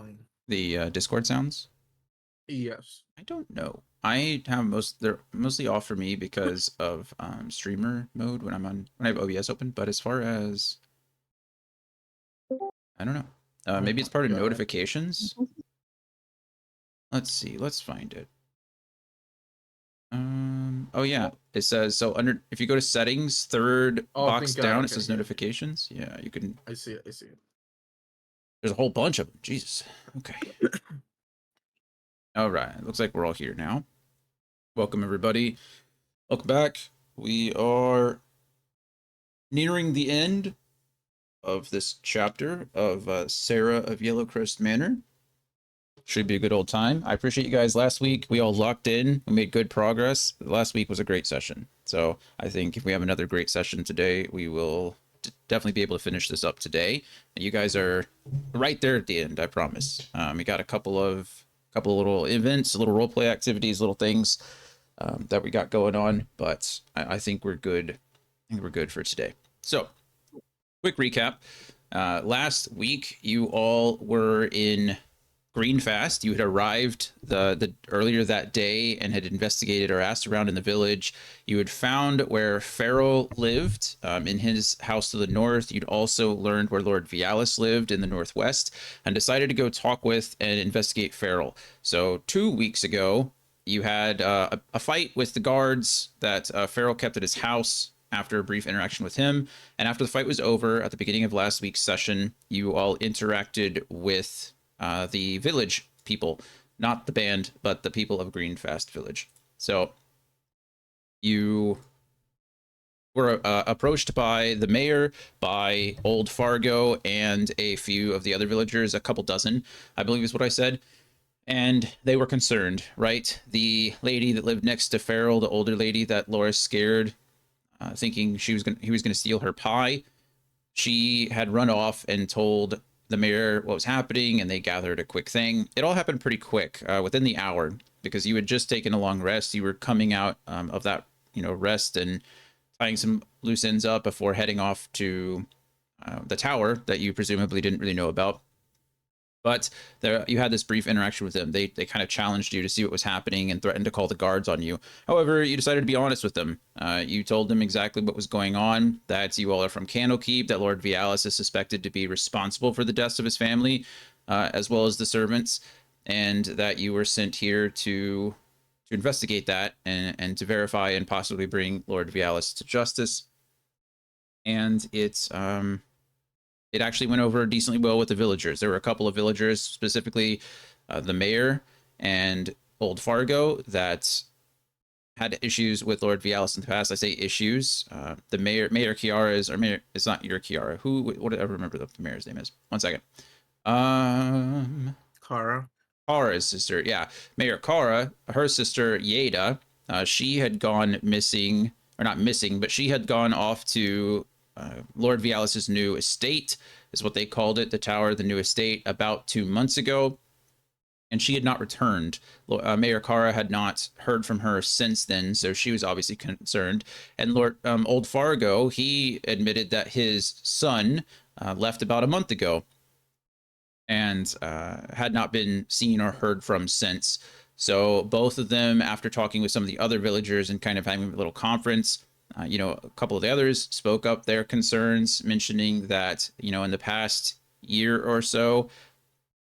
fine. The Discord sounds? Yes. I don't know. I have they're mostly off for me because of streamer mode when I have OBS open. But as far as I don't know, Oh maybe it's part of God. notifications. Let's see. Let's find it. Oh yeah, it says so under. If you go to settings, third box thank God. down, Okay, it says yeah. notifications. Yeah, you can. I see it. I see it. There's a whole bunch of them. Jesus. Okay. All right. Looks like we're all here now. Welcome everybody. Welcome back. We are nearing the end of this chapter of Sarah of Yellowcrest Manor. Should be a good old time. I appreciate you guys last week. We all locked in. We made good progress. Last week was a great session. So I think if we have another great session today, we will definitely be able to finish this up today. And you guys are right there at the end, I promise. We got a couple of little events, little role play activities, little things that we got going on, but I think we're good. I think we're good for today. So quick recap. Last week, you all were in Greenfast. You had arrived the earlier that day and had investigated or asked around in the village. You had found where Farrell lived in his house to the north. You'd also learned where Lord Vialis lived in the northwest and decided to go talk with and investigate Farrell. So 2 weeks ago, you had a fight with the guards that Farrell kept at his house after a brief interaction with him. And after the fight was over, at the beginning of last week's session, you all interacted with the village people, not the band, but the people of Greenfast Village. So you were approached by the mayor, by Old Fargo, and a few of the other villagers, a couple dozen, I believe is what I said. And they were concerned, right? The lady that lived next to Farrell, the older lady that Laura scared, thinking he was going to steal her pie. She had run off and told the mayor what was happening, and they gathered a quick thing. It all happened pretty quick, within the hour, because you had just taken a long rest. You were coming out of that, rest and tying some loose ends up before heading off to the tower that you presumably didn't really know about. But there, you had this brief interaction with them. They kind of challenged you to see what was happening and threatened to call the guards on you. However, you decided to be honest with them. You told them exactly what was going on, that you all are from Candlekeep, that Lord Vialis is suspected to be responsible for the deaths of his family, as well as the servants, and that you were sent here to investigate that and to verify and possibly bring Lord Vialis to justice. And it actually went over decently well with the villagers. There were a couple of villagers, specifically the mayor and Old Fargo, that had issues with Lord Vialis in the past. I say issues. The mayor Kiara's, or mayor, it's not your Kiara. What do I remember the mayor's name is? 1 second. Kara. Kara's sister. Yeah. Mayor Kara, her sister Yeda, she had gone missing, or not missing, but she had gone off to Lord Vialis's new estate, is what they called it, the tower, the new estate, about 2 months ago. And she had not returned. Mayor Kara had not heard from her since then, so she was obviously concerned. And Lord Old Fargo, he admitted that his son left about a month ago and had not been seen or heard from since. So both of them, after talking with some of the other villagers and kind of having a little conference, a couple of the others spoke up their concerns, mentioning that, in the past year or so,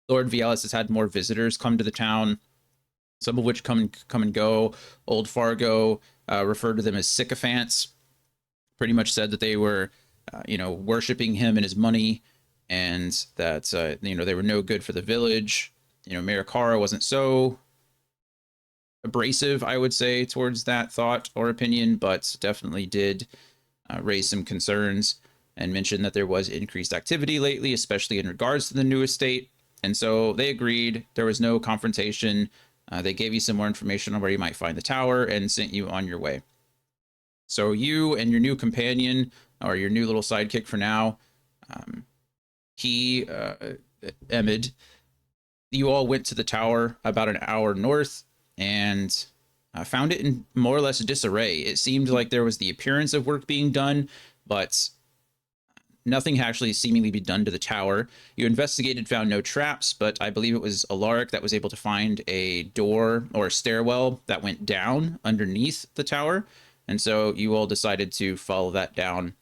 Lord Vialis has had more visitors come to the town, some of which come and go. Old Fargo referred to them as sycophants, pretty much said that they were, worshiping him and his money, and that, they were no good for the village. Mayor Kara wasn't so abrasive, I would say, towards that thought or opinion, but definitely did raise some concerns and mention that there was increased activity lately, especially in regards to the new estate. And so they agreed. There was no confrontation. They gave you some more information on where you might find the tower and sent you on your way. So you and your new companion, or your new little sidekick for now, Emid, you all went to the tower about an hour north and found it in more or less disarray. It seemed like there was the appearance of work being done, but nothing had actually seemingly been done to the tower. You investigated, found no traps, but I believe it was Alaric that was able to find a door or a stairwell that went down underneath the tower. And so you all decided to follow that down.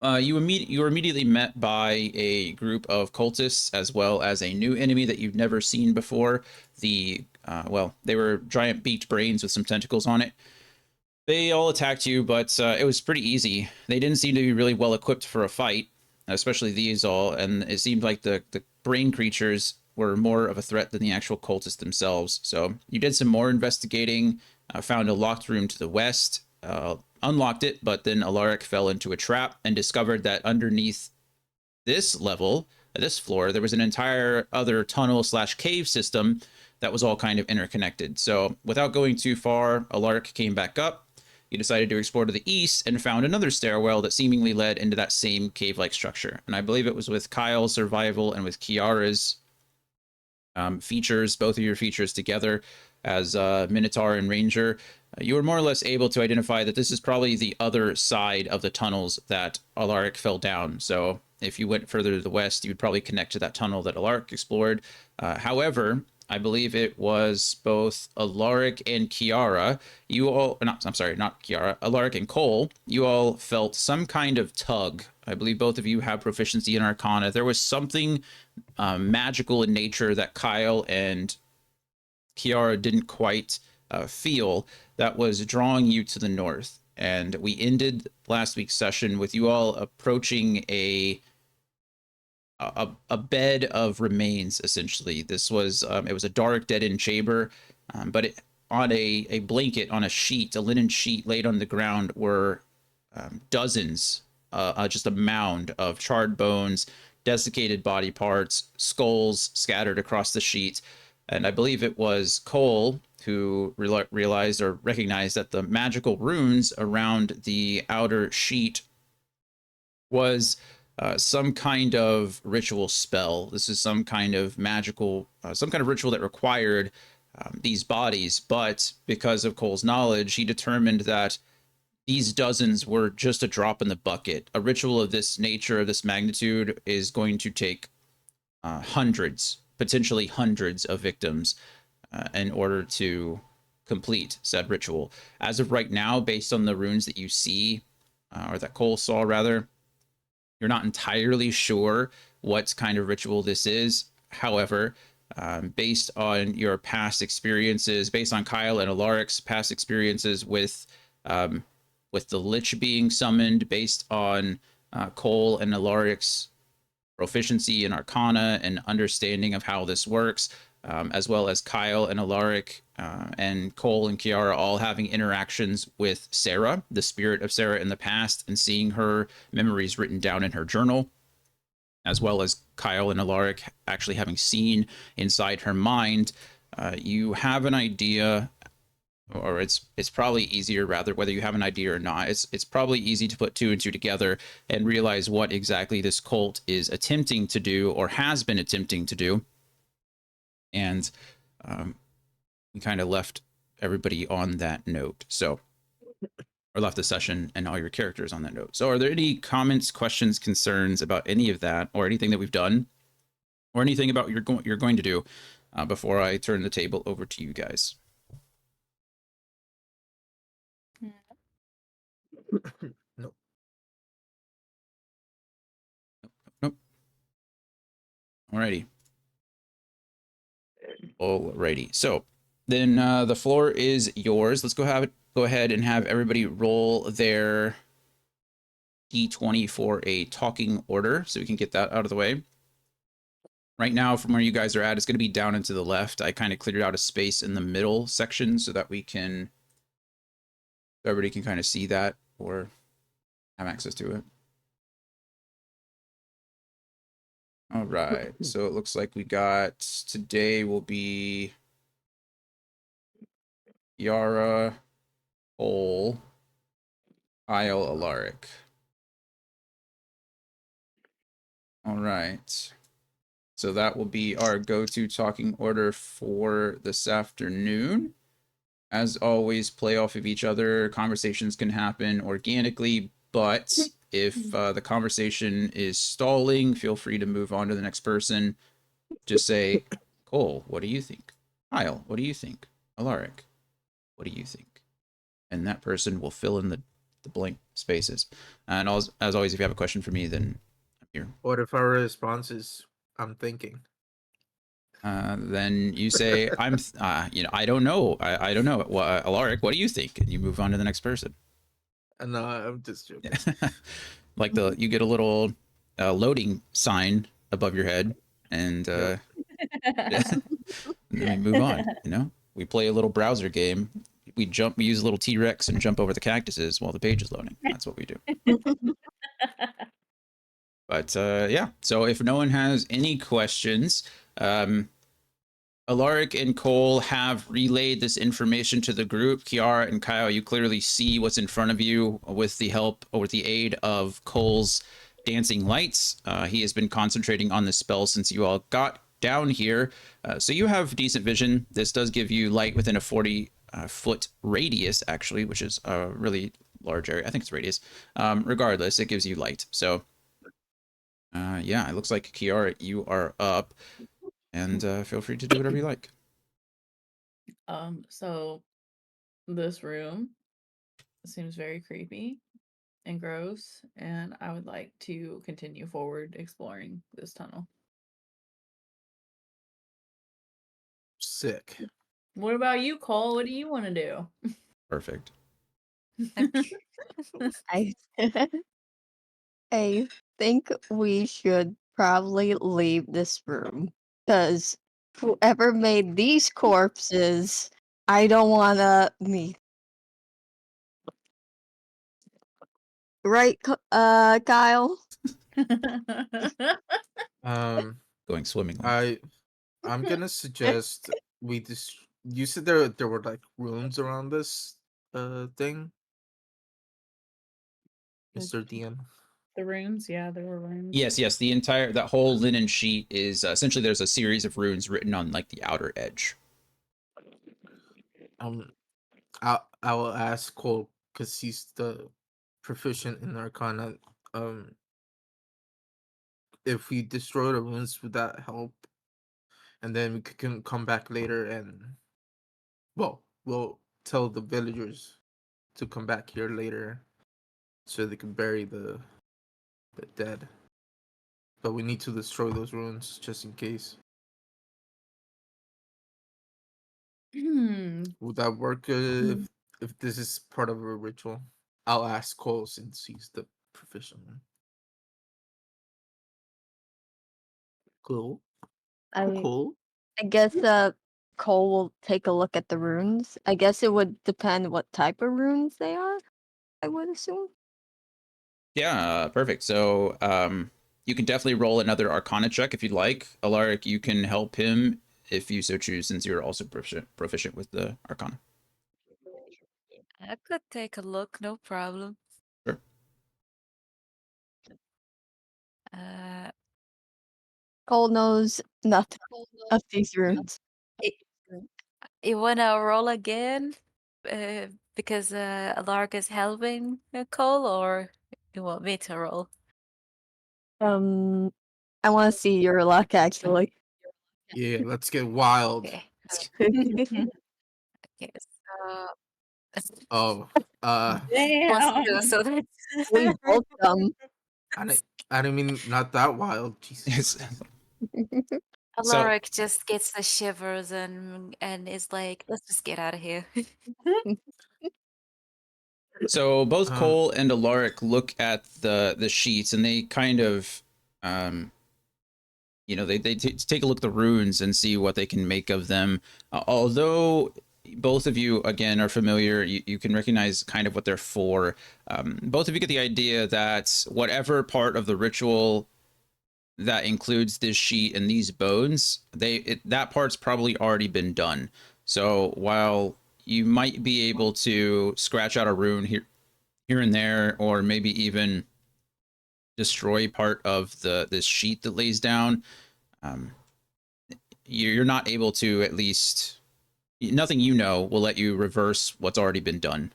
You were immediately met by a group of cultists, as well as a new enemy that you've never seen before. They were giant beaked brains with some tentacles on it. They all attacked you, but it was pretty easy. They didn't seem to be really well equipped for a fight, especially these all, and it seemed like the brain creatures were more of a threat than the actual cultists themselves. So you did some more investigating, found a locked room to the west, unlocked it, but then Alaric fell into a trap and discovered that underneath this level, this floor, there was an entire other tunnel slash cave system that was all kind of interconnected. So without going too far, Alaric came back up. He decided to explore to the east and found another stairwell that seemingly led into that same cave-like structure. And I believe it was with Kyle's survival and with Kiara's features, both of your features together as Minotaur and Ranger, you were more or less able to identify that this is probably the other side of the tunnels that Alaric fell down. So if you went further to the west, you would probably connect to that tunnel that Alaric explored. However, I believe it was both Alaric and Kiara. You all, not, I'm sorry, not Kiara, Alaric and Cole. You all felt some kind of tug. I believe both of you have proficiency in Arcana. There was something magical in nature that Kyle and Kiara didn't quite feel that was drawing you to the north. And we ended last week's session with you all approaching a bed of remains. Essentially, this was it was a dark, dead-end chamber, but on a blanket, on a sheet, a linen sheet laid on the ground, were dozens, just a mound of charred bones, desiccated body parts, skulls scattered across the sheet. And I believe it was Cole who realized or recognized that the magical runes around the outer sheet was some kind of ritual spell. This is some kind of magical, some kind of ritual that required these bodies. But because of Cole's knowledge, he determined that these dozens were just a drop in the bucket. A ritual of this nature, of this magnitude, is going to take hundreds, potentially hundreds of victims in order to complete said ritual. As of right now, based on the runes that you see, or that Cole saw rather, you're not entirely sure what kind of ritual this is. However, based on your past experiences, based on Kyle and Alaric's past experiences with the Lich being summoned, based on Cole and Alaric's proficiency in Arcana and understanding of how this works, as well as Kyle and Alaric and Cole and Kiara all having interactions with Sarah, the spirit of Sarah in the past, and seeing her memories written down in her journal, as well as Kyle and Alaric actually having seen inside her mind. You have an idea, or it's probably easier, rather, whether you have an idea or not, it's probably easy to put two and two together and realize what exactly this cult is attempting to do, or has been attempting to do. And we kind of left everybody on that note. So, or left the session and all your characters on that note. So are there any comments, questions, concerns about any of that, or anything that we've done, or anything about what you're going to do before I turn the table over to you guys? Nope. Nope. Alrighty. Alrighty. So then the floor is yours. Let's go ahead and have everybody roll their D20 for a talking order, so we can get that out of the way. Right now, from where you guys are at, it's going to be down and to the left. I kind of cleared out a space in the middle section so that everybody can kind of see that or have access to it. All right. So it looks like we got today will be Yara, Cole, Kyle, Alaric. All right. So that will be our go-to talking order for this afternoon. As always, play off of each other. Conversations can happen organically, but If the conversation is stalling, feel free to move on to the next person. Just say, Cole, what do you think? Kyle, what do you think? Alaric, what do you think? And that person will fill in the blank spaces. And as always, if you have a question for me, then I'm here. What if our response is, I'm thinking? Then you say, I don't know. I don't know. Well, Alaric, what do you think? And you move on to the next person. No, I'm just joking. Like you get a little loading sign above your head, and Yep. and then we move on. We play a little browser game. We use a little T-Rex and jump over the cactuses while the page is loading. That's what we do. But yeah, so if no one has any questions, Alaric and Cole have relayed this information to the group. Kiara and Kyle, you clearly see what's in front of you with the help or with the aid of Cole's dancing lights. He has been concentrating on this spell since you all got down here. So you have decent vision. This does give you light within a 40-foot radius, actually, which is a really large area. I think it's radius. Regardless, it gives you light. So yeah, it looks like Kiara, you are up. And feel free to do whatever you like. So this room seems very creepy and gross, and I would like to continue forward exploring this tunnel. Sick. What about you, Cole? What do you want to do? Perfect. I I think we should probably leave this room because whoever made these corpses, I don't want to meet. Right, Kyle? Um, Going swimmingly. I'm gonna suggest we just. You said there were like rooms around this thing, Mr. DM. The rooms, yeah, there were rooms. Yes. That whole linen sheet is essentially there's a series of runes written on like the outer edge. I will ask Cole because he's the proficient in Arcana. If we destroy the runes, would that help? And then we can come back later and, well, we'll tell the villagers to come back here later so they can bury the dead. But we need to destroy those ruins just in case. Would that work if this is part of a ritual? I'll ask Cole since he's the proficient one. Cool. Cool. I guess Cole will take a look at the runes. I guess it would depend what type of runes they are, I would assume. Yeah, perfect. So you can definitely roll another Arcana check if you'd like. Alaric, you can help him if you so choose, since you're also proficient with the Arcana. I could take a look, no problem. Sure. Cole knows nothing of these runes. You wanna roll again? Because Alark is helping Cole, or you want me to roll? I want to see your luck actually. Yeah, let's get wild. Okay. Okay. So Oh, Damn. so that's We both them. I didn't mean not that wild. Jesus. So Alaric just gets the shivers and is like, let's just get out of here. So both Um, Cole and Alaric look at the sheets, and they kind of, they take a look at the runes and see what they can make of them. Although both of you again are familiar, you can recognize kind of what they're for. Both of you get the idea that whatever part of the ritual that includes this sheet and these bones, that part's probably already been done. So while you might be able to scratch out a rune here and there, or maybe even destroy part of this sheet that lays down, you're not able to, at least nothing will let you reverse what's already been done.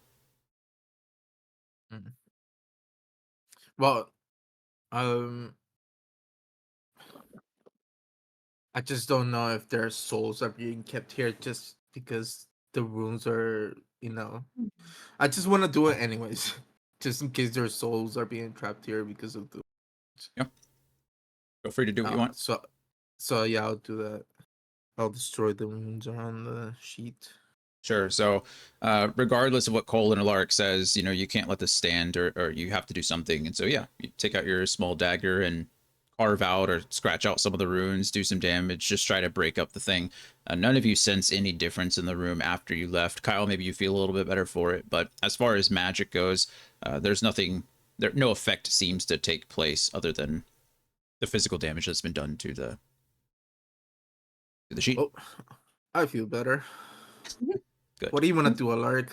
Well, um, I just don't know if their souls are being kept here just because the runes are, you know. I just want to do it anyways, just in case their souls are being trapped here because of the. Yeah. Feel free to do what you want. So yeah, I'll do that. I'll destroy the runes around the sheet. Sure. So, regardless of what Cole and Alaric says, you can't let this stand, or you have to do something. And so, yeah, you take out your small dagger and carve out or scratch out some of the runes, do some damage, just try to break up the thing. None of you sense any difference in the room after you left. Kyle, maybe you feel a little bit better for it, but as far as magic goes, there's nothing. No effect seems to take place other than the physical damage that's been done to the sheet. Oh, I feel better. Good. What do you want to do, Alaric?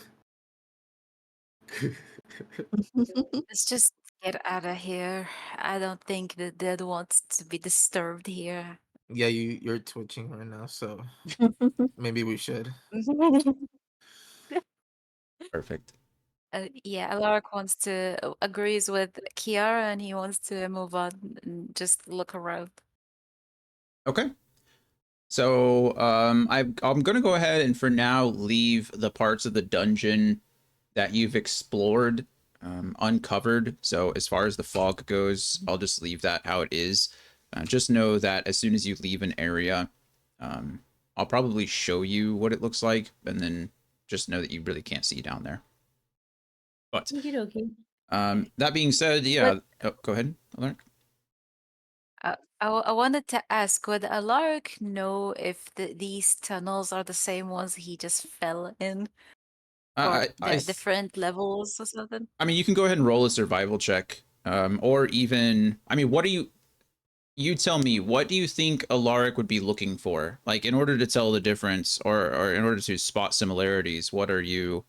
Let's just get out of here. I don't think the dead wants to be disturbed here. Yeah, you're twitching right now, so maybe we should. Perfect. Yeah, Alaric wants to agrees with Kiara and he wants to move on and just look around. Okay. So I'm gonna go ahead and for now leave the parts of the dungeon that you've explored uncovered. So as far as the fog goes, I'll just leave that how it is. Just know that as soon as you leave an area, um, I'll probably show you what it looks like, and then just know that you really can't see down there. But Okie dokie. that being said, But yeah. Oh, go ahead, Alaric. I wanted to ask, would Alaric know if these tunnels are the same ones he just fell in, or they're different levels or something? I mean, you can go ahead and roll a survival check, or even, I mean, what do you tell me? What do you think Alaric would be looking for, like in order to tell the difference, or in order to spot similarities? What are you?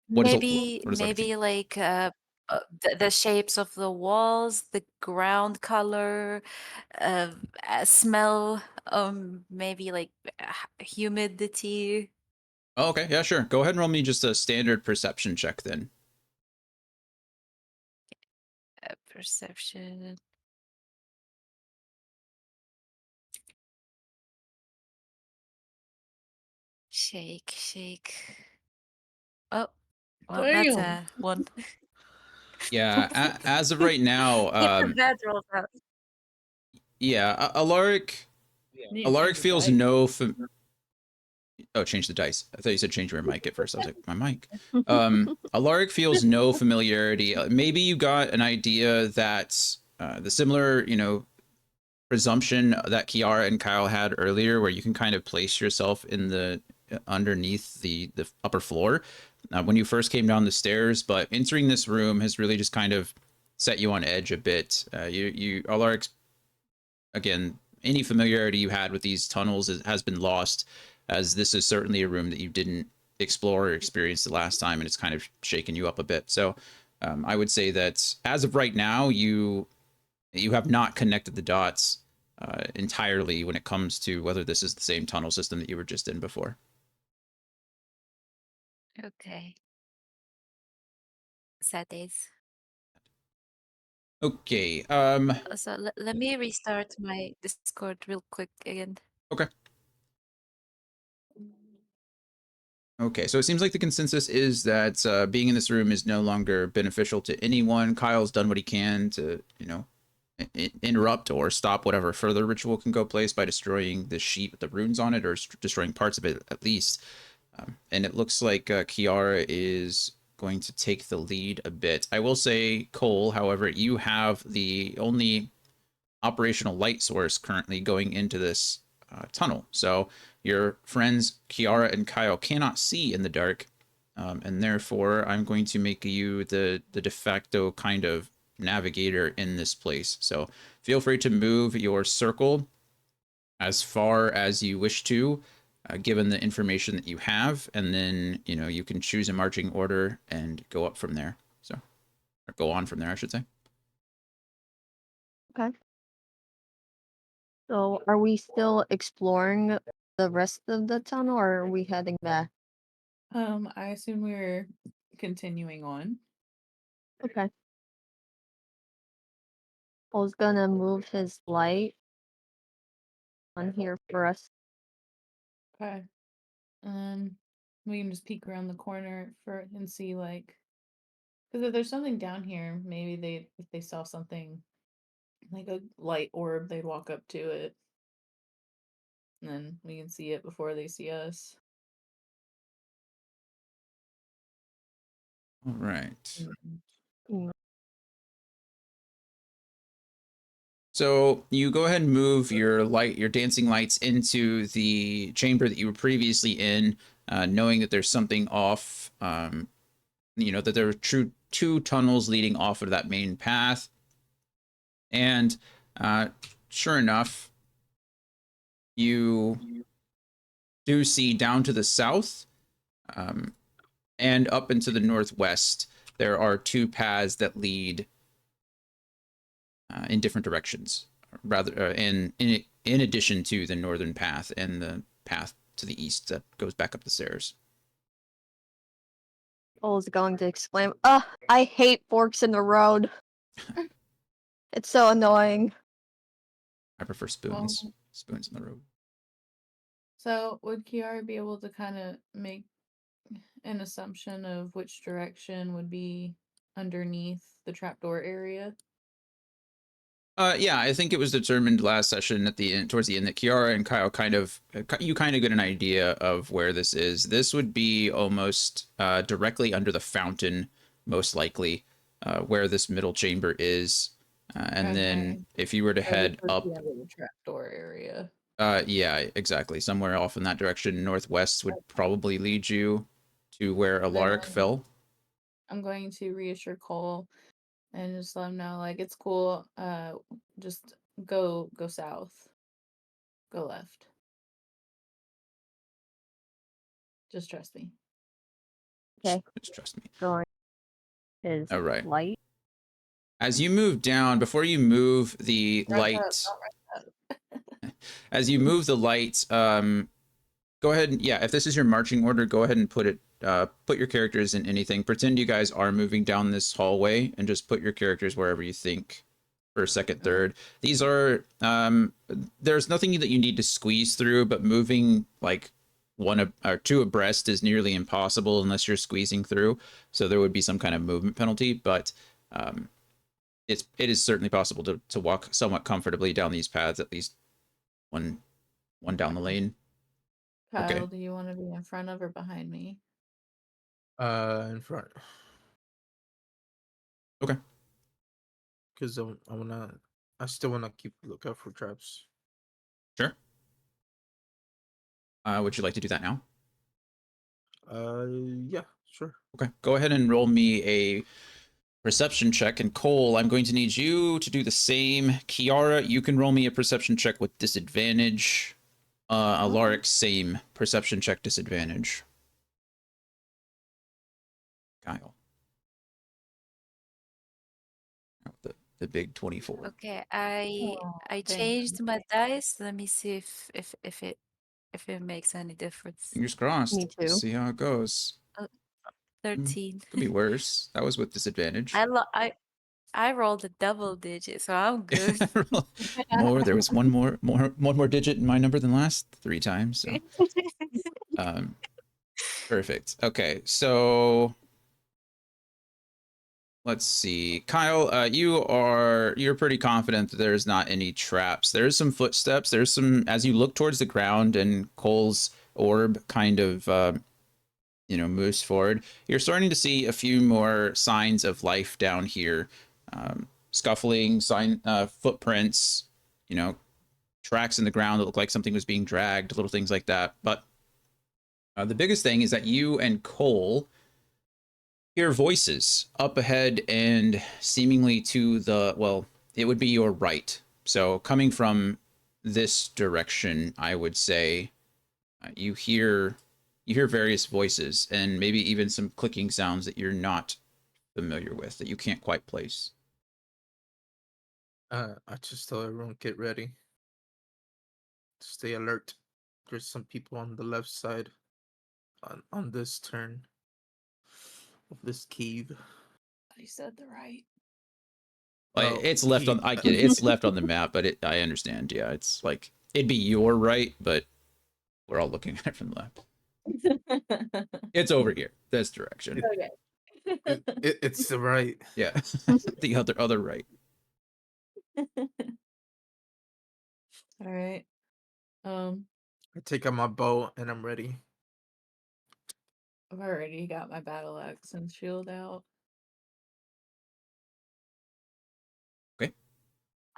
What is Maybe what is Alaric seeing? maybe like the shapes of the walls, the ground color, smell, maybe like humidity. Oh, okay, yeah, sure. Go ahead and roll me just a standard perception check then. Perception. Shake, shake. Oh, well, that's Damn. a one. Yeah, as of right now, Get the bad rolls out. yeah, Alaric Need to Alaric change the feels dice. no. Oh, change the dice. I thought you said change your mic at first. I was like, my mic. Alaric feels no familiarity. Maybe you got an idea that the similar, presumption that Kiara and Kyle had earlier, where you can kind of place yourself in the underneath the upper floor when you first came down the stairs. But entering this room has really just kind of set you on edge a bit. Alaric, again, any familiarity you had with these tunnels has been lost, as this is certainly a room that you didn't explore or experience the last time, and it's kind of shaken you up a bit. So I would say that as of right now, you have not connected the dots entirely when it comes to whether this is the same tunnel system that you were just in before. Okay. Sad days. Okay. So let me restart my Discord real quick again. Okay. Okay, so it seems like the consensus is that being in this room is no longer beneficial to anyone. Kyle's done what he can to, interrupt or stop whatever further ritual can go place by destroying the sheet with the runes on it, or destroying parts of it at least. And it looks like Kiara is going to take the lead a bit. I will say, Cole, however, you have the only operational light source currently going into this tunnel. So your friends Kiara and Kyle cannot see in the dark, and therefore I'm going to make you the de facto kind of navigator in this place. So feel free to move your circle as far as you wish to, given the information that you have, and then you can choose a marching order and go up from there. So, or go on from there, I should say. Okay. So, are we still exploring the rest of the tunnel, or are we heading back? I assume we're continuing on. Okay. Paul's gonna move his light on here for us. Okay. We can just peek around the corner and see, like, because if there's something down here, maybe if they saw something like a light orb, they'd walk up to it, and then we can see it before they see us. All right. Mm. So you go ahead and move your dancing lights into the chamber that you were previously in, knowing that there's something off. That there are two tunnels leading off of that main path, and sure enough, you do see down to the south, and up into the northwest. There are two paths that lead in different directions, rather in addition to the northern path and the path to the east that goes back up the stairs. Paul's going to exclaim, I hate forks in the road. It's so annoying. I prefer spoons. Well, Spoons in the road. so would Kiara be able to kind of make an assumption of which direction would be underneath the trapdoor area? Yeah, I think it was determined last session at the end, towards the end, that Kiara and Kyle you kind of get an idea of where this is. This would be almost directly under the fountain, most likely, where this middle chamber is. And then if you were to So this head would up, be under the trapdoor area. yeah, exactly, somewhere off in that direction, northwest would probably lead you to where Alaric Then fell. I'm going to reassure Cole and just let him know, like, it's cool. Just go south, go left. Just trust me. Okay. Just trust me. Going his All right. light. As you move down, before you move the light, as you move the light, go ahead and, yeah, if this is your marching order, go ahead and put your characters in anything. Pretend you guys are moving down this hallway and just put your characters wherever you think. First, second, third. These are there's nothing that you need to squeeze through, but moving like one or two abreast is nearly impossible unless you're squeezing through. So there would be some kind of movement penalty, but it is certainly possible to walk somewhat comfortably down these paths, at least one down the lane. Kyle, Okay. do you want to be in front of or behind me? In front. Okay. Because I still wanna keep a lookout for traps. Sure. Would you like to do that now? Yeah, sure. Okay. Go ahead and roll me a perception check. And Cole, I'm going to need you to do the same. Kiara, you can roll me a perception check with disadvantage. Alaric, same perception check disadvantage. Kyle. The big 24. Okay, I Thank changed my dice. Let me see if it makes any difference. Fingers crossed. Me too. Let's see how it goes. 13. Could be worse. That was with disadvantage. I rolled a double digit, so I'm good. More. There was one more digit in my number than last 3 times. So, perfect. Okay, so let's see, Kyle. You're pretty confident that there's not any traps. There's some footsteps. There's some as you look towards the ground, and Cole's orb kind of moves forward. You're starting to see a few more signs of life down here. Scuffling, footprints, tracks in the ground that look like something was being dragged, little things like that. But the biggest thing is that you and Cole hear voices up ahead and seemingly to it would be your right. So coming from this direction, I would say you hear various voices and maybe even some clicking sounds that you're not familiar with, that you can't quite place. I just tell everyone get ready. Stay alert. There's some people on the left side on this turn of this cave. I said the right. It's left on. I get it. It's left on the map, but I understand. Yeah, it's like it'd be your right, but we're all looking at it from the left. It's over here. This direction. Okay. It's the right. Yeah, the other right. All right. I take out my bow and I'm ready. I've already got my battle axe and shield out. Okay.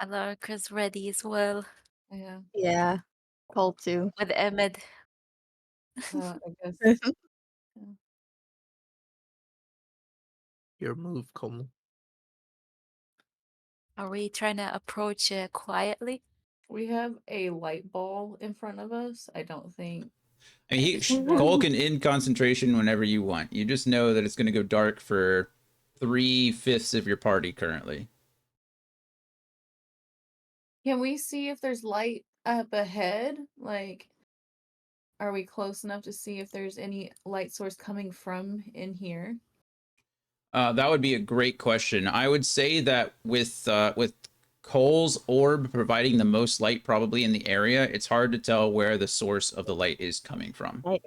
Alarica's ready as well. Yeah. Yeah. Cole too. With Emmet. I guess. Your move, Cole. Are we trying to approach quietly? We have a light ball in front of us. I don't think. I mean, Cole can end concentration whenever you want. You just know that it's going to go dark for 3/5 of your party currently. Can we see if there's light up ahead? Like, are we close enough to see if there's any light source coming from in here? That would be a great question. I would say that with Cole's orb providing the most light probably in the area, it's hard to tell where the source of the light is coming from. I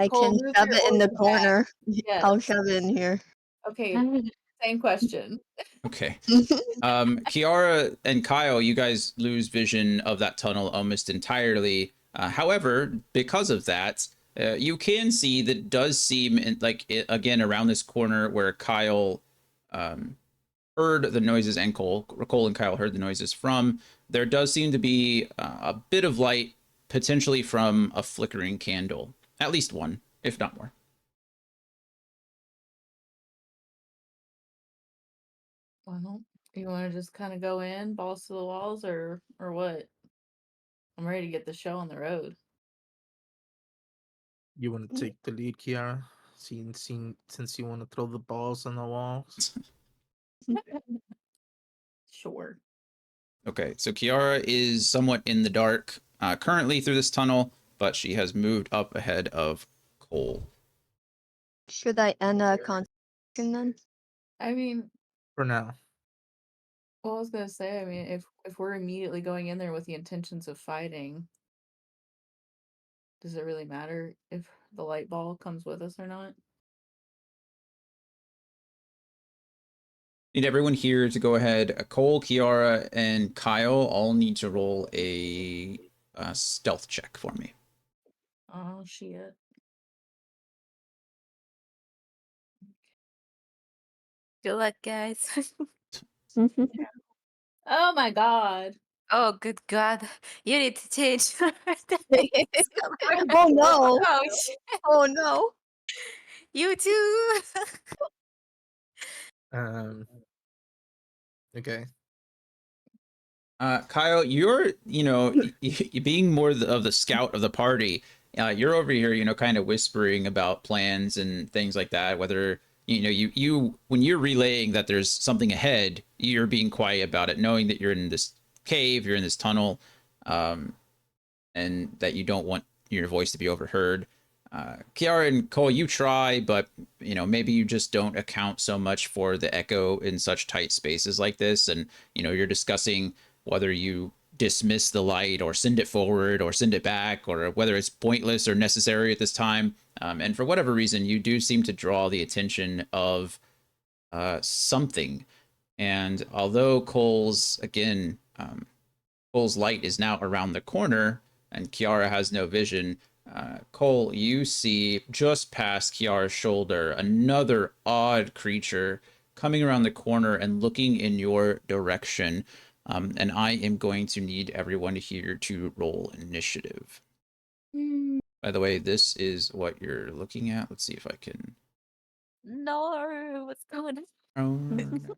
can shove it in the corner. Yes. I'll shove it in here. Okay, same question. Okay. Kiara and Kyle, you guys lose vision of that tunnel almost entirely. However, because of that, you can see that it does seem again around this corner where Kyle heard the noises and Cole and Kyle heard the noises from. There does seem to be a bit of light, potentially from a flickering candle, at least one, if not more. Well, you want to just kind of go in, balls to the walls, or what? I'm ready to get the show on the road. You want to take the lead, Kiara? Since you want to throw the balls on the walls. Sure. Okay, so Kiara is somewhat in the dark currently through this tunnel, but she has moved up ahead of Cole. Should I end a concentration then? I mean, For now. well, I was gonna say, I mean, if we're immediately going in there with the intentions of fighting, does it really matter if the light ball comes with us or not? Need everyone here to go ahead. Cole, Kiara, and Kyle all need to roll a stealth check for me. Oh shit. Good luck, guys. Oh my god. Oh, good God. You need to change. Oh no! Oh, shit. Oh no! You too. Okay. Kyle, you're being more of the scout of the party. You're over here, kind of whispering about plans and things like that. Whether you when you're relaying that there's something ahead, you're being quiet about it, knowing that you're in this cave, you're in this tunnel, and that you don't want your voice to be overheard. Kiara and Cole, you try, but maybe you just don't account so much for the echo in such tight spaces like this, and you're discussing whether you dismiss the light or send it forward or send it back, or whether it's pointless or necessary at this time. And for whatever reason, you do seem to draw the attention of something. And although Cole's light is now around the corner, and Kiara has no vision. Cole, you see just past Kiara's shoulder another odd creature coming around the corner and looking in your direction. And I am going to need everyone here to roll initiative. By the way, this is what you're looking at. Let's see if I can. No, what's going on?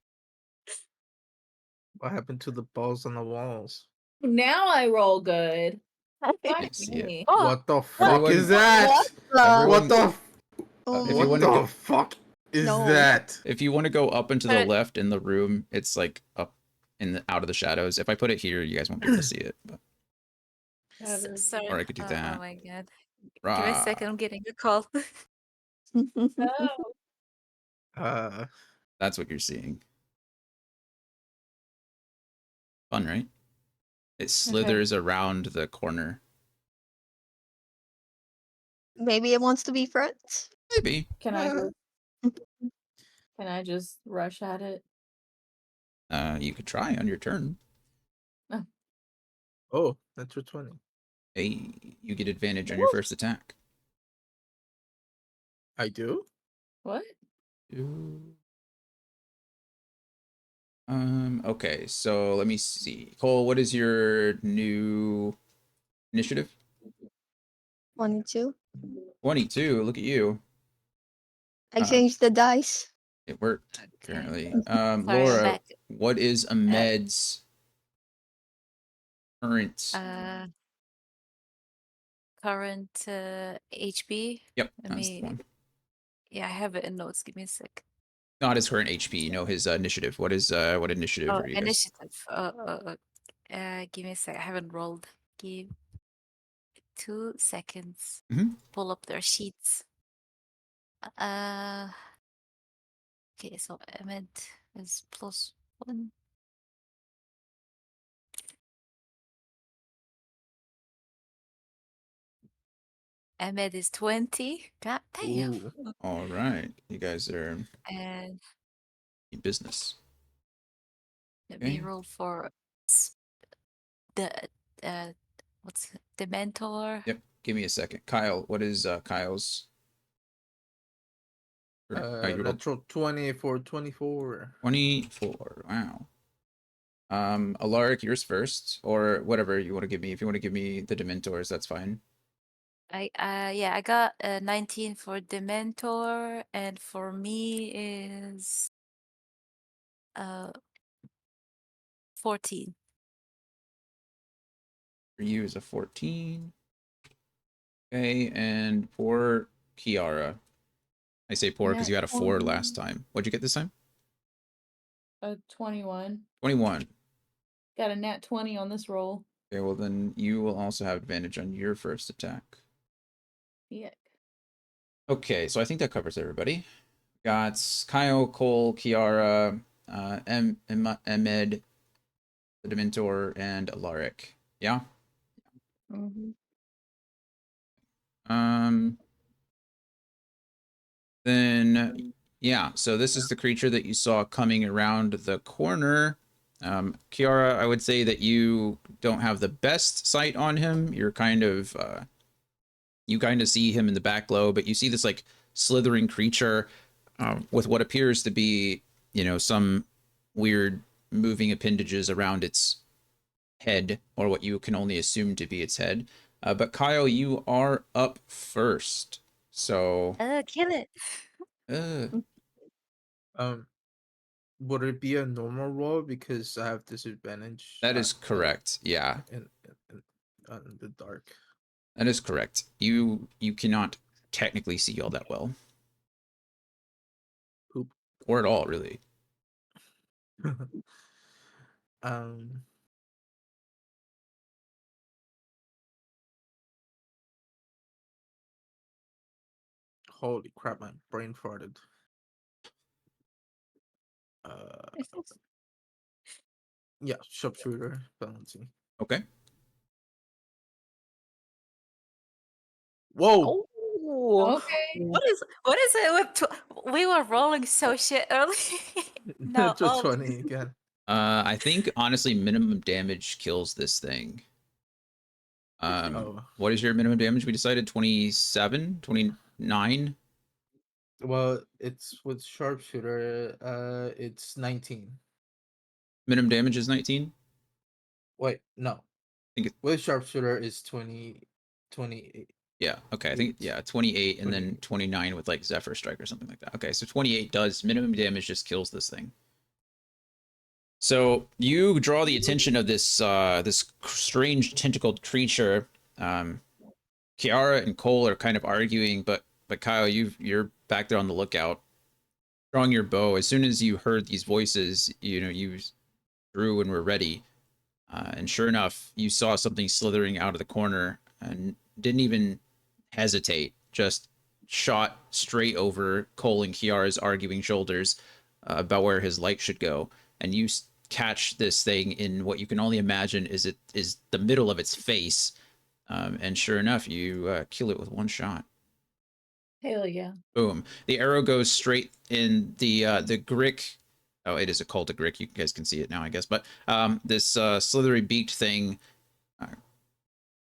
What happened to the balls on the walls? Now I roll good. Fuck see it. me. Oh, What the fuck Everyone- is that? Everyone- What the if you what wanna the go- fuck is No. that? If you want to go up and to the But- left in the room, it's like up out of the shadows. If I put it here, you guys won't be able to see it. But Sorry. Or I could do that. Oh my God. Give me rah, a second. I'm getting a call. Oh. Uh, that's what you're seeing. Fun, right? It slithers around the corner. Maybe it wants to be friends. Maybe. Can I just rush at it? You could try on your turn. Oh. Oh, that's your 20. Hey, you get advantage on your first attack. I do? What? Okay, so let me see. Cole, what is your new initiative? 22. 22. Look at you. I changed the dice. It worked, Okay. apparently. Sorry, I'm Laura, back. what is Ahmed's current? Current HP. Yep, Let that's the me. one. Yeah, I have it in notes. Give me a sec. Not his current HP. You know his initiative. What initiative Oh, are you guys? initiative. Give me a sec. I haven't rolled. Give 2 seconds. Pull up their sheets. Okay, so Ahmed is +1. Ahmed is 20. God damn. Ooh. All right, you guys are And in business. let me Okay. roll for the what's the mentor? Yep. Give me a second. Kyle, what is Kyle's? You rolled Natural 20 for 24. 24. Wow. Alaric, yours first, or whatever you want to give me. If you want to give me the Dementors, that's fine. I got 19 for the mentor, and for me is 14. For you is a 14. Okay, and poor Kiara. I say poor because you had a 4 last time. What'd you get this time? 21. 21. Got a nat 20 on this roll. Okay, well then you will also have advantage on your first attack. Yuck. Okay, so I think that covers everybody. Got Kyle, Cole, Kiara, Ahmed, the Dementor, and Alaric. Yeah? Mm-hmm. Then, yeah, so this is the creature that you saw coming around the corner. Kiara, I would say that you don't have the best sight on him. You're kind of, you kind of see him in the back low, but you see this like slithering creature with what appears to be, some weird moving appendages around its head, or what you can only assume to be its head. But Kyle, you are up first. So, Kill it. Um, would it be a normal roll because I have disadvantage? that is correct. Yeah, In the dark. that is correct. You cannot technically see all that well, Poop. or at all, really. um. Holy crap! My brain farted. Yeah, sharpshooter penalty. Okay. Whoa! Oh, Okay. what is it with we were rolling so shit early. No, Natural 20 again. I think honestly, minimum damage kills this thing. Oh. What is your minimum damage? We decided 27, 29. Well, it's with sharpshooter. It's 19. Minimum damage is 19. Wait, no. I think it, With sharpshooter is 28. yeah. Okay. I think 28 and 28. then 29 with like Zephyr Strike or something like that. Okay, so 28 does minimum damage, just kills this thing. So you draw the attention of this this strange tentacled creature. Kiara and Cole are kind of arguing, but Kyle, you're back there on the lookout, drawing your bow. As soon as you heard these voices, you drew and were ready. And sure enough, you saw something slithering out of the corner and didn't even hesitate. Just shot straight over Cole and Kiara's arguing shoulders about where his light should go. And you catch this thing in what you can only imagine is the middle of its face. And sure enough, you kill it with one shot. Hell yeah. Boom. The arrow goes straight in the Grick. Oh, it is a cult of Grick. You guys can see it now, I guess. But this slithery beaked thing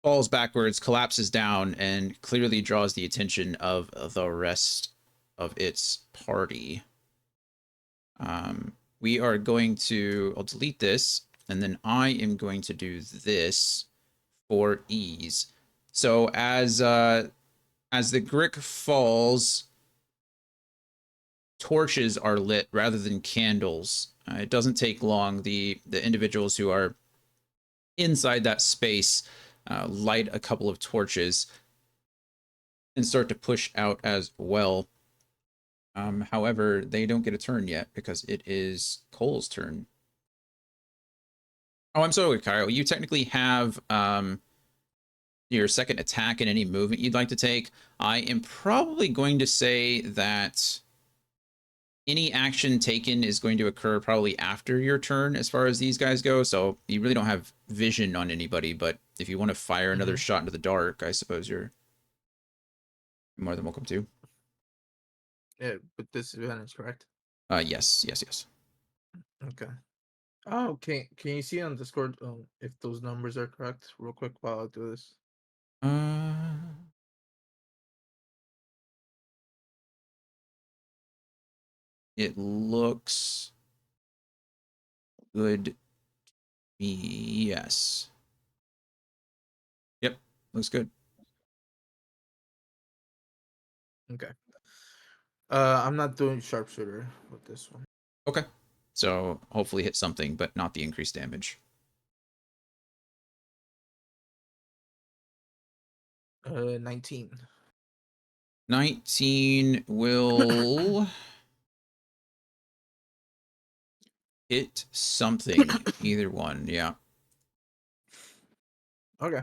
falls backwards, collapses down, and clearly draws the attention of the rest of its party. We are going to, I'll delete this, and then I am going to do this for ease. So as the Grick falls, torches are lit rather than candles. It doesn't take long. The individuals who are inside that space light a couple of torches and start to push out as well. However, they don't get a turn yet because it is Cole's turn. Oh, I'm sorry, Kyle. You technically have your second attack and any movement you'd like to take. I am probably going to say that any action taken is going to occur probably after your turn as far as these guys go. So you really don't have vision on anybody, but if you want to fire another shot into the dark, I suppose you're more than welcome to. Yeah, with disadvantage, correct? Yes. Okay. Oh, okay. Can you see on Discord if those numbers are correct, real quick, while I do this? It looks good. Yes. Yep. Looks good. Okay. I'm not doing sharpshooter with this one. Okay. So hopefully hit something, but not the increased damage. 19. 19 will hit something. Either one, yeah. Okay.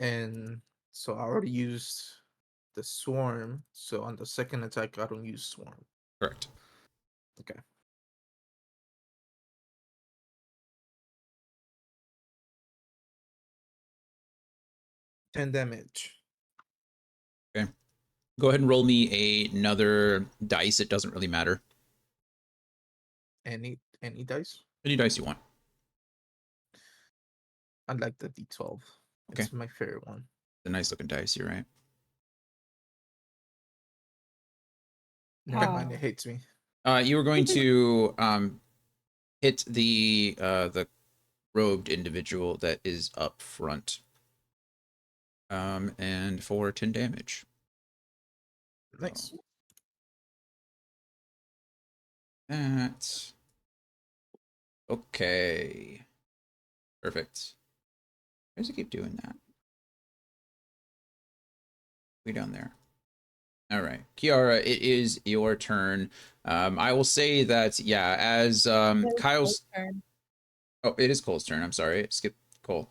And so I already used the swarm. So on the second attack, I don't use swarm. Correct. Okay. Ten damage. Okay. Go ahead and roll me another dice. It doesn't really matter. Any dice? Any dice you want. I like the D12. Okay. It's my favorite one. The nice looking dice, you're right. Never mind, it hates me. You were going to hit the robed individual that is up front. And for 10 damage. Nice. That. Okay. Perfect. Why does it keep doing that? Way down there. All right, Kiara, it is your turn. I will say that, yeah, as Kyle's turn. Oh, it is Cole's turn. I'm sorry. Skip Cole.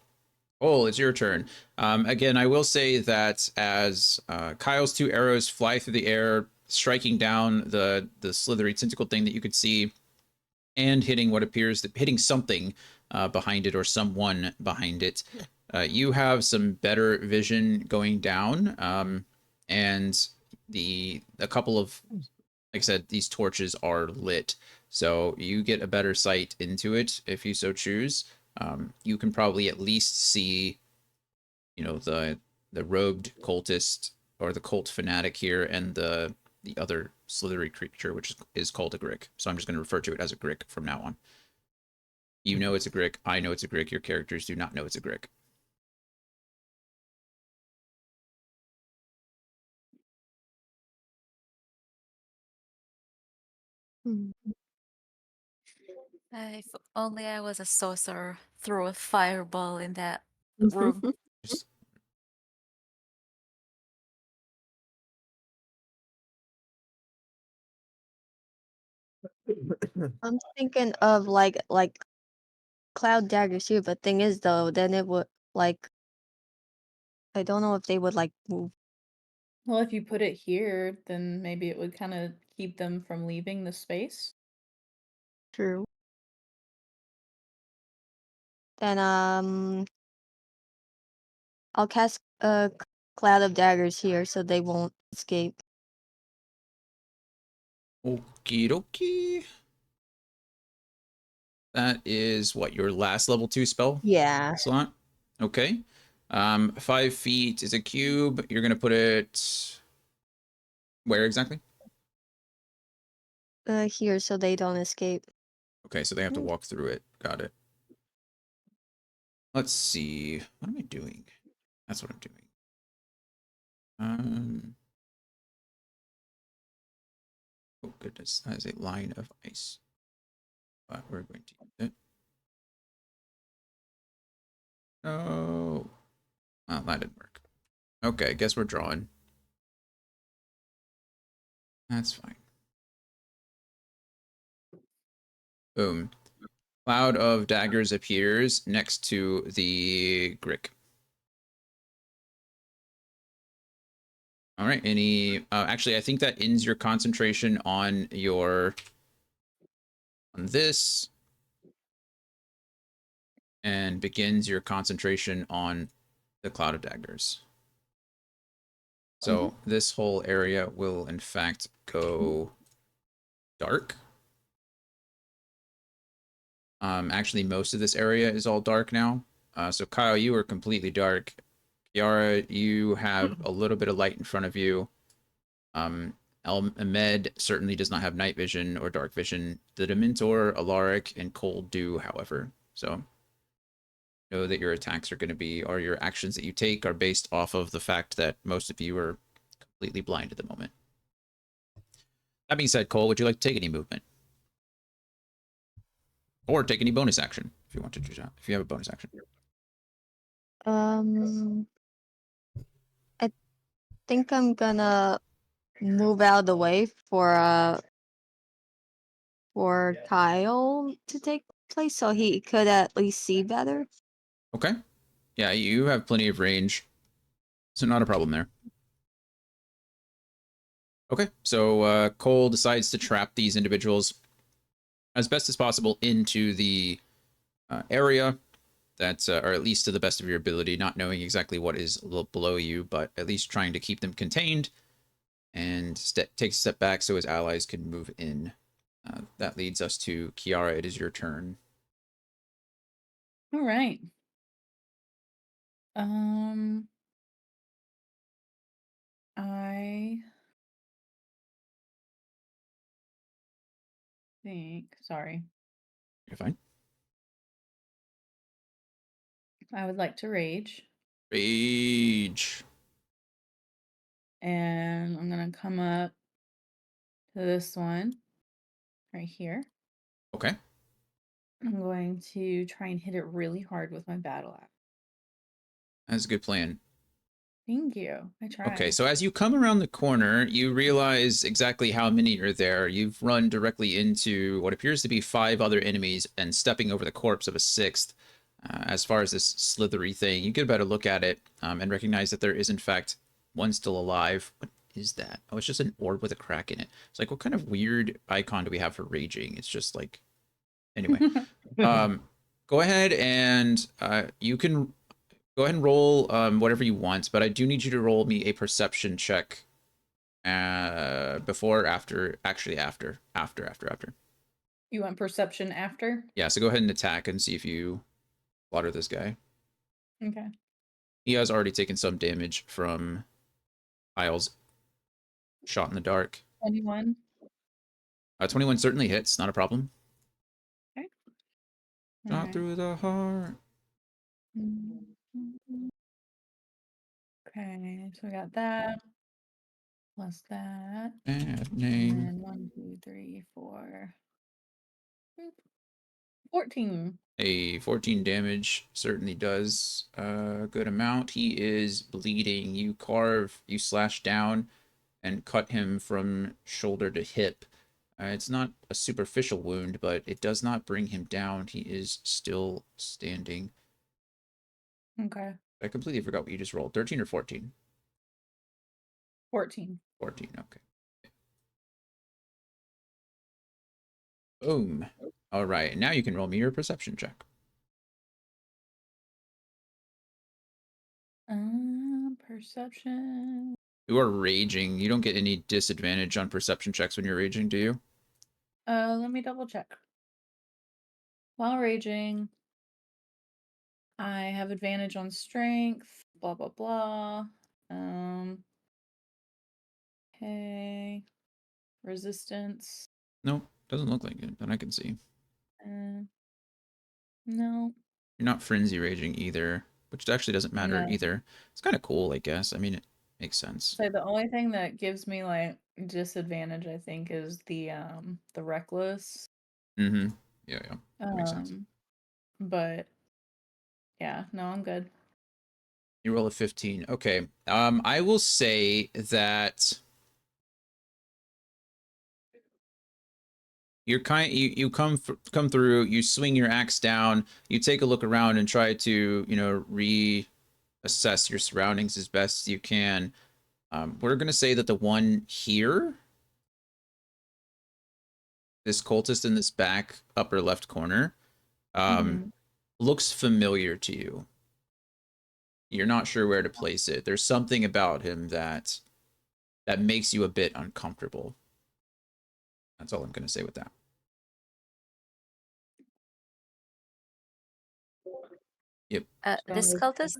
Cole, it's your turn. Again, I will say that as Kyle's two arrows fly through the air, striking down the slithery tentacle thing that you could see, and hitting what appears to hitting something behind it or someone behind it. You have some better vision going down, and a couple of, like I said, these torches are lit, so you get a better sight into it if you so choose. You can probably at least see, the robed cultist or the cult fanatic here, and the other slithery creature, which is called a Grick. So I'm just going to refer to it as a Grick from now on. You know it's a Grick. I know it's a Grick. Your characters do not know it's a Grick. If only I was a sorcerer, throw a fireball in that room. Just I'm thinking of like cloud daggers too, but thing is though, then it would like I don't know if they would like move. Well, if you put it here, then maybe it would kind of keep them from leaving the space. True. Then I'll cast a cloud of daggers here so they won't escape. Okie dokie. That is what, your last level 2 spell Yeah. slot? Okay. 5 feet is a cube. You're gonna put it where exactly? Here so they don't escape. Okay, so they have to walk through it. Got it. Let's see. What am I doing? That's what I'm doing. Oh goodness, that is a line of ice. But we're going to use it. Oh, well, that didn't work. Okay, guess we're drawing. That's fine. Boom. Cloud of daggers appears next to the Grick. All right. Any? Actually, I think that ends your concentration on this, and begins your concentration on the cloud of daggers. So this whole area will, in fact, go dark. Actually, most of this area is all dark now. So Kyle, you are completely dark. Kiara, you have a little bit of light in front of you. Ahmed certainly does not have night vision or dark vision. The Dementor, Alaric, and Cold do, however. So know that your attacks are going to be, or your actions that you take are based off of the fact that most of you are completely blind at the moment. That being said, Cole, would you like to take any movement? Or take any bonus action if you want to do that, if you have a bonus action. I think I'm gonna move out of the way for Kyle to take place so he could at least see better. Okay. Yeah, you have plenty of range, so not a problem there. Okay, so Cole decides to trap these individuals as best as possible into the area that, or at least to the best of your ability, not knowing exactly what is below you, but at least trying to keep them contained and take a step back so his allies can move in. That leads us to Kiara. It is your turn. All right. I think, sorry, You're fine. I would like to rage. Rage. And I'm going to come up to this one right here. Okay. I'm going to try and hit it really hard with my battle axe. That's a good plan. Thank you. I tried. Okay, so as you come around the corner, you realize exactly how many are there. You've run directly into what appears to be 5 other enemies and stepping over the corpse of a 6th. As far as this slithery thing, you get a better look at it and recognize that there is, in fact, one still alive. What is that? Oh, it's just an orb with a crack in it. It's like, what kind of weird icon do we have for raging? It's just like, anyway. Go ahead and you can go ahead and roll whatever you want, but I do need you to roll me a perception check before, after, actually after. You want perception after? Yeah, so go ahead and attack and see if you slaughter this guy. Okay. He has already taken some damage from Kyle's shot in the dark. 21. 21 certainly hits, not a problem. Okay. Shot Right. through the heart. Okay, so we got that plus that. Bad And name. then 1, 2, 3, 4. 14. A 14 damage certainly does a good amount. He is bleeding. You slash down and cut him from shoulder to hip. It's not a superficial wound, but it does not bring him down. He is still standing. Okay. I completely forgot what you just rolled. 13 or 14? 14. 14, okay. Boom. All right, now you can roll me your perception check. Perception. You are raging. You don't get any disadvantage on perception checks when you're raging, do you? Let me double check. While raging, I have advantage on strength, blah blah blah. Okay. Resistance. Nope, doesn't look like it, that I can see. No. You're not frenzy raging either, which actually doesn't matter No. either. It's kind of cool, I guess. I mean, it makes sense. So the only thing that gives me like disadvantage, I think, is the reckless. Mm-hmm. Yeah, that makes sense. But yeah, no, I'm good. You roll a 15. Okay. I will say that you're you come through, you swing your axe down, you take a look around and try to, reassess your surroundings as best you can. We're gonna say that the one here, this cultist in this back upper left corner, looks familiar to you. You're not sure where to place it. There's something about him that makes you a bit uncomfortable. That's all I'm gonna say with that. Yep. This cultist?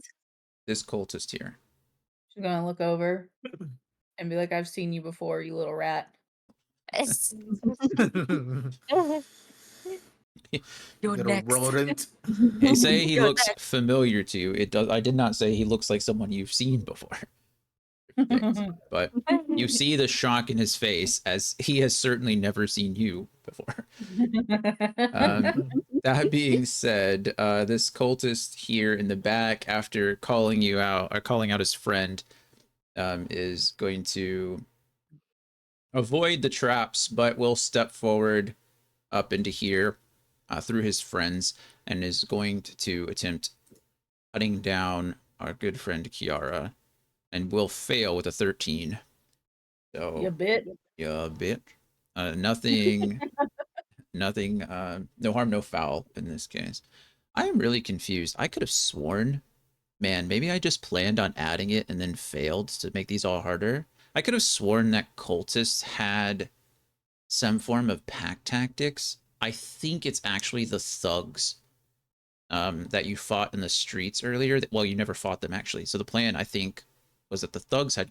This cultist here. She's gonna look over and be like, "I've seen you before, you little rat." You're Little next. rodent. Hey, say he You're looks next. familiar to you. It does. I did not say he looks like someone you've seen before. But you see the shock in his face as he has certainly never seen you before. That being said, this cultist here in the back, after calling you out, or calling out his friend, is going to avoid the traps, but will step forward up into here through his friends and is going to attempt cutting down our good friend Kiara, and will fail with a 13. So You bit. yeah, bitch. Nothing, nothing. No harm, no foul in this case. I am really confused. I could have sworn, man, maybe I just planned on adding it and then failed to make these all harder. I could have sworn that cultists had some form of pack tactics. I think it's actually the thugs that you fought in the streets earlier. Well, you never fought them actually. So the plan, I think, was that the thugs had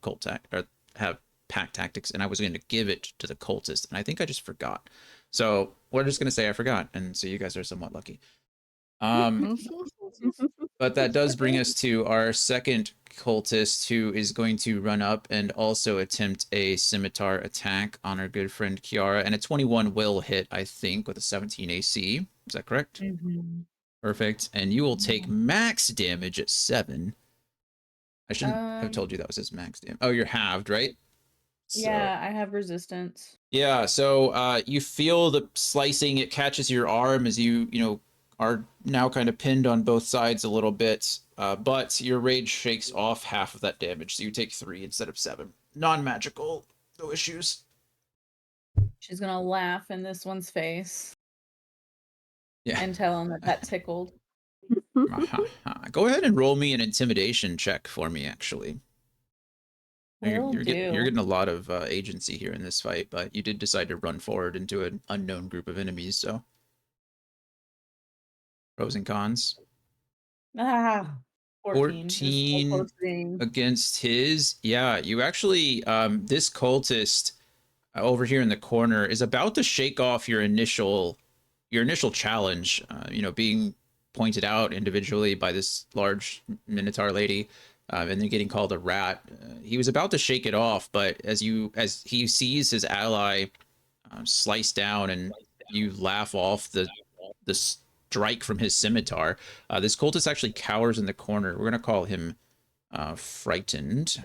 have pack tactics, and I was going to give it to the cultist, and I think I just forgot. So we're just going to say I forgot, and so you guys are somewhat lucky. But that does bring us to our second cultist, who is going to run up and also attempt a scimitar attack on our good friend Kiara, and a 21 will hit, I think, with a 17 AC. Is that correct? Perfect. And you will take max damage at 7. I shouldn't have told you that was his max damage. Oh, you're halved, right? Yeah, I have resistance. Yeah, so you feel the slicing. It catches your arm as you are now kind of pinned on both sides a little bit. But your rage shakes off half of that damage, so you take 3 instead of 7. Non-magical, no issues. She's gonna laugh in this one's face. Yeah. And tell him that tickled. Go ahead and roll me an intimidation check for me, actually. You're getting a lot of agency here in this fight, but you did decide to run forward into an unknown group of enemies, so. Pros and cons. 14 against his. Yeah, you actually, this cultist over here in the corner is about to shake off your initial challenge, being pointed out individually by this large minotaur lady, and then getting called a rat. He was about to shake it off, but as he sees his ally sliced down, and you laugh off the strike from his scimitar, this cultist actually cowers in the corner. We're gonna call him frightened.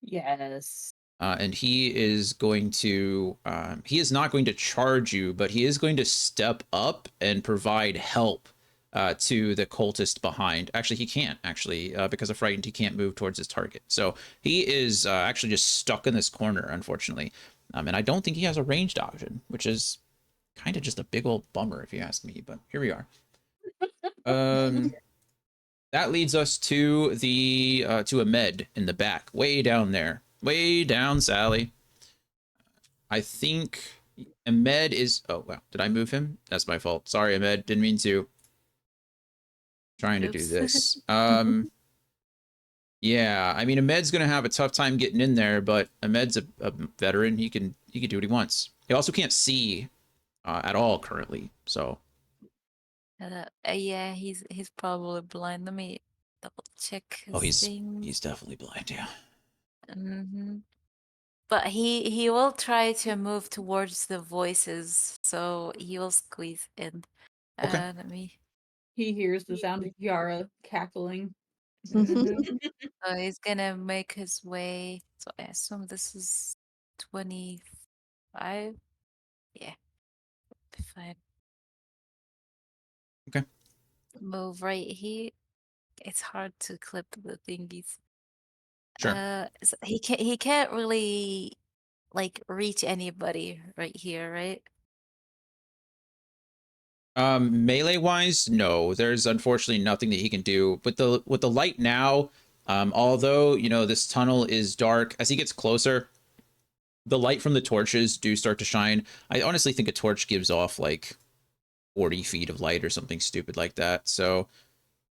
Yes. And he is going to, he is not going to charge you, but he is going to step up and provide help to the cultist behind. Actually, he can't, because of frightened, he can't move towards his target. So he is actually just stuck in this corner, unfortunately. And I don't think he has a ranged option, which is kind of just a big old bummer if you ask me, but here we are. That leads us to the to a med in the back, way down there. Way down, Sally. I think Ahmed is... Oh, wow. Did I move him? That's my fault. Sorry, Ahmed. Didn't mean to. Trying to do this. Yeah, I mean, Ahmed's going to have a tough time getting in there, but Ahmed's a veteran. He can do what he wants. He also can't see at all currently, so... Yeah, he's probably blind. Let me double check his things. He's definitely blind, yeah. But he will try to move towards the voices, so he will squeeze in. Okay. Let me... He hears the sound of Yara cackling. So he's gonna make his way. So I assume this is 25. Yeah, fine. Okay. Move right here. It's hard to clip the thingies. Sure. So he can't really like reach anybody right here, right? Melee wise, no. There's unfortunately nothing that he can do. With the light now, although, you know, this tunnel is dark, as he gets closer, the light from the torches do start to shine. I honestly think a torch gives off like 40 feet of light or something stupid like that. So,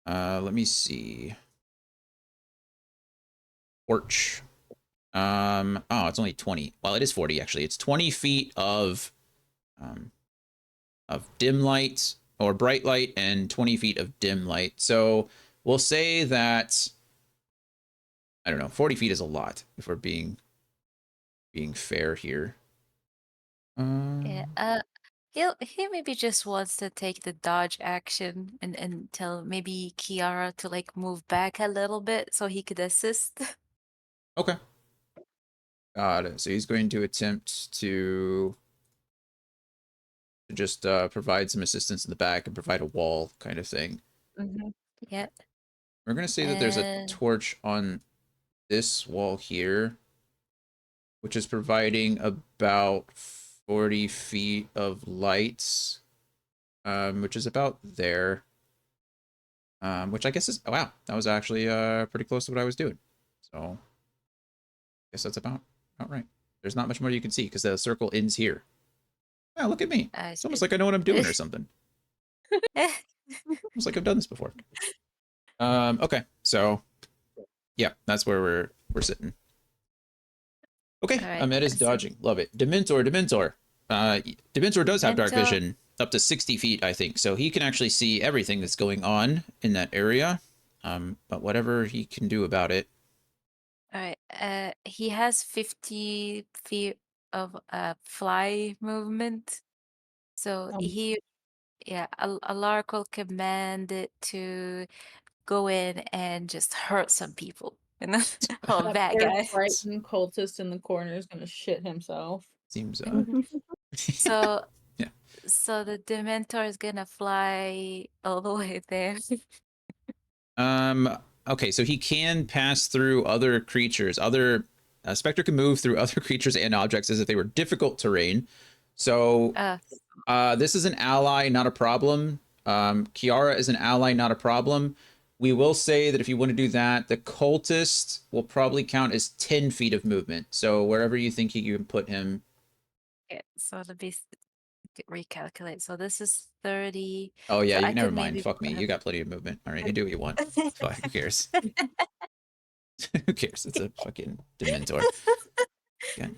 let me see. Torch. Oh, it's only 20. Well, it is 40 actually. It's 20 feet of dim light or bright light and 20 feet of dim light. So we'll say that, I don't know, 40 feet is a lot if we're being fair here. Yeah. He maybe just wants to take the dodge action and tell maybe Kiara to like move back a little bit so he could assist. Okay. Got it. So he's going to attempt to just provide some assistance in the back and provide a wall kind of thing. Yeah. We're going to say that there's a torch on this wall here, which is providing about 40 feet of lights, which is about there. Which I guess is... Oh, wow, that was actually pretty close to what I was doing. So I guess that's about right. There's not much more you can see because the circle ends here. Yeah, look at me. It's almost like I know what I'm doing or something. Almost like I've done this before. Okay, so yeah, that's where we're sitting. Okay, All right, Ahmed is dodging. Love it. Dementor. Dementor does have dark vision up to 60 feet, I think. So he can actually see everything that's going on in that area. But whatever he can do about it. All right. He has 50 feet of fly movement. So Alark will command it to go in and just hurt some people. You know? Oh, that guy. Frightened cultist in the corner is gonna shit himself. Seems So yeah. So the Dementor is gonna fly all the way there. Okay, so he can pass through other creatures. Spectre can move through other creatures and objects as if they were difficult terrain. So this is an ally, not a problem. Kiara is an ally, not a problem. We will say that if you want to do that, the cultist will probably count as 10 feet of movement. So wherever you think you can put him. Okay, so let me recalculate. So this is 30. Oh yeah, so you never mind. Fuck me. You got plenty of movement. All right, you do what you want. Fuck, who cares? Who cares? It's a fucking Dementor.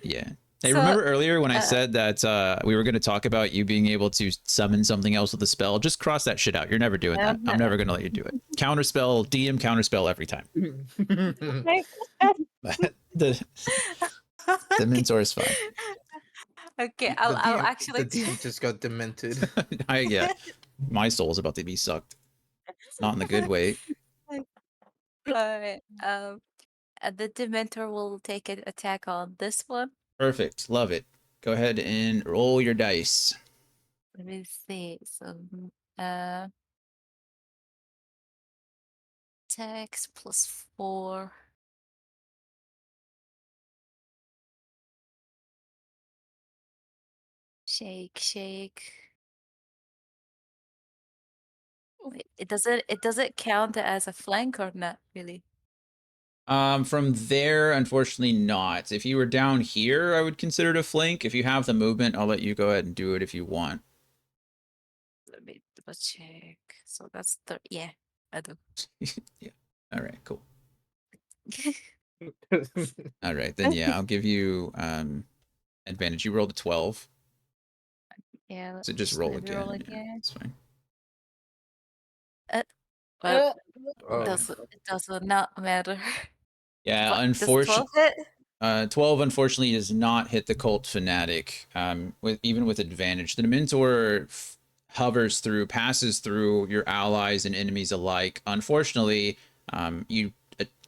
Yeah. Hey, remember earlier when I said that we were going to talk about you being able to summon something else with a spell? Just cross that shit out. You're never doing that. I'm never going to let you do it. Counterspell, DM counterspell every time. The Mentor is fine. Okay, I'll actually... The DM just got demented. Yeah. My soul is about to be sucked. Not in the good way. Alright, the Dementor will take an attack on this one. Perfect. Love it. Go ahead and roll your dice. Let me see. So, attacks +4. Shake, shake. Wait, it doesn't count as a flank or not really? From there, unfortunately not. If you were down here, I would consider it a flank. If you have the movement, I'll let you go ahead and do it if you want. Let me double check. So that's yeah, I do. Yeah. All right, cool. All right, then yeah, I'll give you advantage. You rolled a 12. Yeah, So just roll let me roll again. Yeah, again. it's fine. Well, Oh. it does not matter. Yeah, What does 12 hit? 12 unfortunately does not hit the cult fanatic. With even with advantage, the Dementor hovers through, passes through your allies and enemies alike. Unfortunately, you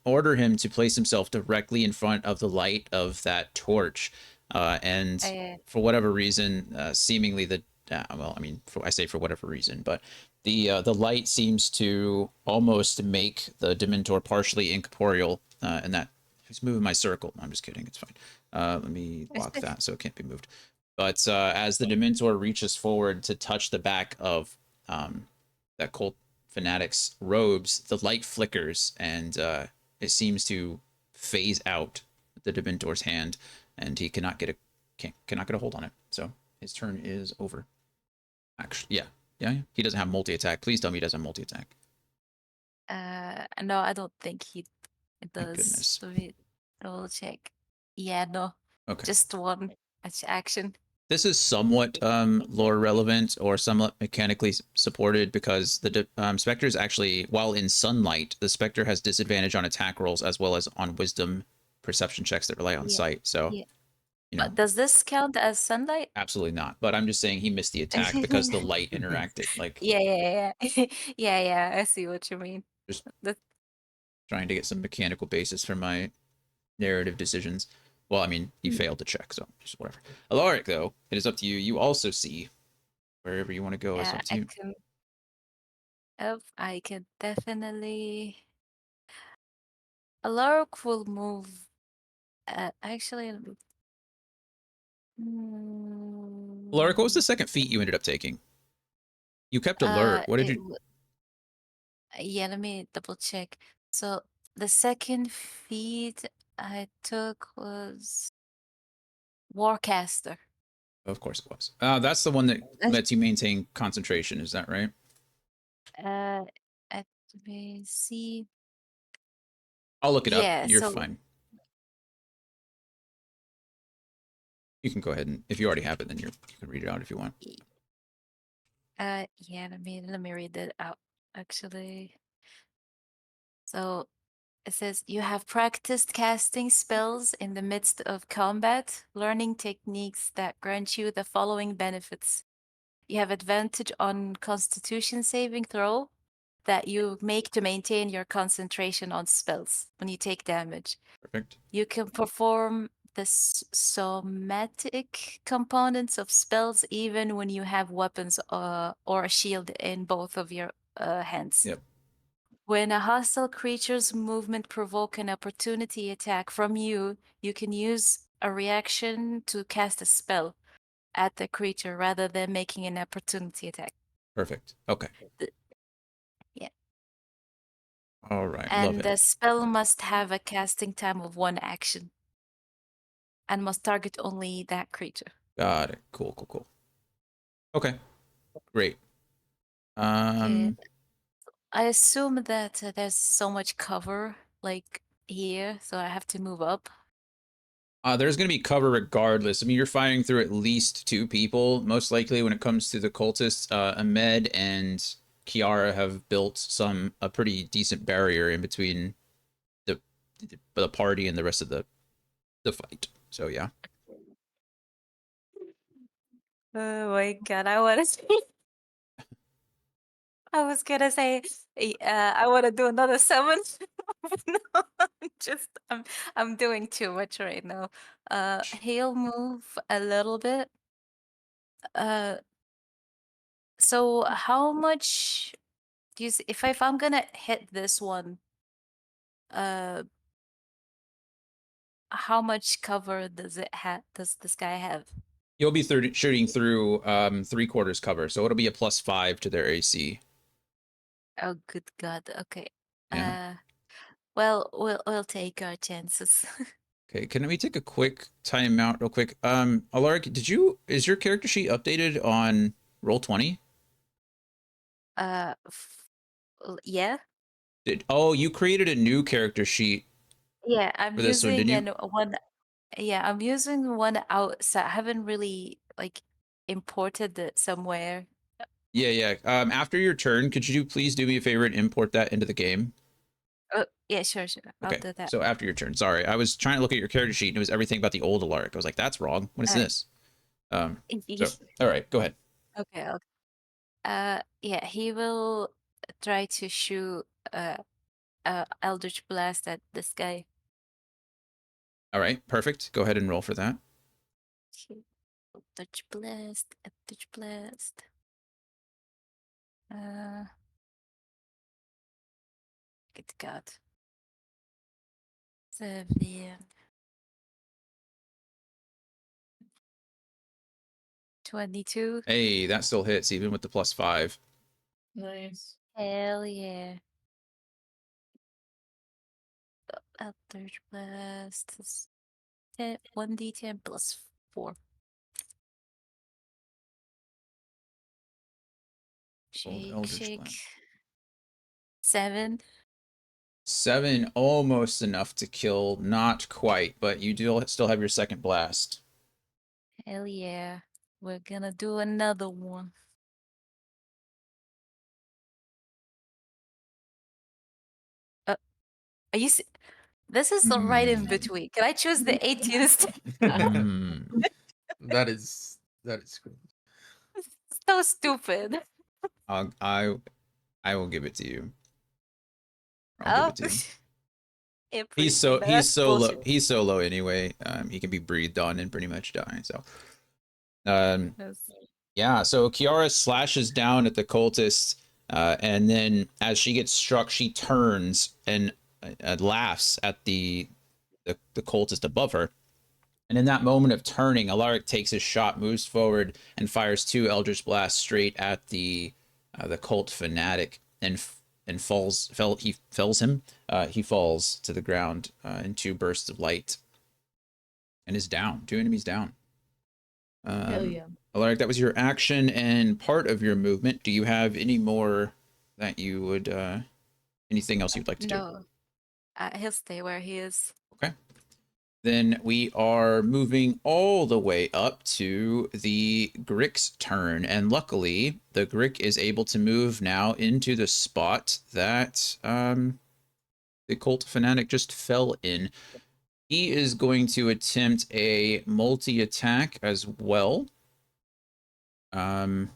order him to place himself directly in front of the light of that torch, and for whatever reason, seemingly the well, I mean, I say for whatever reason, but the light seems to almost make the Dementor partially incorporeal, and that he's moving my circle. I'm just kidding. It's fine. Let me lock that so it can't be moved. But as the Dementor reaches forward to touch the back of that cult fanatic's robes, the light flickers and it seems to phase out the Dementor's hand, and he cannot get a hold on it. So his turn is over. Actually, yeah. He doesn't have multi attack. Please tell me he doesn't have multi attack. No, I don't think he Thank does. goodness. Let me double check. Yeah, no. Okay. Just one action. This is somewhat lore relevant or somewhat mechanically supported because the Spectre actually, while in sunlight, the Spectre has disadvantage on attack rolls as well as on wisdom perception checks that rely on sight. So, But does this count as sunlight? Absolutely not. But I'm just saying he missed the attack because the light interacted. Like, yeah. Yeah. I see what you mean. Just trying to get some mechanical basis for my narrative decisions. Well, I mean, he failed to check, so just whatever. Alaric, though, it is up to you. You also see wherever you want to go. It's up to you. I can definitely. Alaric will move. Actually, Alaric, what was the second feat you ended up taking? You kept alert. What did you? Yeah, let me double check. So the second feat I took was Warcaster. Of course it was. That's the one that lets you maintain concentration. Is that right? Let me see. I'll look it up. Yeah, You're fine. You can go ahead and if you already have it, then you can read it out if you want. Yeah, let me read it out actually. So it says you have practiced casting spells in the midst of combat, learning techniques that grant you the following benefits. You have advantage on constitution saving throw that you make to maintain your concentration on spells when you take damage. Perfect. You can perform the somatic components of spells even when you have weapons or a shield in both of your hands. Yep. When a hostile creature's movement provoke an opportunity attack from you, you can use a reaction to cast a spell at the creature rather than making an opportunity attack. Perfect. Okay. Yeah. All right. And Love it. the spell must have a casting time of 1 action and must target only that creature. Got it. Cool. Okay. Great. Okay. I assume that there's so much cover like here, so I have to move up. There's going to be cover regardless. I mean, you're fighting through at least 2 people. Most likely, when it comes to the cultists, Ahmed and Kiara have built a pretty decent barrier in between the party and the rest of the fight. So yeah. Oh my god, I want to. I was gonna say, I want to do another summon. No, I'm doing too much right now. He'll move a little bit. So how much do you if I'm gonna hit this one, uh, how much cover does this guy have? He'll be shooting through 3/4 cover, so it'll be a +5 to their AC. Oh, good God. Okay. Yeah. Well, we'll take our chances. Okay, can we take a quick timeout real quick? Alaric, is your character sheet updated on Roll20? Yeah. You created a new character sheet Yeah, I'm for this one, didn't using you? one. Yeah, I'm using one outside. I haven't really like imported it somewhere. Yeah. After your turn, could you please do me a favor and import that into the game? Oh, yeah, sure. I'll Okay, do that. so after your turn. Sorry, I was trying to look at your character sheet and it was everything about the old Alaric. I was like, that's wrong. What is Uh, this? So, all right, go ahead. okay. Yeah, he will try to shoot Eldritch Blast at this guy. All right, perfect. Go ahead and roll for that. Eldritch Blast, Eldritch Blast. Good God. 7. 22. Hey, that still hits even with the +5. Nice. Hell yeah. Eldritch Blast is 1d10 plus 4. Old Shake, Eldritch shake. Blast. 7. 7, almost enough to kill. Not quite, but you do still have your second blast. Hell yeah. We're gonna do another one. Are you This is the right in between. Can I choose the 18th? That is great. So stupid. I will give it to you. I'll give Oh, it to you. I appreciate that. That's bullshit. He's so low anyway. He can be breathed on and pretty much die. So, yeah. So Kiara slashes down at the cultist, and then as she gets struck, she turns and laughs at the cultist above her. And in that moment of turning, Alaric takes his shot, moves forward, and fires 2 Eldritch Blasts straight at the cult fanatic, and he fells him. He falls to the ground in 2 bursts of light, and is down. 2 enemies down. Hell yeah. Alaric, that was your action and part of your movement. Do you have any more that you would? Anything else you'd like to do? No. He'll stay where he is. Okay. Then we are moving all the way up to the Grick's turn. And luckily, the Grick is able to move now into the spot that the Cult Fanatic just fell in. He is going to attempt a multi-attack as well. And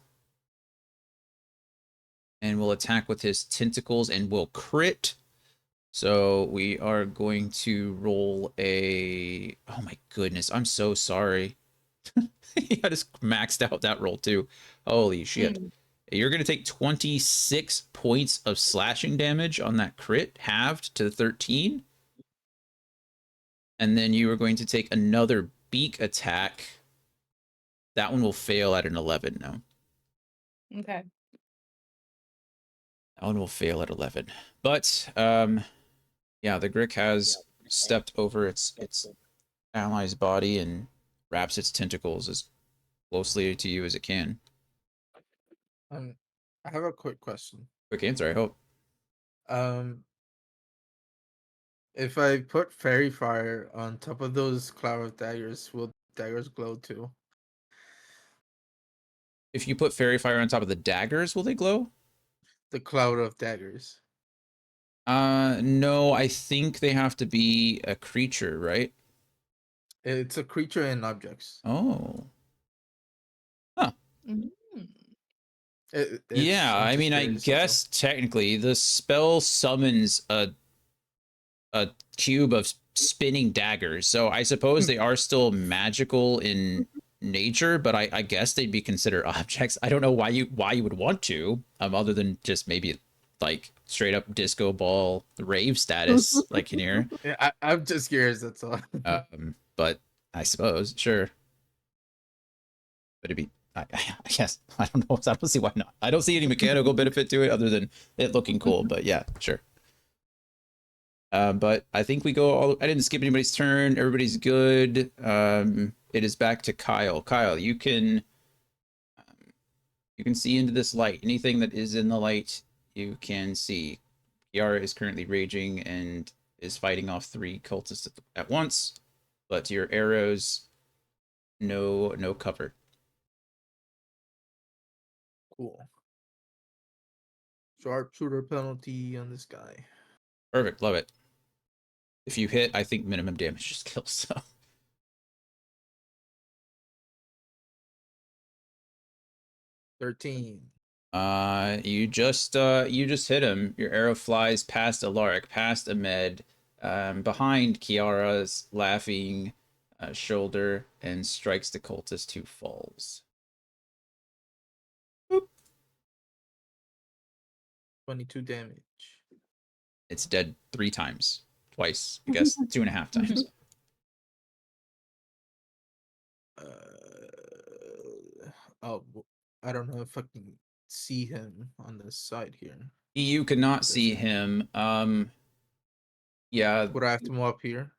will attack with his tentacles and will crit. So we are going to roll a... Oh my goodness, I'm so sorry. I just maxed out that roll too. Holy shit. You're going to take 26 points of slashing damage on that crit, halved to 13. And then you are going to take another beak attack. That one will fail at an 11 now. Okay. That one will fail at 11. But, yeah, the Grick has stepped over its ally's body and wraps its tentacles as closely to you as it can. I have a quick question. Quick answer, I hope. If I put fairy fire on top of those cloud of daggers, will daggers glow too? If you put fairy fire on top of the daggers, will they glow? The cloud of daggers. No, I think they have to be a creature, right? It's a creature and objects. Oh. Huh. Yeah, I'm I just mean, I curious, that's all. guess technically the spell summons a cube of spinning daggers, so I suppose they are still magical in nature, but I guess they'd be considered objects. I don't know why you would want to, other than just maybe like straight up disco ball rave status, like in here. Yeah, I'm just curious, that's all. But I suppose, sure. But it'd be, I guess, I don't know. I don't see why not. I don't see any mechanical benefit to it other than it looking cool. But yeah, sure. But I think we go all. I didn't skip anybody's turn. Everybody's good. It is back to Kyle. Kyle, you can see into this light. Anything that is in the light, you can see. Kiara is currently raging and is fighting off 3 cultists at once. But your arrows, no cover. Cool. Sharpshooter penalty on this guy. Perfect, love it. If you hit, I think minimum damage just kills. So 13. you just hit him. Your arrow flies past Alaric, past Ahmed, behind Kiara's laughing shoulder, and strikes the cultist who falls. Boop. 22 damage. It's dead 3 times. Twice, I guess. 2.5 times. Oh, I don't know if I can see him on the side here. You cannot see Doesn't- him. Yeah. Would I have to move up here?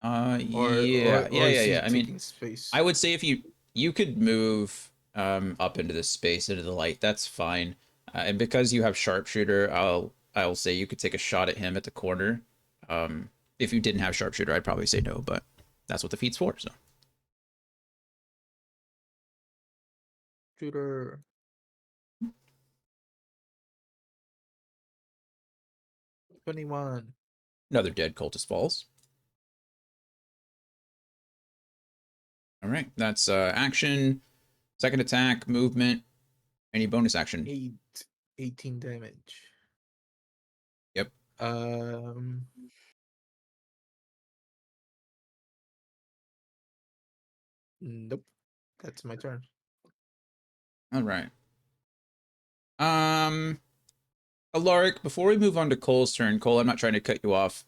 Yeah. Or is he I mean, taking space? I would say if you could move up into this space, into the light, that's fine. And because you have sharpshooter, I'll say you could take a shot at him at the corner. If you didn't have sharpshooter, I'd probably say no, but that's what the feat's for. So Shooter. $21. another dead cultist falls. All right, that's action, second attack, movement, any bonus action. 18 damage. Yep. Nope. That's my turn. All right. Alaric, before we move on to Cole's turn, Cole, I'm not trying to cut you off.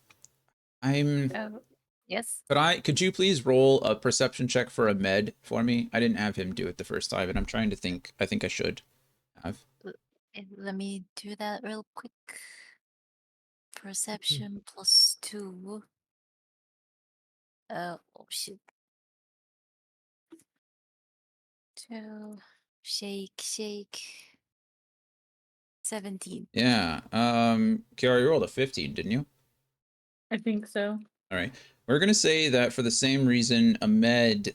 Yes. Could you please roll a perception check for Ahmed for me? I didn't have him do it the first time, and I'm trying to think. I think I should have. Let me do that real quick. Perception +2. Oh shit. 2. Shake. 17. Yeah. Kiara, you rolled a 15, didn't you? I think so. All right. We're going to say that for the same reason, Ahmed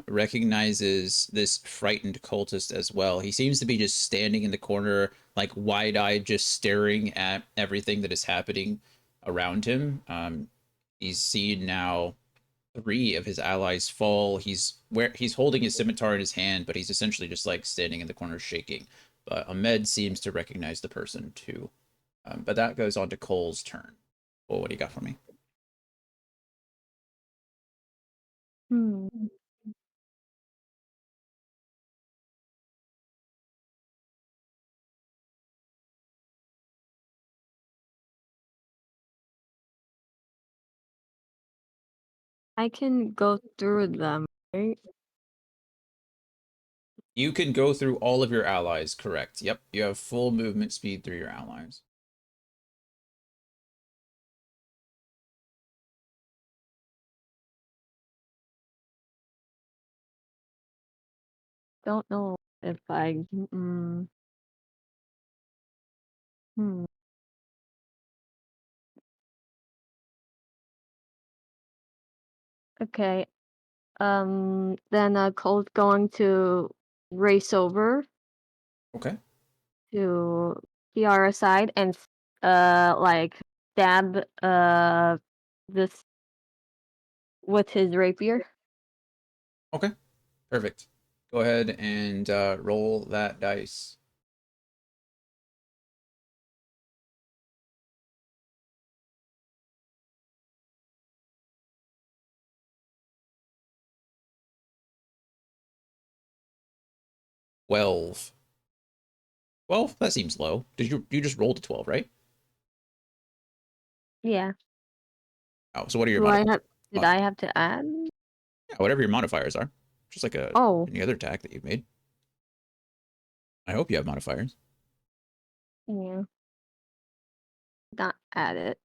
recognizes this frightened cultist as well. He seems to be just standing in the corner, like wide-eyed, just staring at everything that is happening around him. He's seen now 3 of his allies fall. He's holding his scimitar in his hand, but he's essentially just like standing in the corner shaking. But Ahmed seems to recognize the person too. But that goes on to Cole's turn. Well, what do you got for me? Hmm. I can go through them, right? You can go through all of your allies, correct? Yep, you have full movement speed through your allies. Don't know if I. Hmm. Okay. Then Cole's going to race over Okay. to Kiara's side and like stab this with his rapier. Okay. Perfect. Go ahead and roll that dice. Twelve. 12? That seems low. You just rolled a 12, right? Yeah. Oh, so what are your Do I mod? have? Did I have to add? Yeah, whatever your modifiers are. Just like any other attack that you've made. I hope you have modifiers. Yeah. Not add it.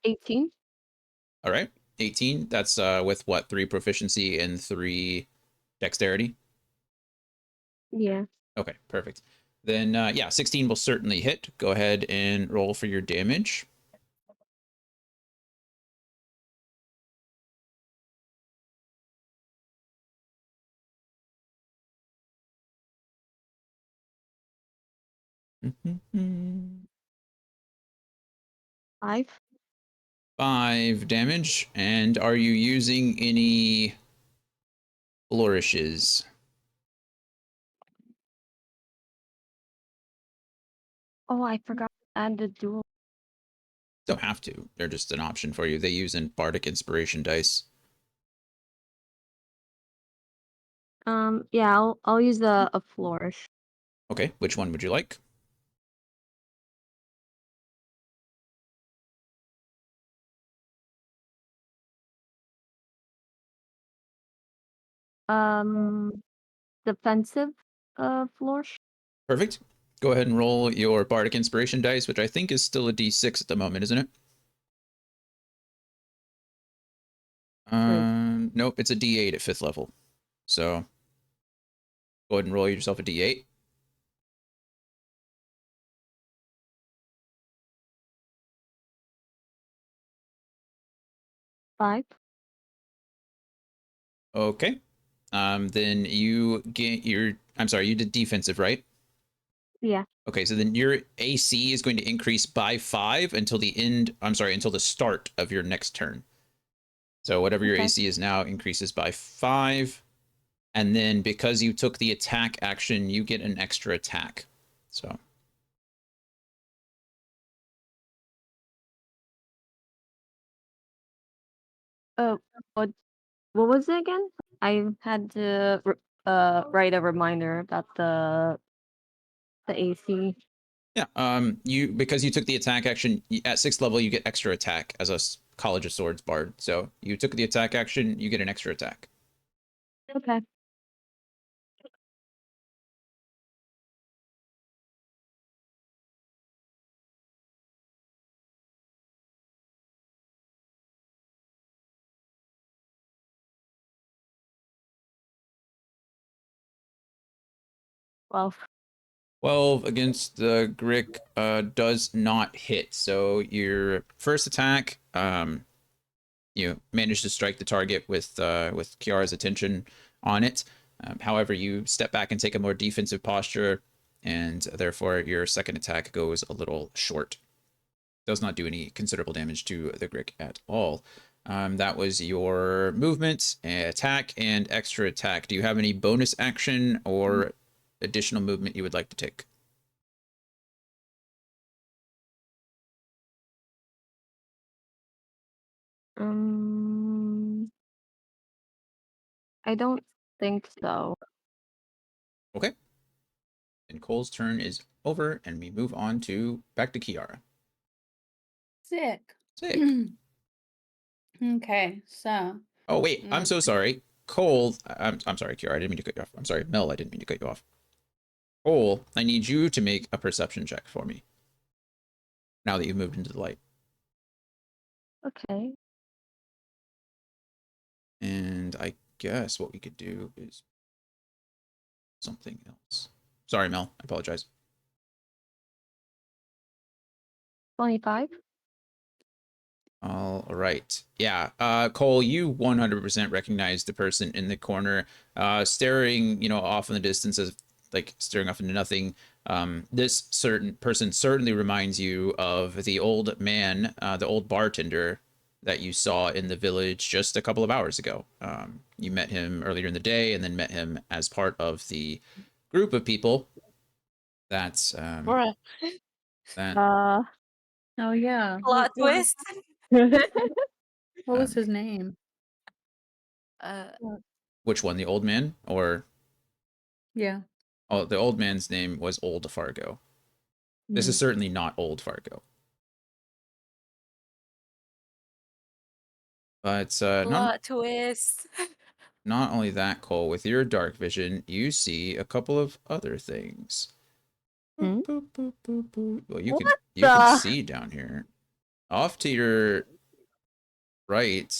18. All right. 18. That's with what? 3 proficiency and 3 dexterity? Yeah. Okay, perfect. Then, yeah, 16 will certainly hit. Go ahead and roll for your damage. Mm-hmm. 5. 5 damage. And are you using any flourishes? Oh, I forgot to add the dual. Don't have to. They're just an option for you. They use in Bardic Inspiration dice. Yeah, I'll use a flourish. Okay, which one would you like? Um, defensive flourish. Perfect. Go ahead and roll your Bardic Inspiration dice, which I think is still a d6 at the moment, isn't it? Wait. Nope, it's a d8 at 5th level. So go ahead and roll yourself a d8. 5. Okay. Then you get your. I'm sorry, you did defensive, right? Yeah. Okay, so then your AC is going to increase by 5 until the end. I'm sorry, until the start of your next turn. So whatever your Okay. AC is now increases by 5. And then because you took the attack action, you get an extra attack. So. Oh, what was it again? I had to write a reminder about the AC. Yeah. You because you took the attack action at 6th level, you get extra attack as a College of Swords bard. So you took the attack action, you get an extra attack. Okay. Well, 12 against the Grick does not hit. So your first attack, you manage to strike the target with Kiara's attention on it. However, you step back and take a more defensive posture, and therefore your second attack goes a little short. Does not do any considerable damage to the Grick at all. That was your movement, attack, and extra attack. Do you have any bonus action or additional movement you would like to take? um, I don't think so. Okay. And Cole's turn is over, and we move on to back to Kiara. Sick. Sick. Okay, so Oh wait, I'm mm, so sorry. Cole, I'm sorry, Kiara. I didn't mean to cut you off. I'm sorry, Mel. I didn't mean to cut you off. Cole, I need you to make a perception check for me. Now that you've moved into the light, Okay. and I guess what we could do is something else. Sorry, Mel. I apologize. 25. All right. Yeah. Cole, you 100% recognize the person in the corner, staring, off in the distance as like staring off into nothing. This certain person certainly reminds you of the old man, the old bartender that you saw in the village just a couple of hours ago. You met him earlier in the day and then met him as part of the group of people that's Bruh. that Uh, Oh yeah. Plot twist. What was um, his name? Uh, which one, the old man or Yeah. oh, the old man's name was Old Fargo. This is Mm. certainly not Old Fargo. But Plot twist. not only that, Cole, with your dark vision, you see a couple of other things. Hmm? Boop, boop, boop, boop. Well, What you can the? see down here, off to your right.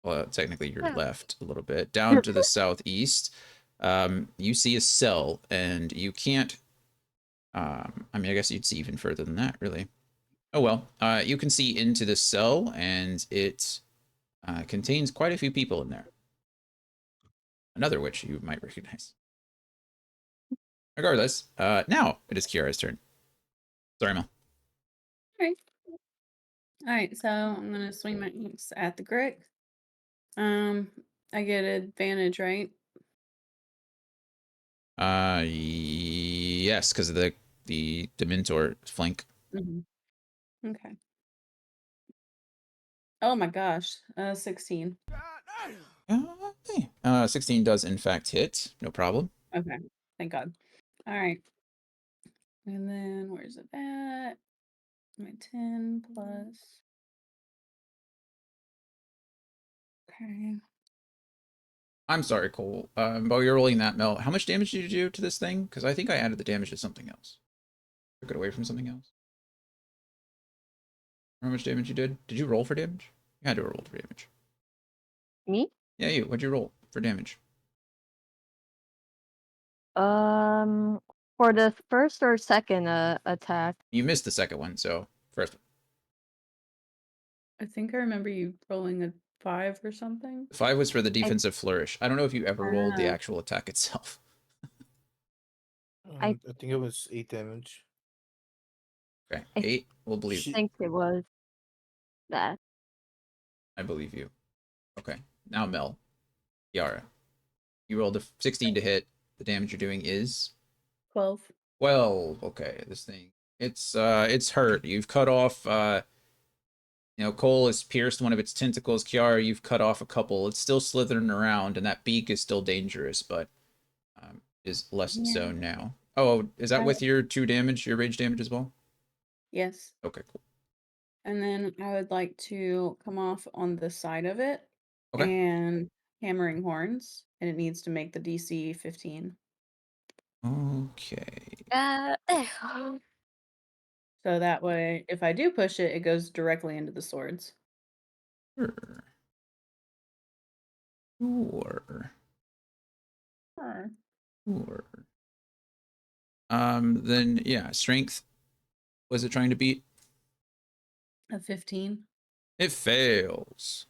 Well, technically your left a little bit, down to the southeast. You see a cell, and you can't. I mean, I guess you'd see even further than that, really. Oh well. You can see into the cell, and it contains quite a few people in there. Another which you might recognize. Regardless, now it is Kiara's turn. Sorry, Mel. Alright. Alright, so I'm gonna swing my axe at the Grick. I get advantage, right? Yes, because of the Dementor flank. Okay. Oh my gosh. 16. 16 does in fact hit. No problem. Okay. Thank God. Alright. And then where's it at? My 10 plus. Okay. I'm sorry, Cole. While you're rolling that, Mel, how much damage did you do to this thing? Because I think I added the damage to something else. Took it away from something else. How much damage you did? Did you roll for damage? You had to roll for damage. Me? Yeah, you. What'd you roll for damage? For the first or second attack. You missed the second one, so first. I think I remember you rolling a 5 or something. 5 was for the defensive flourish. I don't know if you ever rolled the Ah. actual attack itself. I I think it was 8 damage. Okay, I 8. We'll believe. She- think it was that. I believe you. Okay, now Mel, Yara, you rolled a 16 to hit. The damage you're doing is 12. 12. Okay, this thing, it's hurt. You've cut off. Cole has pierced one of its tentacles. Kiara, you've cut off a couple. It's still slithering around, and that beak is still dangerous, but is less so now. Oh, is that with your 2 damage, your rage damage as well? Yes. Okay, cool. And then I would like to come off on the side of it Okay. and hammering horns, and it needs to make the DC 15. Okay. So that way, if I do push it, it goes directly into the swords. Sure. Sure. Sure. Then yeah, strength. Was it trying to beat? A 15. It fails.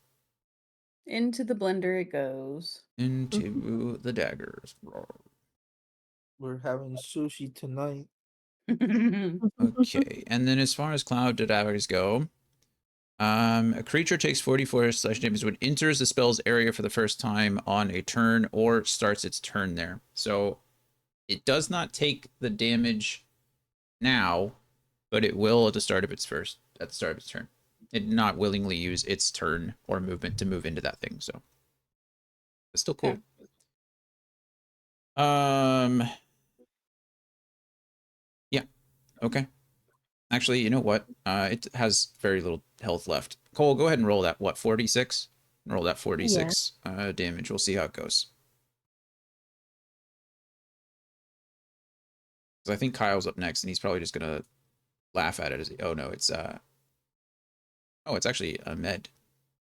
Into the blender it goes. Into the daggers. We're having sushi tonight. Okay, and then as far as cloud daggers go, a creature takes 44 slash damage when it enters the spell's area for the first time on a turn or starts its turn there. So it does not take the damage now, but it will at the start of its turn. It did not willingly use its turn or movement to move into that thing, so it's still cool. Okay. Yeah. Okay. Actually, you know what? It has very little health left. Cole, go ahead and roll that, 46? Roll that 46 damage. We'll see how it goes. Because I think Kyle's up next, and he's probably just going to laugh at it as oh no, it's it's actually Ahmed.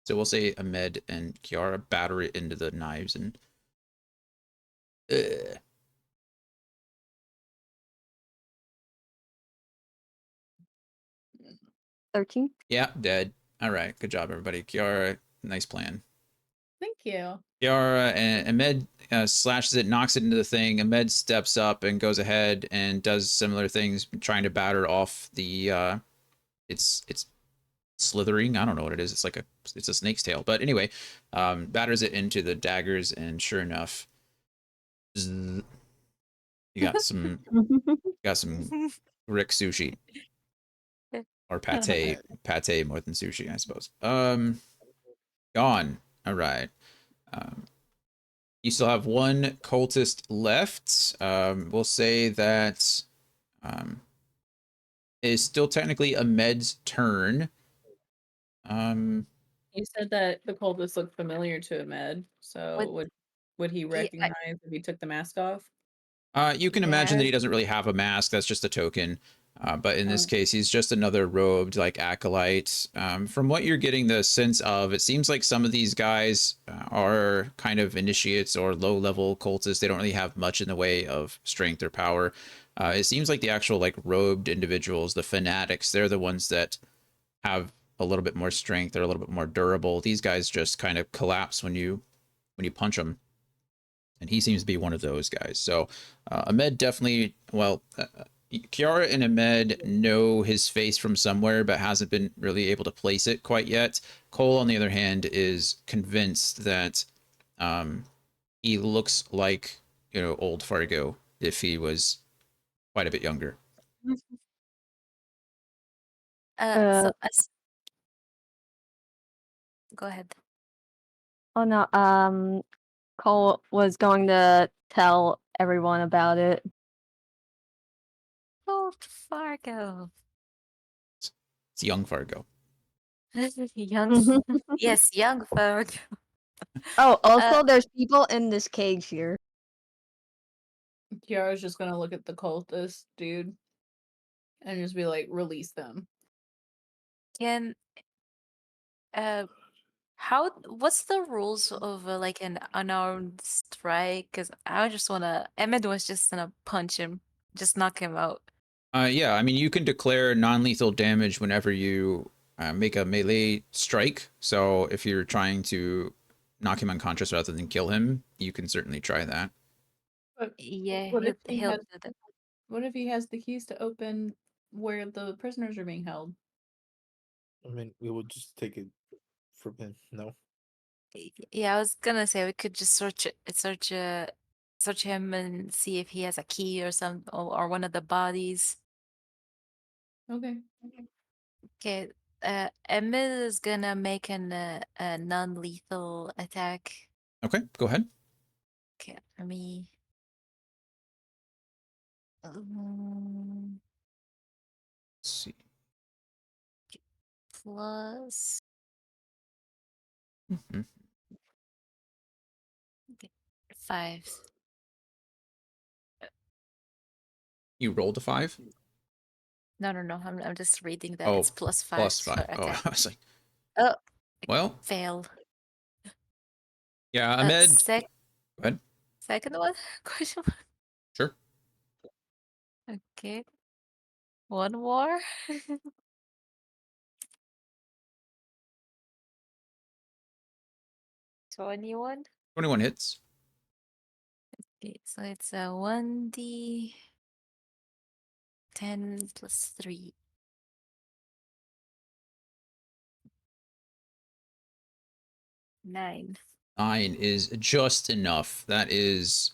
So we'll say Ahmed and Kiara batter it into the knives and 13. Yeah, dead. All right, good job, everybody. Kiara, nice plan. Thank you. Kiara and Ahmed slashes it, knocks it into the thing. Ahmed steps up and goes ahead and does similar things, trying to batter off the it's slithering. I don't know what it is. It's a snake's tail. But anyway, batters it into the daggers, and sure enough, zzz, you got some Rick sushi or pate more than sushi, I suppose. Gone. All right. You still have one cultist left. We'll say that it is still technically Ahmed's turn. You said that the cultists looked familiar to Ahmed, so would he Yeah, recognize if he took the mask off? You can imagine that he doesn't really have a mask. That's just a token. But in this Oh. case, he's just another robed like acolyte. From what you're getting the sense of, it seems like some of these guys are kind of initiates or low-level cultists. They don't really have much in the way of strength or power. It seems like the actual like robed individuals, the fanatics, they're the ones that have a little bit more strength. They're a little bit more durable. These guys just kind of collapse when you punch them, and he seems to be one of those guys. So Ahmed definitely, well, Kiara and Ahmed know his face from somewhere, but hasn't been really able to place it quite yet. Cole, on the other hand, is convinced that he looks like, you know, old Fargo if he was quite a bit younger. So Uh, go ahead. oh no, Cole was going to tell everyone about it. Old Fargo. It's young Fargo. Young. Yes, young Fargo. Oh, Uh, also, there's people in this cage here. Kiara's just gonna look at the cultist dude and just be like, release them. can what's the rules of like an unarmed strike? Because I just wanna. Emmett was just gonna punch him, just knock him out. Yeah, I mean, you can declare non-lethal damage whenever you make a melee strike. So if you're trying to knock him unconscious rather than kill him, you can certainly try that. But Yeah, what if he he'll has do that. what if he has the keys to open where the prisoners are being held? I mean, we will just take it from him. No. Yeah, I was gonna say we could just search him and see if he has a key or or one of the bodies. Okay. Okay, Emmett is gonna make a non-lethal attack. Okay, go ahead. Okay, for me. Um, Let's see. plus Mhm. okay, 5. You rolled a 5? No, no, no. I'm just reading that Oh, it's +5 plus for 5. Oh, attack. I was like, Oh, well, fail. yeah, Ahmed. Sec Go ahead. second one question mark. Sure. Okay, one more. 21. 21 hits. Okay, so it's a 1d 10 plus 3. 9. 9 is just enough. That is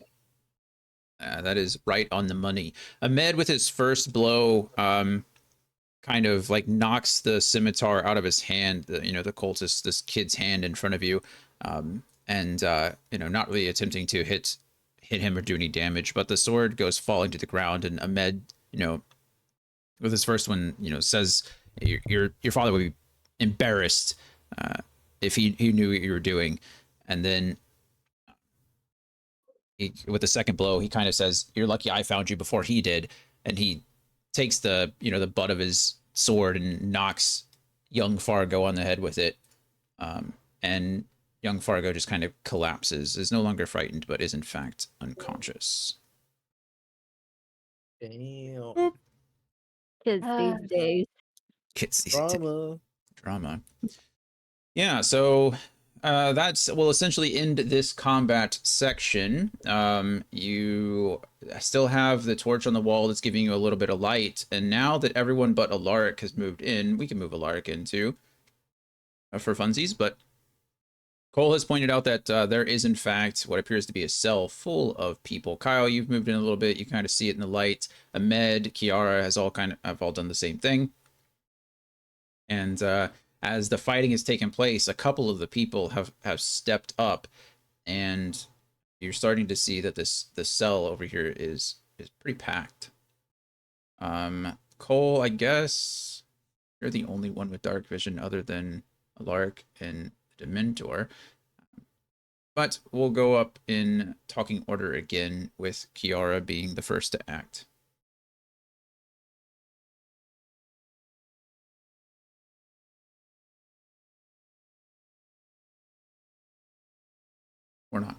right on the money. Ahmed, with his first blow, kind of like knocks the scimitar out of his hand. You know, the cultist, this kid's hand in front of you, and you know, not really attempting to hit him or do any damage. But the sword goes falling to the ground, and Ahmed, you know, with his first one, you know, says your father would be embarrassed if he knew what you were doing, and then with the second blow, he kind of says, "You're lucky I found you before he did," and he takes the the butt of his sword and knocks young Fargo on the head with it, um, and young Fargo just kind of collapses, is no longer frightened, but is in fact unconscious. Damn. Boop. Kids Uh, these days. Kids these days. Drama. Drama. Yeah, so that's will essentially end this combat section. You still have the torch on the wall that's giving you a little bit of light, and now that everyone but Alaric has moved in, we can move Alaric in too for funsies. But Cole has pointed out that there is in fact what appears to be a cell full of people. Kyle, you've moved in a little bit. You kind of see it in the light. Ahmed, Kiara have all done the same thing. And as the fighting has taken place, a couple of the people have stepped up, and you're starting to see that this cell over here is pretty packed. Cole, I guess you're the only one with dark vision other than Alaric, and Dementor. But we'll go up in talking order again, with Kiara being the first to act. Or not.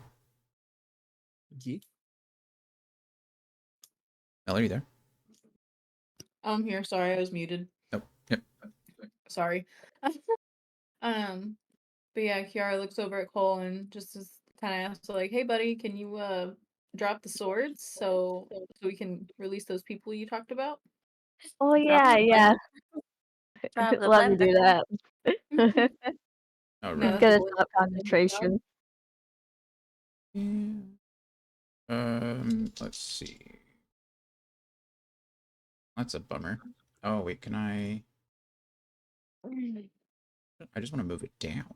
Yeah. Ellie, are you there? I'm here. Sorry, I was muted. Oh, yep. Sorry. But yeah, Kiara looks over at Cole and just is kind of asks like, "Hey, buddy, can you drop the swords so we can release those people you talked about?" Oh Drop yeah, the yeah. drop the Let me do weapon. that. Oh, No, right. that's a Gonna boy. stop concentration. Yeah. Let's see. That's a bummer. Oh, wait, can I just want to move it down.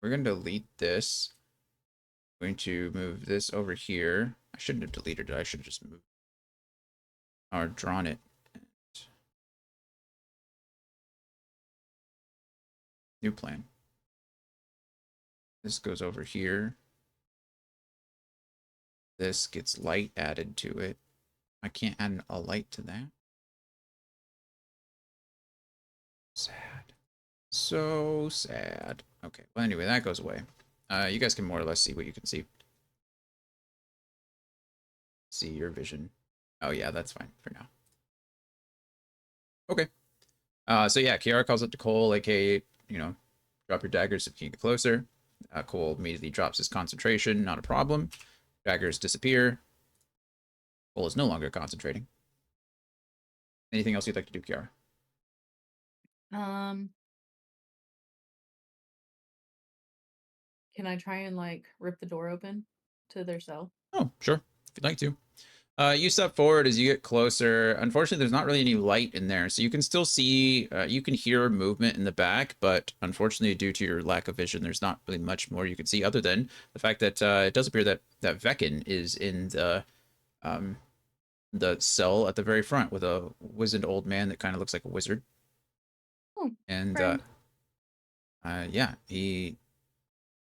We're going to delete this. Going to move this over here. I shouldn't have deleted it. I should have just moved or drawn it. New plan. This goes over here. This gets light added to it. I can't add a light to that. Sad. So sad. Okay. Well, anyway, that goes away. You guys can more or less see what you can see. See your vision. Oh yeah, that's fine for now. Okay. So yeah, Kiara calls up to Cole, like, hey, drop your daggers if you can get closer. Cole immediately drops his concentration, not a problem. Daggers disappear. Cole is no longer concentrating. Anything else you'd like to do, Kiara? Um, can I try and like rip the door open to their cell? Oh, sure, if you'd like to. You step forward as you get closer. Unfortunately, there's not really any light in there, so you can still see, you can hear movement in the back, but unfortunately, due to your lack of vision, there's not really much more you can see other than the fact that it does appear that Vecin is in the cell at the very front with a wizened old man that kind of looks like a wizard. Oh, And friend. yeah, he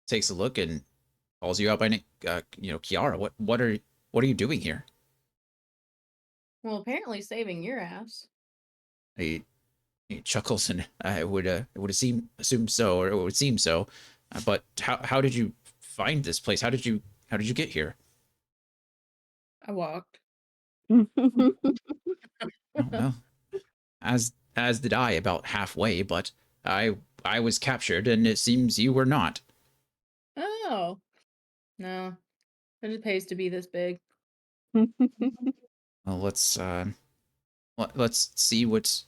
takes a look and calls you out by name. Kiara, what are you doing here? Well, apparently saving your ass. He He chuckles, and I would assume so, or it would seem so. But how did you find this place? How did you get here? I walked. Oh well, as did I about halfway, but I was captured, and it seems you were not. Oh, no. It just pays to be this big. Well, let's see what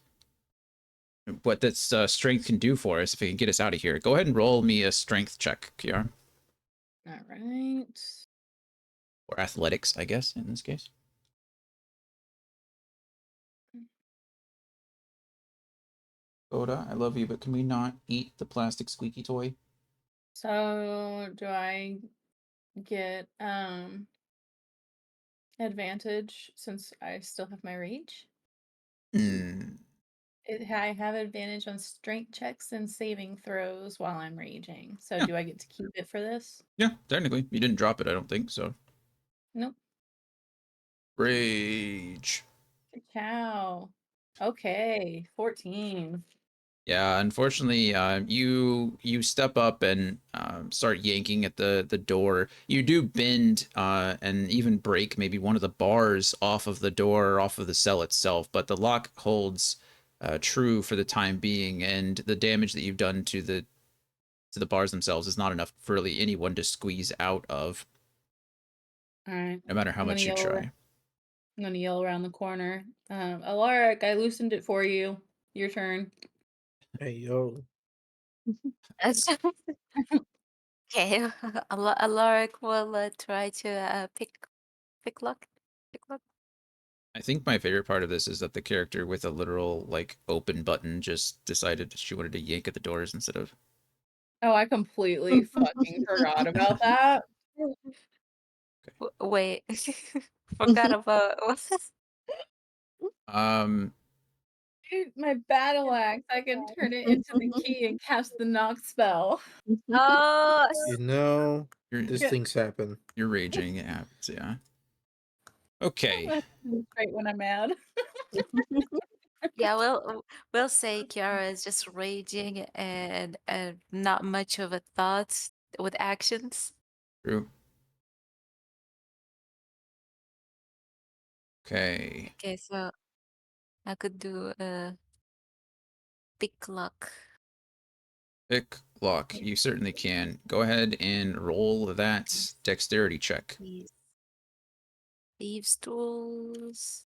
this strength can do for us if it can get us out of here. Go ahead and roll me a strength check, Kiara, All right. or athletics, I guess in this case. Oda, I love you, but can we not eat the plastic squeaky toy? So, do I get advantage since I still have my reach? Hmm. I have advantage on strength checks and saving throws while I'm raging. So, Yeah, do I get to keep it for this? yeah, technically. You didn't drop it, I don't think, so. Nope. Rage. Good cow. Okay, 14. Yeah, unfortunately, you step up and start yanking at the door. You do bend and even break maybe one of the bars off of the door, off of the cell itself, but the lock holds true for the time being, and the damage that you've done to the bars themselves is not enough for really anyone to squeeze out of, All right. no matter how I'm gonna much you yell. try. I'm gonna yell around the corner. Alaric, I loosened it for you. Your turn. Hey yo. Okay, Alaric will try to pick lock, pick lock. I think my favorite part of this is that the character with a literal like open button just decided she wanted to yank at the doors instead of Oh, I completely fucking forgot about that. Wait, forgot about what? Um, Dude, my battle axe, I can turn it into the key and cast the knock spell. Oh, You know, you're these Yeah. things happen. you're raging. It happens. Yeah. Okay. That's great when I'm mad. yeah. We'll say Kiara is just raging and not much of a thought with actions. True. Okay. Okay, so I could do a pick lock. Pick lock. You certainly can. Go ahead and roll that dexterity check. These thieves tools.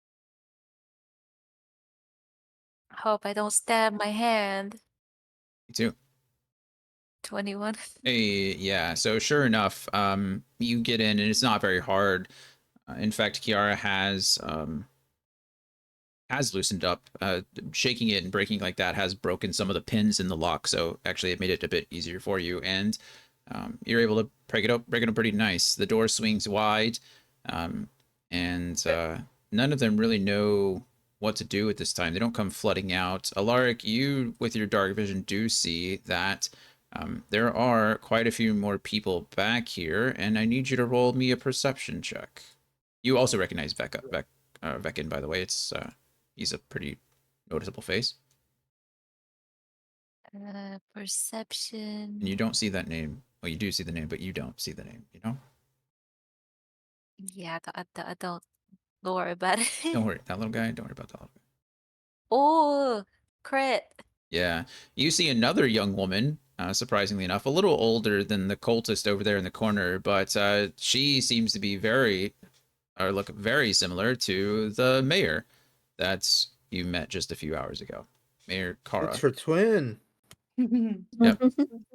Hope I don't stab my hand. Me too. 21. Hey, yeah. So sure enough, you get in, and it's not very hard. In fact, Kiara has loosened up. Shaking it and breaking like that has broken some of the pins in the lock. So actually, it made it a bit easier for you, and you're able to break it up pretty nice. The door swings wide, um, and none of them really know what to do at this time. They don't come flooding out. Alaric, you with your dark vision do see that there are quite a few more people back here, and I need you to roll me a perception check. You also recognize Veckin, by the way. He's a pretty noticeable face, and you Perception. don't see that name. Well, you do see the name, but you don't see the name. You know? Yeah, I don't worry about it. Don't worry, that little guy. Don't worry about that little guy. Oh, crit. Yeah, you see another young woman. Surprisingly enough, a little older than the cultist over there in the corner, but she seems to be look very similar to the mayor that you met just a few hours ago, Mayor It's Kara. her twin. Yep.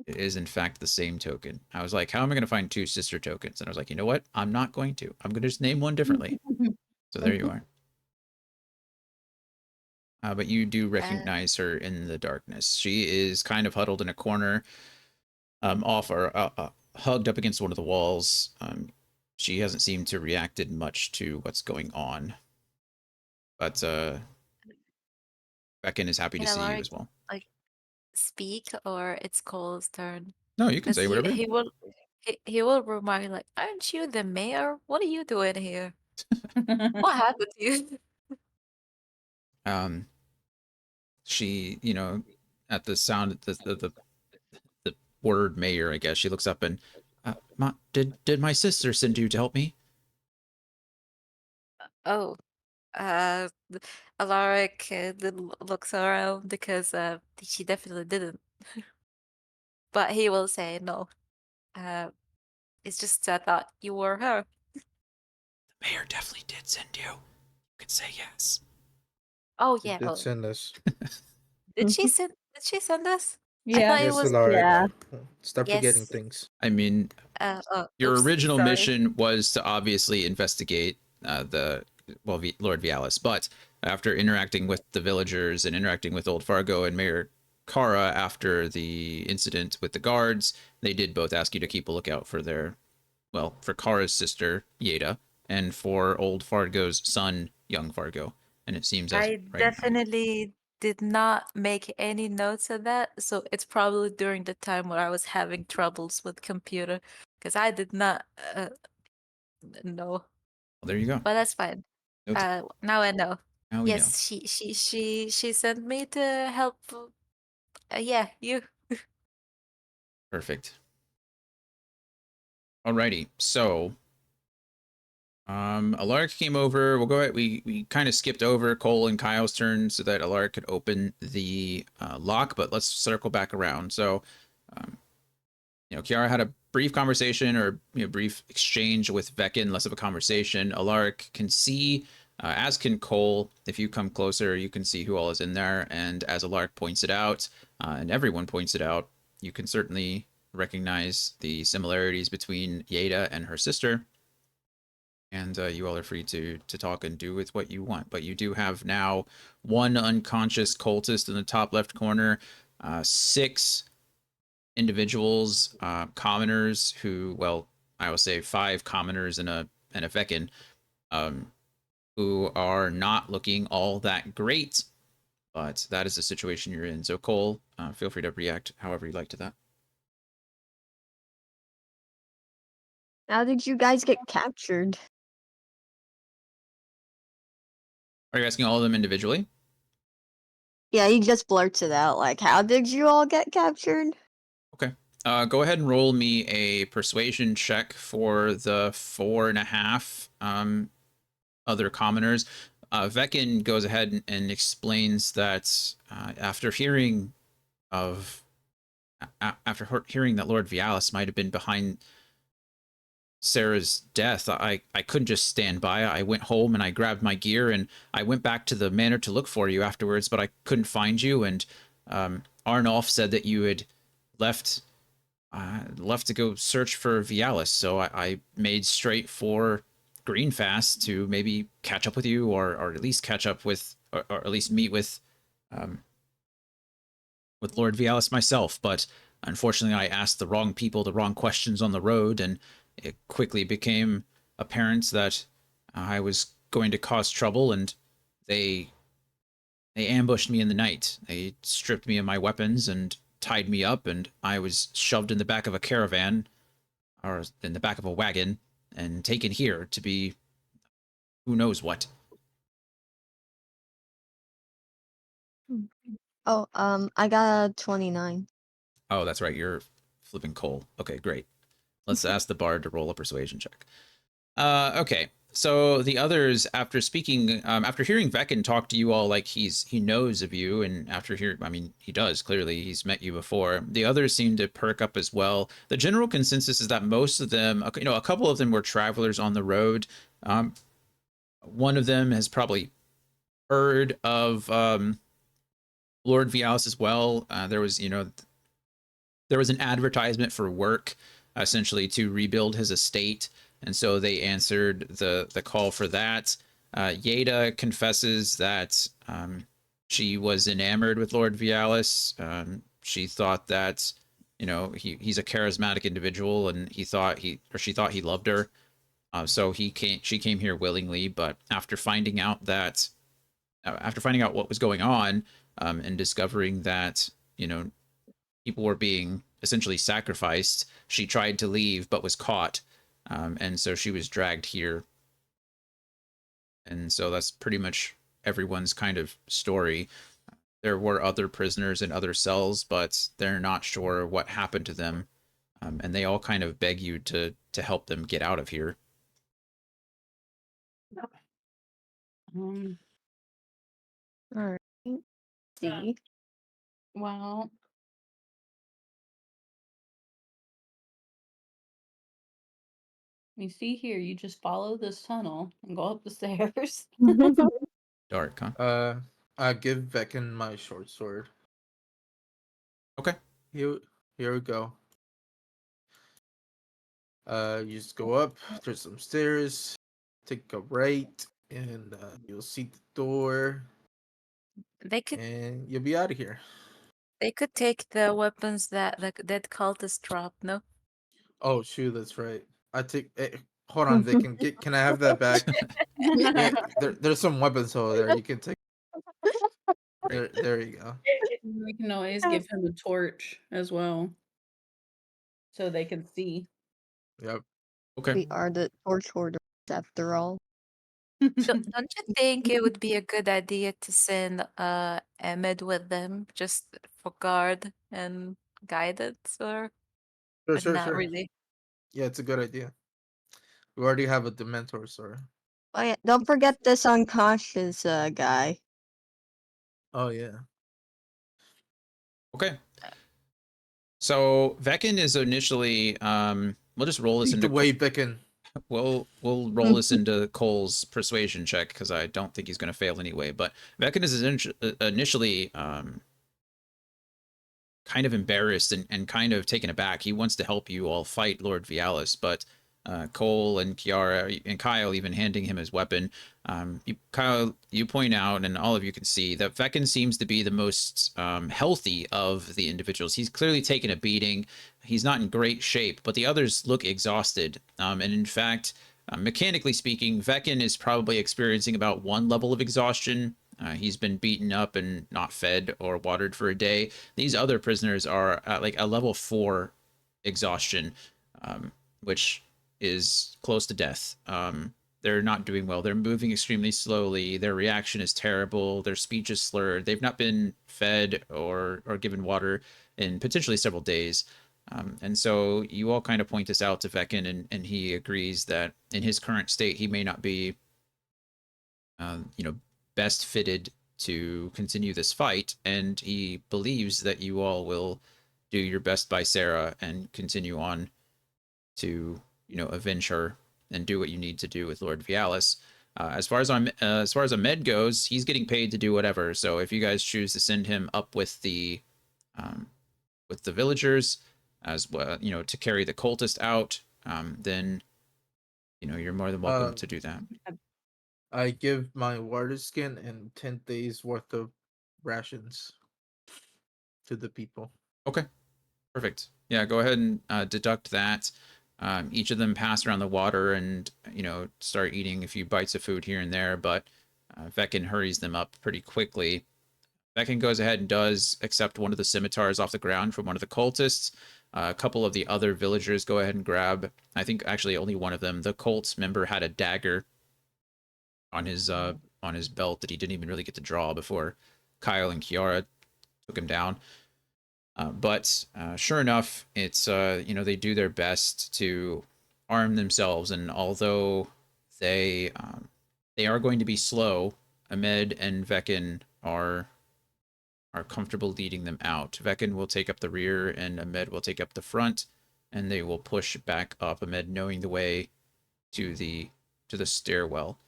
It is in fact the same token. I was like, how am I going to find two sister tokens? And I was like, you know what? I'm not going to. I'm going to just name one differently. So there you are. But you do Uh, recognize her in the darkness. She is kind of huddled in a corner, off or hugged up against one of the walls. She hasn't seemed to reacted much to what's going on, but Beckon is happy to can see you Alaric as well. like speak or it's Cole's turn? No, you can Because say whatever you he will remind like, aren't you the mayor? What are you doing here? What happened to you? want. She, at the sound of the word mayor, I guess she looks up and, did my sister send you to help me? Oh, Alaric looks around because she definitely didn't. But he will say no. Uh, it's just I thought you were her. The mayor definitely did send you. You could say yes. Oh She yeah. did Oh, send us. did she send us? I Yeah. thought it Yes, was Alaric. Yeah. Stop forgetting yes. things. I mean, your Oops, original sorry. mission was to obviously investigate Lord Vialis, but after interacting with the villagers and interacting with Old Fargo and Mayor Kara after the incident with the guards, they did both ask you to keep a lookout for for Kara's sister Yeda and for Old Fargo's son, young Fargo. And it seems as I right now. definitely did not make any notes of that, so it's probably during the time where I was having troubles with computer because I did not know. Well, there you go. But that's fine. Noted. Now I know. Now we know. Yes, she sent me to help. Yeah, you. Perfect. Alrighty. So Alaric came over. We'll go ahead. We kind of skipped over Cole and Kyle's turn so that Alaric could open the lock, but let's circle back around. So, um, Kiara had a brief conversation or brief exchange with Veckin, less of a conversation. Alaric can see, as can Cole. If you come closer, you can see who all is in there. And as Alaric points it out, and everyone points it out, you can certainly recognize the similarities between Yeda and her sister, and you all are free to talk and do with what you want. But you do have now one unconscious cultist in the top left corner, six individuals, commoners who, well, I will say 5 commoners and a Veckin, um, who are not looking all that great. But that is the situation you're in. So Cole, feel free to react however you like to that. How did you guys get captured? Are you asking all of them individually? Yeah, he just blurts it out like, how did you all get captured? Okay. Go ahead and roll me a persuasion check for the 4.5 other commoners. Veckin goes ahead and explains that after hearing of after hearing that Lord Vialis might have been behind Sarah's death, I couldn't just stand by. I went home and I grabbed my gear and I went back to the manor to look for you afterwards, but I couldn't find you. And Arnulf said that you had left left to go search for Vialis, so I made straight for Greenfast to maybe catch up with you, or at least catch up with, or at least meet um, with Lord Vialis myself. But unfortunately, I asked the wrong people the wrong questions on the road, and it quickly became apparent that I was going to cause trouble, and they they ambushed me in the night. They stripped me of my weapons and tied me up, and I was shoved in the back of a caravan, or in the back of a wagon, and taken here to be who knows what. Oh, I got a 29. Oh, that's right. You're flipping Cole. Okay, great. Let's ask the bard to roll a persuasion check. Okay. So the others, after speaking, after hearing Veckin talk to you all like he knows of you, and after hearing, I mean, he does clearly, he's met you before. The others seem to perk up as well. The general consensus is that most of them, a couple of them were travelers on the road. One of them has probably heard of Lord Vialis as well. There was an advertisement for work, essentially to rebuild his estate, and so they answered the call for that. Yeda confesses that she was enamored with Lord Vialis. She thought that he's a charismatic individual, and she thought he loved her. So she came here willingly, but after finding out what was going on, and discovering that people were being essentially sacrificed, she tried to leave but was caught, and so she was dragged here. And so that's pretty much everyone's kind of story. There were other prisoners in other cells, but they're not sure what happened to them, and they all kind of beg you to help them get out of here. Um, Alright. See. well, you see here, you just follow this tunnel and go up the stairs. Dark, huh? I give Veckin my short sword. Okay. Here we go. You just go up. There's some stairs. Take a right, and you'll see the door, They could and you'll be out of here. they could take the weapons that that cultist dropped, no? Oh shoot, that's right. I take. Hold on, Veckin. Can I have that back? Yeah, there's some weapons over there. You can take. Great. There you go. We can always give him a torch as well, so they can see. Yep. Okay. We are the torch hoarders after all. Don't you think it would be a good idea to send Ahmed with them just for guard and guidance, or not Sure. really? Yeah, it's a good idea. We already have a Dementor, sir. Oh yeah, don't forget this unconscious guy. Oh yeah. Okay. So Veckin is initially we'll just roll this Lead the into way, Veckin. we'll roll this into Cole's persuasion check because I don't think he's going to fail anyway. But Veckin is initially kind of embarrassed and kind of taken aback. He wants to help you all fight Lord Vialis, but Cole and Kiara and Kyle even handing him his weapon. Kyle, you point out, and all of you can see that Veckin seems to be the most healthy of the individuals. He's clearly taken a beating. He's not in great shape, but the others look exhausted. And in fact, mechanically speaking, Veckin is probably experiencing about one level of exhaustion. He's been beaten up and not fed or watered for a day. These other prisoners are at like a level 4 exhaustion, which is close to death. They're not doing well. They're moving extremely slowly. Their reaction is terrible. Their speech is slurred. They've not been fed or given water in potentially several days. And so you all kind of point this out to Veckin, and he agrees that in his current state, he may not be, you know, best fitted to continue this fight. And he believes that you all will do your best by Sarah and continue on to, you know, avenge her and do what you need to do with Lord Vialis. As far as Ahmed goes, he's getting paid to do whatever. So if you guys choose to send him up um, with the villagers, as well, you know, to carry the cultist out, then you know you're more than welcome Uh, to do that. I give my water skin and 10 days worth of rations to the people. Okay, perfect. Yeah, go ahead and deduct that. Each of them pass around the water and, you know, start eating a few bites of food here and there, but Veckin hurries them up pretty quickly. Veckin goes ahead and does accept one of the scimitars off the ground from one of the cultists. A couple of the other villagers go ahead and grab. I think actually only one of them. The cult member had a dagger on his belt that he didn't even really get to draw before Kyle and Kiara took him down. But sure enough, it's you know, they do their best to arm themselves, and although they are going to be slow, Ahmed and Veckin are comfortable leading them out. Veckin will take up the rear, and Ahmed will take up the front, and they will push back up. Ahmed knowing the way to the stairwell.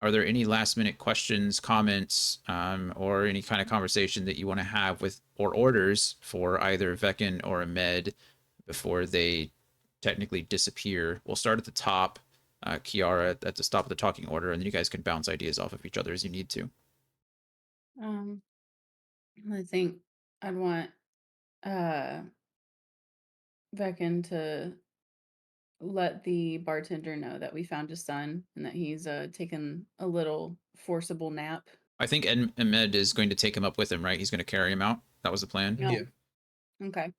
Are there any last minute questions, comments, or any kind of conversation that you want to have with or orders for either Veckin or Ahmed before they technically disappear? We'll start at the top, Kiara at the top of the talking order, and then you guys can bounce ideas off of each other as you need to. Um, I think I'd want uh Veckin to let the bartender know that we found his son and that he's taken a little forcible nap. I think Ahmed is going to take him up with him, right? He's going to carry him out. That was the plan. No. Yeah. Okay.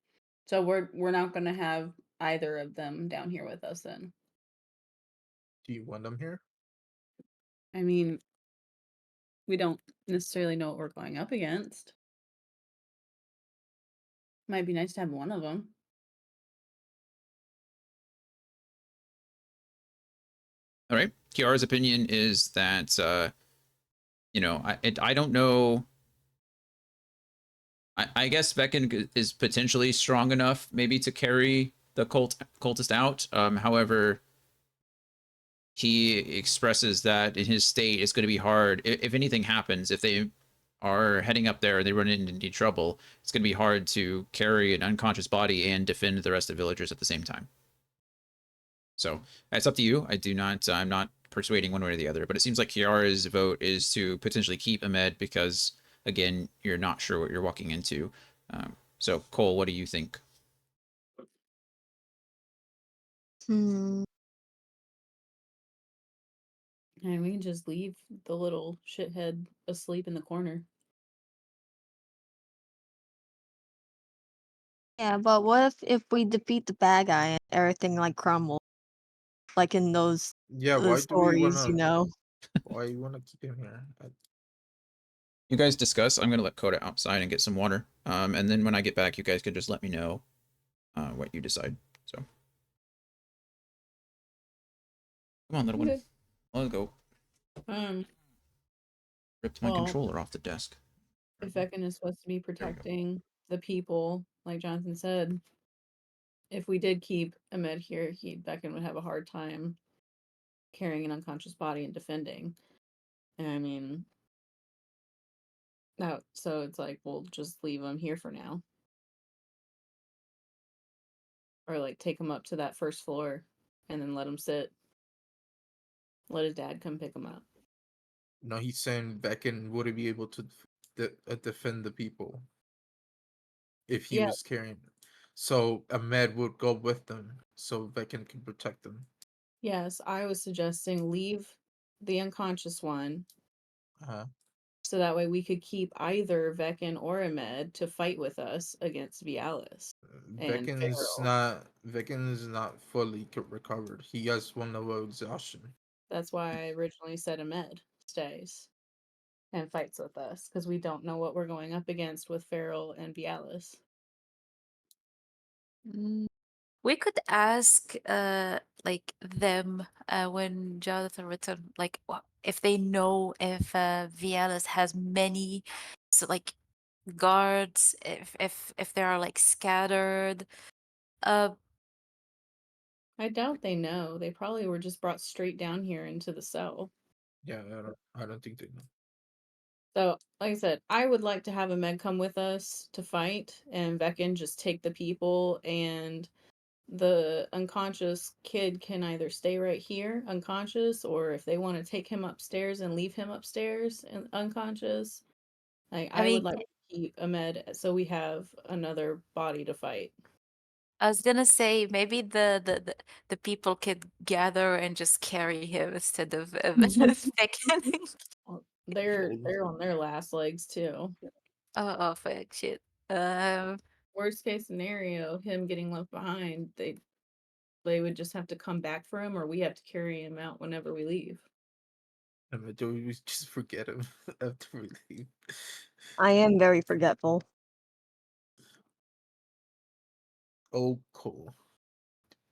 So we're not gonna have either of them down here with us then. Do you want them here? I mean, we don't necessarily know what we're going up against. Might be nice to have one of them. All right. Kiara's opinion is that you know, I don't know. I guess Veckin is potentially strong enough maybe to carry the cultist out. However, he expresses that in his state it's going to be hard. If anything happens, if they are heading up there and they run into any trouble, it's going to be hard to carry an unconscious body and defend the rest of the villagers at the same time. So it's up to you. I'm not persuading one way or the other, but it seems like Kiara's vote is to potentially keep Ahmed because, again, you're not sure what you're walking into. So Cole, what do you think? Hmm. And we can just leave the little shithead asleep in the corner. Yeah, but what if we defeat the bad guy and everything like crumbles, like in those Yeah. Why do we stories, you wanna? know? Why you wanna keep him here? You guys discuss. I'm gonna let Coda outside and get some water. And then when I get back, you guys can just let me know what you decide. So come on, little one, Okay. let's go. Um, Ripped my well, controller off the desk. if Veckin is supposed to be There we go. protecting the people, like Jonathan said, if we did keep Ahmed here, Veckin would have a hard time carrying an unconscious body and defending. And I mean, that so it's like we'll just leave him here for now, or like take him up to that first floor. and then let him sit. Let his dad come pick him up. No, he's saying Beckon wouldn't be able to defend the people if he Yeah. was carrying it. So Ahmed would go with them so Beckon can protect them. Yes, I was suggesting leave the unconscious one Uh, so that way we could keep either Vecin or Ahmed to fight with us against Vialis and Farrell. Beckon is not fully recovered. He has one level of exhaustion. That's why I originally said Ahmed stays and fights with us because we don't know what we're going up against with Farrell and Vialis. Mm, we could ask like them when Jonathan returned, like if they know if Vialis has many, so like guards, if they are like scattered. Uh, I doubt they know. They probably were just brought straight down here into the cell. Yeah, I don't think they know. So, like I said, I would like to have Ahmed come with us to fight, and Vecin just take the people, and the unconscious kid can either stay right here unconscious, or if they want to take him upstairs and leave him upstairs and unconscious. Like I I would mean, like to keep Ahmed so we have another body to fight. I was gonna say maybe the people could gather and just carry him instead of picking. Well, Fold. they're on their last legs too. Oh, fuck, shit. Worst case scenario, him getting left behind, they would just have to come back for him, or we have to carry him out whenever we leave. Do we just forget him after we leave? I am very forgetful. Oh, Cole.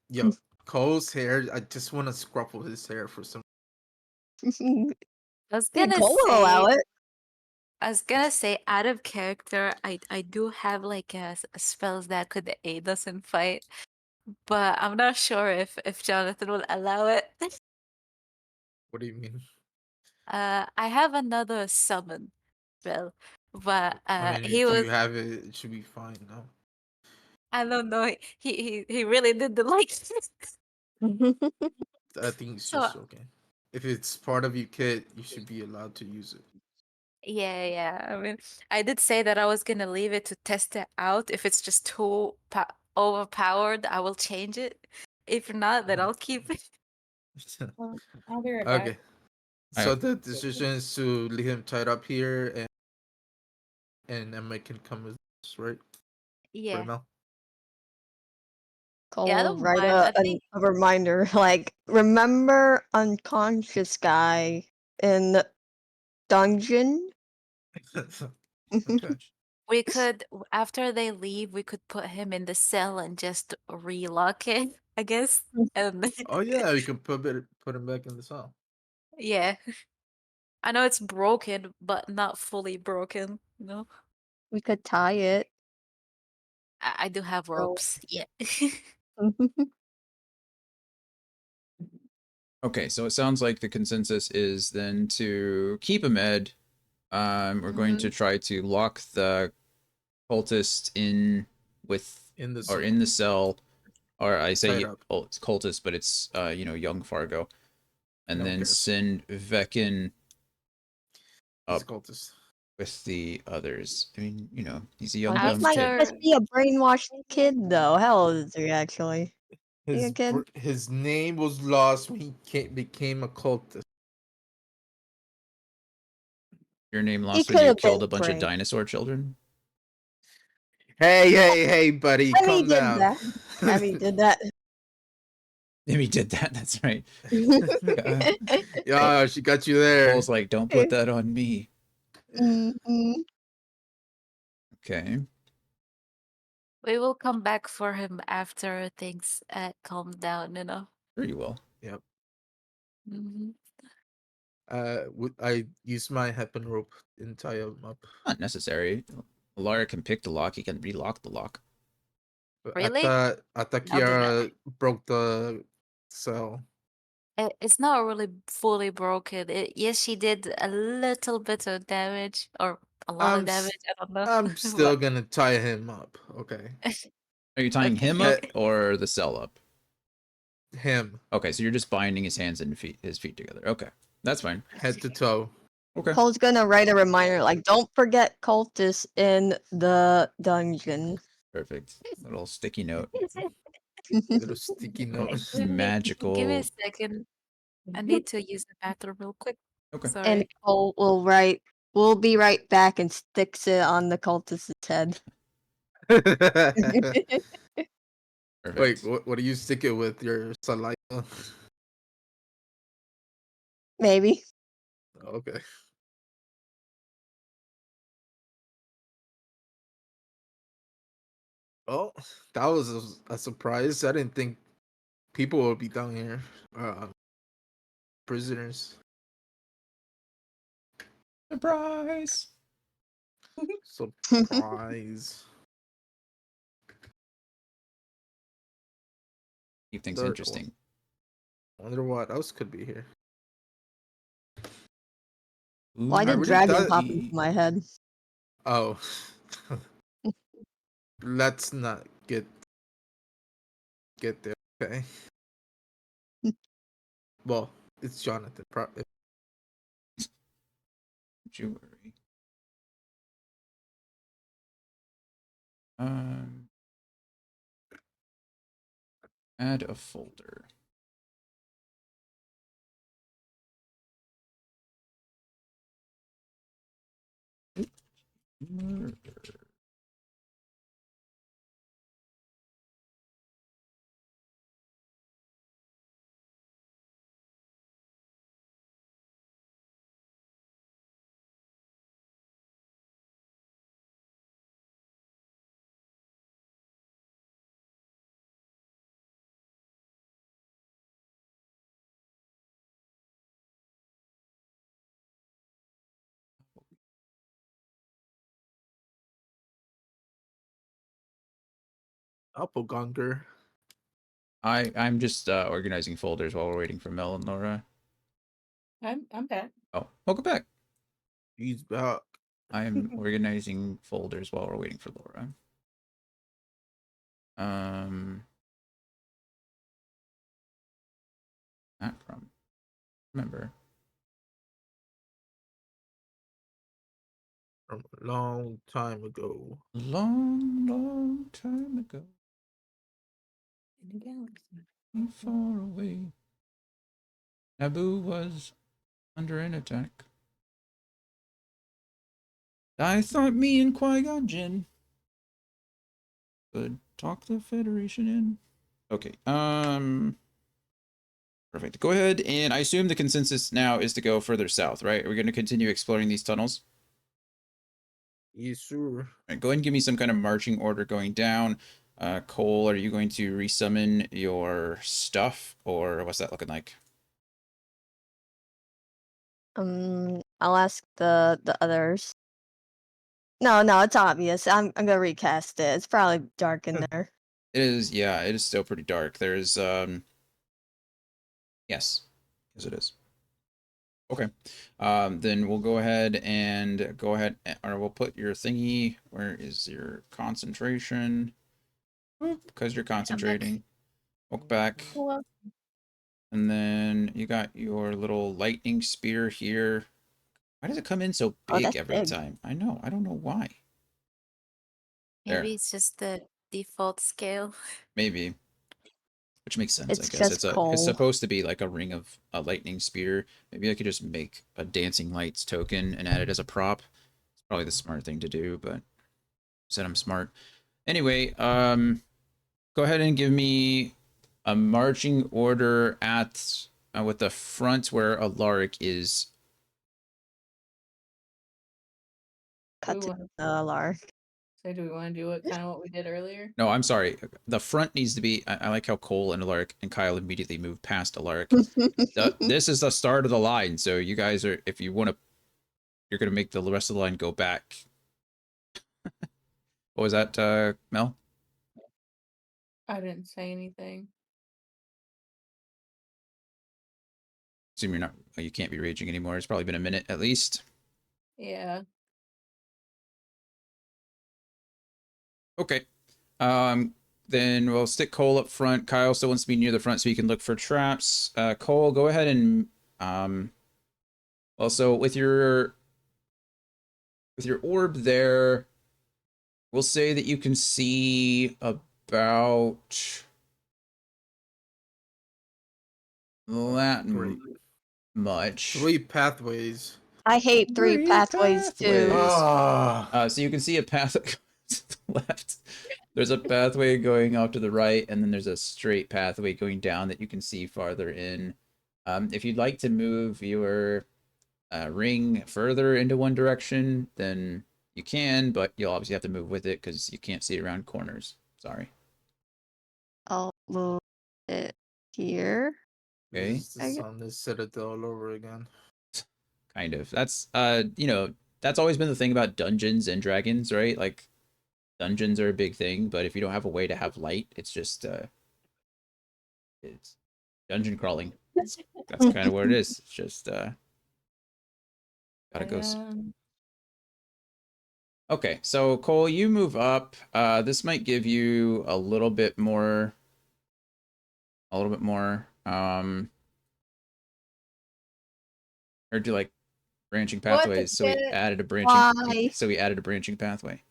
Yo, Cole's hair. I just want to scruffle his hair for some. I was gonna Cole will allow say, it. out of character, I do have like spells that could aid us in fight, but I'm not sure if Jonathan will allow it. What do you mean? I have another summon spell, but I mean, he if you was have it, it should be fine. No, I don't know. He really didn't like it. I think it's So just okay. If it's part of your kit, you should be allowed to use it. yeah. I mean, I did say that I was gonna leave it to test it out. If it's just too overpowered, I will change it. If not, then I'll keep it. Well, I'll be right back. Okay. I So the decision is to leave him tied up here, and Emma can come with us, right? Yeah. Right now. Cole Yeah, I will don't write mind. I think a reminder like, remember unconscious guy in dungeon? Okay. we could, after they leave, we could put him in the cell and just relock it, I guess. And Oh yeah, we can put him back in the cell. yeah. I know it's broken, but not fully broken, you know? We could tie it. I do have So ropes. Yeah. Okay, so it sounds like the consensus is then to keep Ahmed. We're going to try to lock the cultist in with In the or cell, in the cell, or I tied say up. it's cultist, but it's young Fargo, and No one then cares. send Vecin He's up a cultist. with the others. I mean, he's a young he dumb might kid. just After, be a brainwashed kid, though. How old is he actually? He a kid? His name was lost when he became a cultist. Your name He lost when could you have been killed a bunch of brain. dinosaur children. Hey, buddy, Emmy calm did down. that. Emmy did that. Maybe did that. That's right. Yeah, she got you there. Cole's like, don't put that on me. Mhm. Okay. we will come back for him after things calm down, you know? Sure you will. Yep. Hmm. I use my happen rope and tie him up. Not necessary. Lara can pick the lock. He can relock the lock. But Really? I thought I'll do that. Kiara broke the cell. It's not really fully broken. Yes, she did a little bit of damage, or a lot of I'm damage. s- I don't know. I'm But still gonna tie him up. Okay. Are you tying him okay. up or the cell up? him Okay, so you're just binding his hands and his feet together. Okay, that's fine. head to toe. Okay. Cole's gonna write a reminder like, don't forget cultists in the dungeon. Perfect. Little sticky note. Little sticky Little note. Give me a magical. second. I need to use the bathroom real quick. Okay. And Sorry. Cole will be right back and sticks it on the cultist's head. Perfect. Wait, what do you stick it with? Your saliva? Maybe. Okay. Oh, that was a surprise. I didn't think people would be down here. Prisoners. Surprise. Surprise. Keep things Wonder, interesting. wonder what else could be here. Why Ooh, did already dragon thought pop into my head? Oh, let's not get there. Okay. Well, it's Jonathan. Don't you worry. Um, add a folder. Murder. Doppelganger. I'm just organizing folders while we're waiting for Mel and Laura. I'm back. Oh, welcome back. He's back. I'm organizing folders while we're waiting for Laura. Not from. Remember. From a long time ago. Long, long time ago. In the galaxy. Far away. Naboo was under an attack. I thought me and Qui-Gon Jinn could talk the Federation in. Okay, perfect. Go ahead, and I assume the consensus now is to go further south, right? Are we going to continue exploring these tunnels? Yes, sir. Right, go ahead and give me some kind of marching order going down. Cole, are you going to resummon your stuff, or what's that looking like? I'll ask the others. No, it's obvious. I'm gonna recast it. It's probably dark in there. It is, yeah, it is still pretty dark. There's, yes, it is. Okay, then we'll go ahead or we'll put your thingy. Where is your concentration? Because you're concentrating. Walk back. Well, And then you got your little lightning spear here. Why does it come in so Oh, big that's every big. time? I know. I don't know why. There. Maybe it's just the default scale. Maybe. Which makes sense, I It's guess. just It's Cole. supposed to be like a ring of a lightning spear. Maybe I could just make a dancing lights token and add it as a prop. It's probably the smart thing to do, but said I'm smart. Anyway, go ahead and give me a marching order at with the front where Alaric is. Cut we to want Lark. so do we want to do it kind of what we did earlier? No, I'm sorry. The front needs to be. I like how Cole and Alaric and Kyle immediately moved past Alaric. This is the start of the line, so you guys are. If you want to, you're gonna make the rest of the line go back. What was that, Mel? I didn't say anything. Assume you're not. You can't be raging anymore. It's probably been a minute at least. Yeah. Okay. then we'll stick Cole up front. Kyle still wants to be near the front so he can look for traps. Cole, go ahead and also with your orb there, we'll say that you can see about that Great. much. 3 pathways. I hate three pathways too. Ah. So you can see a path to the left. There's a pathway going off to the right, and then there's a straight pathway going down that you can see farther in. If you'd like to move your ring further into one direction, then you can, but you'll obviously have to move with it because you can't see around corners. Sorry. I'll move it here. Okay. This is the sun is Citadel all over again. Kind of. That's that's always been the thing about Dungeons and Dragons, right? Like dungeons are a big thing, but if you don't have a way to have light, it's just it's dungeon crawling. That's kind of what it is. It's just gotta go. Okay, so Cole, you move up. This might give you a little bit more. Heard you like branching pathways, so we added a branching. Why? So we added a branching pathway.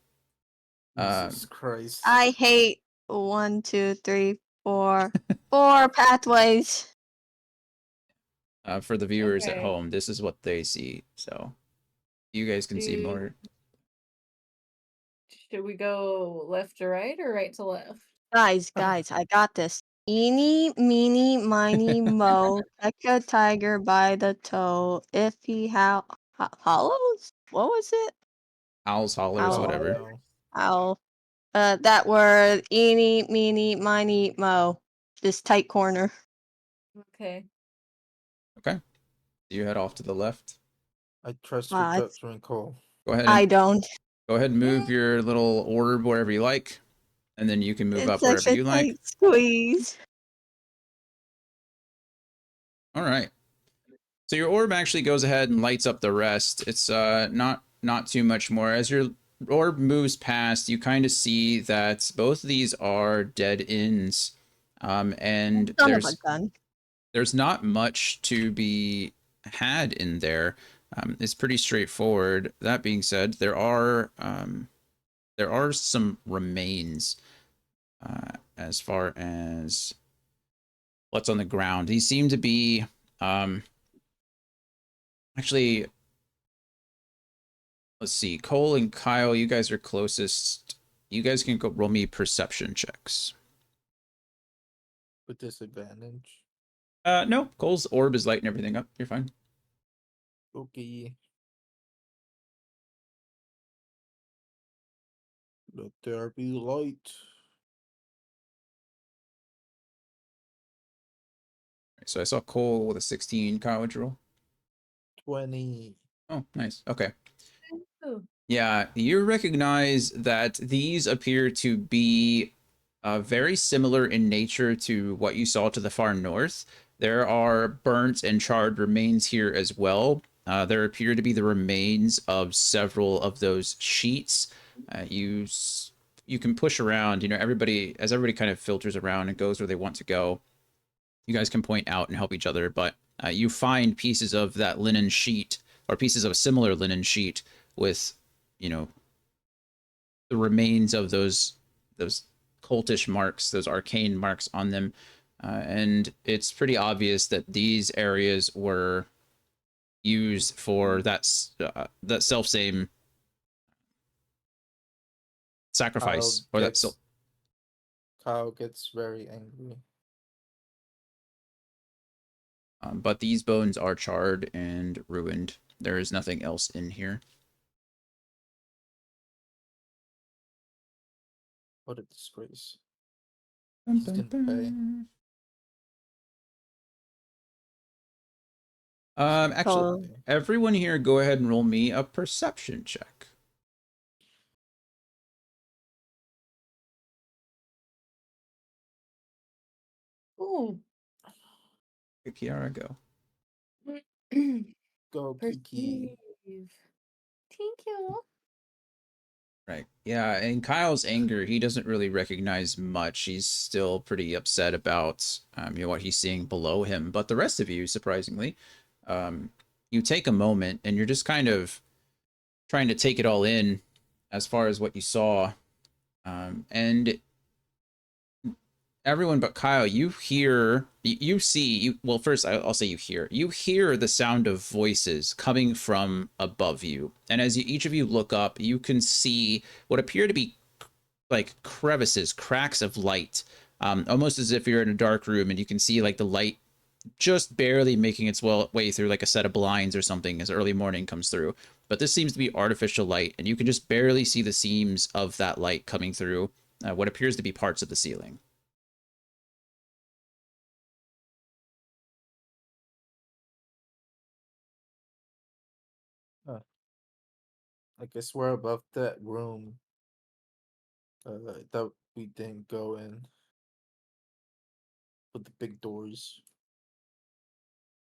Jesus Christ. I hate 1, 2, 3, 4, 4 pathways. For the viewers at Okay. home, this is what they see. So you guys can see more. Should we go left to right or right to left? Guys, I got this. Eeny, meeny, miny, mo, catch a tiger by the toe. If he hollows? What was it? Owls, hollers, Owl. whatever. No. Owl. That word. Eeny, meeny, miny, mo. This tight corner. Okay. Okay. You head off to the left. I trust your judgment call. Go ahead. I don't. Go ahead and move your little orb wherever you like, and then you can move up It's such wherever a you like. tight squeeze. All right. So your orb actually goes ahead and lights up the rest. It's not too much more. As your orb moves past, you kind of see that both of these are dead ends, and Son of a gun. there's not much to be had in there. It's pretty straightforward. That being said, there are some remains as far as what's on the ground. These seem to be actually. Let's see. Cole and Kyle, you guys are closest. You guys can go roll me perception checks. With disadvantage. No. Cole's orb is lighting everything up. You're fine. Okay. Let there be light. So I saw Cole with a 16. Kyle, what'd you roll? 20. Oh, nice. Okay. Ooh. Yeah, you recognize that these appear to be very similar in nature to what you saw to the far north. There are burnt and charred remains here as well. There appear to be the remains of several of those sheets. You can push around. You know, everybody kind of filters around and goes where they want to go. You guys can point out and help each other, but you find pieces of that linen sheet or pieces of a similar linen sheet with, you know, the remains of those cultish marks, those arcane marks on them, and it's pretty obvious that these areas were used for that self same sacrifice Kyle gets very angry. But these bones are charred and ruined. There is nothing else in here. What a disgrace. Dun, He's dun, gonna pay. dun. Cool. Actually, everyone here, go ahead and roll me a perception check. Ooh. Kiara, go. Go, Kiki. Perceive. Thank you. Right. Yeah, and Kyle's anger, he doesn't really recognize much. He's still pretty upset about what he's seeing below him. But the rest of you, surprisingly, um, you take a moment and you're just kind of trying to take it all in as far as what you saw. And everyone but Kyle, you hear, you see, well, first I'll say you hear the sound of voices coming from above you. And as each of you look up, you can see what appear to be like crevices, cracks of light, almost as if you're in a dark room and you can see like the light just barely making its way through like a set of blinds or something as early morning comes through. But this seems to be artificial light, and you can just barely see the seams of that light coming through what appears to be parts of the ceiling. Huh. I guess we're above that room that we didn't go in with the big doors.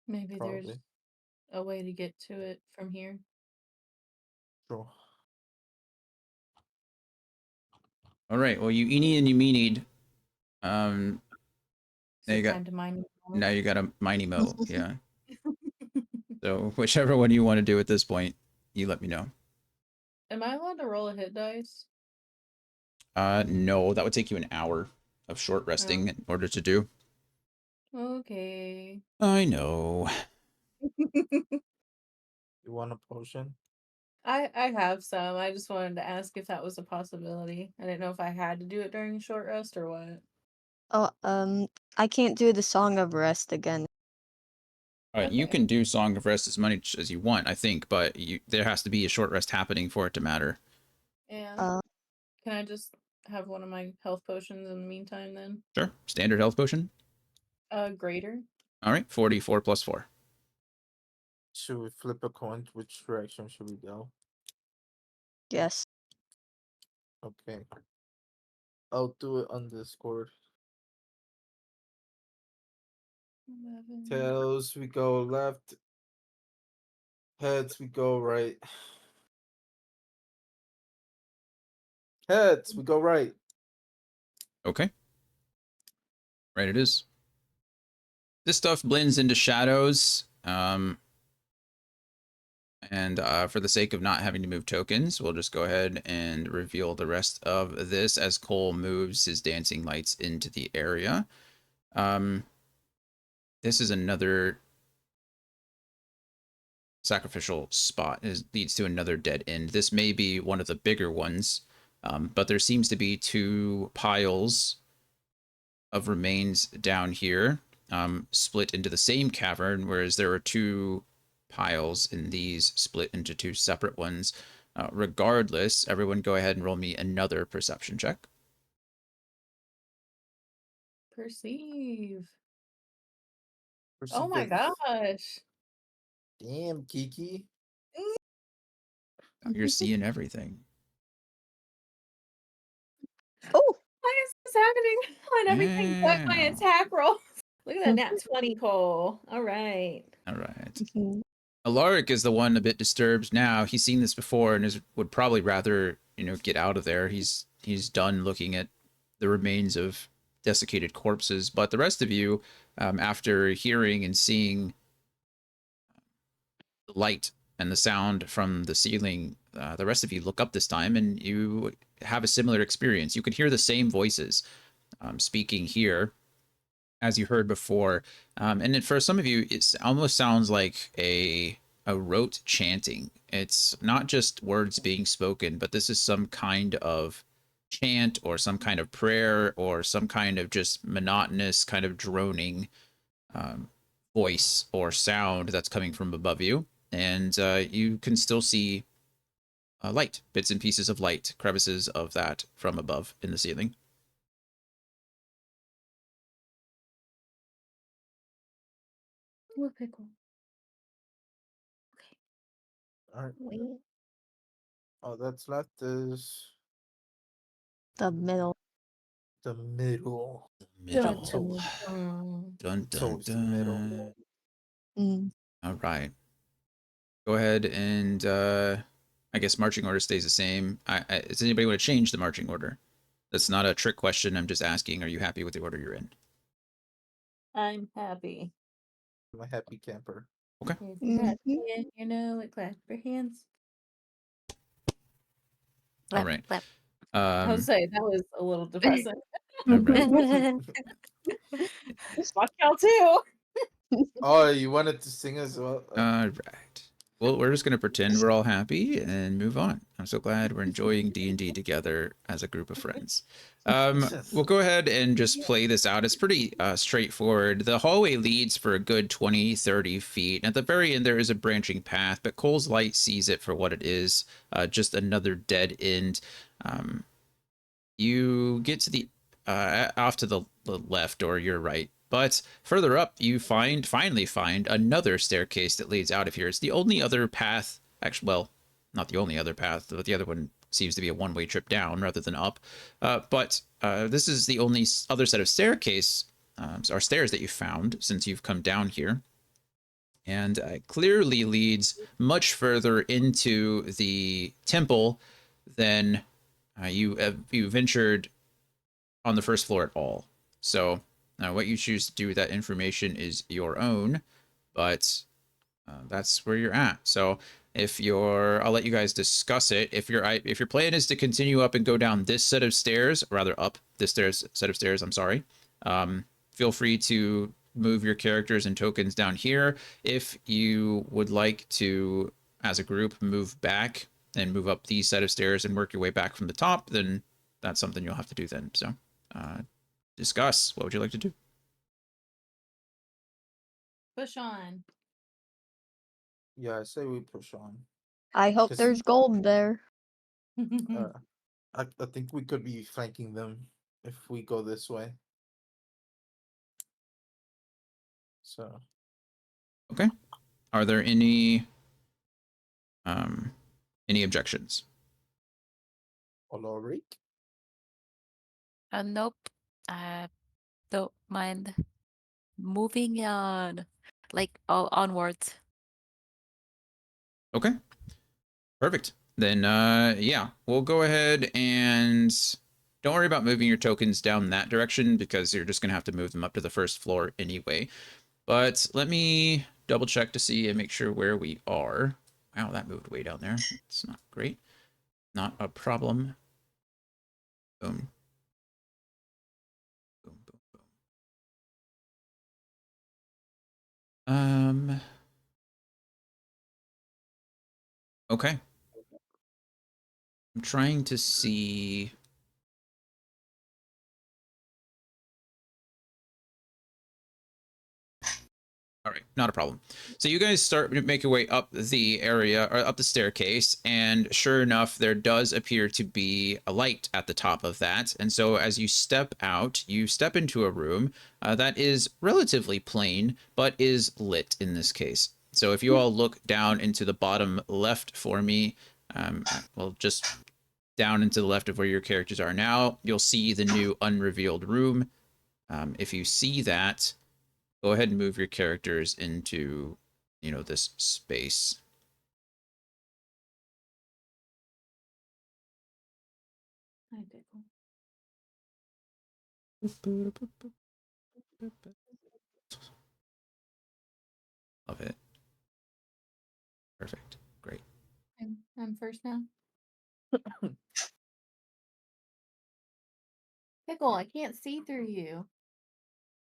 Maybe there's Probably. a way to get to it from here. Sure. All right. Well, you eeny and you meanied. Is Now you it got time to mine? now you got a miney mo. Yeah. So whichever one you want to do at this point, you let me know. Am I allowed to roll a hit dice? No, that would take you an hour of short resting in order to do. Okay. I know. You want a potion? I have some. I just wanted to ask if that was a possibility. I didn't know if I had to do it during a short rest or what. Oh, I can't do the Song of Rest again. All right, you Okay. can do Song of Rest as much as you want, I think, but there has to be a short rest happening for it to matter. Yeah. Uh, Can I just have one of my health potions in the meantime then? Sure. Standard health potion. Greater. All right, 44 plus 4. Should we flip a coin? Which direction should we go? yes. Okay. I'll do it on Discord. 11. Tails, we go left. Heads, we go right. Heads, we go right. Okay. Right, it is. This stuff blends into shadows. And for the sake of not having to move tokens, we'll just go ahead and reveal the rest of this as Cole moves his dancing lights into the area. This is another sacrificial spot. It leads to another dead end. This may be one of the bigger ones, but there seems to be two piles of remains down here, split into the same cavern, whereas there were two piles in these split into two separate ones. Regardless, everyone go ahead and roll me another perception check. Perceive. Oh Perceive my it. gosh. Damn, Kiki. Now you're seeing everything. Oh, Why is this happening on everything but my Yeah. attack roll? Look at that nat 20, Cole. All right. All right. mhm. Alaric is the one a bit disturbed now. He's seen this before and would probably rather, get out of there. He's done looking at the remains of desiccated corpses. But the rest of you, after hearing and seeing the light and the sound from the ceiling, the rest of you look up this time and you have a similar experience. You can hear the same voices speaking here as you heard before. And for some of you, it almost sounds like a rote chanting. It's not just words being spoken, but this is some kind of chant or some kind of prayer or some kind of just monotonous kind of droning um, voice or sound that's coming from above you. And you can still see light, bits and pieces of light, crevices of that from above in the ceiling. What pickle? All right. Wait. All that's left is The middle. the middle. Middle. Dun It's dun always the middle. dun. Mm. All right. Go ahead and I guess marching order stays the same. Does anybody want to change the marching order? That's not a trick question. I'm just asking, are you happy with the order you're in? I'm happy. I'm a happy camper. Okay. If you're happy, Mhm. you know it, clap your hands. All Clap, right. clap. I would Um, say that was a little depressing. all right. Fuck y'all too. Oh, you wanted to sing as well? All right. Well, we're just gonna pretend we're all happy and move on. I'm so glad we're enjoying D&D together as a group of friends. We'll go ahead and just play this out. It's pretty straightforward. The hallway leads for a good 20, 30 feet. At the very end, there is a branching path, but Cole's light sees it for what it is, just another dead end. Um, you get to the off to the left or your right, but further up you finally find another staircase that leads out of here. It's the only other path, actually, well, not the only other path, but the other one seems to be a one-way trip down rather than up. But this is the only other set of staircase or stairs that you found since you've come down here, and clearly leads much further into the temple than you ventured on the first floor at all. So what you choose to do with that information is your own, but that's where you're at. So if you're, I'll let you guys discuss it. If your plan is to continue up and go down this set of stairs, or rather up this set of stairs, I'm sorry. Feel free to move your characters and tokens down here. If you would like to, as a group, move back and move up these set of stairs and work your way back from the top, then that's something you'll have to do then. So discuss. What would you like to do? Push on. Yeah, I say we push on. I hope 'Cause, there's gold there. Uh, I think we could be flanking them if we go this way. So Okay. Are there any objections? Oloric? Nope. I don't mind moving on, like onwards. Okay. Perfect. Then yeah, we'll go ahead and don't worry about moving your tokens down that direction because you're just gonna have to move them up to the first floor anyway. But let me double check to see and make sure where we are. Wow, that moved way down there. It's not great. Not a problem. Boom. Boom, boom, boom. Okay. I'm trying to see. All right, not a problem. So you guys start make your way up the area or up the staircase, and sure enough, there does appear to be a light at the top of that. And so as you step out, you step into a room that is relatively plain, but is lit in this case. So if you all look down into the bottom left for me, well, just down into the left of where your characters are now, you'll see the new unrevealed room. If you see that, go ahead and move your characters into, this space. Hi, Pickle. Love it. Perfect. Great. I'm first now. Pickle, I can't see through you.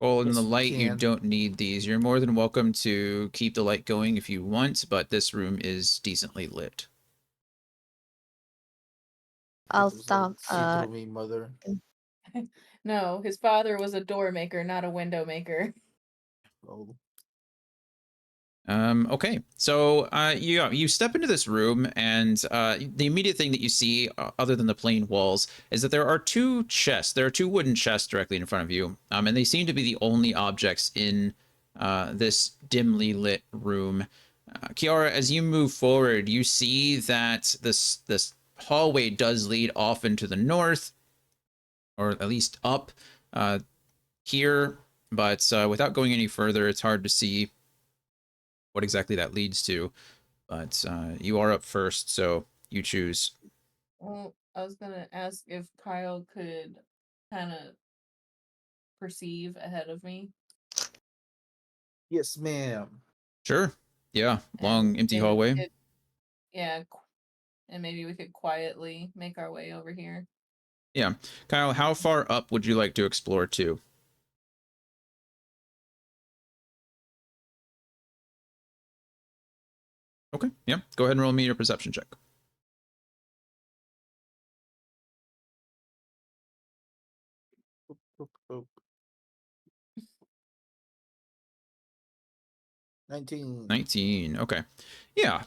Well, in the yes, you light, you can. don't need these. You're more than welcome to keep the light going if you want, but this room is decently lit. I'll Pickle's like, stop. see through me, mother. No, his father was a door maker, not a window maker. Oh, Okay, so you step into this room, and the immediate thing that you see, other than the plain walls, is that there are two chests. There are two wooden chests directly in front of you, and they seem to be the only objects in this dimly lit room. Kiara, as you move forward, you see that this hallway does lead off into the north, or at least up here, but without going any further, it's hard to see what exactly that leads to. But you are up first, so you choose. Well, I was gonna ask if Kyle could kind of perceive ahead of me. Yes, ma'am. Sure. Yeah. And Long empty maybe hallway. we could, yeah, and maybe we could quietly make our way over here. Yeah. Kyle, how far up would you like to explore to? Okay. Yeah. Go ahead and roll me your perception check. Oop, oop. 19. 19. Okay. Yeah.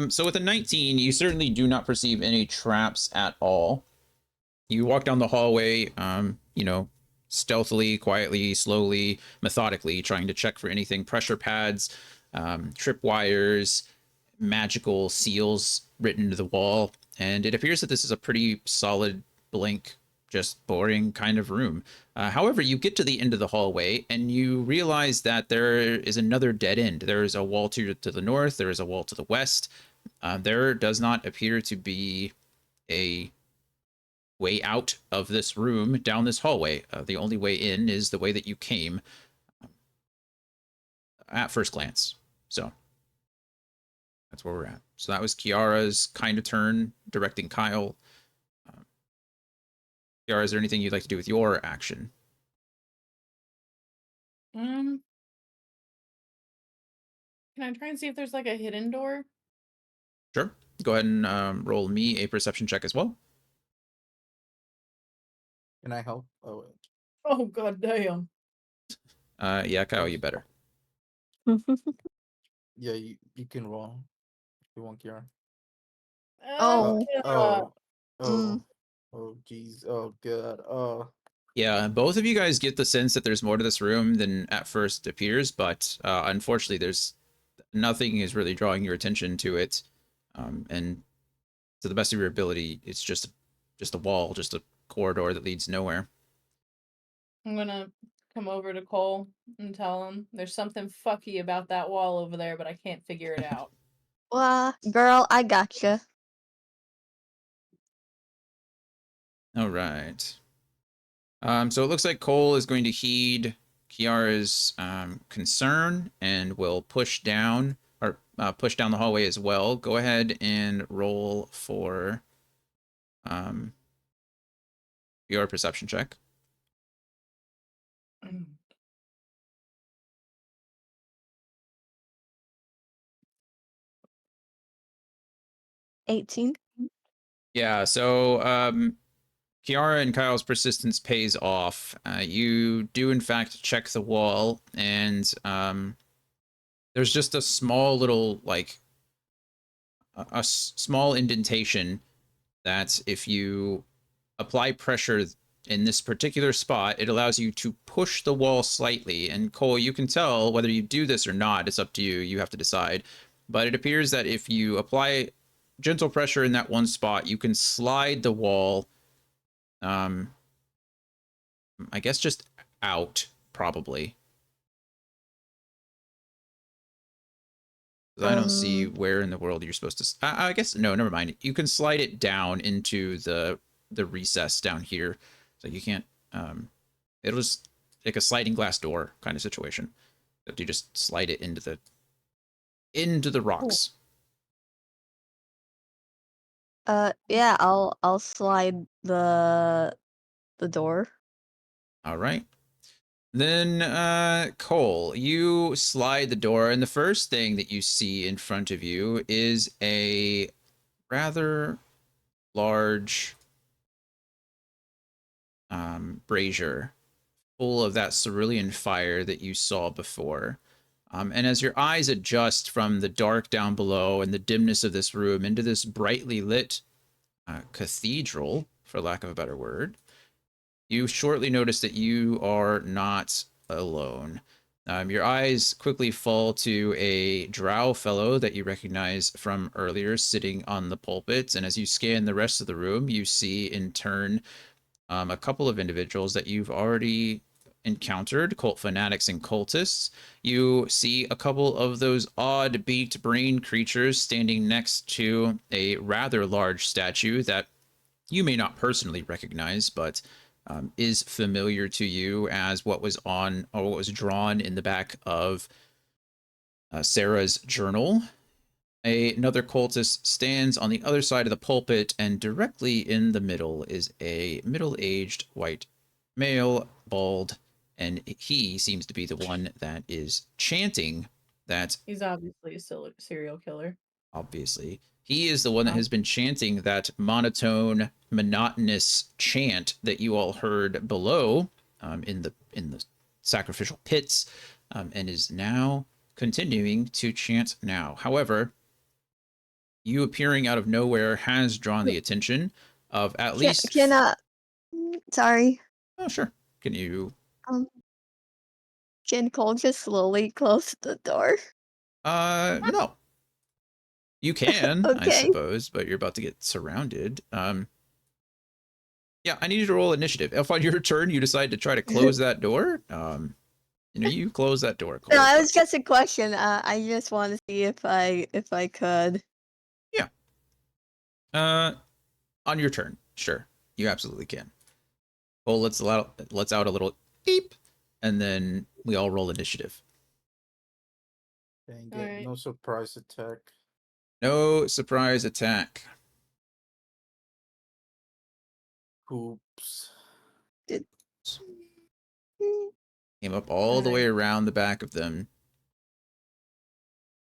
So with a 19, you certainly do not perceive any traps at all. You walk down the hallway, stealthily, quietly, slowly, methodically, trying to check for anything pressure pads, trip wires, magical seals written into the wall. And it appears that this is a pretty solid, blank, just boring kind of room. However, you get to the end of the hallway and you realize that there is another dead end. There is a wall to the north, there is a wall to the west. There does not appear to be a way out of this room down this hallway. The only way in is the way that you came at first glance. So that's where we're at. So that was Kiara's kind of turn directing Kyle. Kiara, is there anything you'd like to do with your action? Can I try and see if there's like a hidden door? Sure. Go ahead and roll me a perception check as well. Can I help? Oh, wait. Oh god damn. Yeah, Kyle, you better. Yeah, you can roll if you want, Kira. Oh. Oh. Mm. Oh, jeez. Oh, God. Yeah, both of you guys get the sense that there's more to this room than at first appears, but unfortunately, there's nothing is really drawing your attention to it. And to the best of your ability, it's just a wall, just a corridor that leads nowhere. I'm gonna come over to Cole and tell him there's something fucky about that wall over there, but I can't figure it out. Well, girl, I gotcha. All right. So it looks like Cole is going to heed Kiara's concern and will push down the hallway as well. Go ahead and roll for your perception check. 18. Yeah, so Kiara and Kyle's persistence pays off. You do, in fact, check the wall, and there's just a small little, like, a small indentation that if you apply pressure in this particular spot, it allows you to push the wall slightly. And Cole, you can tell whether you do this or not. It's up to you. You have to decide. But it appears that if you apply gentle pressure in that one spot, you can slide the wall, I guess just out, probably. I don't see where in the world you're supposed to. I guess no, never mind. You can slide it down into the recess down here, so you can't. It'll just like a sliding glass door kind of situation. That you just slide it into the rocks. Yeah, I'll slide the door. All right. Then, Cole, you slide the door, and the first thing that you see in front of you is a rather large brazier full of that cerulean fire that you saw before. And as your eyes adjust from the dark down below and the dimness of this room into this brightly lit cathedral, for lack of a better word, you shortly notice that you are not alone. Your eyes quickly fall to a drow fellow that you recognize from earlier sitting on the pulpit. And as you scan the rest of the room, you see in turn a couple of individuals that you've already encountered cult fanatics and cultists. You see a couple of those odd beaked brain creatures standing next to a rather large statue that you may not personally recognize, but is familiar to you as what was on or what was drawn in the back of Sarah's journal. Another cultist stands on the other side of the pulpit, and directly in the middle is a middle-aged white male, bald, and he seems to be the one that is chanting that. He's obviously a serial killer. Obviously, he is the one that Oh. has been chanting that monotone, monotonous chant that you all heard below in the sacrificial pits, and is now continuing to chant now. However, you appearing out of nowhere has drawn the attention of at least. Sorry. Oh, sure. Can you? Can Cole just slowly close the door? No. You can, I Okay. suppose, but you're about to get surrounded. Yeah, I need you to roll initiative. If on your turn you decide to try to close that door, you close that door. Cole, No, it was just a question. I just want to see if I could. Yeah. On your turn, sure, you absolutely can. Cole lets out a little beep, and then we all roll initiative. Dang it, Alright. no surprise attack. No surprise attack. Oops. Came up all the Alright. way around the back of them,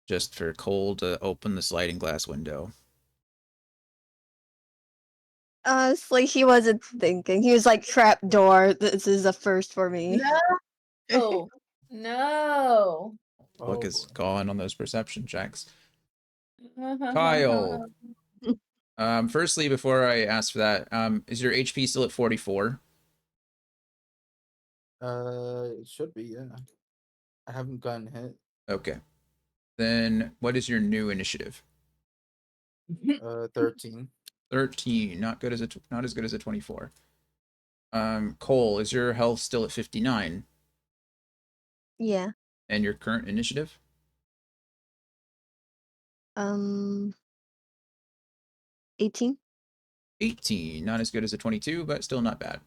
just for Cole to open the sliding glass window. Honestly, he wasn't thinking. He was like, trap door. This is a first for me. No. No. Look is boy. gone on those perception checks. Kyle. Firstly, before I ask for that, is your HP still at 44? It should be, yeah. I haven't gotten hit. Okay. Then what is your new initiative? 13. 13. Not as good as a 24. Cole, is your health still at 59? Yeah. And your current initiative? 18. 18. Not as good as a 22, but still not bad.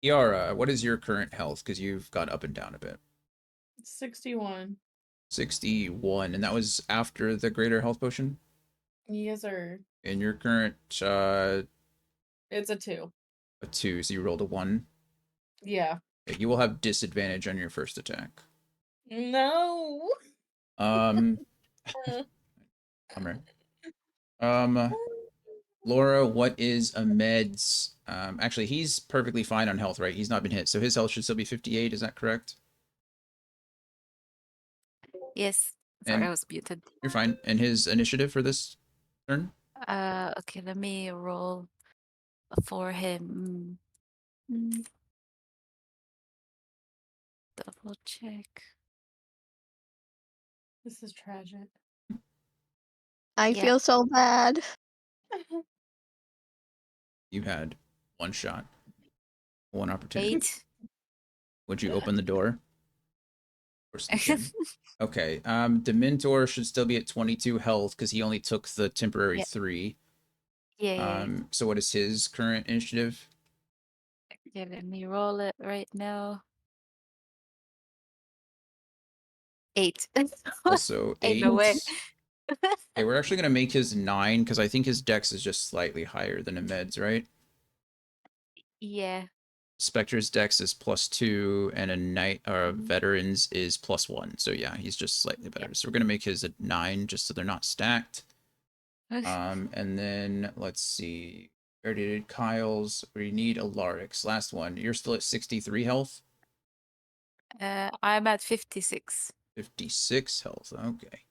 Yara, what is your current health? Because you've gone up and down a bit. 61. 61. And that was after the greater health potion? Yes, sir. And your current, It's a 2. a 2, so you rolled a 1. Yeah. Okay, you will have disadvantage on your first attack. No. Bummer. Laura, what is Ahmed's? Actually, he's perfectly fine on health, right? He's not been hit, so his health should still be 58. Is that correct? Yes. Sorry, And I was muted. you're fine. And his initiative for this turn? Okay, let me roll for him. Double check. This is tragic. I Yeah. feel so bad. You had one shot, one opportunity. 8. Would you open the door? Of course you can. Okay. Dementor should still be at 22 health because he only took the temporary Yeah. 3. Yeah. So what is his current initiative? Yeah, let me roll it right now. 8. Also 8. Ain't no way. Okay, we're actually gonna make his 9 because I think his dex is just slightly higher than Ahmed's, right? Yeah. Spectre's dex is +2, and a knight or veteran's is +1. So yeah, he's just slightly better. So we're gonna make his a 9 just so they're not stacked. And then let's see. We already did Kyle's. We need Alaric's. Last one. You're still at 63 health. I'm at 56. 56 health. Okay.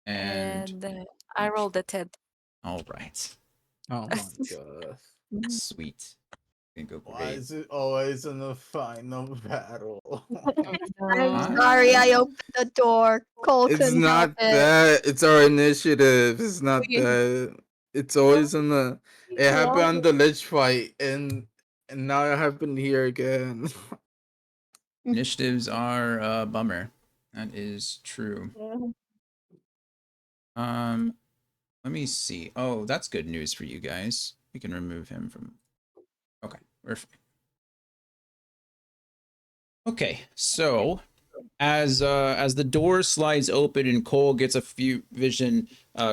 And I rolled a 10. all right. Oh my god. Sweet. Gonna go Why great. is it always in the final battle? I'm sorry I opened the door. Cole It's couldn't help not it. that. It's our initiative. It's not that. It's always in the. It happened on the lich fight, and now it happened here again. Initiatives are a bummer. That is true. Let me see. Oh, that's good news for you guys. We can remove him from. Okay, we're fine. Okay, so as the door slides open and Cole gets a few vision,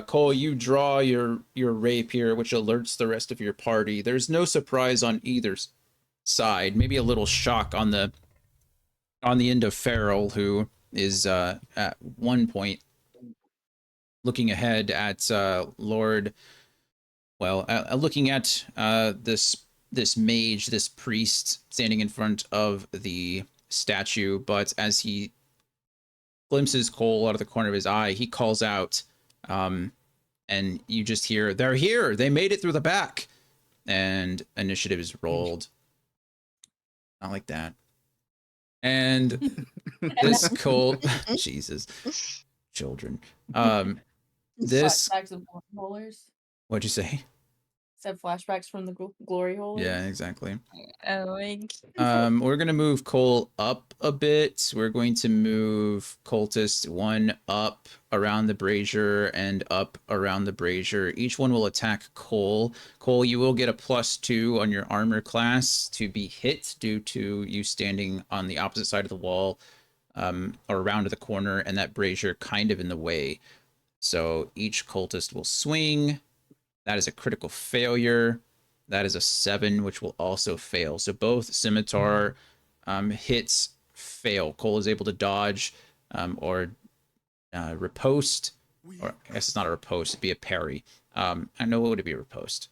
Cole, you draw your rapier, which alerts the rest of your party. There's no surprise on either side. Maybe a little shock on the end of Farrell, who is at one point looking ahead at Lord. Well, looking at this mage, this priest standing in front of the statue, but as he glimpses Cole out of the corner of his eye, he calls out, and you just hear, "They're here! They made it through the back!" And initiative is rolled. Not like that. And this Cole, Jesus, children. This, Flashbacks of glory holders. what'd you say? Said flashbacks from the glory holders. Yeah, exactly. Oh my We're gonna move Cole up a bit. We're going to move Cultist 1 up around the brazier and up around the brazier. Each one will attack Cole. Cole, you will get a +2 on your armor class to be hit due to you standing on the opposite side of the wall, or around the corner, and that brazier kind of in the way. So each cultist will swing. That is a critical failure. That is a 7, which will also fail. So both scimitar hits fail. Cole is able to dodge or riposte. Or I guess it's not a riposte, it'd be a parry. I know, what would it be a riposte?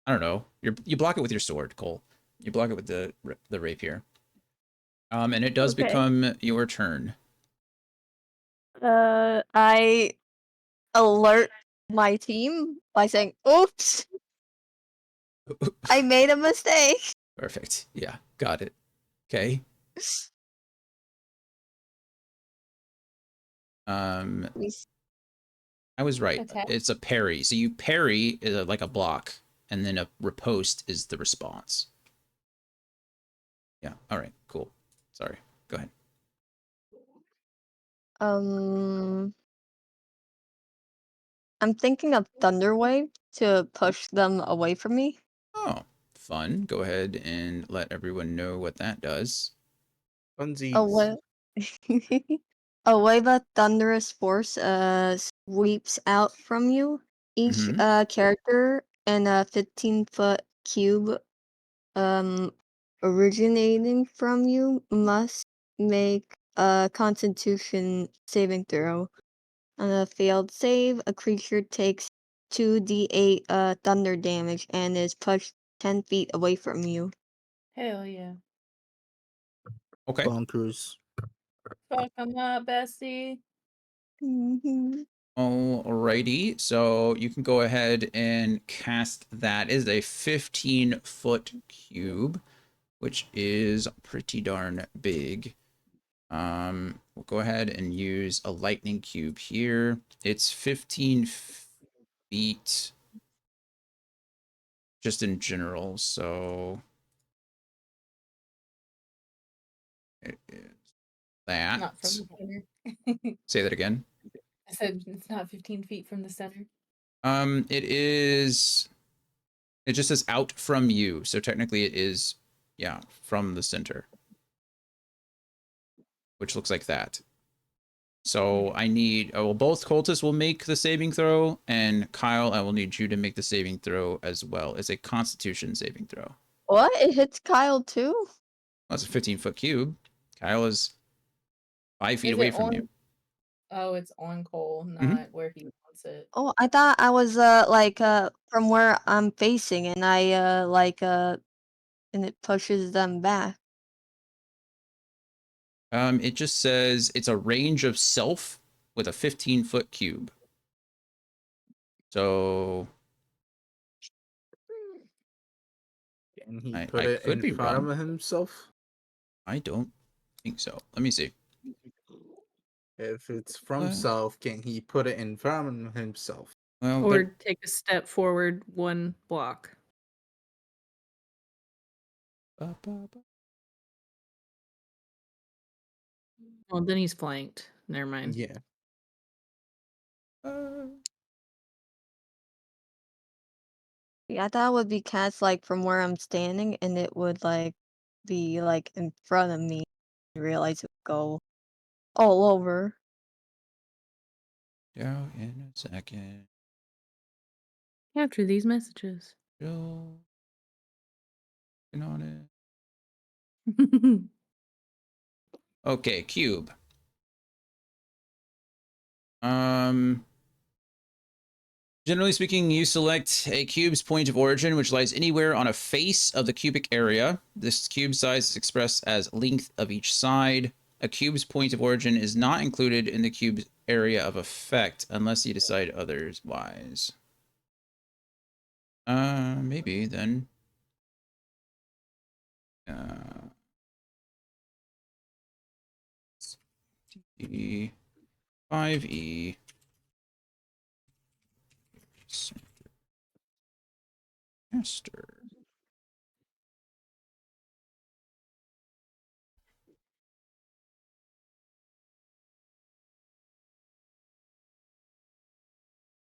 I don't know. You block it with your sword, Cole. You block it with the rapier. And it does Okay. become your turn. I alert my team by saying, "Oops, I made a mistake." Perfect. Yeah, got it. Okay. We s- I was right. Attack. It's a parry. So you parry like a block, and then a riposte is the response. Yeah. All right. Cool. Sorry. Go ahead. I'm thinking of Thunderwave to push them away from me. Oh, fun. Go ahead and let everyone know what that does. Funsies. A wave of thunderous force sweeps out from you. Each Mhm. character in a 15-foot cube originating from you must make a Constitution saving throw. On a failed save, a creature takes 2d8 thunder damage and is pushed 10 feet away from you. Hell yeah. Okay. Bonkers. Fuck 'em up, Bessie. Alrighty. So you can go ahead and cast that. It is a 15-foot cube, which is pretty darn big. We'll go ahead and use a lightning cube here. It's 15 feet just in general, so it is that. Not from the center. Say that again. I said it's not 15 feet from the center. It is. It just says out from you, so technically it is, yeah, from the center, which looks like that. So I need. Well, both cultists will make the saving throw, and Kyle, I will need you to make the saving throw as well. It's a Constitution saving throw. What? It hits Kyle too? Well, that's a 15-foot cube. Kyle is 5 feet Is away it from on? you. Oh, it's on Cole, Mhm. not where he wants it. Oh, I thought I was from where I'm facing, and I and it pushes them back. It just says it's a range of self with a 15-foot cube. So Can he I, put I it could in be front wrong. of himself? I don't think so. Let me see. If it's from Uh, self, can he put it in front of himself? Well, Or take a step forward 1 block. Well, then he's flanked. Never mind. Yeah. Yeah, I thought it would be cast like from where I'm standing, and it would like be like in front of me. I realize it would go all over. Go in a second. Capture these messages. Still working on it. Okay, cube. Generally speaking, you select a cube's point of origin, which lies anywhere on a face of the cubic area. This cube size is expressed as length of each side. A cube's point of origin is not included in the cube's area of effect unless you decide otherwise. Maybe then. 5E. Master.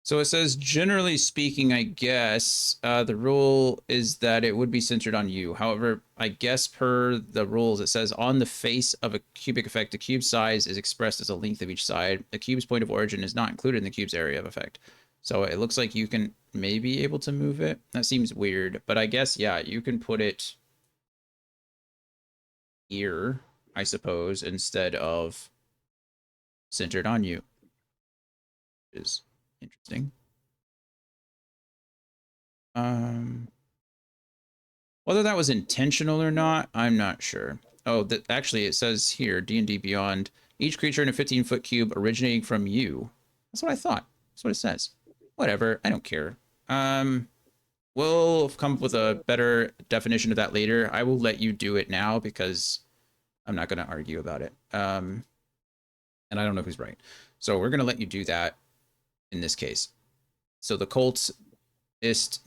So it says, generally speaking, I guess the rule is that it would be centered on you. However, I guess per the rules, it says on the face of a cubic effect, the cube size is expressed as a length of each side. The cube's point of origin is not included in the cube's area of effect. So it looks like you can maybe able to move it. That seems weird, but I guess, yeah, you can put it here, I suppose, instead of centered on you, which is interesting. Whether that was intentional or not, I'm not sure. Oh, that actually it says here, D&D Beyond, each creature in a 15-foot cube originating from you. That's what I thought. That's what it says. Whatever, I don't care. We'll come up with a better definition of that later. I will let you do it now because I'm not going to argue about it. And I don't know who's right. So we're going to let you do that in this case. So the cultist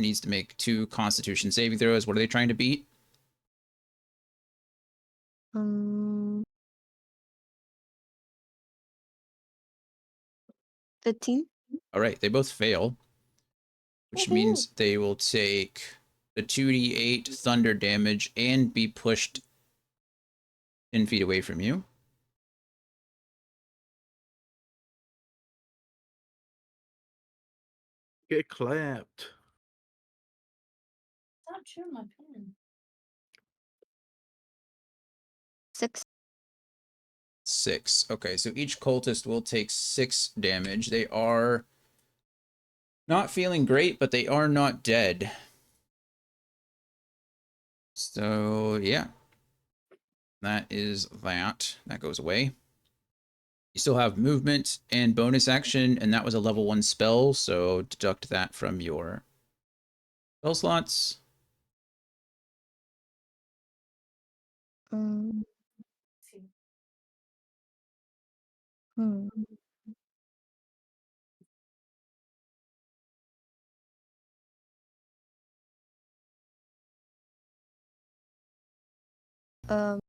needs to make 2 Constitution saving throws. What are they trying to beat? 15. All right, they both fail, which means they will take the 2d8 thunder damage and be pushed 10 feet away from you. Get clapped. Stop chewing my pen. 6. 6. Okay, so each cultist will take 6 damage. They are not feeling great, but they are not dead. So, yeah. That is that. That goes away. You still have movement and bonus action, and that was a level 1 spell, so deduct that from your spell slots. Um, hmm. Um,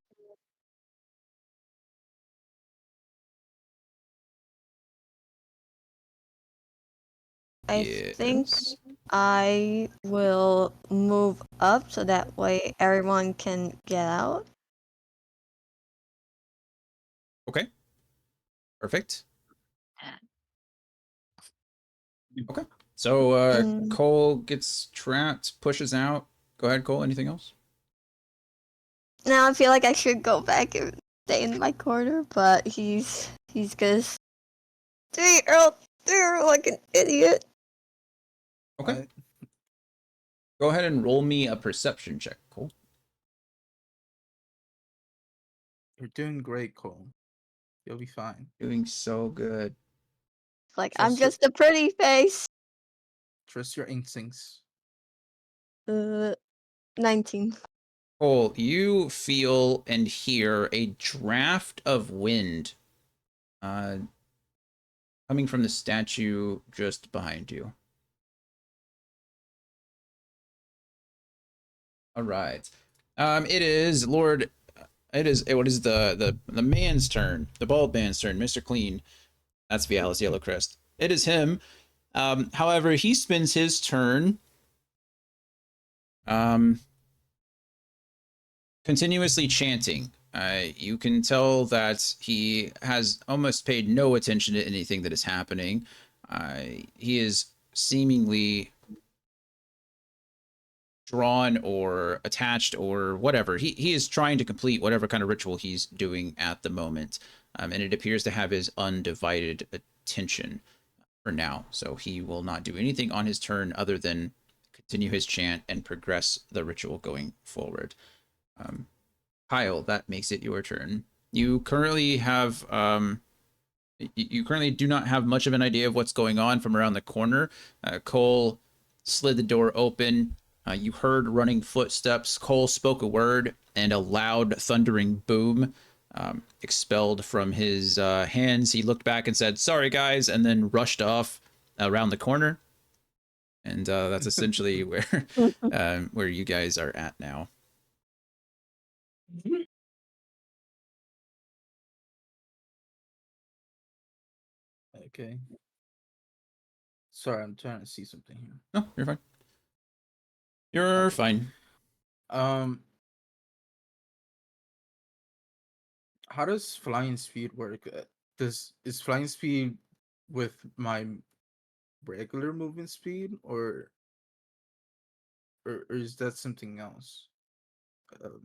I think Yes. I will move up so that way everyone can get out. Okay. Perfect. Okay. So Cole gets trapped, pushes out. Go ahead, Cole. Anything else? Now I feel like I should go back and stay in my corner, but he's gonna stay out there like an idiot. Okay. What? Go ahead and roll me a perception check, Cole. You're doing great, Cole. You'll be fine. Doing so good. Like I'm Trust your, just a pretty face. trust your instincts. 19. Cole, you feel and hear a draft of wind coming from the statue just behind you. All right. It is Lord It is. What is the man's turn? The bald man's turn. Mr. Clean. That's Vialis Yellowcrest. It is him. However, he spends his turn continuously chanting. You can tell that he has almost paid no attention to anything that is happening. He is seemingly drawn or attached or whatever. He is trying to complete whatever kind of ritual he's doing at the moment. And it appears to have his undivided attention for now. So he will not do anything on his turn other than continue his chant and progress the ritual going forward. Kyle, that makes it your turn. You currently have you currently do not have much of an idea of what's going on from around the corner. Cole slid the door open. You heard running footsteps. Cole spoke a word, and a loud, thundering boom expelled from his hands. He looked back and said, "Sorry, guys," and then rushed off around the corner. And that's essentially where you guys are at now. Okay. Sorry, I'm trying to see something here. No, you're fine. You're Okay. fine. How does flying speed work? Is flying speed with my regular movement speed, or is that something else? Separate.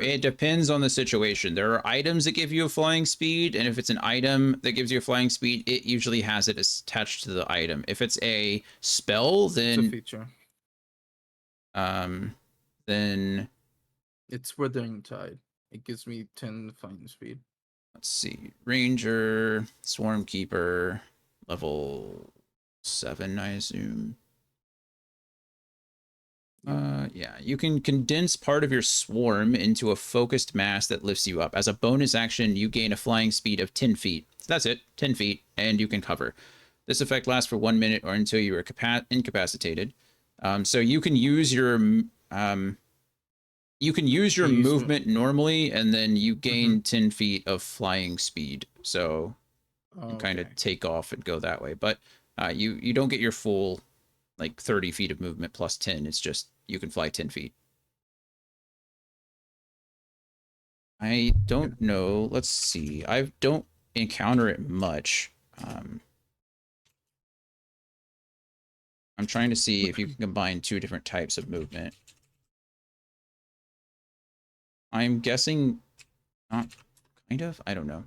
It depends on the situation. There are items that give you a flying speed, and if it's an item that gives you a flying speed, it usually has it attached to the item. If it's a spell, It's a then feature. then It's Withering Tide. It gives me 10 flying speed. let's see. Ranger, Swarm Keeper, level 7, I assume. Yeah, you can condense part of your swarm into a focused mass that lifts you up. As a bonus action, you gain a flying speed of 10 feet. That's it, 10 feet, and you can cover. This effect lasts for 1 minute or until you are incapacitated. So you can use your movement normally, and then you gain 10 feet of flying speed. So you kind of take off and go that way. But you don't get your full like 30 feet of movement plus 10. It's just you can fly 10 feet. I don't know. Let's see. I don't encounter it much. I'm trying to see if you can combine two different types of movement. I'm guessing not kind of. I don't know.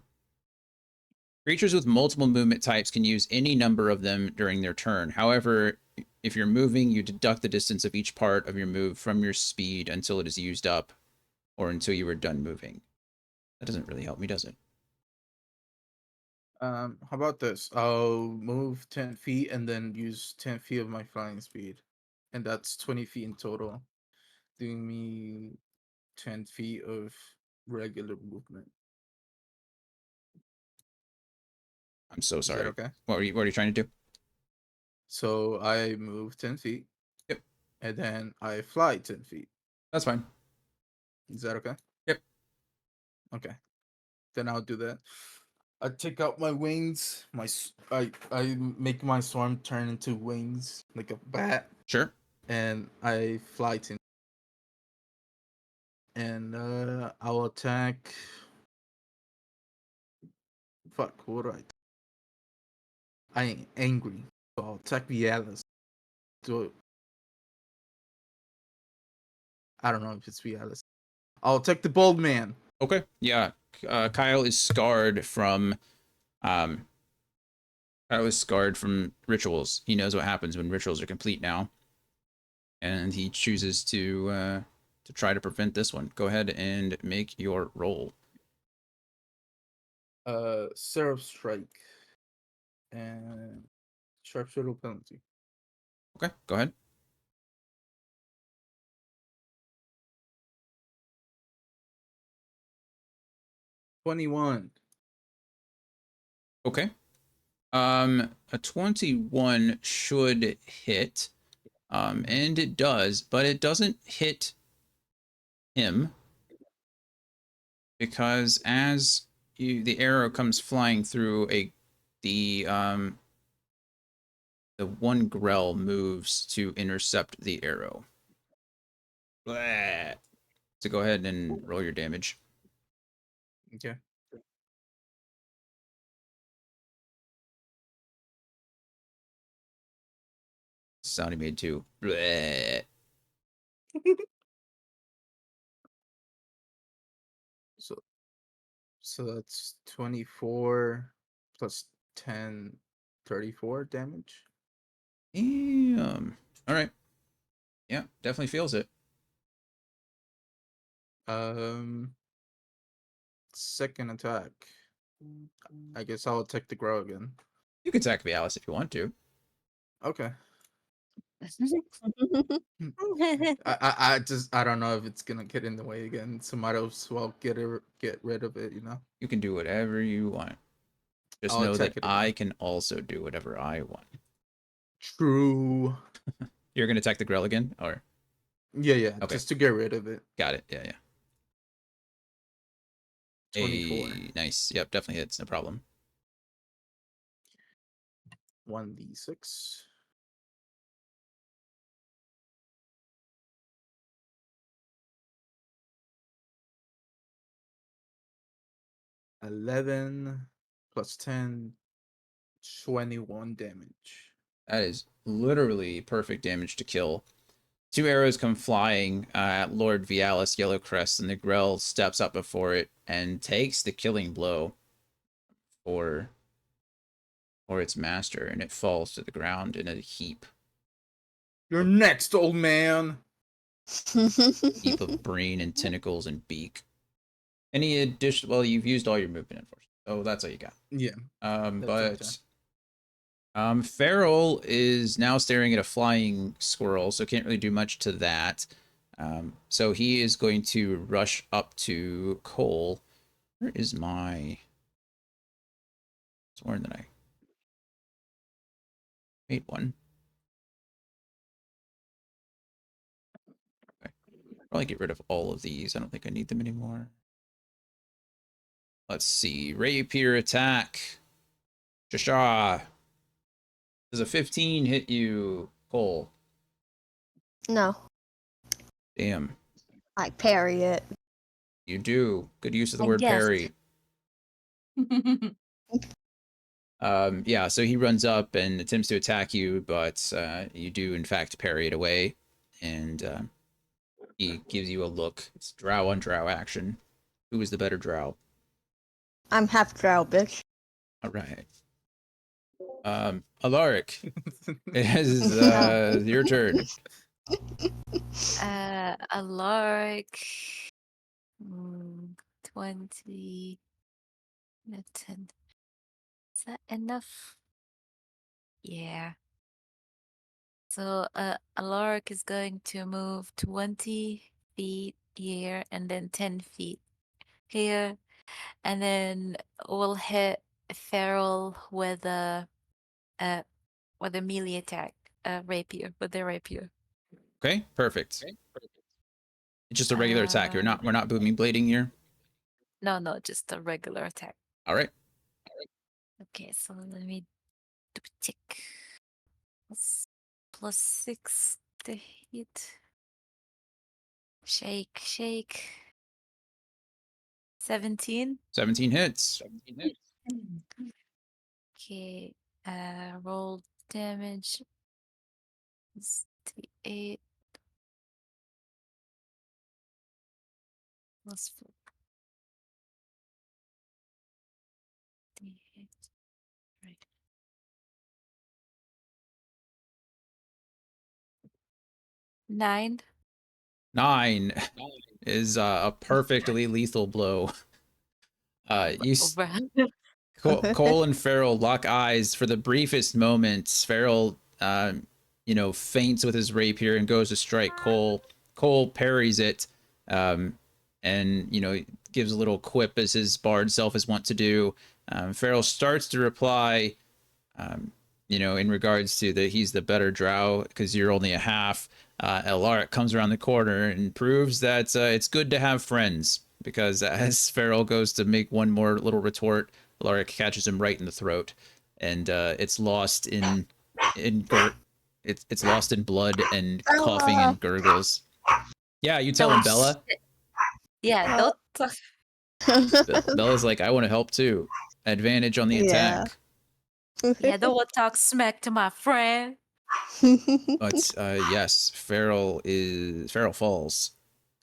Creatures with multiple movement types can use any number of them during their turn. However, if you're moving, you deduct the distance of each part of your move from your speed until it is used up or until you are done moving. That doesn't really help me, does it? How about this? I'll move 10 feet and then use 10 feet of my flying speed. And that's 20 feet in total. Doing me 10 feet of regular movement. I'm so Is that sorry. okay? What are you trying to do? So I move 10 feet. Yep. And then I fly 10 feet. That's fine. Is that okay? Yep. Okay. Then I'll do that. I take out my wings. I make my swarm turn into wings like a bat. Sure. And I fly 10. And I'll attack. Fuck, what do I ain't angry. So I'll attack the Atlas. Do it. I don't know if it's the Atlas. I'll attack the bald man. Okay. Yeah. Kyle is scarred from rituals. He knows what happens when rituals are complete now. And he chooses to try to prevent this one. Go ahead and make your roll. Seraph Strike. And Sharpshooter penalty. Okay, go ahead. $21. Okay. A 21 should hit. And it does, but it doesn't hit him. because as the arrow comes flying through the one grell moves to intercept the arrow. Blah. So go ahead and roll your damage. Okay. Sound he made too. Blah. So that's 24 plus 10, 34 damage. All right. Yeah, definitely feels it. Second attack. I guess I'll attack the grow again. You can attack Vialis if you want to. Okay. I just I don't know if it's gonna get in the way again. So might as well get rid of it. You can do whatever you want. Just I'll know that attack it I again. can also do whatever I want. True. You're gonna attack the Grell again, or Yeah. Okay. Just to get rid of it. Got it. Yeah. 24. Hey, nice. Yep, definitely hits. No problem. 1d6. (11 plus 10, 21 damage. That is literally perfect damage to kill. 2 arrows come flying at Lord Vialis Yellowcrest, and the Grell steps up before it and takes the killing blow for its master, and it falls to the ground in a heap. You're next, old man. Heap of brain and tentacles and beak. Any addition? Well, you've used all your movement, unfortunately. Oh, that's all you got. Yeah. But Farrell is now staring at a flying squirrel, so can't really do much to that. So he is going to rush up to Cole. Where is my... Sworn that I made one. Okay. Probably get rid of all of these. I don't think I need them anymore. Let's see. Rapier attack. Shasha. Does a 15 hit you, Cole? No, Damn. I parry it. You do. Good use of the I word guess. parry. Yeah, so he runs up and attempts to attack you, but you do, in fact, parry it away. And he gives you a look. It's drow on drow action. Who is the better drow? I'm half drow, bitch. All right. Alaric, it is your turn. Alaric. 20. 10. Is that enough? Yeah. So Alaric is going to move 20 feet here and then 10 feet here. And then we'll hit Feral with a melee attack, rapier, with their rapier. Okay, perfect. It's just a regular attack. We're not booming blading here. No, just a regular attack. All right. Okay, so let me double check. Plus 6 to hit. Shake. 17. 17 hits. Okay, roll damage. It's 8 plus 4. D8. Right. 9. 9 is a perfectly lethal blow. Cole and Farrell lock eyes for the briefest moments. Farrell, feints with his rapier and goes to strike Cole. Cole parries it, and gives a little quip as his bard self is wont to do. Farrell starts to reply, in regards to that he's the better drow because you're only a half. Elaric comes around the corner and proves that it's good to have friends. because as Farrell goes to make one more little retort, Alaric catches him right in the throat, and it's lost in it's lost in blood and coughing Bella. and gurgles. Yeah, you tell Oh, him, Bella. shit. Yeah, Oh. don't talk. Bella's like, I want to help too. Advantage on the Yeah. attack. Yeah, don't talk smack to my friend. But yes, Farrell falls.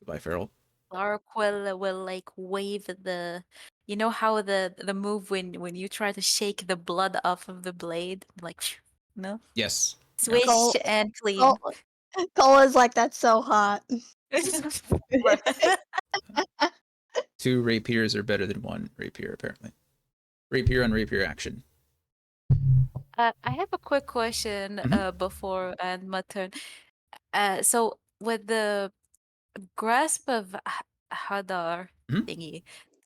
Goodbye, Farrell. Lark will like wave the, you know how the move when you try to shake the blood off of the blade, like no, Yes. Yeah. swish Cole, and clean. Cole, Cole is like, that's so hot. Two rapiers are better than one rapier, apparently. Rapier on rapier action. I have a quick question Mhm. before and my turn. So with the grasp of Hadar Mhm. thingy,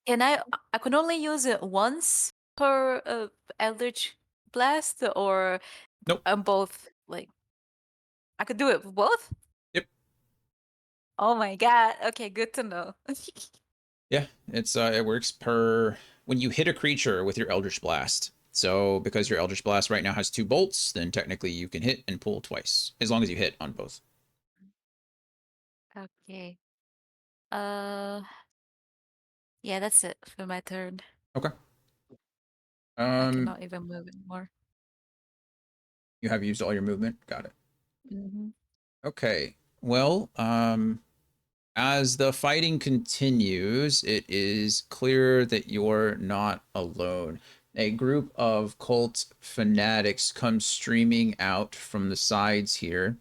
can I can only use it once per Eldritch Blast, or Nope. both? Like I could do it for both? Yep. Oh my god. Okay, good to know. Yeah, it works per when you hit a creature with your Eldritch Blast. So because your Eldritch Blast right now has 2 bolts, then technically you can hit and pull twice, as long as you hit on both. Okay. Uh yeah, that's it for my turn. Okay. I cannot even move anymore. You have used all your movement. Got it. Hmm. Okay. Well, as the fighting continues, it is clear that you're not alone. A group of cult fanatics come streaming out from the sides here.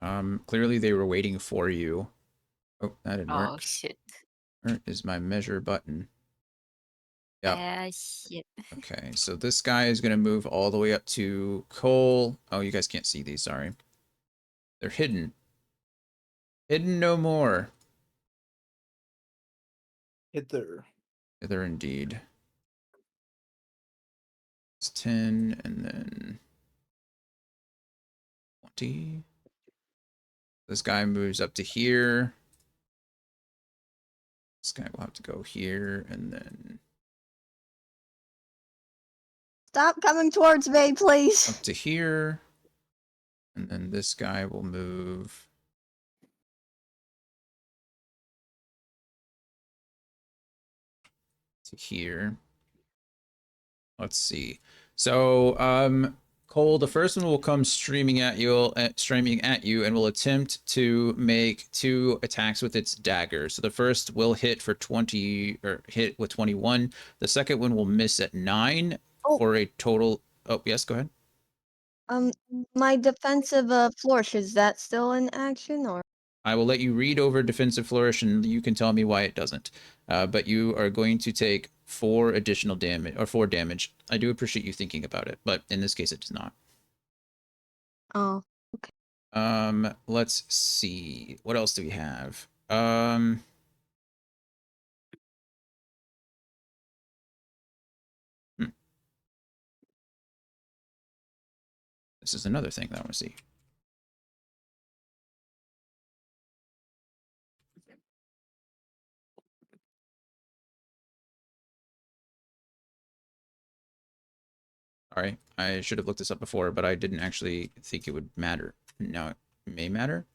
Clearly they were waiting for you. Oh, that didn't Oh work. shit. Where is my measure button? Yep. Ah shit. Okay, so this guy is going to move all the way up to Cole. Oh, you guys can't see these, sorry. They're hidden. Hidden no more. Hither. They're indeed. It's 10 and then 20. This guy moves up to here. This guy will have to go here and then Stop coming towards me, please. up to here. And then this guy will move to here. Let's see. So, Cole, the first one will come streaming at you, and will attempt to make 2 attacks with its dagger. So the first will hit for 20, or hit with 21. The second one will miss at 9 Oh. for a total. Oh, yes, go ahead. My defensive flourish, is that still in action, or? I will let you read over defensive flourish, and you can tell me why it doesn't. But you are going to take 4 additional damage, or 4 damage. I do appreciate you thinking about it, but in this case, it does not. Oh. Let's see. What else do we have? This is another thing that I want to see. All right, I should have looked this up before, but I didn't actually think it would matter. Now it may matter.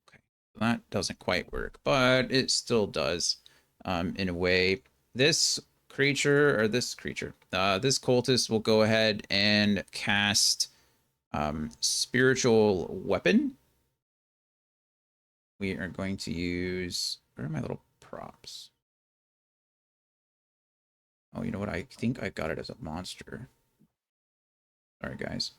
Okay, that doesn't quite work, but it still does, in a way. This creature, this cultist will go ahead and cast spiritual weapon. We are going to use, where are my little props? Oh, you know what? I think I got it as a monster. Sorry, guys.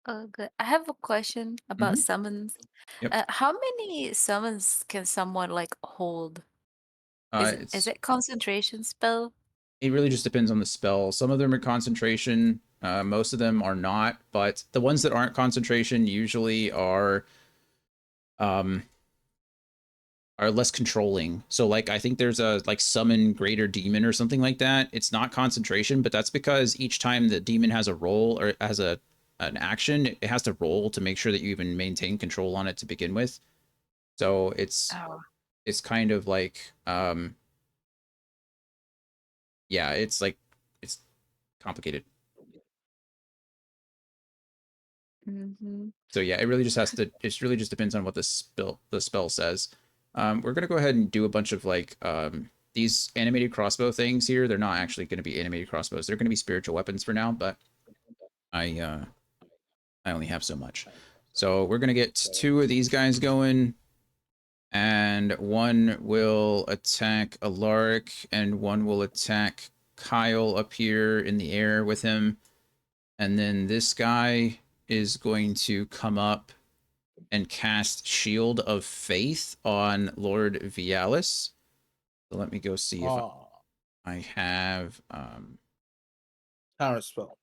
Oh good. I have a question about Mhm. summons. Yep. How many summons can someone like hold? Is it concentration spell? It really just depends on the spell. Some of them are concentration. Most of them are not, but the ones that aren't concentration usually are are less controlling. So like I think there's a like summon greater demon or something like that. It's not concentration, but that's because each time the demon has a roll or has an action, it has to roll to make sure that you even maintain control on it to begin with. So Oh. it's kind of like yeah, it's like it's complicated. Mm-hmm. So yeah, it really just has to. It really just depends on what the spell says. We're gonna go ahead and do a bunch of like these animated crossbow things here. They're not actually going to be animated crossbows. They're going to be spiritual weapons for now. But I only have so much. So we're gonna get 2 of these guys going, and one will attack Alaric, and one will attack Kyle up here in the air with him, and then this guy is going to come up and cast Shield of Faith on Lord Vialis. So let me go see if Oh, I have. counter spell.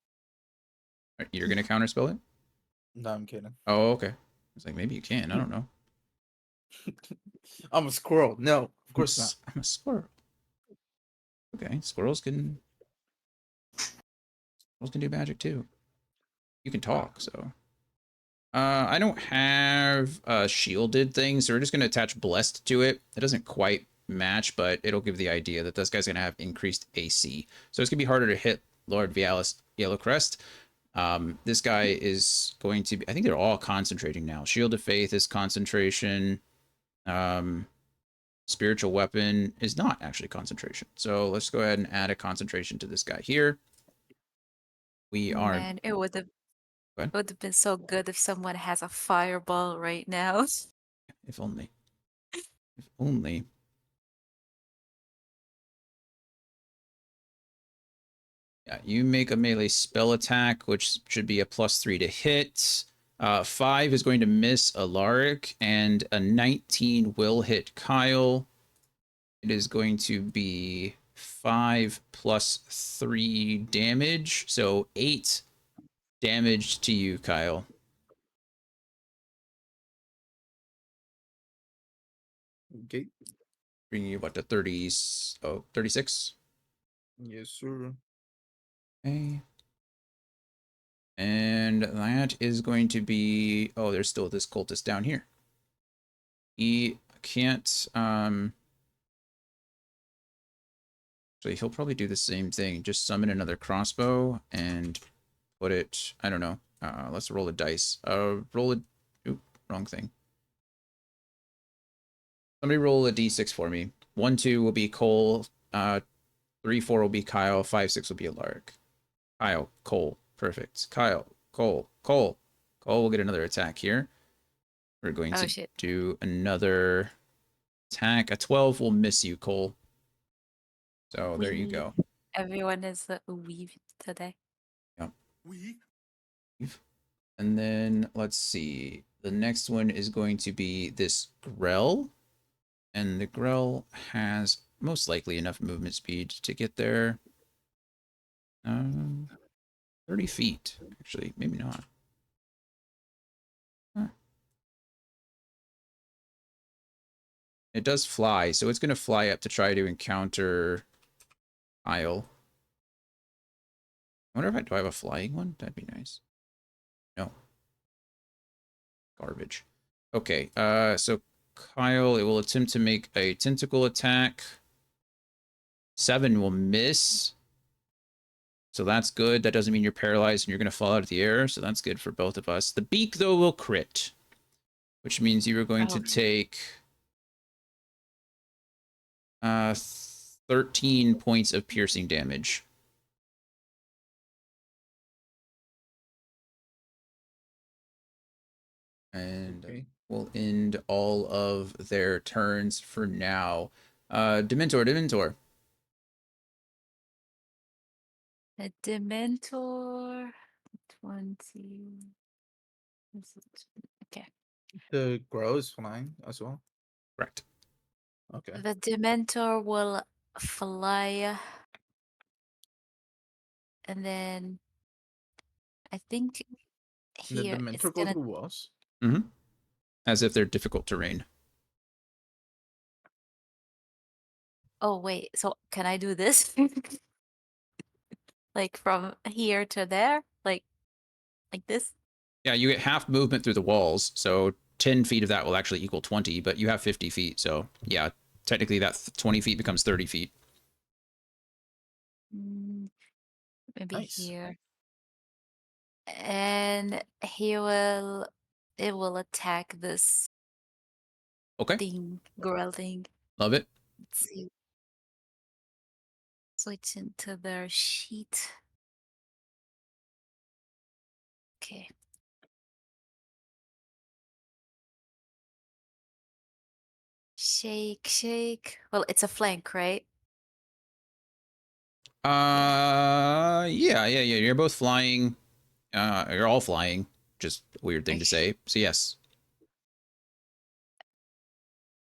You're gonna counterspell it? No, I'm kidding. Oh, okay. I was like, maybe you can. I don't know. I'm a squirrel. No, of course not. I'm a squirrel. Okay, squirrels can do magic too. You can talk, so. I don't have a shielded thing, so we're just gonna attach blessed to it. It doesn't quite match, but it'll give the idea that this guy's gonna have increased AC. So it's gonna be harder to hit Lord Vialis Yellowcrest. This guy is going to be, I think they're all concentrating now. Shield of Faith is concentration. Spiritual Weapon is not actually concentration. So let's go ahead and add a concentration to this guy here. We are. Man, it would have Go ahead. been so good if someone has a fireball right now. If only. If only. Yeah, you make a melee spell attack, which should be a +3 to hit. 5 is going to miss Alaric, and a 19 will hit Kyle. It is going to be 5 plus 3 damage, so 8 damage to you, Kyle. Okay. Bringing you what to 30? Oh, 36. Yes, sir. Okay. And that is going to be. Oh, there's still this cultist down here. He can't. So he'll probably do the same thing. Just summon another crossbow and put it. I don't know. Let's roll a dice. Roll a. Oop, wrong thing. Somebody roll a d6 for me. 1, 2 will be Cole. 3, 4 will be Kyle. 5, 6 will be Alaric. Kyle, Cole, perfect. Kyle, Cole, Cole. Cole will get another attack here. We're going Oh to shit. do another attack. A 12 will miss you, Cole. So there you go. Everyone is a weave today. Yep. And then let's see. The next one is going to be this Grell. And the Grell has most likely enough movement speed to get there. 30 feet, actually. Maybe not. Huh. It does fly, so it's going to fly up to try to encounter Isle. I wonder if do I have a flying one? That'd be nice. No. Garbage. Okay, so Kyle, it will attempt to make a tentacle attack. 7 will miss. So that's good. That doesn't mean you're paralyzed and you're going to fall out of the air. So that's good for both of us. The beak, though, will crit, which means you are going to take 13 points of piercing damage. And Okay. we'll end all of their turns for now. Dementor. A Dementor 20. Okay. The grow is flying as well. Correct. Okay. The Dementor will fly. And then I think The here it's Dementor go gonna through walls. Mm-hmm. As if they're difficult terrain. Oh wait, so can I do this? Like from here to there? Like this? Yeah, you get half movement through the walls, so 10 feet of that will actually equal 20, but you have 50 feet, so yeah, technically that 20 feet becomes 30 feet. Mm, maybe Nice. here. And it will attack this Okay, thing, girl thing. love it. Let's see. Switch into their sheet. Okay. Shake, shake. Well, it's a flank, right? Yeah. You're both flying. You're all flying. Just a weird thing to Okay. say. So yes.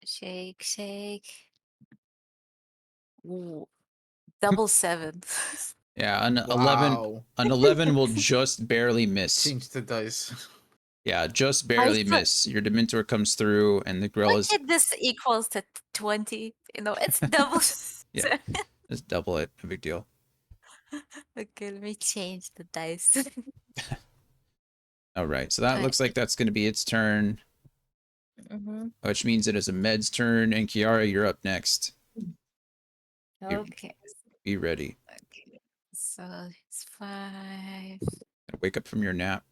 Shake, shake. Ooh, double seven. Yeah, Wow. an 11 will just barely miss. Change the dice. Yeah, just I barely thought, miss. Your Dementor comes through, and the grill look is at this equals to 20. It's double yeah, seven. just double it. No big deal. Okay, let me change the dice. All right, so that looks like that's going to be its turn, Mm-hmm. which means it is a Med's turn, and Kiara, you're up next. Be, Okay. be ready. Okay. So it's 5. Wake up from your nap.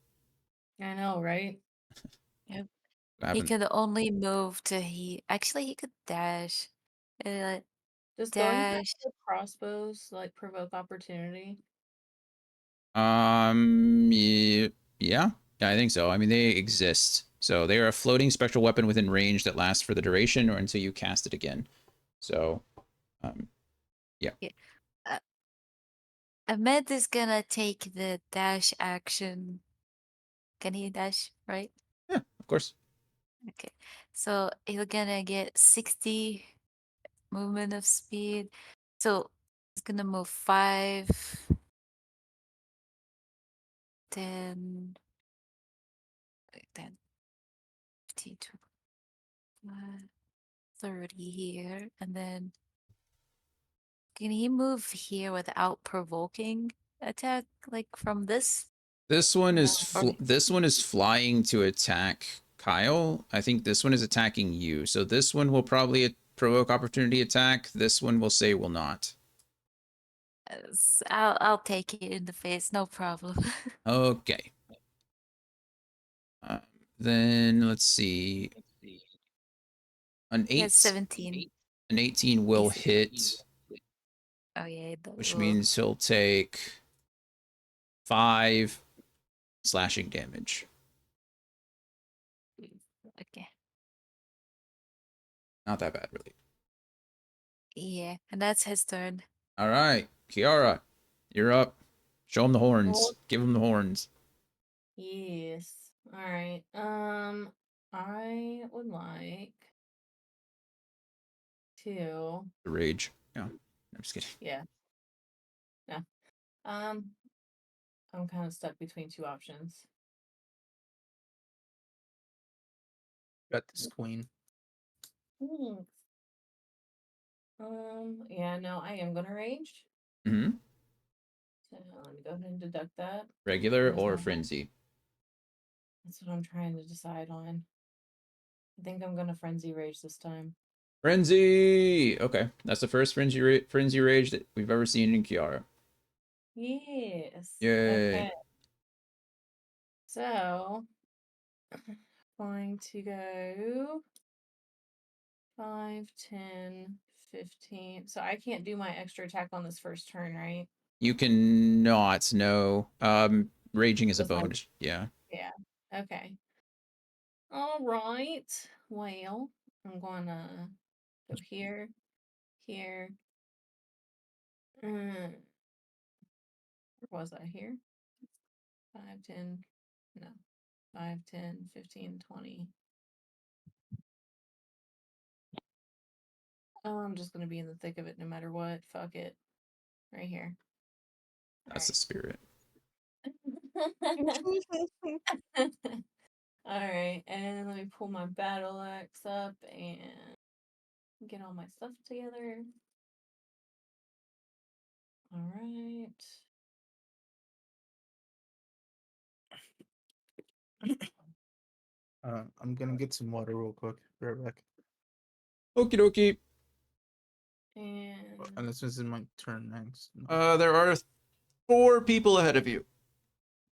I know, right? Yep. I He haven't. could only move to Actually, he could dash. Uh, Does going back dash. to crossbows like provoke opportunity? Yeah, yeah, I think so. I mean, they exist. So they are a floating spectral weapon within range that lasts for the duration or until you cast it again. So, yeah, Yeah. Uh, Ahmed is gonna take the dash action. Can he dash, right? yeah, of course. Okay. So he's gonna get 60 movement of speed. So he's gonna move 5, 10, 10, 15, 25, 30 here. And then can he move here without provoking attack like from this? No. This one is flying to attack Kyle. I think this one is attacking you. So this one will probably provoke opportunity attack. This one will say will not. I'll take it in the face, no problem. Okay. Uh, then let's see. An He has 8 17 an 18 will AC. hit, Oh yeah, which means he'll take 5 slashing damage. okay. Not that bad, really. Yeah, and that's his turn. All right, Kiara, you're up. Show him the horns. Well, Give him the horns. yes. All right. I would like to. The rage. Yeah, I'm just kidding. Yeah. No. Um, I'm kind of stuck between two options. Got this queen. Thanks. Yeah, no, I am gonna rage. Mm-hmm. So let me go ahead and deduct that. Regular Where's or my frenzy? That's what I'm trying to decide on. I think I'm gonna frenzy rage this time. Frenzy. Okay, that's the first frenzy rage that we've ever seen in Kiara. Yes. Yay! Okay. So going to go 5, 10, 15. So I can't do my extra attack on this first turn, right? You can not no. Raging is a Does my bonus. Yeah. Yeah. Okay. All right. Well, I'm gonna go here, here. Where was I here? 5, 10. No. 5, 10, 15, 20. Oh, I'm just gonna be in the thick of it no matter what. Fuck it. Right here. That's the spirit. Alright. Alright, and let me pull my battle axe up and get all my stuff together. I'm gonna get some water real quick. Be right back. Okie dokie. And Unless this is my turn next. No. There are 4 people ahead of you.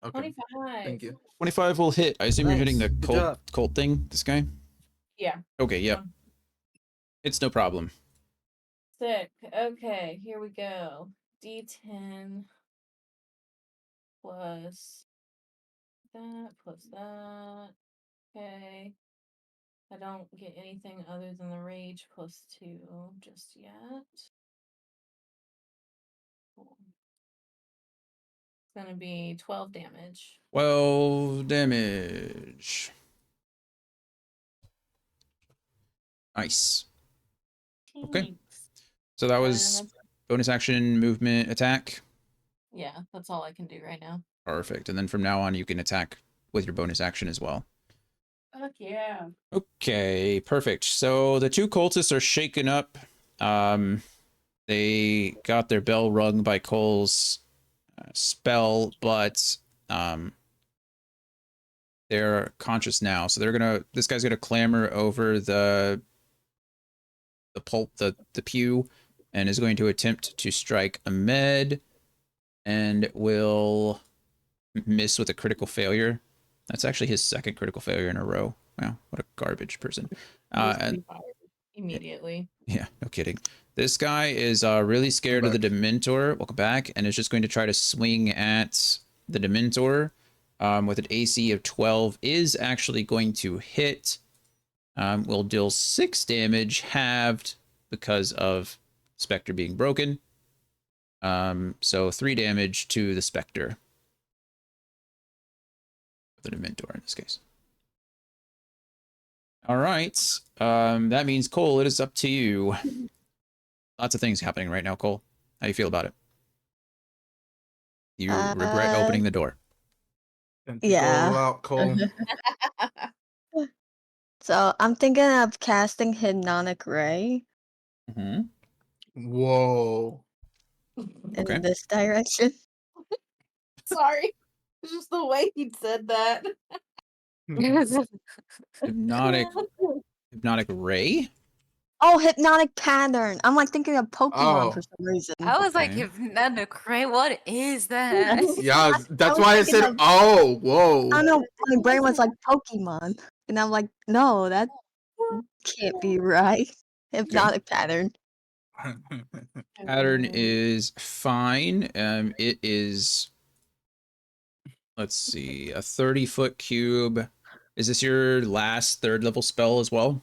Okay. 25. Thank you. 25 will hit. I assume you're hitting Nice. the Good job. cult thing, this guy? Yeah. Okay, yep. It's no problem. Sick. Okay, here we go. D10 plus that. Okay. I don't get anything other than the rage plus 2 just yet. Cool. It's gonna be 12 damage. 12 damage. Nice. Okay. Thanks. So that And was that's- bonus action, movement, attack. yeah, that's all I can do right now. Perfect. And then from now on, you can attack with your bonus action as well. Fuck yeah. Okay, perfect. So the 2 cultists are shaken up. They got their bell rung by Cole's spell, but they're conscious now. So this guy's gonna clamber over the pew, and is going to attempt to strike Ahmed, and will miss with a critical failure. That's actually his 2nd critical failure in a row. Wow, what a garbage person. And Immediately. yeah, no kidding. This guy is really scared of the Dementor. Welcome back. And is just going to try to swing at the Dementor with an AC of 12. Is actually going to hit. Will deal 6 damage, halved because of Spectre being broken. So 3 damage to the Spectre. The Dementor in this case. All right. That means Cole, it is up to you. Lots of things happening right now, Cole. How you feel about it? You regret opening the door. And Yeah. go out, Cole. So I'm thinking of casting Hypnotic Ray Mm-hmm. Whoa. Okay. in this direction. Sorry. It's just the way he said that. Hypnotic ray? Oh, Hypnotic Pattern. I'm like thinking of Pokemon for Oh. some reason. I was like, Okay. hypnotic ray, what is that? Yeah, that's was why I thinking said, of- oh, whoa. I don't know. My brain was like Pokemon, and I'm like, no, that can't be right. Hypnotic Pattern. Pattern is fine. It is, let's see, a 30-foot cube. Is this your last 3rd level spell as well?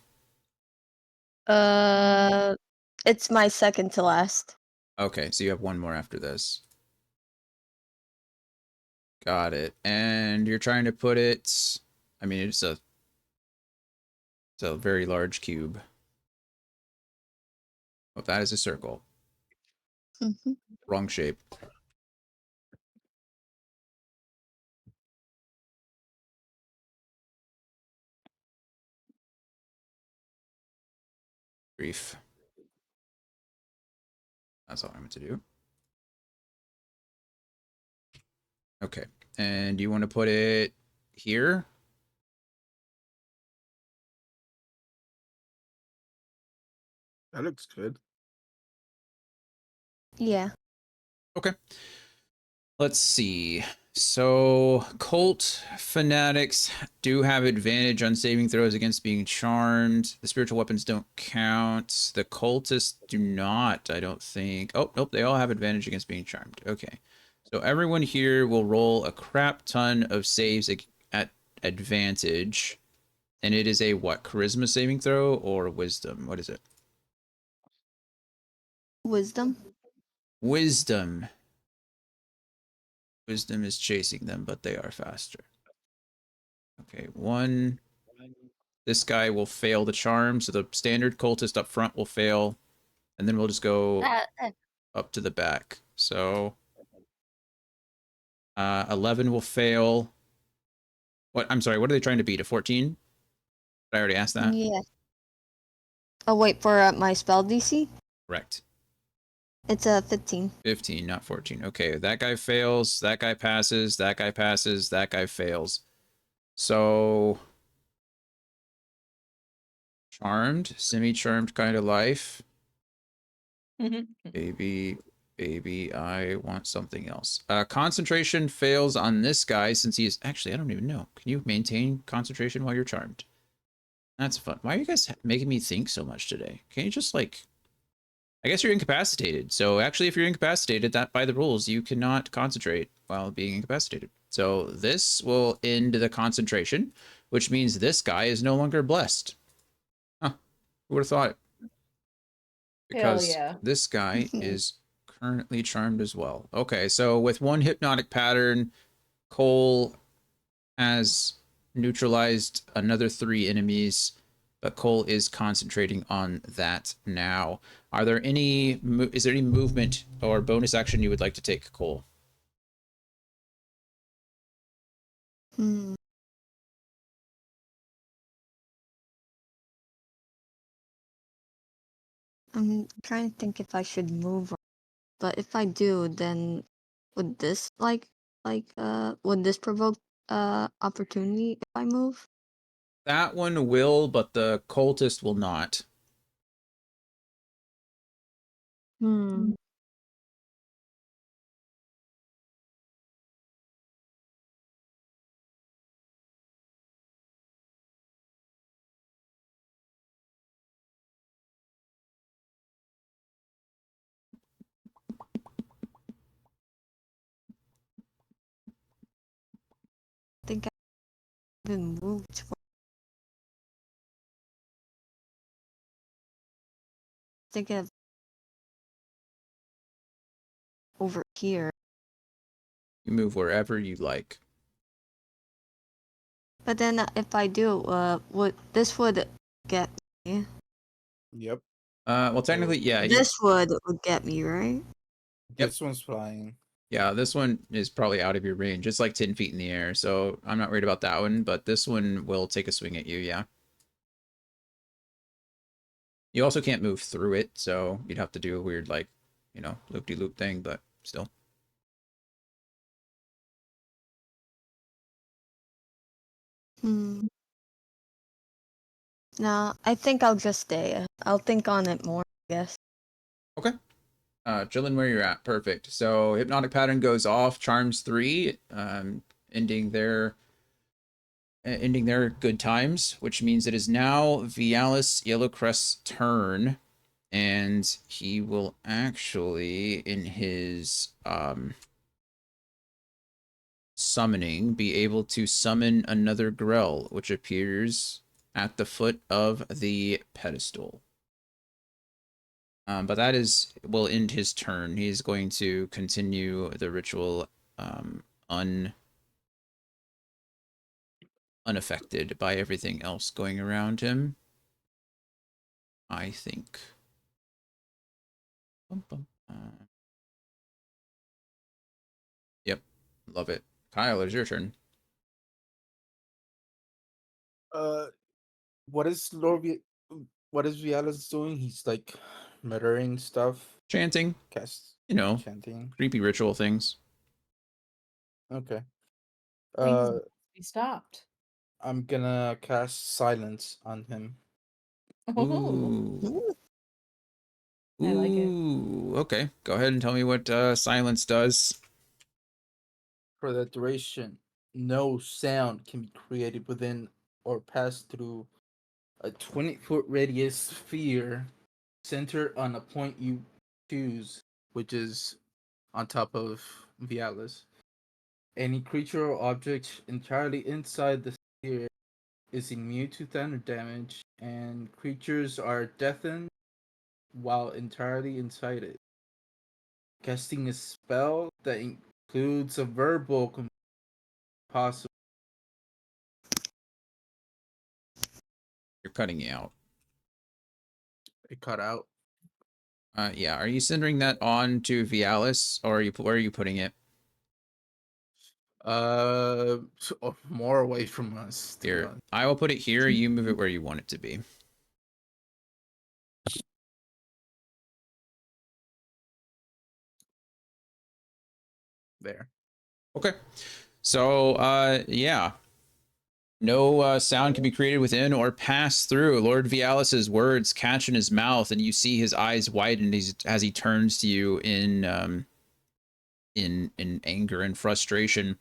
It's my second to last. Okay, so you have 1 more after this. Got it. And you're trying to put it, I mean, it's a very large cube. Oh, that is a circle. Mm-hmm. Wrong shape. Grief. That's all I meant to do. Okay. And you want to put it here? That looks good. Yeah. Okay. Let's see. So, cult fanatics do have advantage on saving throws against being charmed. The spiritual weapons don't count. The cultists do not, I don't think. Oh, nope, they all have advantage against being charmed. Okay. So, everyone here will roll a crap ton of saves at advantage. And it is a what? Charisma saving throw or wisdom? What is it? Wisdom. Wisdom. Wisdom is chasing them, but they are faster. Okay, 1. This guy will fail the charm, so the standard cultist up front will fail, and then we'll just go up to the back. So 11 will fail. What? I'm sorry. What are they trying to beat? A 14? I already asked that. Yeah. Oh wait for my spell DC. Correct. It's a 15. 15, not 14. Okay, that guy fails. That guy passes. That guy passes. That guy fails. So, charmed, semi-charmed kind of life. Baby, I want something else. Concentration fails on this guy since he is... Actually, I don't even know. Can you maintain concentration while you're charmed? That's fun. Why are you guys making me think so much today? Can you just, like... I guess you're incapacitated. So actually, if you're incapacitated, that by the rules, you cannot concentrate while being incapacitated. So this will end the concentration, which means this guy is no longer blessed. Huh. Who would have thought it? Hell Because yeah. this guy is currently charmed as well. Okay, so with one hypnotic pattern, Cole has neutralized another 3 enemies, but Cole is concentrating on that now. Are there any, is there any movement or bonus action you would like to take, Cole? Hmm. I'm trying to think if I should move, but if I do, then would this would this provoke opportunity if I move? That one will, but the cultist will not. Hmm. I think I haven't moved for. I think I've over here, You move wherever you like. but then if I do, would this would get me? Yep. Well, technically, yeah. This would get me, right? Yep. This one's flying. Yeah, this one is probably out of your range. It's like 10 feet in the air, so I'm not worried about that one, but this one will take a swing at you, yeah. You also can't move through it, so you'd have to do a weird, like, you know, loop-de-loop thing, but still. Hmm. No, I think I'll just stay. I'll think on it more, I guess. Okay. Chilling where you're at. Perfect. So hypnotic pattern goes off. Charms 3, ending their good times, which means it is now Vialis Yellowcrest's turn, and he will actually, in his summoning, be able to summon another Grell, which appears at the foot of the pedestal. But that will end his turn. He's going to continue the ritual unaffected by everything else going around him. I think. Yep, love it. Kyle, it's your turn. Uh, what is What is Vialis doing? He's like muttering stuff. Chanting, Cast you know, chanting. creepy ritual things. Okay. Things Uh, be stopped. I'm gonna cast silence on him Oh, Ooh. I like it. Ooh. Okay, go ahead and tell me what silence does. for the duration. No sound can be created within or pass through a 20-foot radius sphere centered on a point you choose, which is on top of Vialis. Any creature or object entirely inside the sphere is immune to thunder damage, and creatures are deafened while entirely inside it. Casting a spell that includes a verbal possible. You're cutting out. It cut out. Yeah. Are you centering that on to Vialis, or where are you putting it? More away from us, to be Here, honest. I will put it here. You move it where you want it to be. there. Okay. So, yeah. No sound can be created within or pass through. Lord Vialis's words catch in his mouth, and you see his eyes widen as he turns to you in anger and frustration.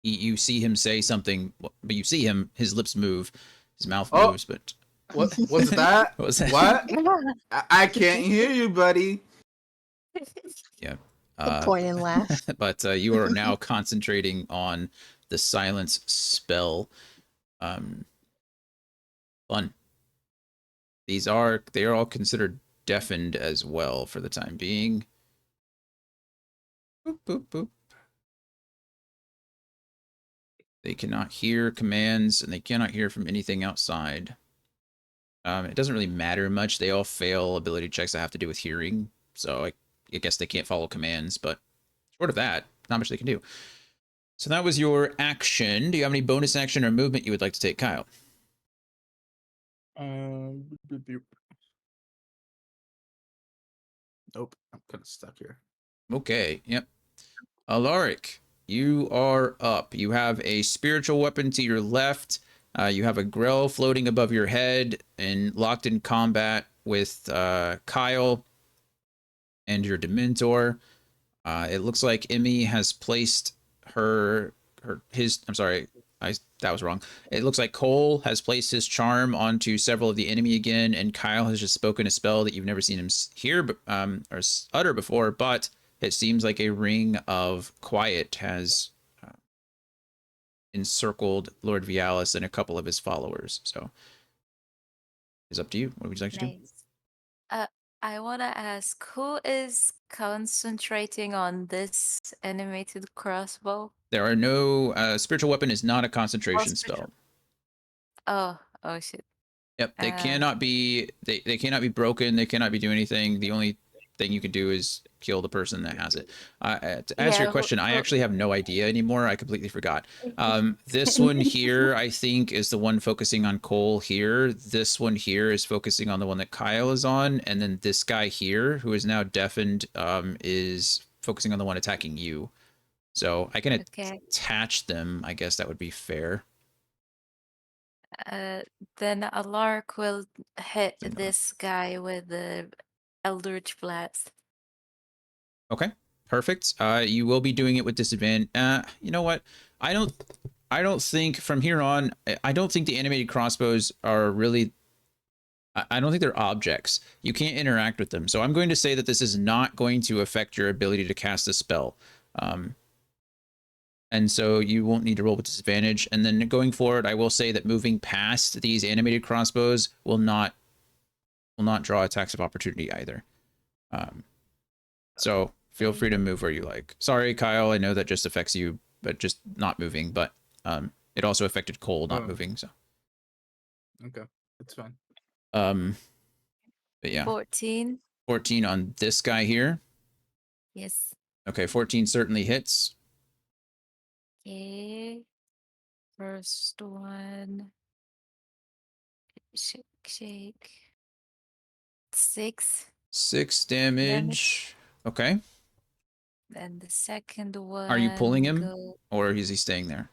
You see him say something, but you see his lips move, his mouth Oh, moves, but what was that? what was that? What? I can't hear you, buddy. Yeah. The point and laugh. But you are now concentrating on the silence spell. Fun. They are all considered deafened as well for the time being. Boop, boop, boop. They cannot hear commands, and they cannot hear from anything outside. It doesn't really matter much. They all fail ability checks that have to do with hearing, so I guess they can't follow commands, but short of that, not much they can do. So that was your action. Do you have any bonus action or movement you would like to take, Kyle? Boop, boop. Nope, I'm kind of stuck here. Okay, yep. Alaric, you are up. You have a spiritual weapon to your left. You have a grell floating above your head and locked in combat with Kyle and your Dementor. It looks like Emmy has placed I'm sorry, that was wrong. It looks like Cole has placed his charm onto several of the enemy again, and Kyle has just spoken a spell that you've never seen him hear or utter before, but it seems like a ring of quiet has encircled Lord Vialis and a couple of his followers. So it's up to you. What would you like to do? Nice. I want to ask, who is concentrating on this animated crossbow? There are no spiritual weapon is not a Oh, concentration spiritual. spell. Oh shit. Yep, they Uh, cannot be they cannot be broken. They cannot be doing anything. The only thing you can do is kill the person that has it. To answer yeah, your question, I actually have no idea anymore. I completely forgot. This who, one here, I think, is the one focusing on Cole here. This one here is focusing on the one that Kyle is on, and then this guy here, who is now deafened, is focusing on the one attacking you. So I can okay. attach them. I guess that would be fair. Uh, then Alark will hit So no. this guy with the Eldritch Blast. Okay, perfect. You will be doing it with disadvantage. You know what? I don't think from here on. I don't think the animated crossbows are really. I don't think they're objects. You can't interact with them. So I'm going to say that this is not going to affect your ability to cast a spell. And so you won't need to roll with disadvantage. And then going forward, I will say that moving past these animated crossbows will not draw attacks of opportunity either. So feel free to move where you like. Sorry, Kyle, I know that just affects you, but just not moving. But it also affected Cole not moving. So Okay, it's fine. But yeah, 14. 14 on this guy here. Yes. Okay, 14 certainly hits. Okay. First one. Shake, shake. 6 6 damage. damage. Okay. Then the second one. Are you pulling him, go. or is he staying there?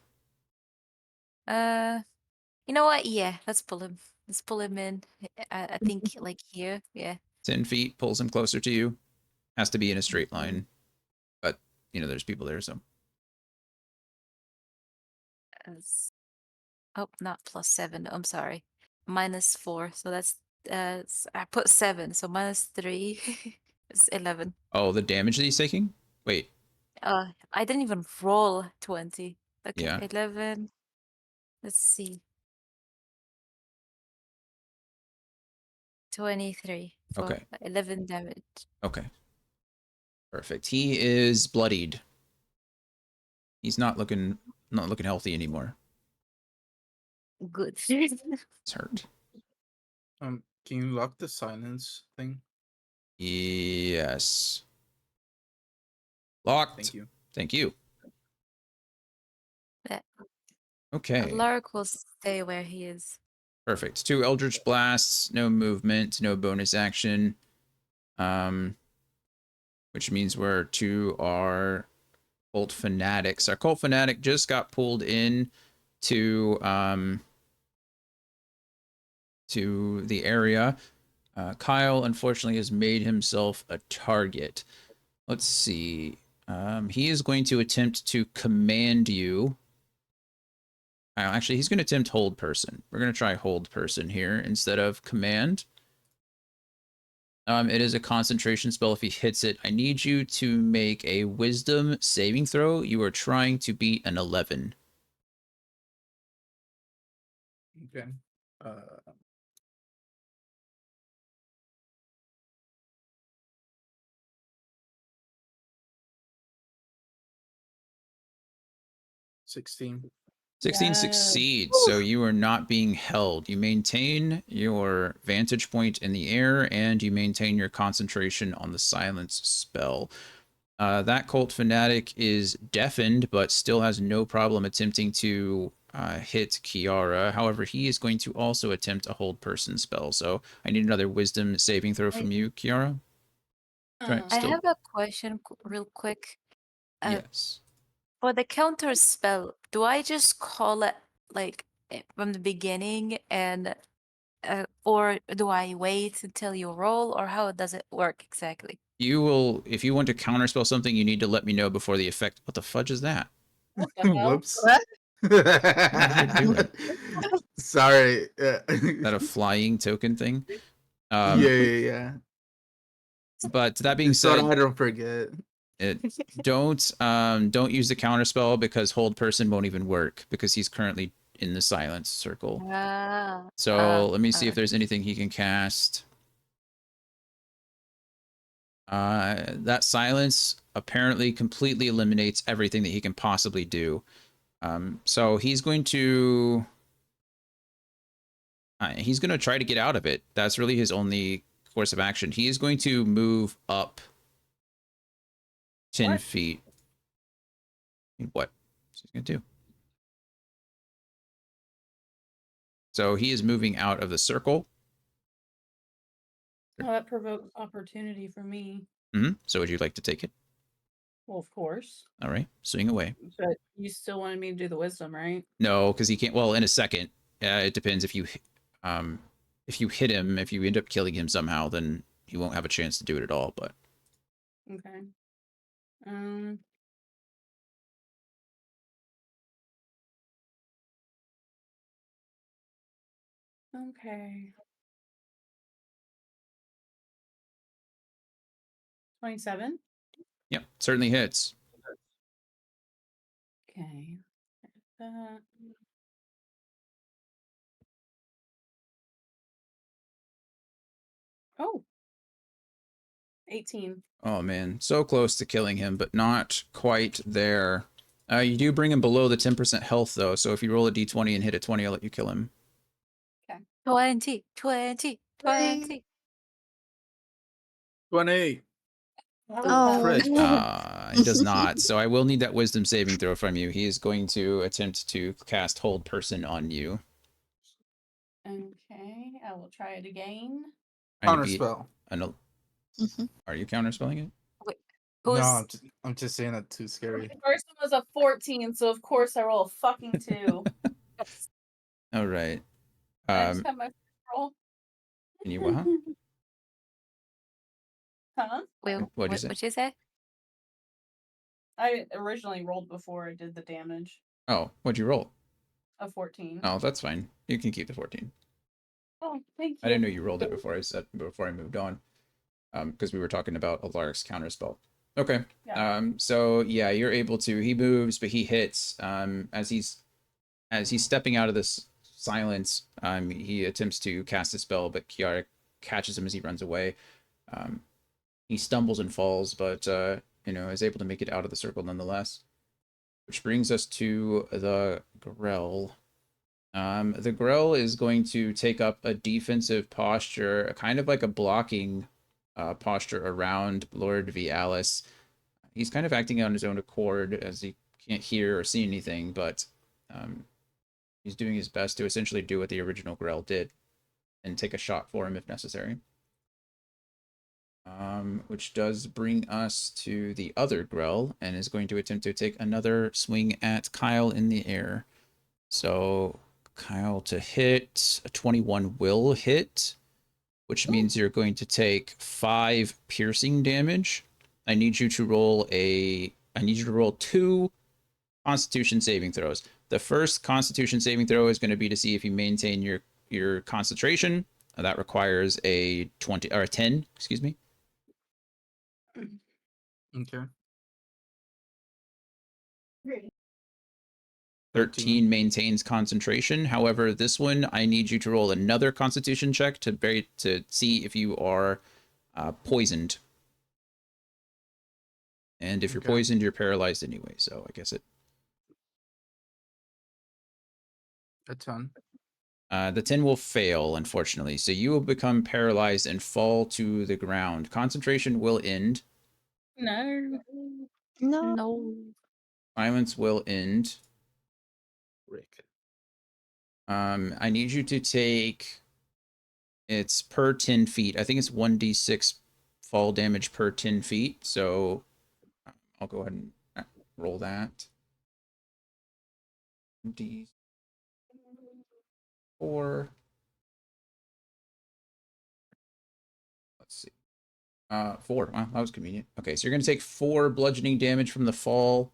You know what? Yeah, let's pull him. Let's pull him in. I think like here. Yeah. 10 feet pulls him closer to you. Has to be in a straight Mhm. line, but there's people there, so As- Oh, not +7. I'm sorry. -4. So that's I put 7. So -3 is 11. oh, the damage that he's taking. Wait, I didn't even roll 20. Okay, yeah, 11. Let's see. 23 for okay, 11 damage. okay, perfect. He is bloodied. He's not looking healthy anymore. Good. He's hurt. Can you lock the silence thing? Yes. Locked. Thank you. Thank you. Yeah. Okay. Lark will stay where he is. Perfect. 2 Eldritch Blasts, no movement, no bonus action. Which means where 2 are Cult Fanatics. Our Cult Fanatic just got pulled in to the area. Kyle, unfortunately, has made himself a target. Let's see. He is going to attempt to command you. Actually, he's going to attempt hold person. We're going to try hold person here instead of command. It is a concentration spell. If he hits it, I need you to make a wisdom saving throw. You are trying to beat an 11. Okay. 16. 16 Yes. succeeds, so you are not being held. You maintain your vantage point in the air, and you maintain your concentration on the silence spell. That cult fanatic is deafened, but still has no problem attempting to hit Kiara. However, he is going to also attempt a hold person spell. So I need another wisdom saving throw from you, Kiara. Try I still. have a question real quick. Yes. For the counter spell, do I just call it like from the beginning and or do I wait until you roll, or how does it work exactly? You will, if you want to counterspell something, you need to let me know before the effect. What the fudge is that? What the hell? Whoops. What are you doing? Sorry. Is that a flying token thing? Yeah. But that being Just so said, I don't forget. don't use the counterspell because hold person won't even work because he's currently in the silence circle. So let me see if there's anything he can cast. That silence apparently completely eliminates everything that he can possibly do. So he's going to try to get out of it. That's really his only course of action. He is going to move up 10 feet. What? What's he going to do? So he is moving out of the circle. Oh, that provoked opportunity for me. So would you like to take it? Well, of course. All right, swing away. But you still wanted me to do the wisdom, right? No, because he can't. Well, in a second. It depends if you hit him. If you end up killing him somehow, then he won't have a chance to do it at all. But Okay. Okay. 27. yep, certainly hits. Okay. That. Oh. 18. Oh man, so close to killing him, but not quite there. You do bring him below the 10% health though, so if you roll a d20 and hit a 20, I'll let you kill him. Okay. 20. 28. Oh. He does not. So I will need that wisdom saving throw from you. He is going to attempt to cast hold person on you. Okay. I will try it again. Trying to beat Counterspell. Are you counterspelling it? Wait, No, who's I'm just saying that too scary. The first one was a 14, so of course I roll a fucking 2. All right. I just have my first roll. Can you what? Huh? Huh? wait, What'd you say? what you say? I originally rolled before I did the damage. Oh, what'd you roll? A 14. Oh, that's fine. You can keep the 14. Oh, thank you. I didn't know you rolled it before I moved on. Because we were talking about Alaric's counterspell. Okay. Yeah. So yeah, you're able to. He moves, but he hits. As he's stepping out of this silence, he attempts to cast a spell, but Kiara catches him as he runs away. He stumbles and falls, but is able to make it out of the circle nonetheless. Which brings us to the Grell. The Grell is going to take up a defensive posture, kind of like a blocking posture around Lord Vialis. He's kind of acting on his own accord as he can't hear or see anything, but he's doing his best to essentially do what the original Grell did and take a shot for him if necessary. which does bring us to the other Grell and is going to attempt to take another swing at Kyle in the air. So Kyle to hit, a 21 will hit, which means you're going to take 5 piercing damage. I need you to roll 2 Constitution saving throws. The first Constitution saving throw is going to be to see if you maintain your concentration. That requires a 20 or a 10, excuse me. Okay. 13 maintains concentration. However, this one I need you to roll another Constitution check to see if you are poisoned. And if you're Okay. poisoned, you're paralyzed anyway. So I guess A ton. the 10 will fail, unfortunately. So you will become paralyzed and fall to the ground. Concentration will end. No. No. No. Violence will end. Rick. I need you to take. It's per 10 feet. I think it's 1d6 fall damage per 10 feet. So I'll go ahead and roll that. D4. Let's see. 4. Wow, that was convenient. Okay, so you're going to take 4 bludgeoning damage from the fall.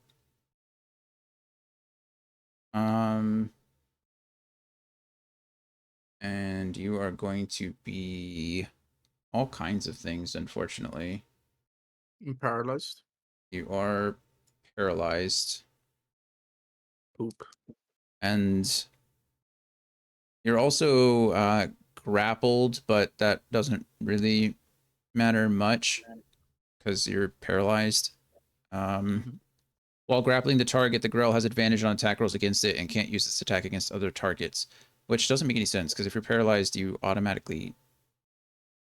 And you are going to be all kinds of things, unfortunately. I'm paralyzed. You are paralyzed. Poop. And you're also grappled, but that doesn't really matter much because you're paralyzed. While grappling the target, the Grell has advantage on attack rolls against it and can't use its attack against other targets, which doesn't make any sense because if you're paralyzed, you automatically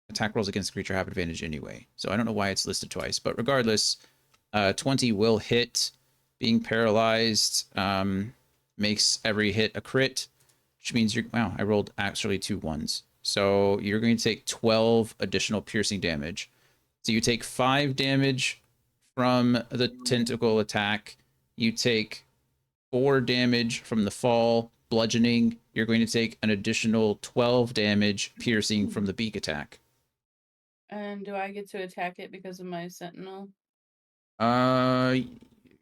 attack rolls against the creature have advantage anyway. So I don't know why it's listed twice, but regardless, 20 will hit. Being paralyzed makes every hit a crit, which means you're, wow, I rolled actually 2 ones. So you're going to take 12 additional piercing damage. So you take 5 damage from the tentacle attack. You take 4 damage from the fall, bludgeoning. You're going to take an additional 12 damage piercing from the beak attack. And do I get to attack it because of my sentinel?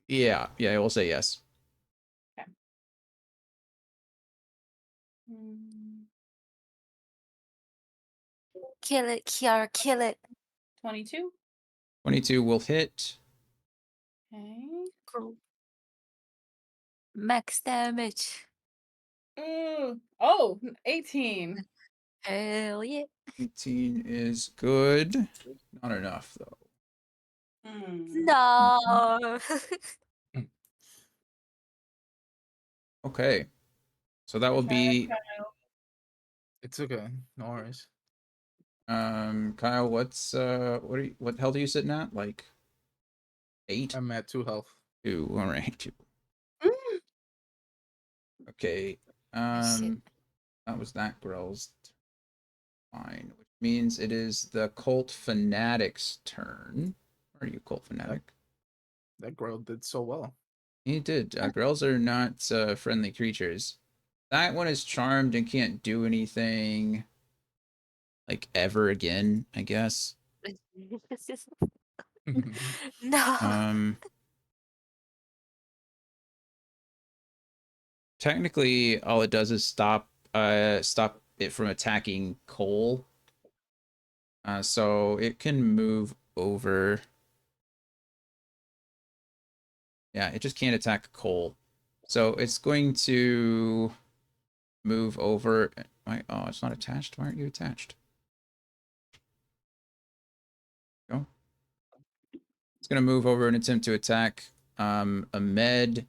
Yeah, I will say yes. Okay. Kill it, Kiara, kill it. 22. 22 will hit. Okay. Cool. Max damage. Oh, 18. Hell yeah. 18 is good. Not enough, though. No. Okay. So that will be It's okay. No worries. Kyle, what health are you sitting at? Like 8? I'm at 2 health. 2. All right. 2. Okay. Shit. That was that Grell's fine, which means it is the Cult Fanatic's turn. Where are you, Cult Fanatic? That girl did so well. He did. Grells are not friendly creatures. That one is charmed and can't do anything like ever again, I guess. No. Technically, all it does is stop it from attacking Cole. So it can move over. Yeah, it just can't attack Cole. So it's going to move over. Oh, it's not attached. Why aren't you attached? Go. It's going to move over and attempt to attack Ahmed.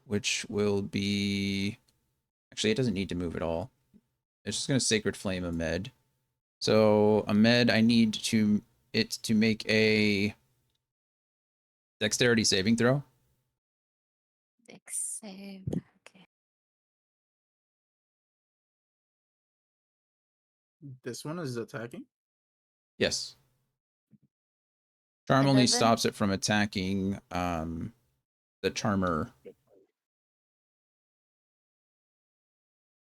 Which will be... Actually, it doesn't need to move at all. It's just going to Sacred Flame Ahmed. So, Ahmed, I need it to make a Dexterity saving throw. Dex save. Okay. This one is attacking. Yes. Charm It only doesn't. stops it from attacking the charmer.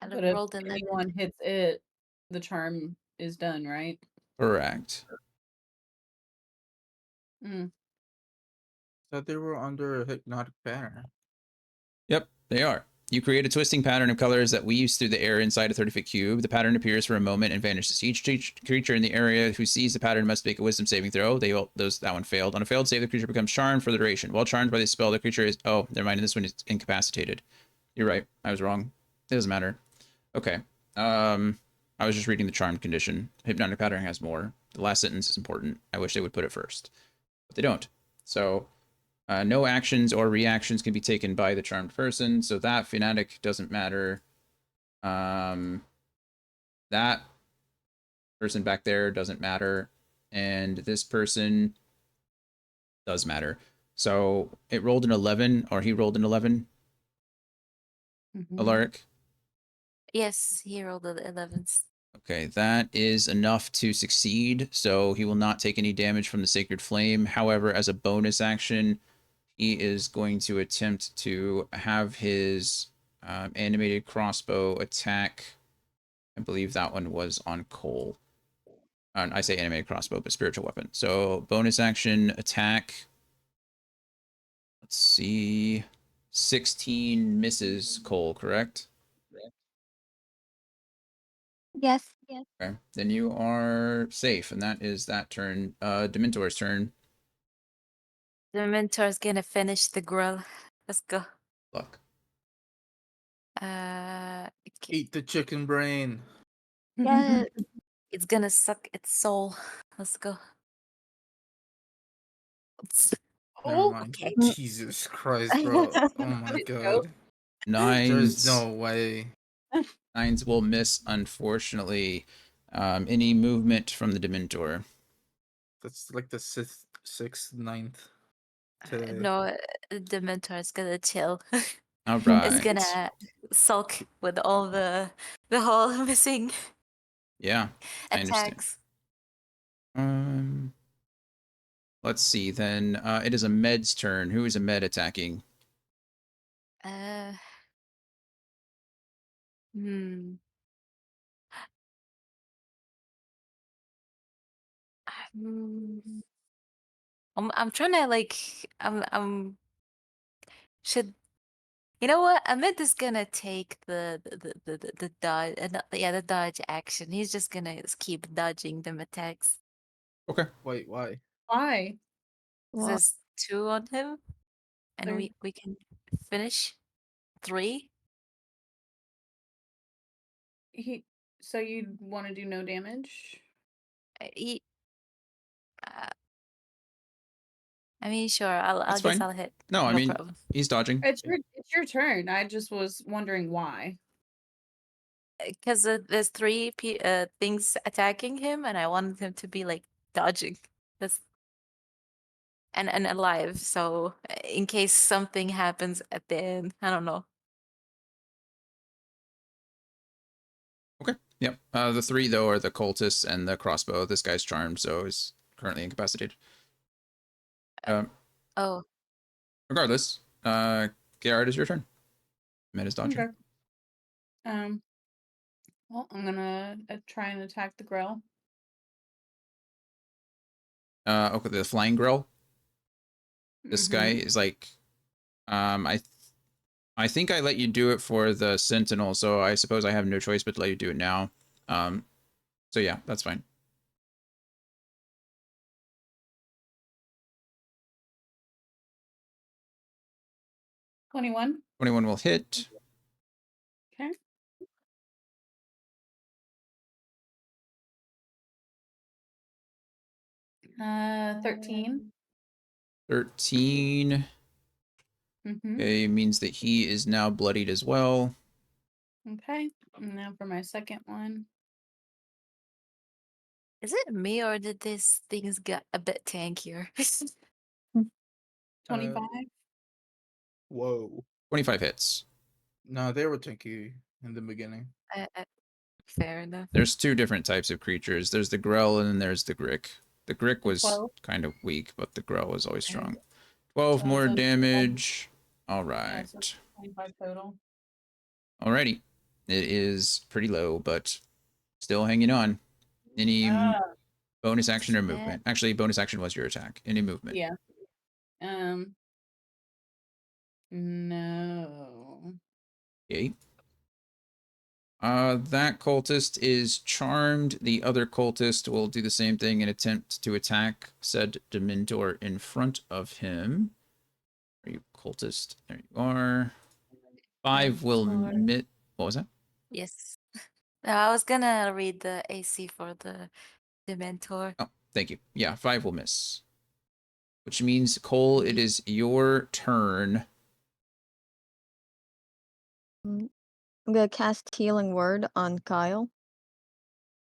I But if rolled 11. anyone hits it, the charm is done, right? Correct. Mm. Thought they were under a hypnotic pattern. Yep, they are. You create a twisting pattern of colors that weaves through the air inside a 30-foot cube. The pattern appears for a moment and vanishes. Each creature in the area who sees the pattern must make a wisdom saving throw. That one failed. On a failed save, the creature becomes charmed for the duration. While charmed by the spell, the creature is... Oh, never mind. This one is incapacitated. You're right. I was wrong. It doesn't matter. Okay. I was just reading the charmed condition. Hypnotic pattern has more. The last sentence is important. I wish they would put it first, but they don't. So... no actions or reactions can be taken by the charmed person, so that fanatic doesn't matter. That person back there doesn't matter, and this person does matter. So it rolled an 11, or he rolled an 11, Mhm. Alaric. Yes, he rolled the 11s. Okay, that is enough to succeed, so he will not take any damage from the Sacred Flame. However, as a bonus action, he is going to attempt to have his animated crossbow attack. I believe that one was on Cole. I say animated crossbow, but spiritual weapon. So bonus action attack. Let's see. 16 misses Cole, correct? Yes. Okay. Then you are safe, and that is that turn. Dementor's turn. The mentor's gonna finish the grill. Let's go. Luck. Okay. Eat the chicken brain. Yes. It's gonna suck its soul. Let's go. Never Oh, mind. Okay. Jesus Christ, bro. Oh my Wait, no. god. There's Nines. no way. Nines will miss, unfortunately. Any movement from the Dementor. That's like the sixth, ninth today. No, the mentor is gonna chill. All It's right. gonna sulk with all the whole missing Yeah, I understand. attacks. Um, let's see then. It is a med's turn. Who is a med attacking? Uh, hmm. Hmm. I'm trying to like I'm should you know what? Amit is gonna take the dodge yeah, the dodge action. He's just gonna keep dodging them attacks. Okay. Wait, why? Why? 'Cause Wow. there's 2 on him and There- we can finish 3. He. So you want to do no damage? He, uh, I mean, sure. I'll That's guess fine. I'll hit. No, I No mean, problem. he's dodging. It's your turn. I just was wondering why. Because there's 3 things attacking him, and I wanted him to be like dodging. That's and alive. So in case something happens at the end, I don't know. Okay. Yep. The 3 though are the cultists and the crossbow. This guy's charmed, so he's currently incapacitated. Um, Oh, regardless, Garrett, is your turn. Med is dodging. Okay. Um. Well, I'm gonna try and attack the grill. Okay, the flying grill. This guy Mhm. is like, I think I let you do it for the sentinel, so I suppose I have no choice but to let you do it now. So yeah, that's fine. 21. 21 will hit. Okay. Uh, 13. 13. Mm-hmm. Okay, means that he is now bloodied as well. Okay. And now for my second one. is it me or did these things get a bit tankier? 25. Whoa. 25 hits. No, they were tanky in the beginning. I Fair enough. There's two different types of creatures. There's the Grell and then there's the Grick. The Grick was 12. kind of weak, but the Grell was always Okay. strong. 12 So more it's a- damage. All Yeah, so right. 25 total. Alrighty. It is pretty low, but still hanging on. Any bonus action or movement? Actually, bonus action was your attack. Any movement? Yeah. No. Okay. That cultist is charmed. The other cultist will do the same thing and attempt to attack said Dementor in front of him. Are you cultist? There you are. 5 will Four. miss. What was that? Yes. I was gonna read the AC for the Dementor. Oh, thank you. Yeah, 5 will miss. Which means, Cole, it is your turn. I'm gonna cast Healing Word on Kyle.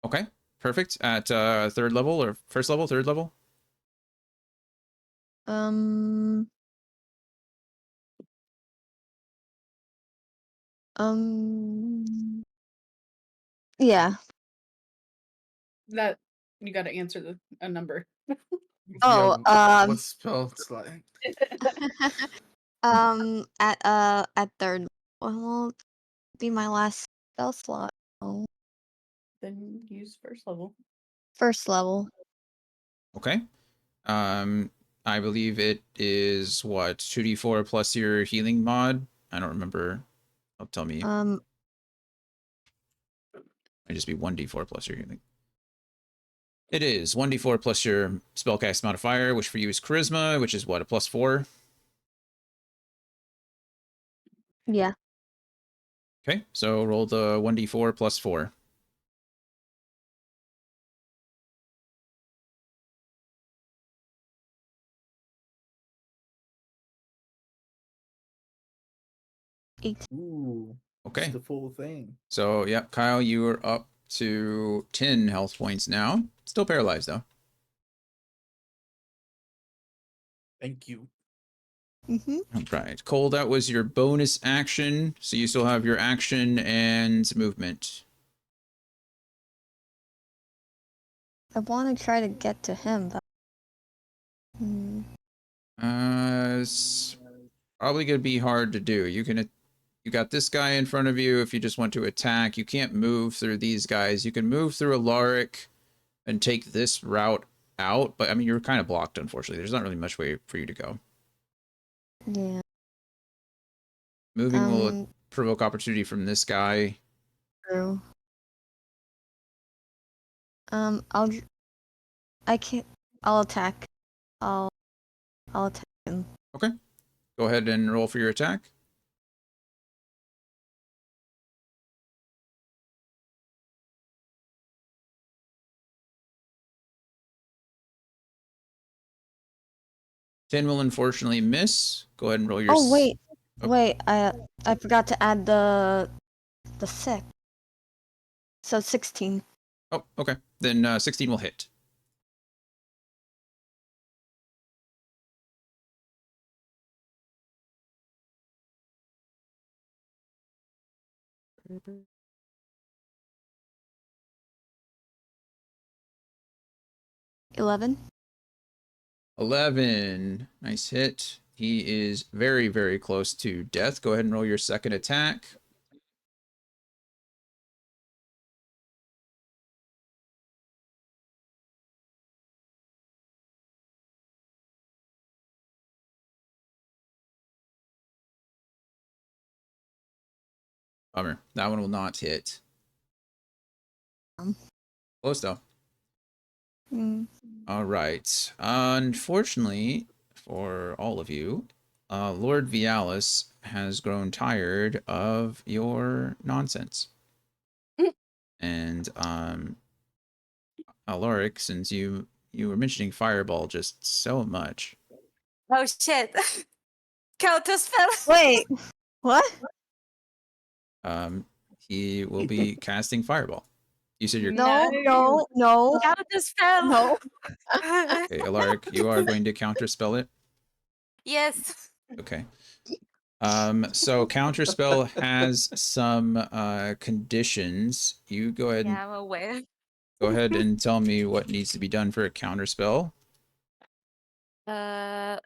Okay, perfect. At third level or first level, third level? Um. Yeah. That you got to answer a number. Oh, what spell it's like? at third. Well, be my last spell slot. Oh, Then use first level. first level. Okay. I believe it is what 2d4 plus your healing mod. I don't remember. Tell me. Might just be 1d4 plus your healing. It is 1d4 plus your spellcast modifier, which for you is charisma, which is what, a +4? Yeah. Okay, so roll the 1d4 plus 4. Ooh. Okay. It's the full thing. So, yeah, Kyle, you are up to 10 health points now. Still paralyzed, though. Thank you. All right. Cole, that was your bonus action. So you still have your action and movement. I want to try to get to him, but. It's probably going to be hard to do. You got this guy in front of you if you just want to attack. You can't move through these guys. You can move through Alaric and take this route out, but I mean, you're kind of blocked, unfortunately. There's not really much way for you to go. Yeah. Moving will provoke opportunity from this guy. True. I'll attack. I'll attack him. Okay. Go ahead and roll for your attack. Ten will unfortunately miss. Go ahead and roll your. Oh wait, wait. I forgot to add the 6. So 16. Oh, okay. Then 16 will hit. $11. 11. Nice hit. He is very, very close to death. Go ahead and roll your second attack. Bummer. That one will not hit. Close though. All right. Unfortunately for all of you, Lord Vialis has grown tired of your nonsense. And Alaric, since you were mentioning Fireball just so much. Oh shit. Counter spell. Wait. What? He will be casting Fireball. You said you're No. Counter spell. No. okay, Alaric, you are going to counterspell it. Yes. Okay. So counterspell has some conditions. You go ahead and Yeah, I'm aware. tell me what needs to be done for a counterspell. Uh,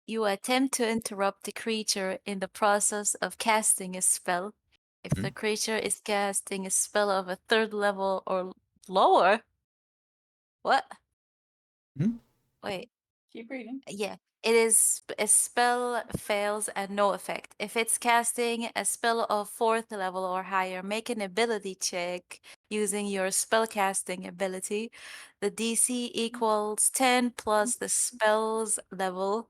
you attempt to interrupt the creature in the process of casting a spell. If the creature is casting a spell of a 3rd level or lower, what? Mhm. Wait, Keep reading. yeah. It is a spell fails and no effect. If it's casting a spell of 4th level or higher, make an ability check using your spellcasting ability. The DC equals 10 plus the spell's level.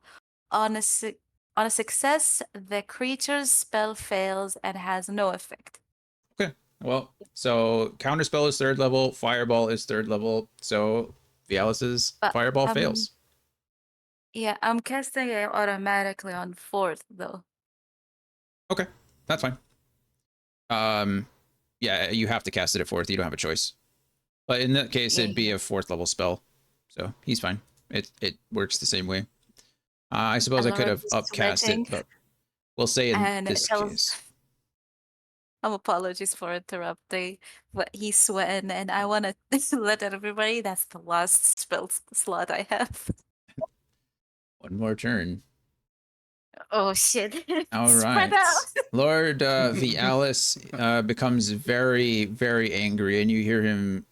On on a success, the creature's spell fails and has no effect. Okay. Well, so counterspell is 3rd level, fireball is 3rd level. So Vialis's But fireball fails. yeah, I'm casting it automatically on 4th though. Okay, that's fine. Yeah, you have to cast it at 4th. You don't have a choice. But in that case, it'd be Yeah. a 4th level spell, so he's fine. It works the same way. I suppose I could Alaric have is upcast it, sweating but we'll say in and it this tells case. apologies for interrupting, but he's sweating and I want to let everybody that's the last spell slot I have. One more turn. Oh shit. All Spread out. right. Lord Vialis becomes very, very angry, and you hear him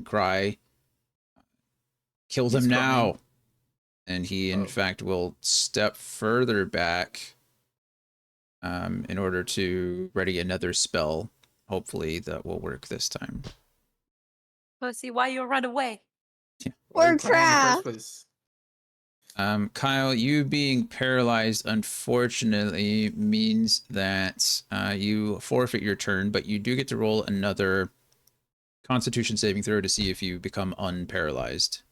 cry, "Kill He's them crying. now!" And he, in Oh, fact, will step further back in order to ready another spell. Hopefully, that will work this time. Pussy, why you run away? why are you We're crying in the first trapped. place? Kyle, you being paralyzed unfortunately means that you forfeit your turn, but you do get to roll another Constitution saving throw to see if you become unparalyzed.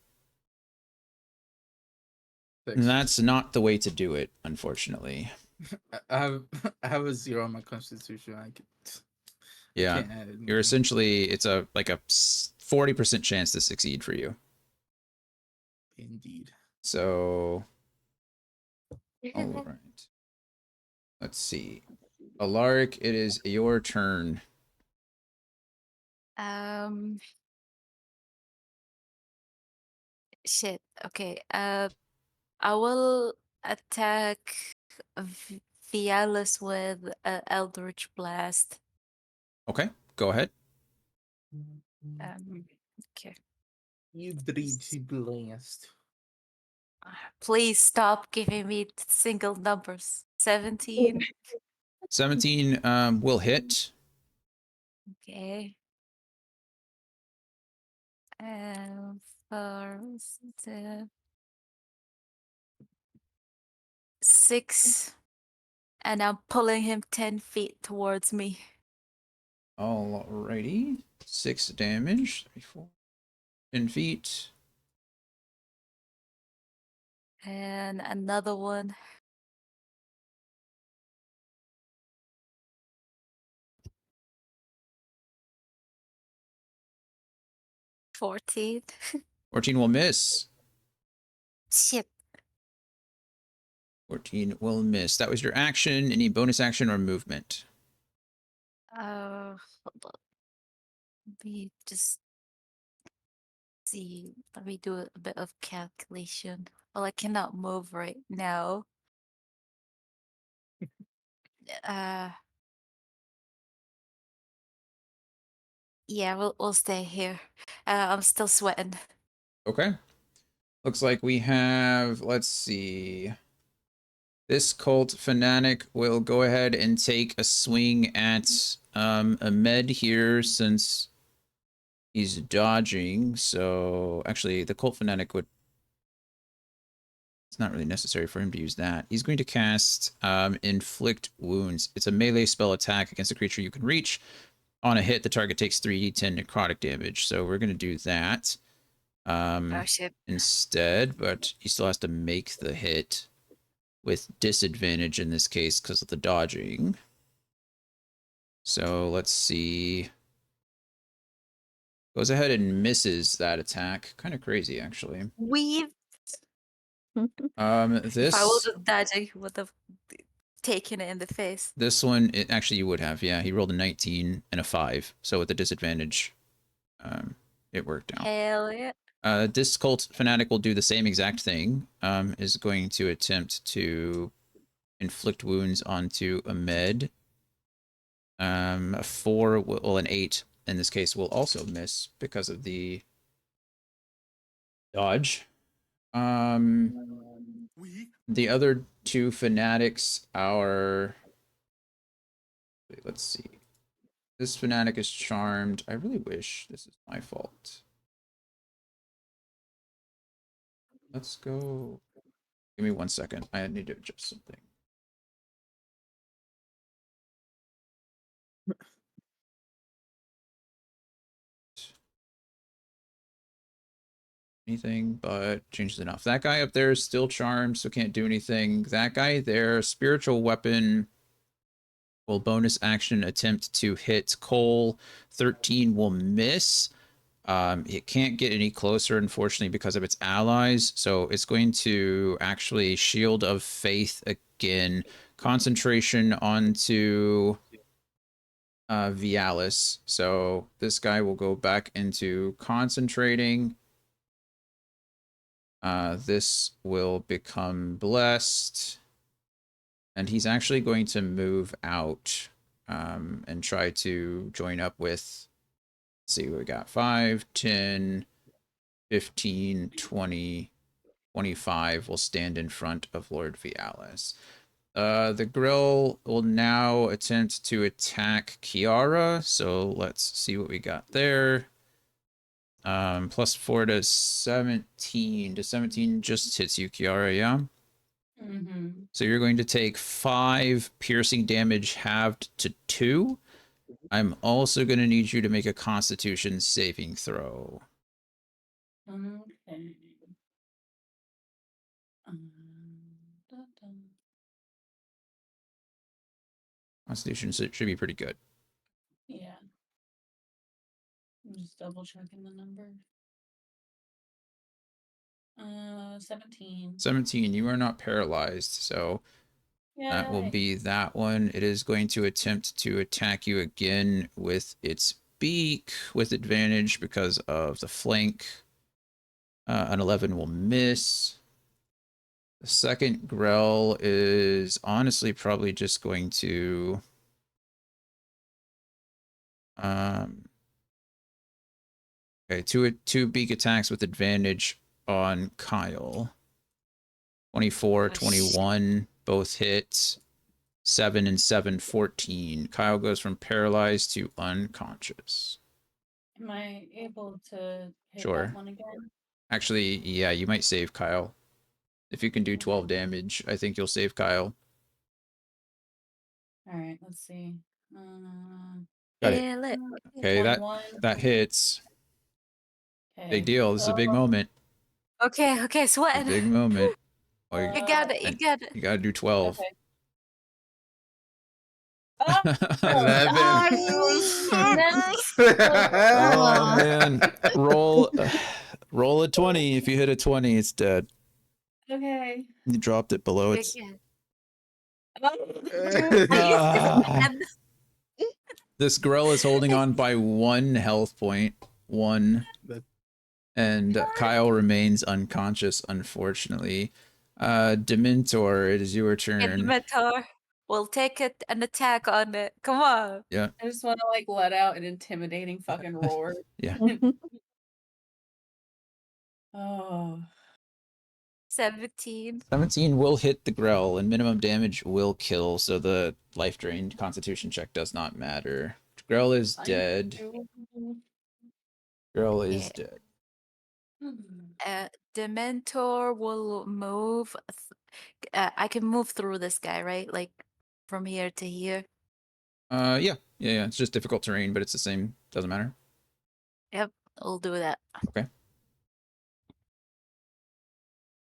And 6. that's not the way to do it, unfortunately. I have I have a 0 on my constitution. I Yeah, can't add you're anything. essentially it's a 40% chance to succeed for you. Indeed. So, all right. Let's see. Alaric, it is your turn. Um shit. Okay. I will attack Vialis with Eldritch Blast. Okay, go ahead. Um, okay. You dread blast. Please stop giving me single numbers. 17. 17 will hit. Okay. And for the 6. And I'm pulling him 10 feet towards me. Alrighty. 6 damage. 3, 4, 10 feet. And another one. 14. 14 will miss. Shit. 14 will miss. That was your action. Any bonus action or movement? Hold on. Let me just see. Let me do a bit of calculation. Well, I cannot move right now. Uh, yeah, we'll stay here. I'm still sweating. Okay. Looks like we have, let's see. This cult fanatic will go ahead and take a swing at Ahmed here since he's dodging. So actually, the cult fanatic would. It's not really necessary for him to use that. He's going to cast Inflict Wounds. It's a melee spell attack against a creature you can reach. On a hit, the target takes 3d10 necrotic damage. So we're going to do that Oh shit. instead, but he still has to make the hit with disadvantage in this case because of the dodging. So let's see. Goes ahead and misses that attack. Kind of crazy, actually. Weave. If I This wasn't dodging, he would have taken it in the face. this one, actually you would have. Yeah, he rolled a 19 and a 5, so with the disadvantage, it worked out. Hell yeah. This cult fanatic will do the same exact thing. Is going to attempt to inflict wounds onto Ahmed. A 4, well, an 8 in this case will also miss because of the dodge. The other two fanatics are. Wait, let's see. This fanatic is charmed. I really wish this is my fault. Let's go. Give me 1 second. I need to adjust something. Anything but changes enough. That guy up there is still charmed, so can't do anything. That guy there, spiritual weapon will bonus action attempt to hit Cole. 13 will miss. It can't get any closer, unfortunately, because of its allies. So it's going to actually Shield of Faith again. Concentration onto Vialis. So this guy will go back into concentrating. This will become blessed. And he's actually going to move out and try to join up with, let's see what we got, 5, 10, 15, 20, 25 will stand in front of Lord Vialis. The grill will now attempt to attack Kiara, so let's see what we got there. +4 to 17. To 17 just hits you, Kiara, yeah? Mm-hmm. So you're going to take 5 piercing damage halved to 2. I'm also going to need you to make a Constitution saving throw. Okay. Da-da. Constitution should be pretty good. Yeah. I'm just double checking the number. 17. 17, you are not paralyzed, so that will Yay. be that one. It is going to attempt to attack you again with its beak with advantage because of the flank. An 11 will miss. The second Grell is honestly probably just going to okay, two beak attacks with advantage on Kyle. 24, Oh, shit. 21, both hits. 7 and 7, 14. Kyle goes from paralyzed to unconscious. Am I able to hit Sure. that one again? Actually, yeah, you might save Kyle. If you can do 12 damage, I think you'll save Kyle. All right, let's see. Got it. Hell yeah. Okay, 21. that hits. Okay. Big deal. This is a big moment. Okay, A sweating. big moment. Oh, You got it, you and got it. you gotta do 12. Okay. Oh, 11. nice. Oh man. Roll roll a 20. If you hit a 20, it's dead. Okay. You dropped it below Big its yeah. Ah. And This Grell is holding on by 1 health point. 1. That- And Kyle remains unconscious, unfortunately. Dementor, it is your turn. Mentor will take it an attack on it. Come on. Yeah, I just want to like let out an intimidating fucking roar. yeah. Oh. 17. 17 will hit the Grell, and minimum damage will kill, so the life drained constitution check does not matter. Grell is Thank dead. you. Grell is Yeah. dead. Dementor will move. I can move through this guy, right? Like from here to here. Yeah. It's just difficult terrain, but it's the same. Doesn't matter. Yep, I'll do that. Okay.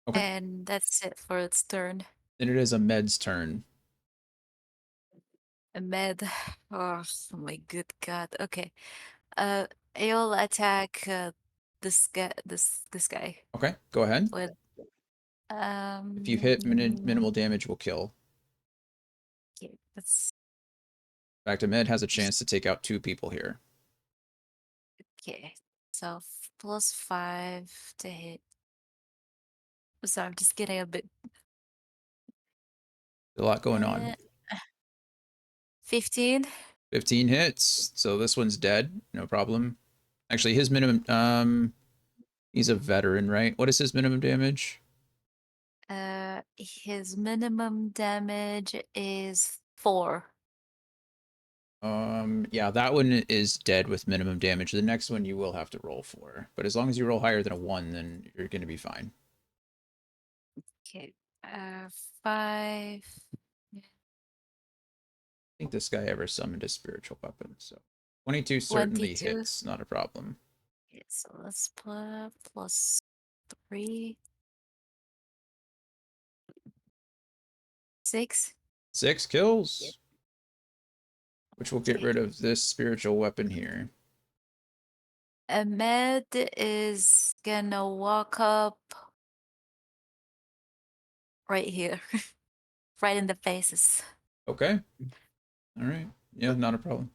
Okay. And that's it for its turn. Then it is Ahmed's turn. Ahmed. Oh my good god. Okay. I'll attack this guy. This guy Okay, go ahead. with If you hit minimal damage, will kill. Okay, that's In fact, Ahmed has a chance to take out 2 people here. okay. So +5 to hit. So I'm just getting a bit. A lot going on. 15. 15 hits. So this one's dead. No problem. Actually, his minimum. He's a veteran, right? What is his minimum damage? His minimum damage is 4. Yeah, that one is dead with minimum damage. The next one you will have to roll for. But as long as you roll higher than a 1, then you're going to be fine. Okay. 5. I think this guy ever summoned a spiritual weapon, so 22 certainly 22. hits, not a problem. Okay, so let's put +3. 6. 6 kills, which will get Okay. rid of this spiritual weapon here. Ahmed is gonna walk up right here, right in the faces. Okay. All right. Yeah, not a problem.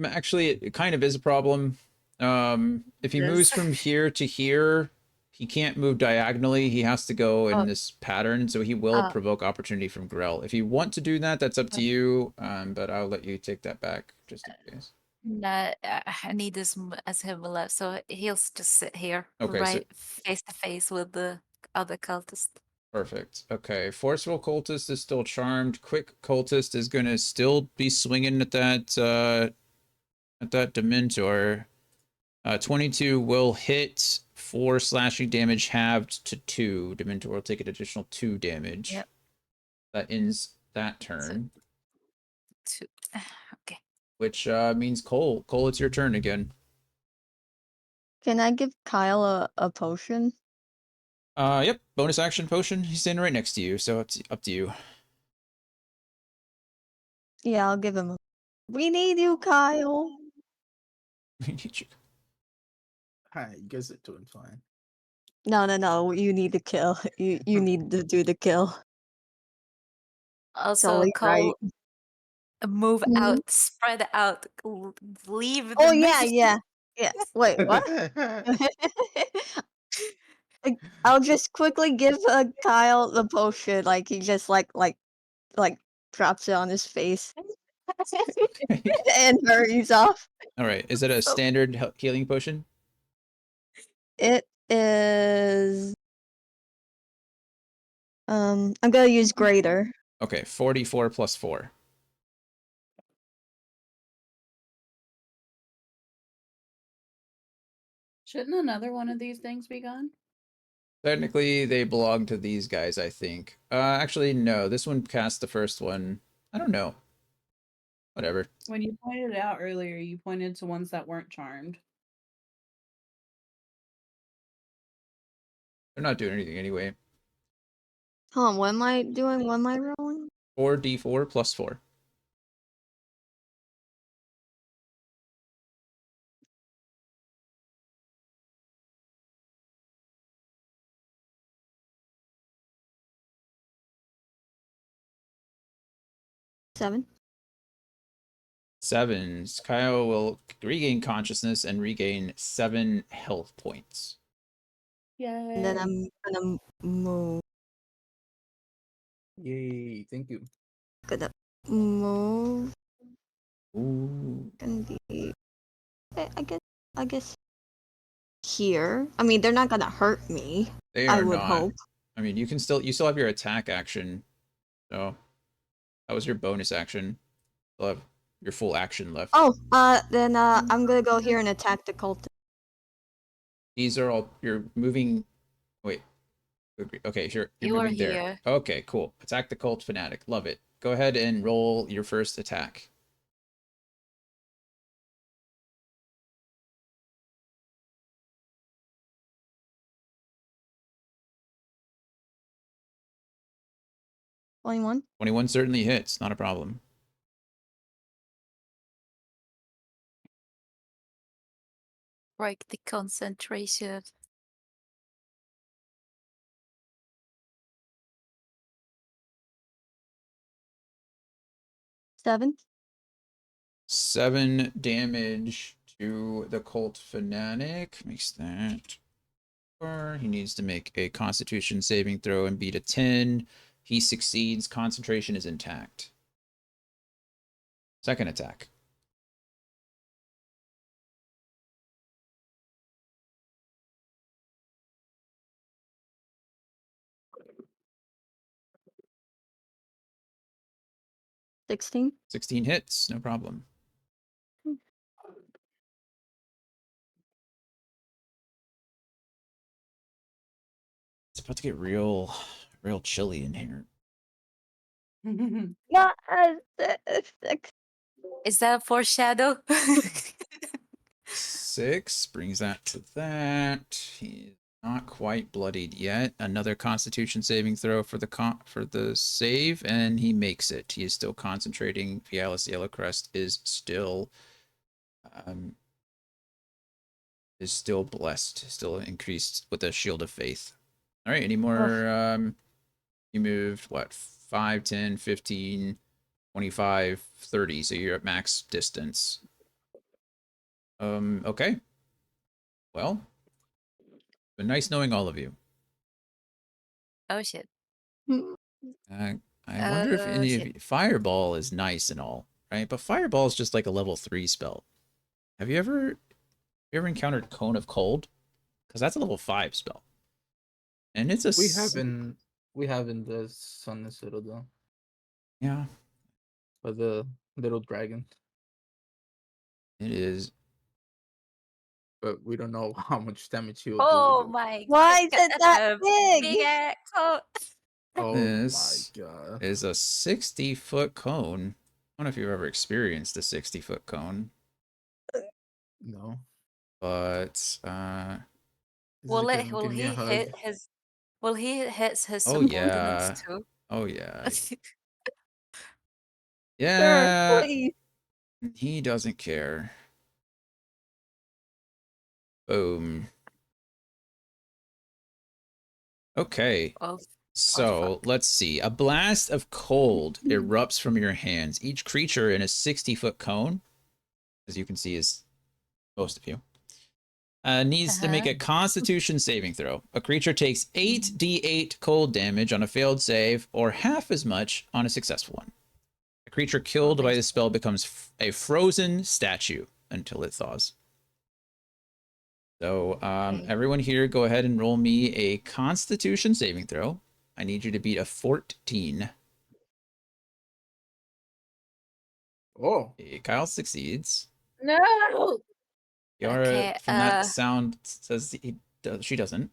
Actually, it kind of is a problem. If he moves Yes. from here to here, he can't move diagonally. He has to go in Oh, this pattern, so he will uh, provoke opportunity from Grell. If you want to do that, that's up to you. But I'll let you take that back just in case. nah, I need this as him left, so he'll just sit here, Okay, so right face to face with the other cultist. perfect. Okay, forceful cultist is still charmed. Quick cultist is gonna still be swinging at that Dementor. 22 will hit 4 slashing damage halved to 2. Dementor will take an additional 2 damage. Yep. That ends that So turn. 2. Okay. Which means Cole. Cole, it's your turn again. Can I give Kyle a potion? Yep. Bonus action potion. He's standing right next to you, so it's up to you. Yeah, I'll give him a. We need you, Kyle. We need you. Hi, you guys are doing fine. No. You need to kill. You need to do the kill. It's Also, only right. Cole, move Mhm. out, spread out, leave the Oh yeah. mission. Wait, what? I'll just quickly give Kyle the potion. Like he just like drops it on his face and hurries off. All right. Is it a So standard healing potion? It is. I'm gonna use greater. Okay. 44 plus 4. Shouldn't another one of these things be gone? Technically, they belong to these guys, I think. Actually, no. This one cast the first one. I don't know. Whatever. When you pointed it out earlier, you pointed to ones that weren't charmed. They're not doing anything anyway. Hold on, what am I doing? What am I rolling? 4d4 plus 4. Seven. 7s. Kyle will regain consciousness and regain 7 health points. Yay. And then I'm gonna move. Yay! Thank you. Gonna move. Ooh. Gonna be. I guess here. I mean, they're not gonna hurt me. They I are would not. hope. I mean, you still have your attack action. So that was your bonus action. You'll have your full action left. Oh, then I'm gonna go here and attack the cult. These are all you're moving. Wait. Okay, sure. You're you are moving there. here. Okay, cool. Attack the cult fanatic. Love it. Go ahead and roll your first attack. $21. 21 certainly hits. Not a problem. Break the concentration. 7. 7 damage to the cult fanatic. Makes that. He needs to make a Constitution saving throw and beat a 10. He succeeds. Concentration is intact. Second attack. $16. 16 hits, no problem. It's about to get real chilly in here. Yeah, 6. Is that a foreshadow? 6 brings that to that. He's not quite bloodied yet. Another Constitution saving throw for the save, and he makes it. He is still concentrating. Yellowcrest is still blessed, still increased with a shield of faith. All right, any more? You moved what? 5, 10, 15, 25, 30. So you're at max distance. Okay. Well, been nice knowing all of you. Oh shit. I wonder if any of you, Fireball is nice and all, right? But Fireball is just like a level 3 spell. Have you ever encountered Cone of Cold? Because that's a level 5 spell. And it's a we haven't the Sun Citadel. Yeah. Or the little dragon. It is. But we don't know how much damage he'll do. Oh my Why is god. it that big? Big ass coat. Oh This my god. is a 60-foot cone. I don't know if you've ever experienced a 60-foot cone. No. But Will Give me a he hug. hit his will he hit his oh subordinates yeah. too? Oh yeah. Sure, Yeah. please. He doesn't care. Boom. Okay. Oh, So fuck. let's see. A blast of cold erupts from your hands. Each creature in a 60-foot cone, as you can see, is most of you, needs to make a Constitution saving throw. A creature takes 8d8 cold damage on a failed save, or half as much on a successful one. A creature killed by this spell becomes a frozen statue until it thaws. So everyone here, go ahead and roll me a Constitution saving throw. I need you to beat a 14. Oh. Okay, Kyle succeeds. No. Yara, Okay, from that sound, says she doesn't.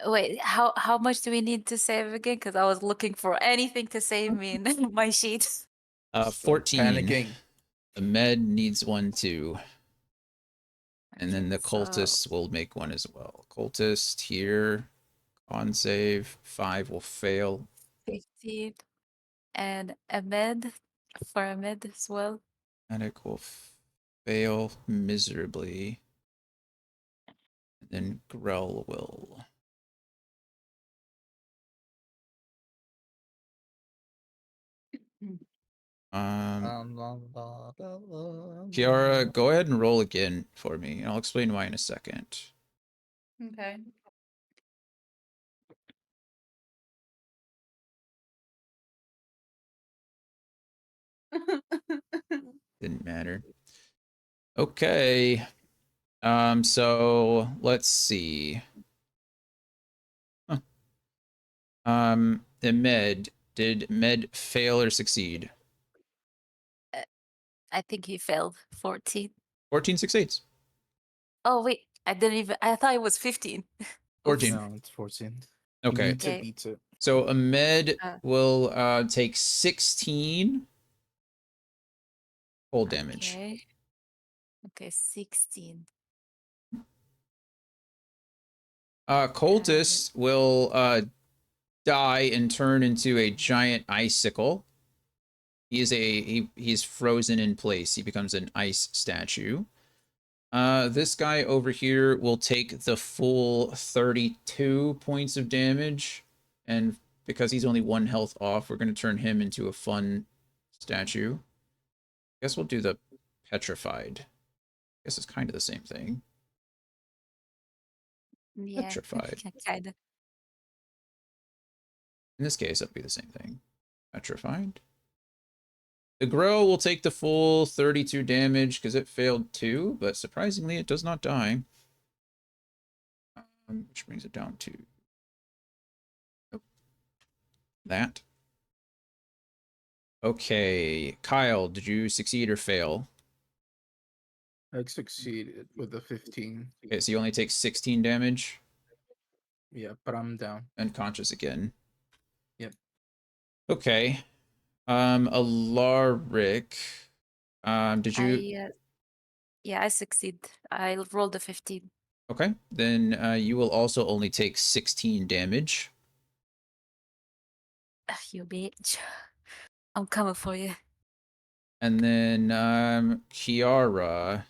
wait, how much do we need to save again? Because I was looking for anything to save me in my sheet. Stop 14. panicking. The med needs one too. And then the So cultist will make one as well. Cultist here, on save, 5 will fail. 15 and a med for a med as well. Medic will fail miserably. And then Grell will. Kiara, go ahead and roll again for me. I'll explain why in a second. Okay. Didn't matter. Okay. So let's see. The med. Did med fail or succeed? I think he failed 14. 14 succeeds. Oh wait, I didn't even. I thought it was 15. 14. No, it's 14. Okay. You need to Okay. beat it. So a med will take 16 cold damage. Okay. Okay, 16. Cultist will die and turn into a giant icicle. He's frozen in place. He becomes an ice statue. This guy over here will take the full 32 points of damage, and because he's only 1 health off, we're going to turn him into a fun statue. Guess we'll do the petrified. Guess it's kind of the same thing. Yeah, Petrified. kind of. In this case, that'd be the same thing. Petrified. The Grow will take the full 32 damage because it failed 2, but surprisingly, it does not die. Which brings it down to that. Okay, Kyle, did you succeed or fail? I succeeded with the 15. Okay, so you only take 16 damage. Yeah, but I'm down. Unconscious again. Yep. Okay. Alaric. Did you? Yeah, I succeed. I rolled a 15. Okay, then you will also only take 16 damage. You bitch. I'm coming for you. And then Kiara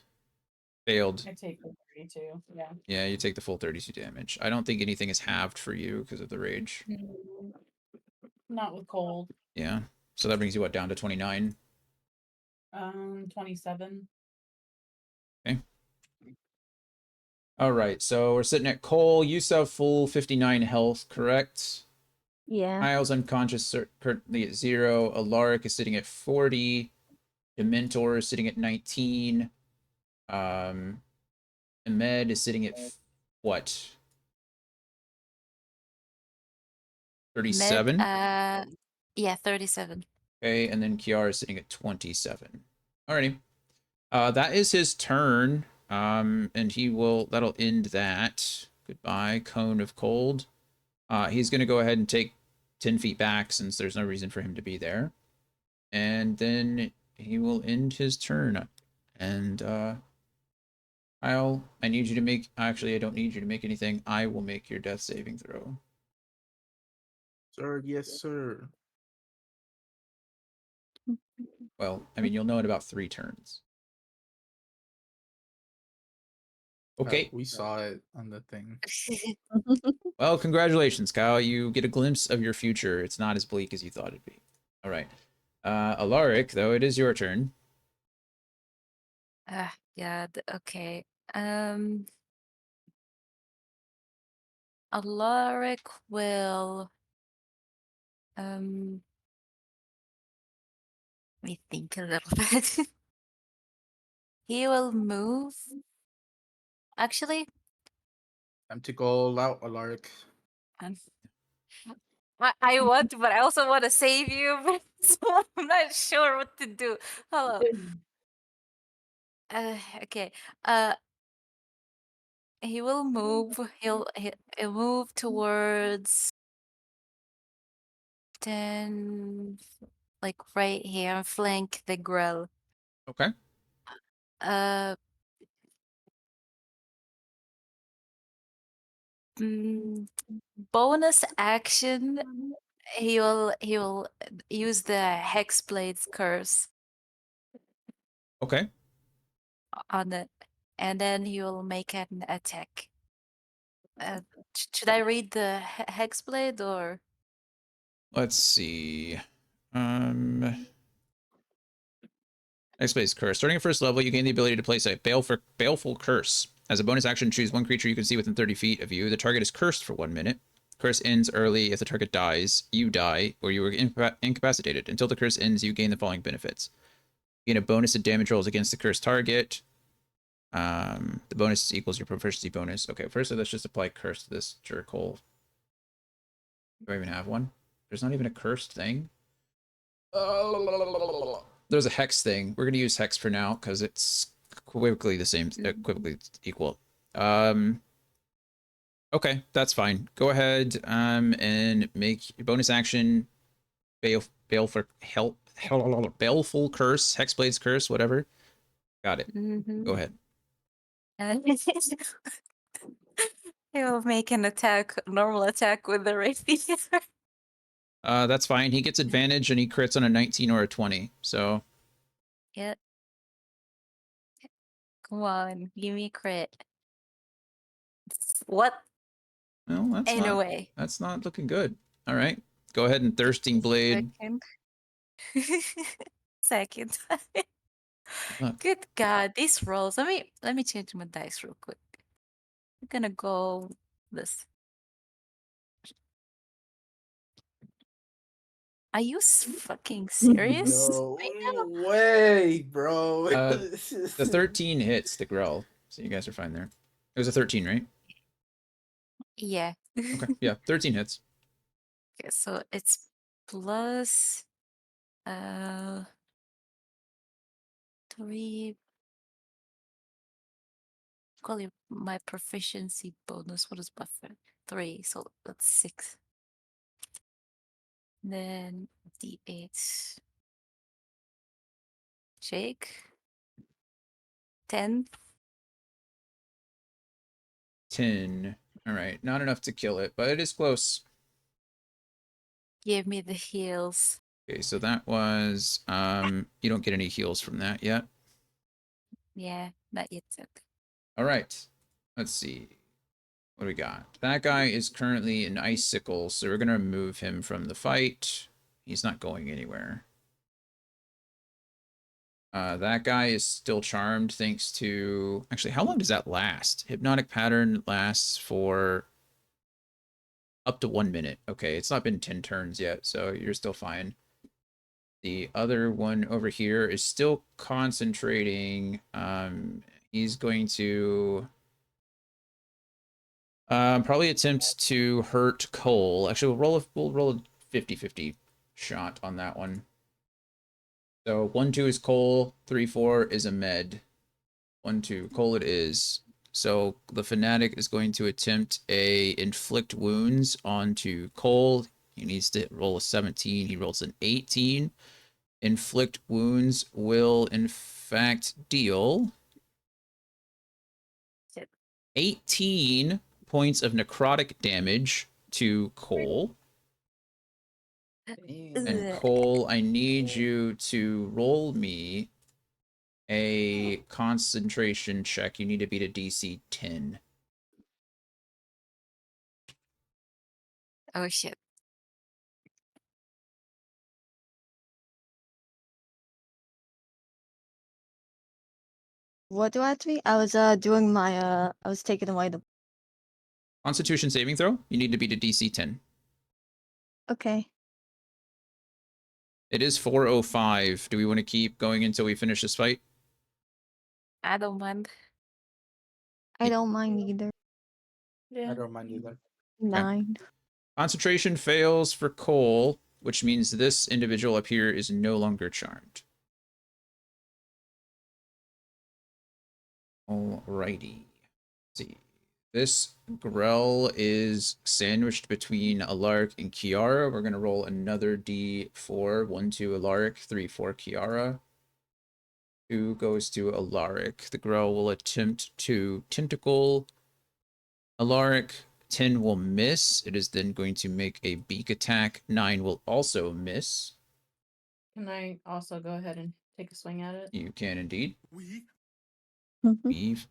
failed. I take the 32. Yeah. Yeah, you take the full 32 damage. I don't think anything is halved for you because of the rage. Not with cold. Yeah. So that brings you what, down to 29? 27. Okay. All right, so we're sitting at Cole. You still have full 59 health, correct? Yeah. Kyle's unconscious, currently at 0. Alaric is sitting at 40. Dementor is sitting at 19. Ahmed is sitting at what? 37? Yeah, 37. Okay, and then Kiara is sitting at 27. Alrighty. That is his turn. And that'll end that. Goodbye, Cone of Cold. He's gonna go ahead and take 10 feet back since there's no reason for him to be there. And then he will end his turn. And Kyle, I need you to make, actually, I don't need you to make anything. I will make your death saving throw. Sir, yes, sir. Well, I mean, you'll know in about 3 turns. Okay. We saw it on the thing. Well, congratulations, Kyle. You get a glimpse of your future. It's not as bleak as you thought it'd be. All right. Alaric, though, it is your turn. Yeah, okay. Alaric will let me think a little bit. He will move. Actually, Time to go all out, Alaric. um, I want to, but I also want to save you, but so I'm not sure what to do. Hello. Okay. He will move. He'll move towards 10, like right here, and flank the grill. Okay. Uh, bonus action. He will use the Hexblade's curse Okay. on it, and then he will make an attack. Should I read the Hexblade or? Let's see. X-Blade's Curse. Starting at first level, you gain the ability to place a Baleful Curse. As a bonus action, choose one creature you can see within 30 feet of you. The target is cursed for 1 minute. Curse ends early. If the target dies, you die, or you are incapacitated. Until the curse ends, you gain the following benefits. You gain a bonus to damage rolls against the cursed target. The bonus equals your proficiency bonus. Okay, firstly, let's just apply curse to this jerkhole. Do I even have one? There's not even a cursed thing. There's a hex thing. We're gonna use hex for now because it's equivocally the same, equivocally equal. Okay, that's fine. Go ahead and make your bonus action baleful curse, Hexblade's curse, whatever. Got it. Go ahead. And he'll make an attack, normal attack with the rapier. That's fine. He gets advantage and he crits on a 19 or a 20. So Yeah. Come on, give me crit. What? well, Anyway. that's not looking good. All right. Go ahead and Thirsting Blade. Second. second. Look. Good God, these rolls. Let me change my dice real quick. I'm gonna go this. Are you fucking serious No right now? way, bro. The 13 hits the grill, so you guys are fine there. It was a 13, right? Yeah. Okay, yeah, 13 hits. Okay, so it's plus 3. Call it my proficiency bonus. What is buffer? 3, so that's 6. Then D8. Shake. 10. 10. All right, not enough to kill it, but it is close. Give me the heals. Okay, so that was you don't get any heals from that yet. Yeah, not yet. All right. Let's see. What do we got? That guy is currently an icicle, so we're going to remove him from the fight. He's not going anywhere. That guy is still charmed thanks to... Actually, how long does that last? Hypnotic pattern lasts for up to 1 minute. Okay, it's not been 10 turns yet, so you're still fine. The other one over here is still concentrating. He's going to... probably attempt to hurt Cole. Actually, we'll roll a 50-50 shot on that one. So 1-2 is Cole, 3-4 is a med. 1-2, Cole it is. So the fanatic is going to attempt a inflict wounds onto Cole. He needs to roll a 17. He rolls an 18. Inflict wounds will in fact deal 18 points of necrotic damage to Cole. And Ugh. Cole, I need you to roll me a concentration check. You need to beat a DC 10. Oh shit. What do I have to be? I was doing my I was taking away the. Constitution saving throw. You need to beat a DC 10. Okay. It is 4:05. Do we want to keep going until we finish this fight? I don't mind. I don't mind either. I don't mind either. 9. Concentration fails for Cole, which means this individual up here is no longer charmed. Alrighty. Let's see. This Grell is sandwiched between Alaric and Kiara. We're going to roll another D4. 1 to Alaric, 3, 4 Kiara. 2 goes to Alaric. The Grell will attempt to tentacle Alaric. 10 will miss. It is then going to make a beak attack. 9 will also miss. Can I also go ahead and take a swing at it? You can indeed. Mhm. Eve.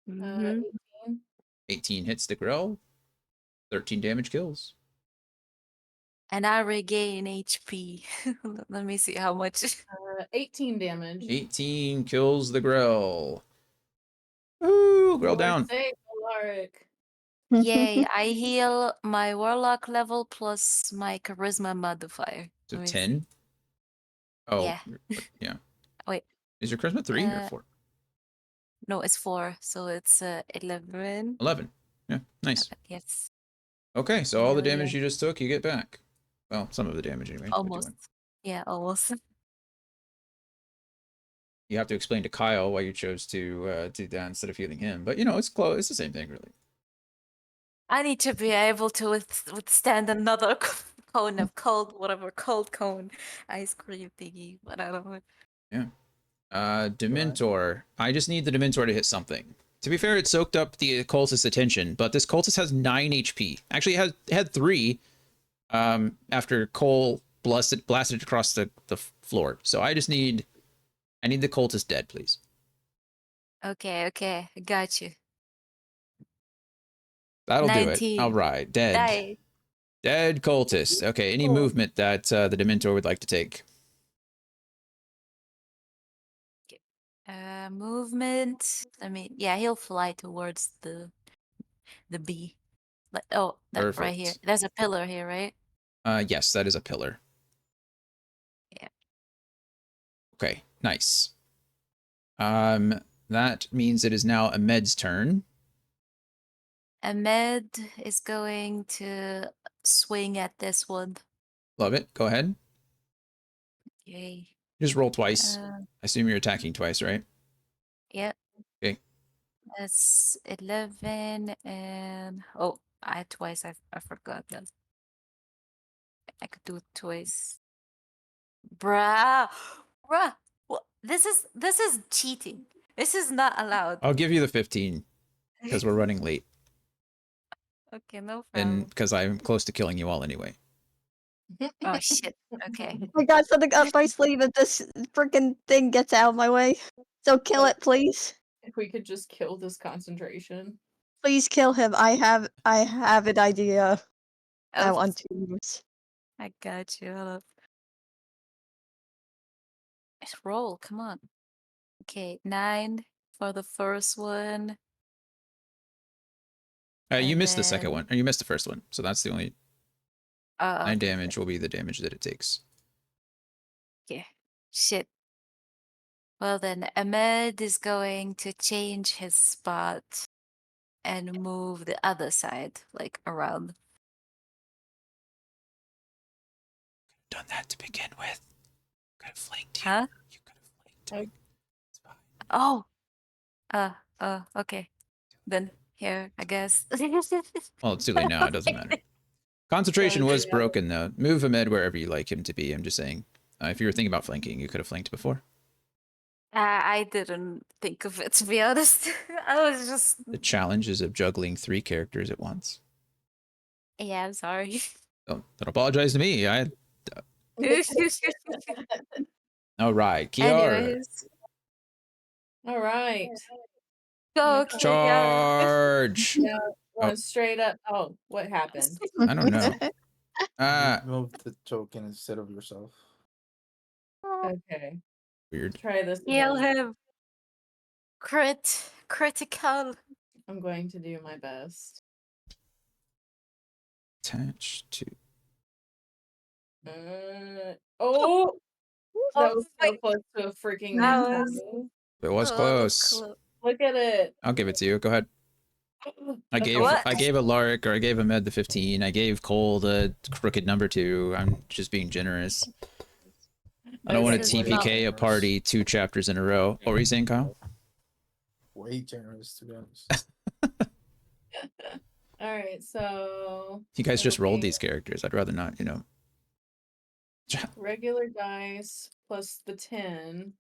Mhm. 18. 18 hits the Grell. 13 damage kills. And I regain HP. Let me see how much. 18 damage. 18 kills the Grell. Ooh, Grell Lord down. save Alaric. Yay, I heal my warlock level plus my charisma modifier. So Let me 10. see. Oh, Yeah. yeah. Wait. Is your charisma 3 or Uh, 4? No, it's 4, so it's 11. 11. Yeah, nice. Yes, Okay, so all the Hell damage yeah. you just took, you get back. Well, some of the damage anyway. almost. 21. Yeah, almost. You have to explain to Kyle why you chose to do that instead of healing him. But, you know, it's close. It's the same thing, really. I need to be able to withstand another cone of cold, whatever cold cone ice cream thingy, but I don't know. Yeah. Dementor. I just need the Dementor to hit something. To be fair, it soaked up the cultist's attention, but this cultist has 9 HP. Actually, it had 3 after Cole blasted across the floor. So I need the cultist dead, please. Okay, I got you. That'll do it. 19. All right, dead. Die. Dead cultist. Okay, any Cool. movement that the Dementor would like to take? Movement. I mean, yeah, he'll fly towards the bee. Like, oh, that right here. Perfect. There's a pillar here, right? Yes, that is a pillar. Yeah. Okay, nice. That means it is now Ahmed's turn. Ahmed is going to swing at this one. Love it. Go ahead. Yay. Just roll twice. Uh, I assume you're attacking twice, right? yeah. Okay. That's 11 and oh, I twice. I forgot that. I could do it twice. Bruh. Bruh. Well, this is cheating. This is not allowed. I'll give you the 15 because we're running late Okay, no and problem. because I'm close to killing you all anyway. Oh shit. Okay. I got something up my sleeve if this freaking thing gets out of my way. So kill it, please. If we could just kill this concentration. Please kill him. I have an idea I Oh, want to use. I got you. Hold up. Let's roll. Come on. Okay, 9 for the first one. You And missed the second then one, or you missed the first one, so that's the only 9 okay, damage will be the damage that it takes. yeah. Shit. Well then, Ahmed is going to change his spot and move the other side, like around. Done that to begin with. Could have flanked you. Huh? You could have flanked. It's fine. Oh. Okay. Then here, I guess. Well, it's too late now. It doesn't matter. Concentration was broken, though. Move Ahmed wherever you like him to be. I'm just saying. If you were thinking about flanking, you could have flanked before. I didn't think of it, to be honest. I was just. The challenge is of juggling 3 characters at once. Yeah, I'm sorry. Don't apologize to me. All right, Kiara. Anyways, All right. go, Okay. Charge. Yeah, one Oh. straight up. Oh, what happened? I don't know. Move the token instead of yourself. Okay, Weird. try this Heal again. him. Critical. I'm going to do my best. Attach to. Oh, that was so wait. close to a freaking That net was 20. It was close. Look at it. I'll give it to you. Go ahead. I gave What? Alaric, or I gave Ahmed the 15. I gave Cole the crooked number 2. I'm just being generous. I don't want to This is TPK a party 2 chapters in a row. What were you saying, Kyle? Way generous, to be honest. All right, so You guys just rolled Okay. these characters. I'd rather not, regular dice plus the 10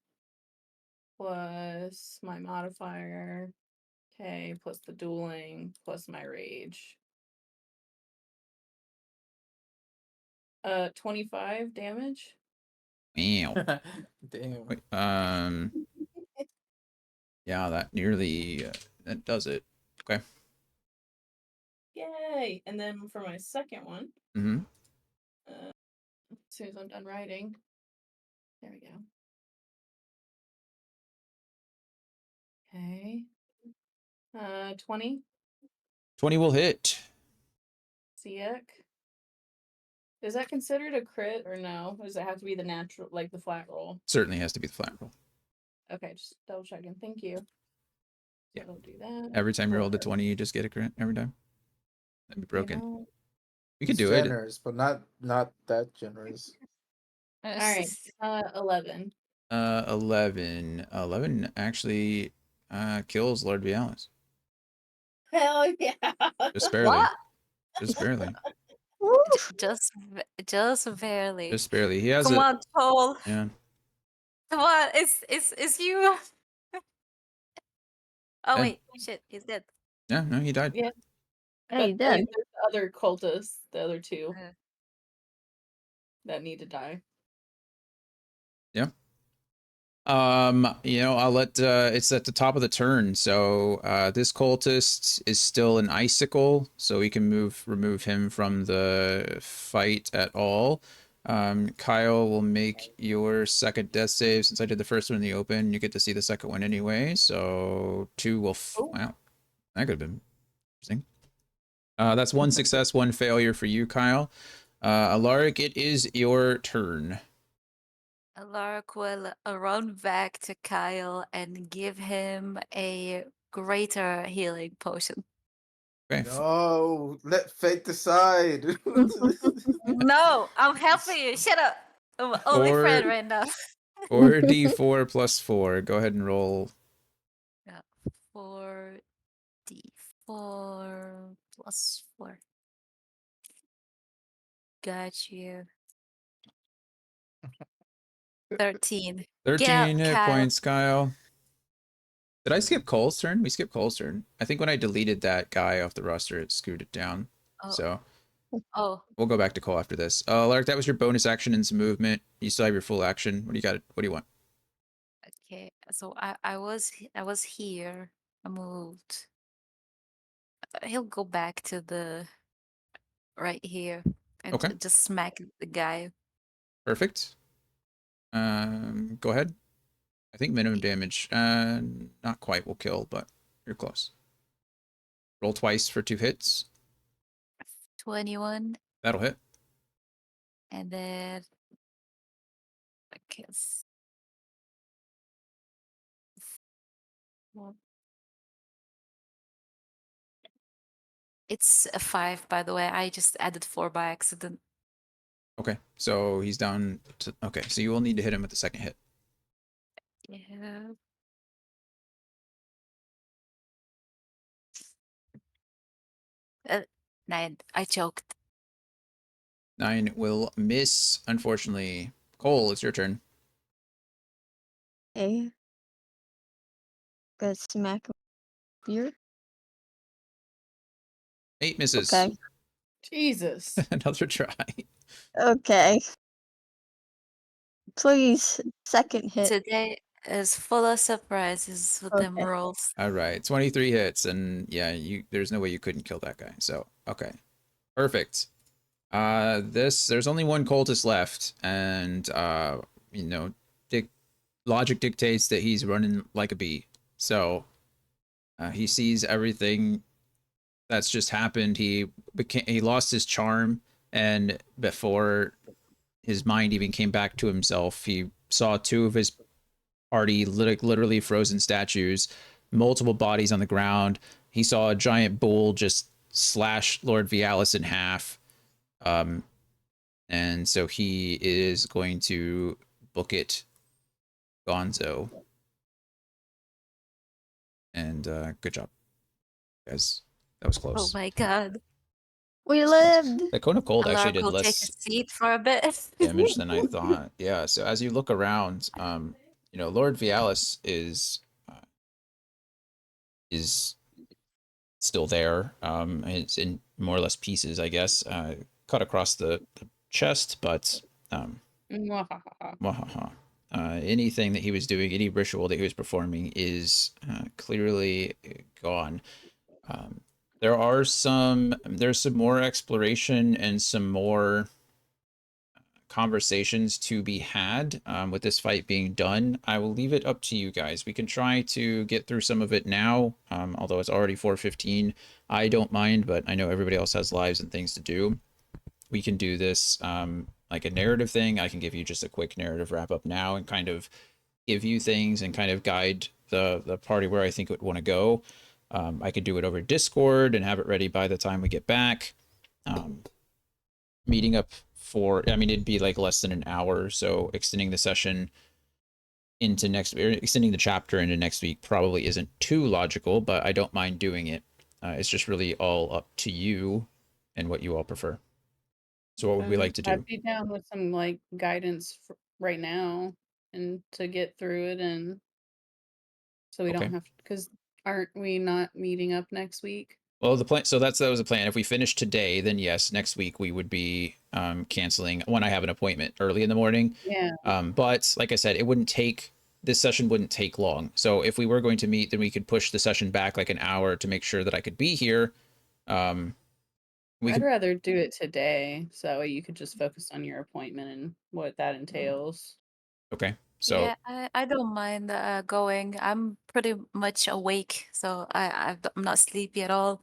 plus my modifier. Okay, plus the dueling plus my rage. 25 damage. Wow. Damn. Wait, yeah, that nearly that does it. Okay. Yay! And then for my second one, Mm-hmm. as soon as I'm done writing, there we go. Okay. 20. 20 will hit. Siek. Is that considered a crit or no? Or does it have to be the natural, like the flat roll? Certainly has to be the flat roll. Okay, just double checking. Thank you. Yeah. So I'll do that. Every time you roll the Or, 20, you just get a crit every time. That'd be broken. know, We could It's do it. generous, but not that generous. all right. 11. 11 actually kills Lord Vialis. Hell yeah! Just barely. What? Just barely. Woo! Just barely. Just barely. He has Come a on, Paul. yeah. Come on, it's you. Oh Yeah. wait, shit, he's dead. Yeah, no, he died. Yeah. Hey, But dead. like, there's the other cultists, the other 2 Uh. that need to die. I'll let it's at the top of the turn, so this cultist is still an icicle, so we can remove him from the fight at all. Kyle will make your second death save. Since I did the first one in the open, you get to see the second one anyway. So 2 will. Oh. Wow, that could have been interesting. That's 1 success, 1 failure for you, Kyle. Alaric, it is your turn. Alaric will run back to Kyle and give him a greater healing potion. Okay. No, let fate decide. No, I'm helping you. Shut up. I'm only friend right now. 4d4 plus 4. Go ahead and roll. Yeah, 4d4 plus 4. Got you. 13. 13 hit Kyle. points, Kyle. Did I skip Cole's turn? We skipped Cole's turn. I think when I deleted that guy off the roster, it screwed it down. Oh, So oh, we'll go back to Cole after this. Lark, that was your bonus action and some movement. You still have your full action. What do you got? What do you want? okay. So I was here. I moved. He'll go back to the right here and Okay, just smack the guy. perfect. Go ahead. I think minimum damage. Not quite will kill, but you're close. Roll twice for 2 hits. 21, That'll hit. and then I guess. Well, it's a 5, by the way. I just added 4 by accident. Okay, so he's down to. Okay, so you will need to hit him with the second hit. Yeah. Uh, 9. I choked. 9 will miss, unfortunately. Cole, it's your turn. Okay. Gonna smack him here. 8 misses. Okay. Jesus. Another try. Okay. Please, second hit. Today is full of surprises with them Okay. rolls. All right, 23 hits, and yeah, there's no way you couldn't kill that guy. So okay, perfect. There's only one cultist left, and you know, logic dictates that he's running like a bee. So he sees everything that's just happened. He lost his charm, and before his mind even came back to himself, he saw 2 of his party literally frozen statues, multiple bodies on the ground. He saw a giant bull just slash Lord Vialis in half. And so he is going to book it Gonzo. And good job, guys. That was Oh close. my god. We lived. The Cone of Cold actually Alaric did will take a less seat for a bit. damage than I thought. Yeah, so as you look around, Lord Vialis is still there. It's in more or less pieces, I guess, cut across the chest, but Mwahaha. anything that he was doing, any ritual that he was performing, is clearly gone. There's some more exploration and some more conversations to be had with this fight being done. I will leave it up to you guys. We can try to get through some of it now, although it's already 4:15. I don't mind, but I know everybody else has lives and things to do. We can do this like a narrative thing. I can give you just a quick narrative wrap up now and kind of give you things and kind of guide the party where I think it would want to go. I could do it over Discord and have it ready by the time we get back. Meeting up it'd be like less than an hour, so extending the session into extending the chapter into next week probably isn't too logical, but I don't mind doing it. It's just really all up to you and what you all prefer. So what would we like to do? I'd be down with some like guidance right now and to get through it, and so we Okay. don't have to, because aren't we not meeting up next week? Well, the plan. So that was a plan. If we finish today, then yes, next week we would be canceling when I have an appointment early in the morning. Yeah. But like I said, this session wouldn't take long. So if we were going to meet, then we could push the session back like an hour to make sure that I could be here. We I'd could. rather do it today, so that way you could just focus on your appointment and what that entails. Okay. So Yeah, I don't mind going. I'm pretty much awake, so I'm not sleepy at all.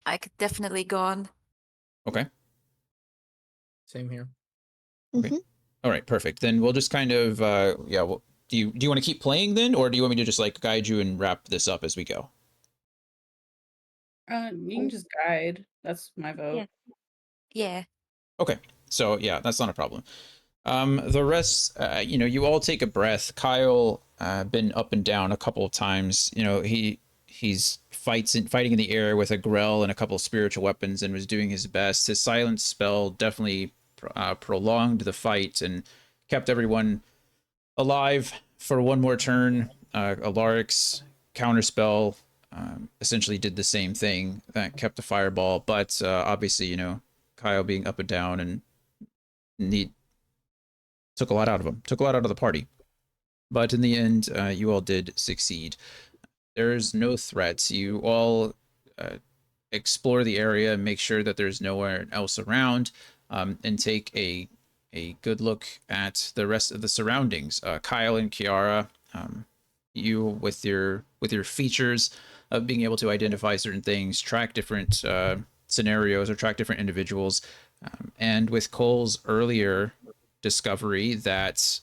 I could definitely go on. okay. Same here. Okay. Mhm. All right. Perfect. Then we'll just kind of yeah. Well, do you want to keep playing then, or do you want me to just like guide you and wrap this up as we go? You can just guide. That's my Yeah. vote. Yeah. Okay. So yeah, that's not a problem. The rest, you all take a breath. Kyle, been up and down a couple of times. He's fighting in the air with a grell and a couple of spiritual weapons, and was doing his best. His silence spell definitely prolonged the fight and kept everyone alive for one more turn. Alaric's counterspell essentially did the same thing. That kept the fireball, but obviously, Kyle being up and down and need took a lot out of him, took a lot out of the party. But in the end, you all did succeed. There's no threats. You all uh, explore the area and make sure that there's nowhere else around, and take a good look at the rest of the surroundings. Kyle and Kiara, you with your features of being able to identify certain things, track different scenarios or track different individuals, and with Cole's earlier discovery that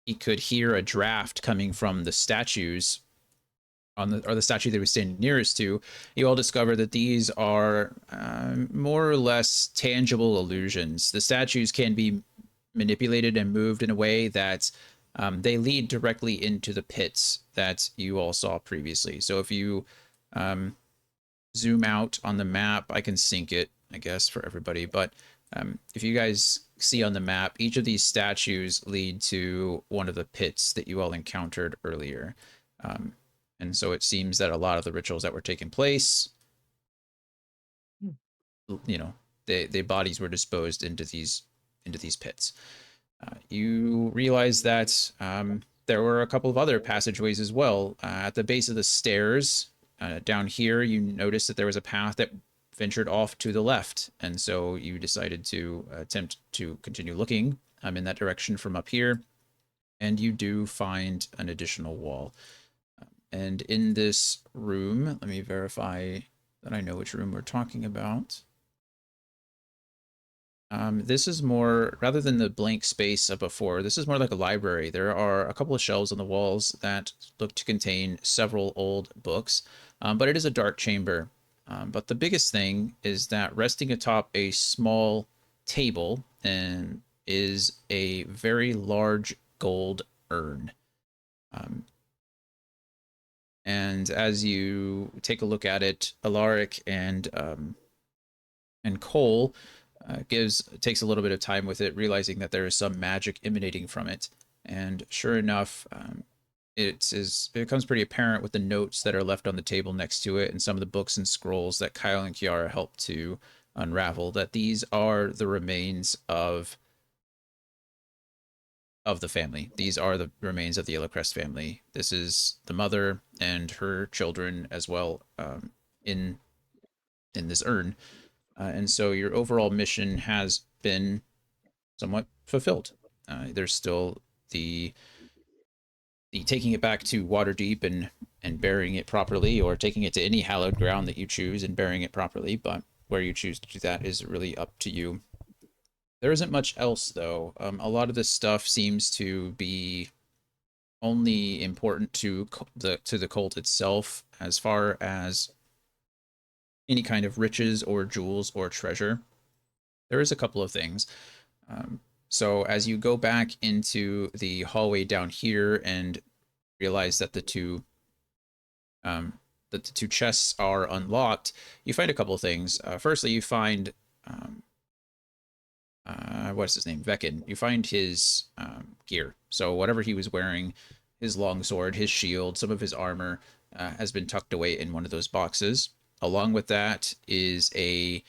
he could hear a draft coming from the statues the statue they were standing nearest to, you all discover that these are more or less tangible illusions. The statues can be manipulated and moved in a way that they lead directly into the pits that you all saw previously. So if you um, zoom out on the map, I can sync it, I guess, for everybody. But if you guys see on the map, each of these statues lead to one of the pits that you all encountered earlier. Um, and so it seems that a lot of the rituals that were taking place, you know, the bodies were disposed into these pits. You realize that there were a couple of other passageways as well. At the base of the stairs down here, you noticed that there was a path that ventured off to the left, and so you decided to attempt to continue looking in that direction from up here, and you do find an additional wall. And in this room, let me verify that I know which room we're talking about. This is more, rather than the blank space of before, this is more like a library. There are a couple of shelves on the walls that look to contain several old books, but it is a dark chamber. But the biggest thing is that resting atop a small table and is a very large gold urn. Um, and as you take a look at it, Alaric and Cole takes a little bit of time with it, realizing that there is some magic emanating from it. And sure enough, it becomes pretty apparent with the notes that are left on the table next to it and some of the books and scrolls that Kyle and Kiara helped to unravel, that these are the remains of the family. These are the remains of the Yellowcrest family. This is the mother and her children as well, in this urn. And so your overall mission has been somewhat fulfilled. There's still the taking it back to Waterdeep and burying it properly, or taking it to any hallowed ground that you choose and burying it properly. But where you choose to do that is really up to you. There isn't much else though. A lot of this stuff seems to be only important to the cult itself, as far as any kind of riches or jewels or treasure. There is a couple of things. Um, so as you go back into the hallway down here and realize that um, the two chests are unlocked, you find a couple of things. Firstly, you find um, what's his name, Veckin. You find his gear. So whatever he was wearing, his longsword, his shield, some of his armor has been tucked away in one of those boxes. Along with that is a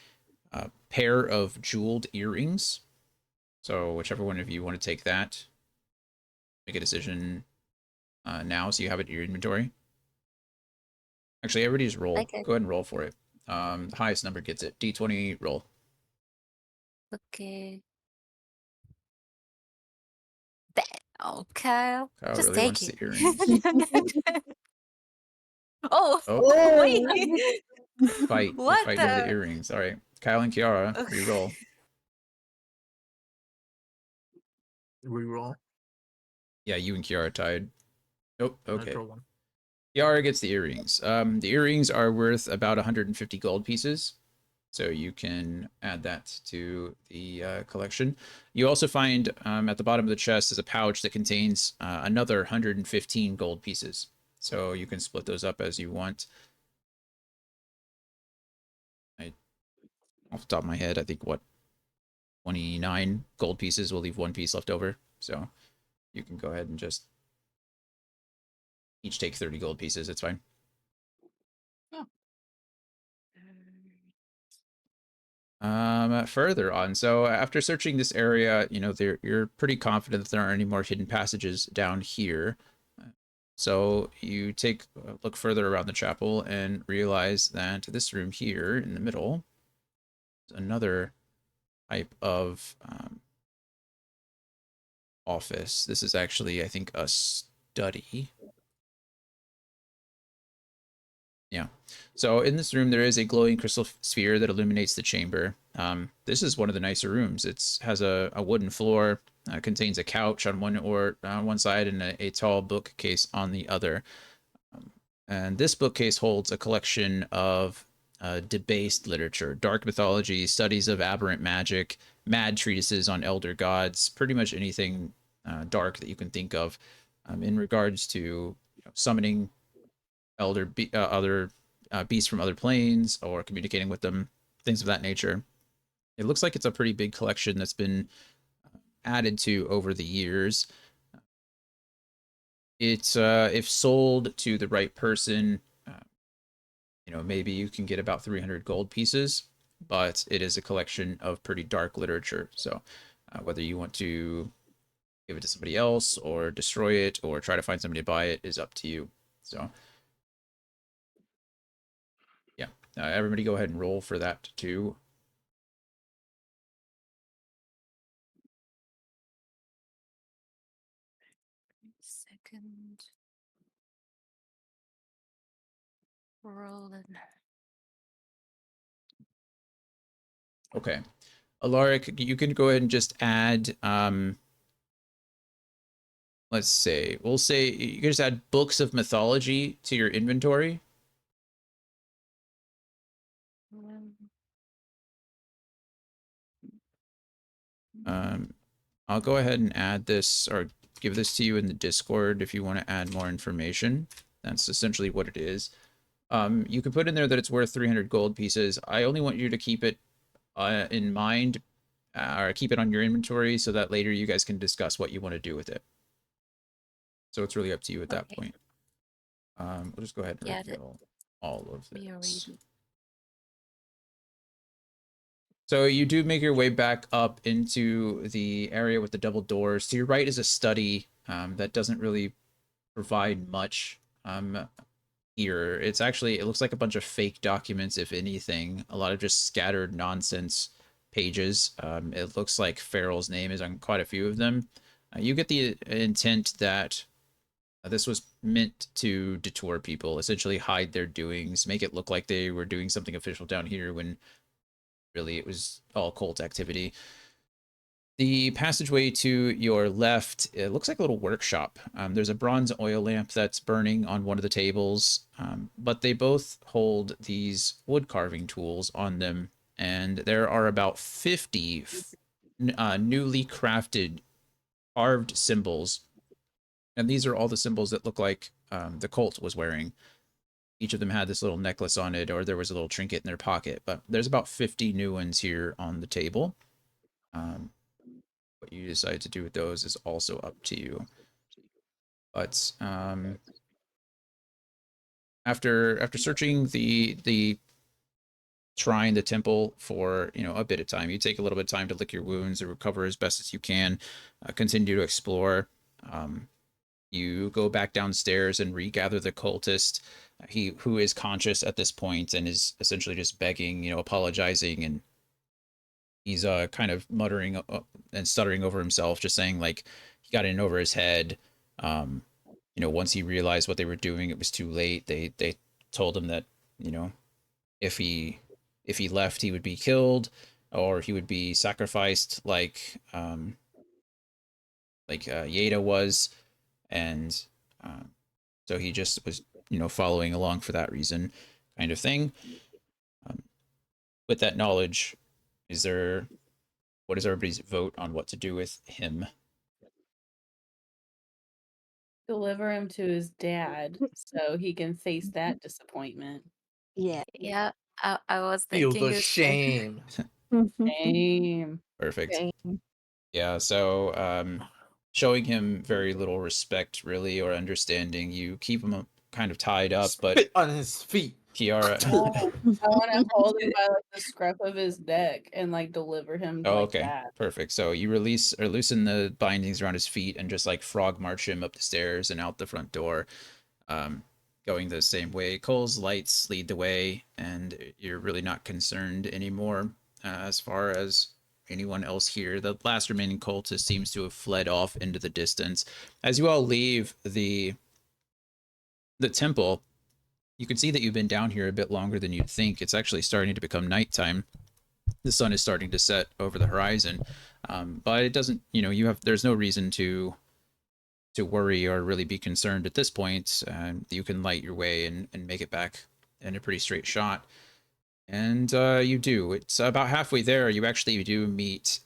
pair of jeweled earrings. So whichever one of you want to take that, make a decision now, so you have it in your inventory. Actually, everybody just roll. Okay. Go ahead and roll for it. The highest number gets it. D20 roll. Okay. Okay. Kyle Just really take wants it. the earrings. Oh, Oh, Oh. wait. fight. You're What fighting over the the? earrings. All right. Kyle and Kiara, Okay. re-roll. Reroll. Yeah, you and Kiara tied. Nope. Okay. Draw one. Kiara gets the earrings. The earrings are worth about 150 gold pieces. So you can add that to the collection. You also find at the bottom of the chest is a pouch that contains another 115 gold pieces. So you can split those up as you want. Off the top of my head, I think 29 gold pieces will leave one piece left over. So you can go ahead and just each take 30 gold pieces. It's fine. Further on, so after searching this area, you're pretty confident that there aren't any more hidden passages down here. So you take a look further around the chapel and realize that this room here in the middle is another type of office. This is actually, I think, a study. Yeah. So in this room, there is a glowing crystal sphere that illuminates the chamber. This is one of the nicer rooms. It has a wooden floor, contains a couch on one side and a tall bookcase on the other. And this bookcase holds a collection of debased literature, dark mythology, studies of aberrant magic, mad treatises on elder gods, pretty much anything dark that you can think of in regards to summoning other beasts from other planes or communicating with them, things of that nature. It looks like it's a pretty big collection that's been added to over the years. It's if sold to the right person, maybe you can get about 300 gold pieces, but it is a collection of pretty dark literature. So whether you want to give it to somebody else or destroy it or try to find somebody to buy it is up to you. So yeah, everybody go ahead and roll for that too. Second. Rolling. Okay. Alaric, you can go ahead and just add, let's say, we'll say you can just add books of mythology to your inventory. I'll go ahead and add this or give this to you in the Discord if you want to add more information. That's essentially what it is. You can put in there that it's worth 300 gold pieces. I only want you to keep it in mind or keep it on your inventory so that later you guys can discuss what you want to do with it. So it's really up to you at that point. We'll just go ahead and reveal all of this. So you do make your way back up into the area with the double doors. To your right is a study that doesn't really provide much here. It looks like a bunch of fake documents, if anything. A lot of just scattered nonsense pages. It looks like Farrell's name is on quite a few of them. You get the intent that this was meant to detour people, essentially hide their doings, make it look like they were doing something official down here when really it was all cult activity. The passageway to your left, it looks like a little workshop. There's a bronze oil lamp that's burning on one of the tables, but they both hold these wood carving tools on them, and there are about 50 newly crafted carved symbols, and these are all the symbols that look like the cult was wearing. Each of them had this little necklace on it, or there was a little trinket in their pocket, but there's about 50 new ones here on the table. What you decide to do with those is also up to you. But after searching the shrine, the temple for a bit of time, you take a little bit of time to lick your wounds and recover as best as you can. Continue to explore. You go back downstairs and regather the cultist. who is conscious at this point and is essentially just begging, apologizing, and he's kind of muttering and stuttering over himself, just saying like he got in over his head. Um, once he realized what they were doing, it was too late. They told him that you know if he left, he would be killed or he would be sacrificed, like Yeda was, and uh, so he just was following along for that reason, kind of thing. Um, with that knowledge, is there what is everybody's vote on what to do with him? Deliver him to his dad so he can face that disappointment. Yeah. Yeah, I was Feel thinking the the same. shame. Shame. Perfect. Right. Yeah, so showing him very little respect, really, or understanding, you keep him kind of tied up, but Spit on his feet. Kiara. Oh, I want to hold him by like the scruff of his neck and like deliver him Oh, like okay. that. Perfect. So you release or loosen the bindings around his feet and just like frog march him up the stairs and out the front door, um, going the same way. Cole's lights lead the way, and you're really not concerned anymore as far as anyone else here. The last remaining cultist seems to have fled off into the distance. As you all leave the temple, you can see that you've been down here a bit longer than you'd think. It's actually starting to become nighttime. The sun is starting to set over the horizon, but it doesn't. There's no reason to worry or really be concerned at this point. You can light your way and make it back in a pretty straight shot. And you do. It's about halfway there. You actually do meet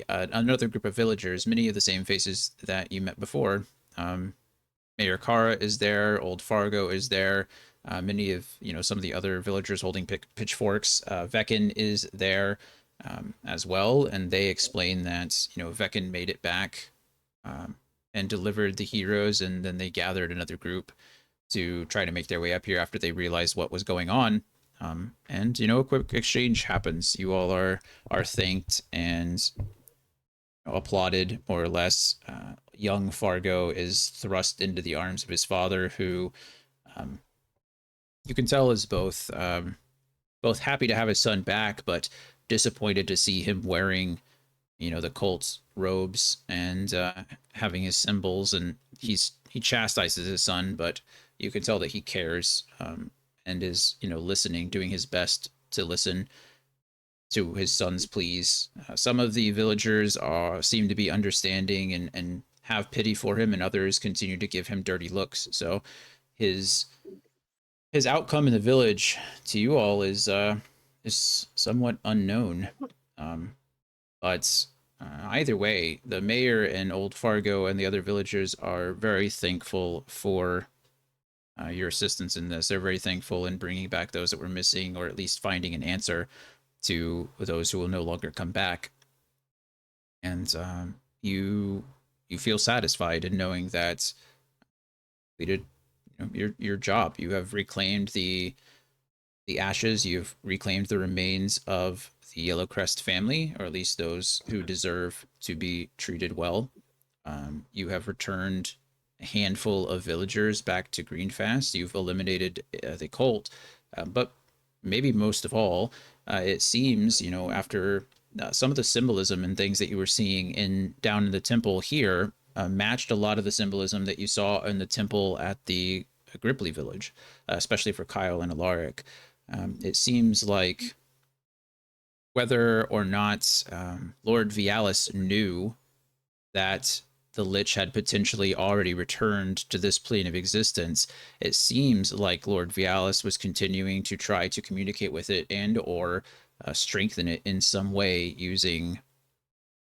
another group of villagers, many of the same faces that you met before. Mayor Kara is there. Old Fargo is there. Many of some of the other villagers holding pitchforks. Vekin is there as well, and they explain that Vekin made it back um, and delivered the heroes, and then they gathered another group to try to make their way up here after they realized what was going on. And a quick exchange happens. You all are thanked and applauded, more or less. Young Fargo is thrust into the arms of his father, who um, you can tell is both happy to have his son back, but disappointed to see him wearing the Colt's robes and having his symbols. And he chastises his son, but you can tell that he cares, and is listening, doing his best to listen to his son's pleas. Some of the villagers seem to be understanding and have pity for him, and others continue to give him dirty looks. So his his outcome in the village to you all is somewhat unknown. Um, but either way, the mayor and Old Fargo and the other villagers are very thankful for your assistance in this. They're very thankful in bringing back those that were missing, or at least finding an answer to those who will no longer come back. And you feel satisfied in knowing that you did your job. You have reclaimed the ashes. You've reclaimed the remains of the Yellowcrest family, or at least those who deserve to be treated well. You have returned a handful of villagers back to Greenfast. You've eliminated the cult, but maybe most of all, it seems after some of the symbolism and things that you were seeing down in the temple here matched a lot of the symbolism that you saw in the temple at the Gripply village, especially for Kyle and Alaric. It seems like whether or not Lord Vialis knew that the Lich had potentially already returned to this plane of existence, it seems like Lord Vialis was continuing to try to communicate with it and or strengthen it in some way using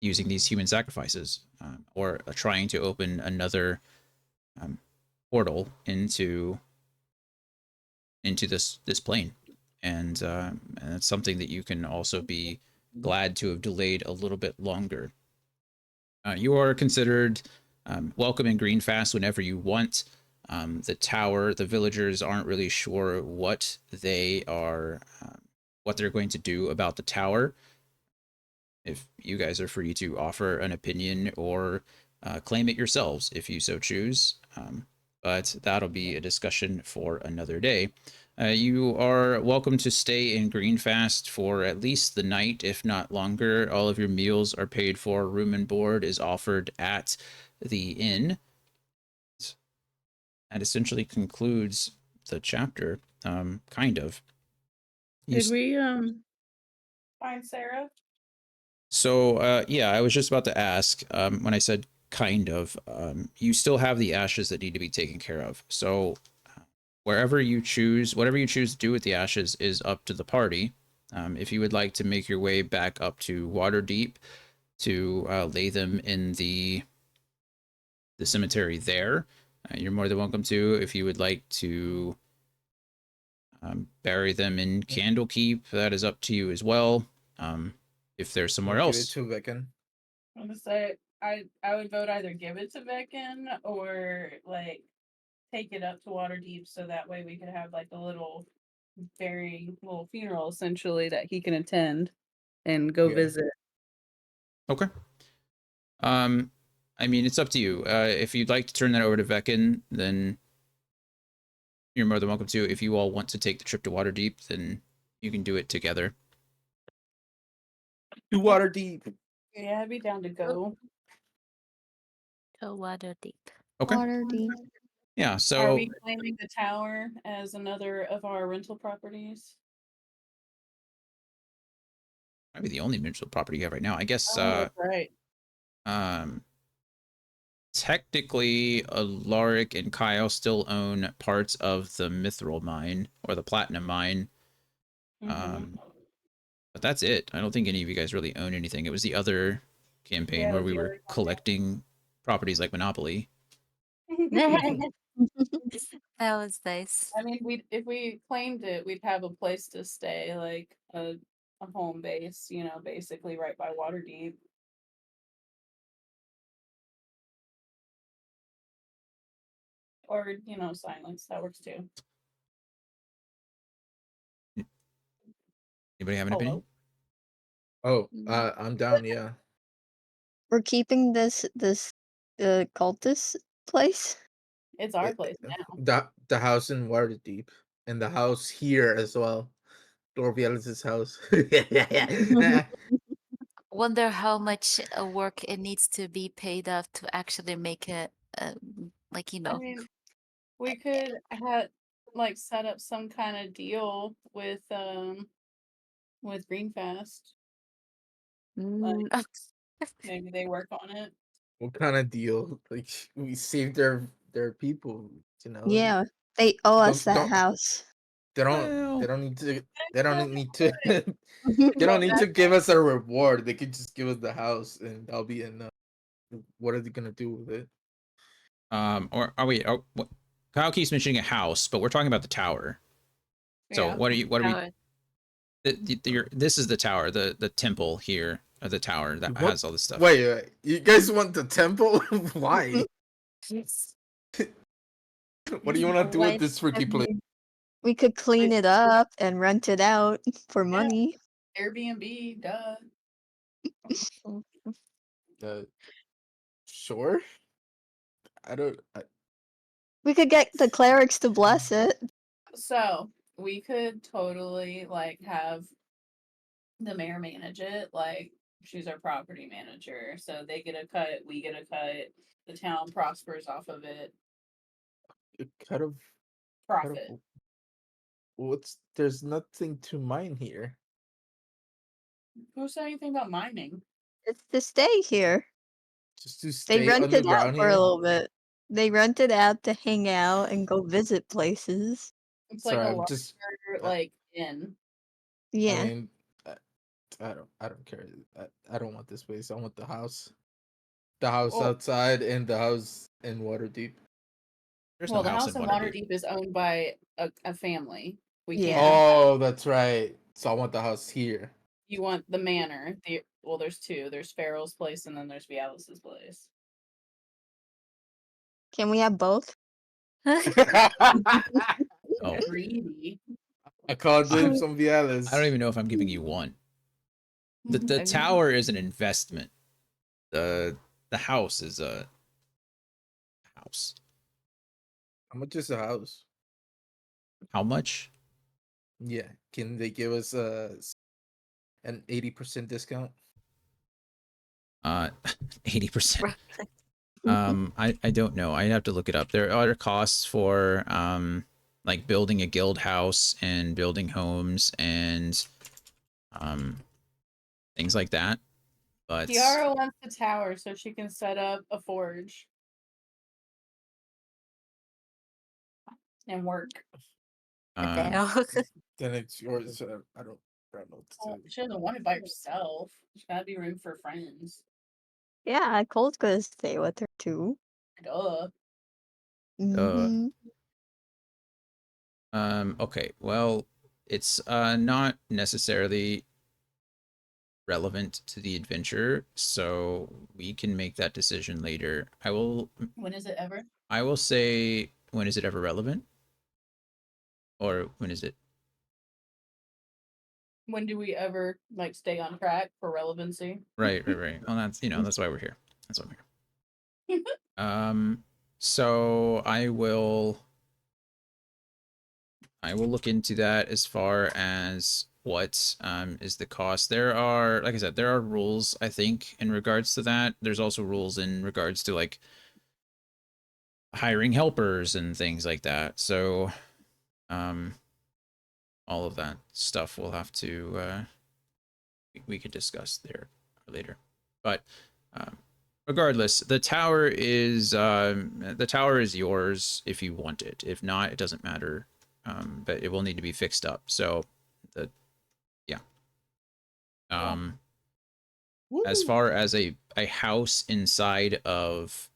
these human sacrifices, or trying to open another um, portal into this plane, and it's something that you can also be glad to have delayed a little bit longer. You are considered welcome in Greenfast whenever you want. The tower, the villagers aren't really sure what they're going to do about the tower. If you guys are free to offer an opinion or claim it yourselves, if you so choose. but that'll be a discussion for another day. You are welcome to stay in Greenfast for at least the night, if not longer. All of your meals are paid for. Room and board is offered at the inn. That essentially concludes the chapter, kind of. Did we find Sarah? So, yeah, I was just about to ask, when I said kind of, you still have the ashes that need to be taken care of. So, whatever you choose to do with the ashes is up to the party. If you would like to make your way back up to Waterdeep to lay them in the cemetery there, you're more than welcome to. If you would like to bury them in Candlekeep, that is up to you as well. If there's somewhere Give it else, to Veckan. I'm gonna say I would vote either give it to Veckan or like take it up to Waterdeep so that way we could have like a little very little funeral essentially that he can attend and go Yeah. visit. okay. I mean, it's up to you. If you'd like to turn that over to Veckan, then you're more than welcome to. If you all want to take the trip to Waterdeep, then you can do it together. To Waterdeep. Yeah, I'd be down to go. To Waterdeep. Okay. Waterdeep. Yeah. Are So we claiming the tower as another of our rental properties? might be the only mutual property you have right now. I guess. Oh, that's right. Um, technically, Alaric and Kyle still own parts of the Mithril mine or the Platinum mine. Mhm. But that's it. I don't think any of you guys really own anything. It was the other campaign Yeah, where it was we the were other collecting properties like Monopoly. That was nice. I mean, we if we claimed it, we'd have a place to stay, like a home base, you know, basically right by Waterdeep. Or, you know, silence. That works too. Anybody have an opinion? Hello? Oh, I'm down. Yeah. We're keeping this cultist place. It's our It, place now. the house in Waterdeep and the house here as well. Dorviel's house. Wonder how much work it needs to be paid off to actually make it, like, I mean, we could have like set up some kind of deal with Greenfast. Like mm, maybe they work on it. What kind of deal? Like we saved their people. You know. Yeah, they owe us Don't that don't house. they Well, don't need to they Still don't need to do it. they don't But need to that's give us a reward. They could just give us the house and that'll be enough. What are they gonna do with it? or are we? Oh, what, Kyle keeps mentioning a house, but we're talking about the tower. So yeah. what are you? What are we? tower. This is the tower, the temple here, the tower that What? has all this stuff. Wait, you guys want the temple? Why? Yes. What do you want to do with Why? this I freaky place? mean, we could clean it up and rent it out for Yeah. money. Airbnb, duh. Uh, sure. I don't. We could get the clerics to bless it. So we could totally like have the mayor manage it. Like she's our property manager. So they get a cut, we get a cut. The town prospers off of it. Kind of. Kind Profit. of. What's? There's nothing to mine here. Who said anything about mining? It's to stay here. Just to They stay rent it out underground for a here. little bit. They rent it out to hang out and go visit places. It's like Sorry, a I'm just. larger I, like inn. I Yeah. mean, I don't care. I don't want this place. I want the house. The house Well, outside and the house in Waterdeep. There's no well, the house house in in Waterdeep. Waterdeep is owned by a family. We can't Yeah. have that. Oh, that's right. So I want the house here. You want the manor. Well, there's two. There's Farrell's place and then there's Vialis's place. Can we have both? Oh, Greedy. I call dibs I on don't Viales. even know if I'm giving you one. The I mean, tower is an investment. The house is a house. How much is the house? How much? Yeah, can they give us an 80% discount? 80%. I don't know. I have to look it up. There are costs for like building a guild house and building homes and um things like that. But Kiara wants the tower so she can set up a forge and work. What the um hell? Then it's yours. I don't know what to Well, do. she doesn't want it by herself. There's gotta be room for friends. Yeah, Cole's gonna stay with her too. Duh. uh Mm-hmm. okay, well, it's not necessarily relevant to the adventure, so we can make that decision later. When is it ever? I will say, when is it ever relevant? Or when is it? When do we ever like stay on track for relevancy? Right. Well, that's why we're here. That's why I'm here. So I will look into that as far as what is the cost. There are, like I said, there are rules, I think, in regards to that. There's also rules in regards to like hiring helpers and things like that. So um all of that stuff we'll have to we could discuss there later. But um, regardless, the tower is yours if you want it. If not, it doesn't matter. But it will need to be fixed up. So the yeah. Um, as Woo! far as a house inside of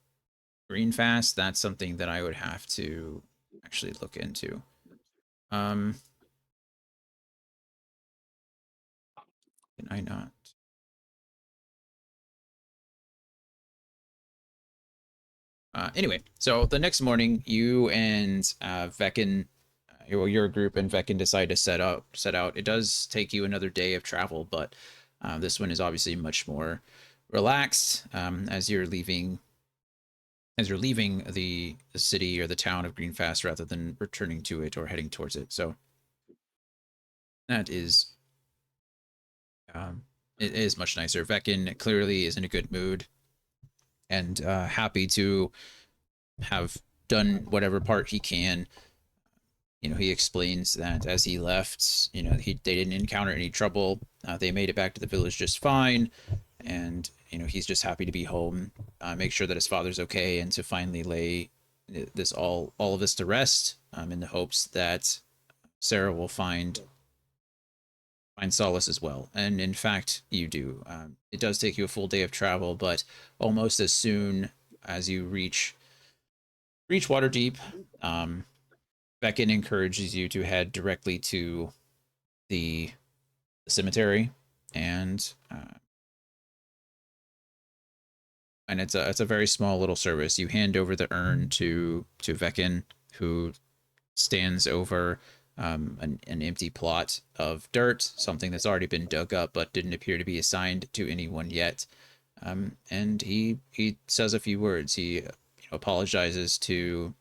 Greenfast, that's something that I would have to actually look into. Um, can I not? Anyway, so the next morning, you and Veckin, your group and Veckin decide to set out. It does take you another day of travel, but this one is obviously much more relaxed as you're leaving the city or the town of Greenfast rather than returning to it or heading towards it. So that is it is much nicer. Veckin clearly is in a good mood and happy to have done whatever part he can. He explains that as he left, they didn't encounter any trouble. They made it back to the village just fine, and he's just happy to be home, make sure that his father's okay, and to finally lay this all of this to rest, in the hopes that Sarah will find solace as well. And in fact, you do. It does take you a full day of travel, but almost as soon as you reach Waterdeep, um, Beckett encourages you to head directly to the cemetery, and it's a very small little service. You hand over the urn to Veckin, who stands over an empty plot of dirt, something that's already been dug up but didn't appear to be assigned to anyone yet. And he says a few words. He apologizes to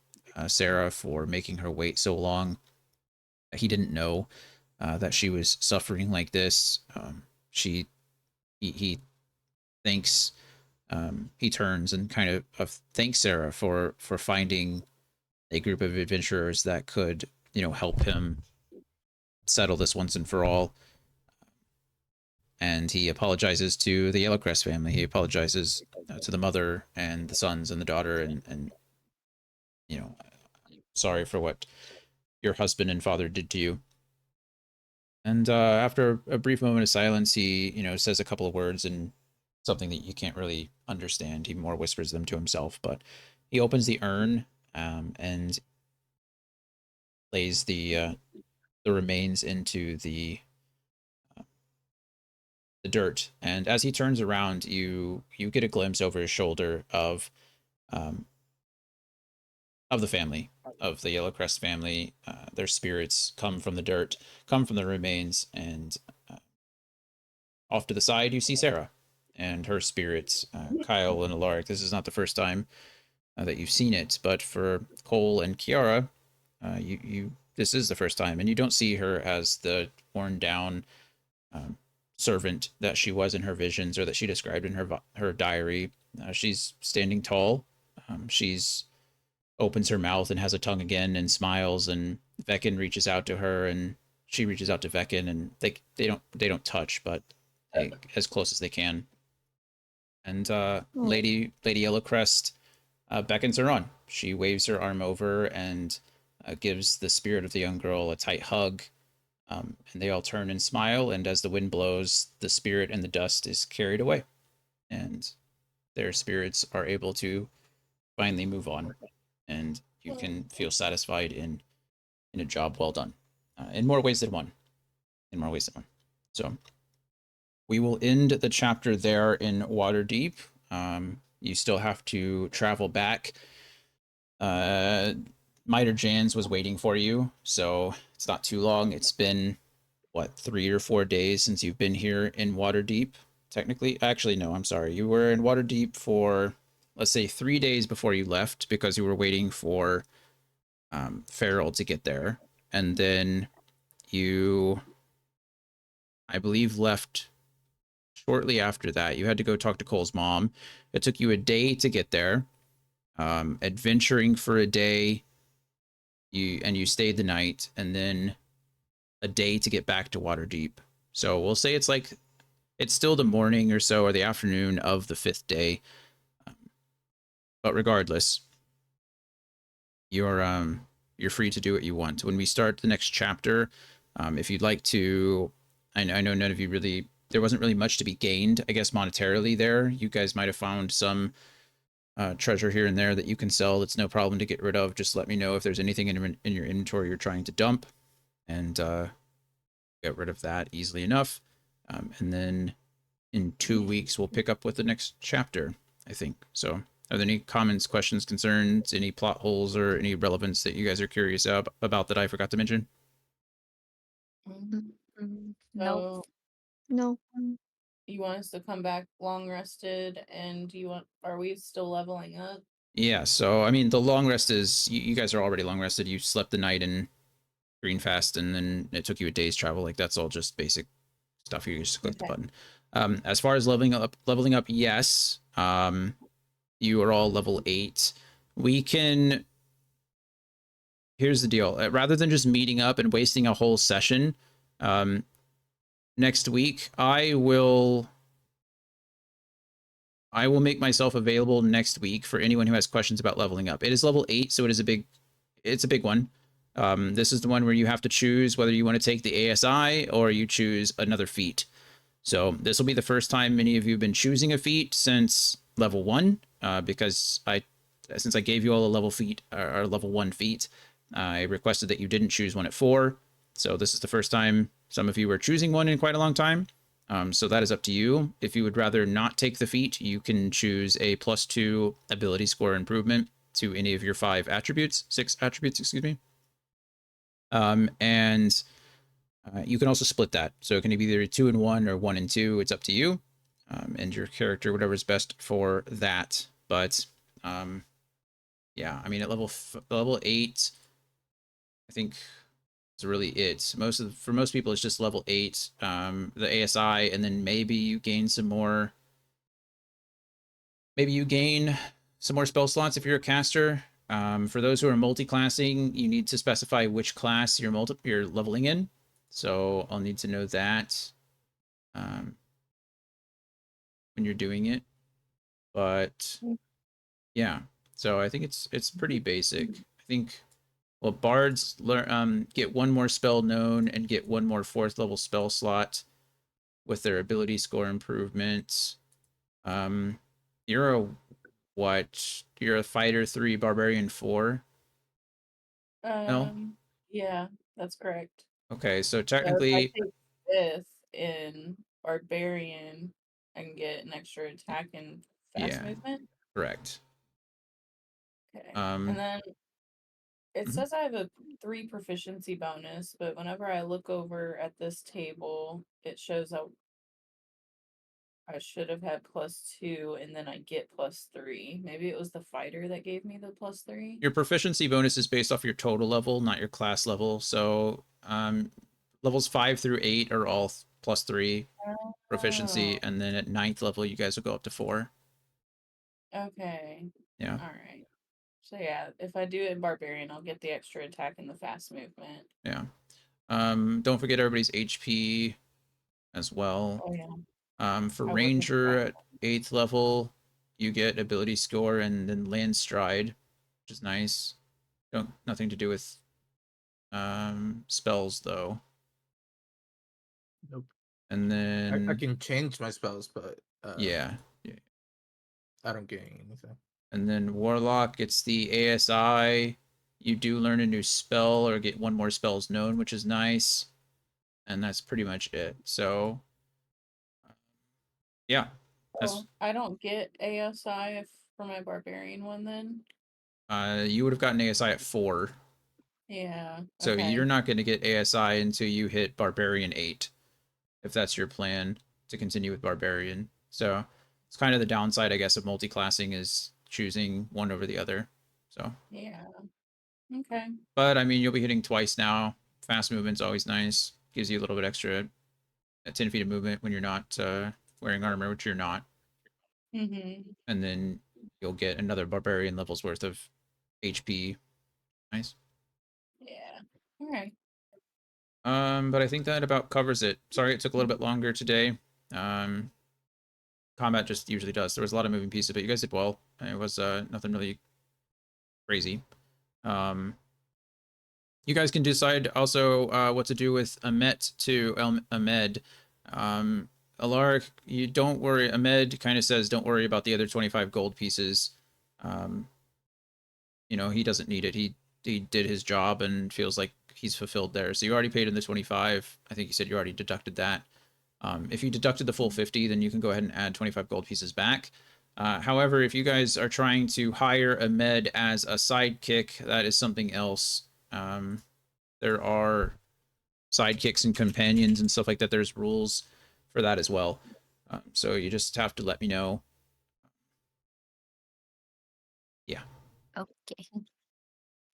Sarah for making her wait so long. He didn't know that she was suffering like this. She he thanks he turns and kind of thanks Sarah for finding a group of adventurers that could help him settle this once and for all. And he apologizes to the Yellowcrest family. He apologizes to the mother and the sons and the daughter, and you know sorry for what your husband and father did to you. And after a brief moment of silence, he says a couple of words and something that you can't really understand. He more whispers them to himself, but he opens the urn and lays the remains into the dirt. And as he turns around, you get a glimpse over his shoulder um, of the family, of the Yellowcrest family. Their spirits come from the dirt, come from the remains, and off to the side you see Sarah and her spirits, Kyle and Alaric. This is not the first time that you've seen it. But for Cole and Kiara, you this is the first time, and you don't see her as the worn down um, servant that she was in her visions or that she described in her diary. She's standing tall. She's opens her mouth and has a tongue again and smiles, and Veckin reaches out to her and she reaches out to Veckin, and they don't touch, but as close as they can. And Oh, Lady Yellowcrest beckons her on. She waves her arm over and gives the spirit of the young girl a tight hug. And they all turn and smile. And as the wind blows, the spirit and the dust is carried away, and their spirits are able to finally move on. And you can feel satisfied in a job well done, in more ways than one. In more ways than one. So we will end the chapter there in Waterdeep. You still have to travel back. Miter Jans was waiting for you, so it's not too long. It's been what, 3 or 4 days since you've been here in Waterdeep. Technically, actually, no. I'm sorry. You were in Waterdeep for, let's say, 3 days before you left because you were waiting for Farrell to get there, and then you, I believe, left shortly after that. You had to go talk to Cole's mom. It took you a day to get there. Adventuring for a day. You stayed the night, and then a day to get back to Waterdeep. So we'll say it's still the morning or so or the afternoon of the 5th day. But regardless, you're free to do what you want. When we start the next chapter, if you'd like to, I know none of you really, there wasn't really much to be gained, I guess, monetarily there. You guys might have found some treasure here and there that you can sell. It's no problem to get rid of. Just let me know if there's anything in your inventory you're trying to dump, and get rid of that easily enough. And then in 2 weeks, we'll pick up with the next chapter, I think. So, are there any comments, questions, concerns, any plot holes, or any relevance that you guys are curious about that I forgot to mention? Nope. So no. you want us to come back long rested, and are we still leveling up? Yeah, so I mean, the long rest is you guys are already long rested. You slept the night in Greenfast, and then it took you a day's travel. Like that's all just basic stuff. You just click the Okay. button. As far as leveling up, yes. You are all level 8. We can. Here's the deal. Rather than just meeting up and wasting a whole session, next week I will make myself available next week for anyone who has questions about leveling up. It is level 8, so it's a big one. This is the one where you have to choose whether you want to take the ASI or you choose another feat. So this will be the first time many of you have been choosing a feat since level 1, because since I gave you all a level feat or level 1 feat, I requested that you didn't choose one at 4. So this is the first time some of you are choosing one in quite a long time. So that is up to you. If you would rather not take the feat, you can choose a +2 ability score improvement to any of your 6 attributes, excuse me. And you can also split that. So it can be either 2 and 1 or 1 and 2. It's up to you and your character, whatever's best for that. But yeah, I mean, at level 8, I think it's really it. For most people, it's just level 8, the ASI, and then maybe you gain some more. Maybe you gain some more spell slots if you're a caster. For those who are multi-classing, you need to specify which class you're leveling in. So I'll need to know that when you're doing it. But yeah, so I think it's pretty basic. I think bards get one more spell known and get one more 4th level spell slot with their ability score improvements. You're a what? You're a fighter 3, barbarian 4. No. Yeah, that's correct. Okay, so So if I technically, take this in barbarian, I can get an extra attack and fast yeah, movement. correct. Okay. And Um, then it mhm. says I have a 3 proficiency bonus, but whenever I look over at this table, it shows a I should have had +2 and then I get +3. Maybe it was the fighter that gave me the +3. Your proficiency bonus is based off your total level, not your class level. So levels 5 through 8 are all +3 proficiency, Oh, and then at 9th level you guys will go up to 4. okay. Yeah. All right. So yeah, if I do it barbarian, I'll get the extra attack and the fast movement. Yeah. Don't forget everybody's HP as well. Oh yeah, For I would have ranger forgotten. at 8th level, you get ability score and then land stride, which is nice. Don't nothing to do with spells though. Nope. And I then can change my spells, but yeah. I don't gain anything. And then warlock gets the ASI. You do learn a new spell or get one more spells known, which is nice. And that's pretty much it. So yeah, that's Oh, I don't get ASI for my barbarian one then. you would have gotten ASI at 4. Yeah. So you're Okay. not going to get ASI until you hit Barbarian 8, if that's your plan to continue with Barbarian. So it's kind of the downside, I guess, of multi-classing is choosing one over the other. So, Yeah. Okay. but I mean, you'll be hitting twice now. Fast movement's always nice. Gives you a little bit extra 10 feet of movement when you're not wearing armor, which you're not. Mhm. And then you'll get another Barbarian level's worth of HP. Nice. Yeah. All right. But I think that about covers it. Sorry it took a little bit longer today. Um, combat just usually does. There was a lot of moving pieces, but you guys did well. It was nothing really crazy. Um, you guys can decide also what to do with Amet to Ahmed. Alaric, you don't worry. Ahmed kind of says, don't worry about the other 25 gold pieces. Um, you know, he doesn't need it. He did his job and feels like he's fulfilled there. So you already paid him the 25. I think you said you already deducted that. If you deducted the full 50, then you can go ahead and add 25 gold pieces back. However, if you guys are trying to hire a med as a sidekick, that is something else. There are sidekicks and companions and stuff like that. There's rules for that as well. So you just have to let me know. Yeah. Okay.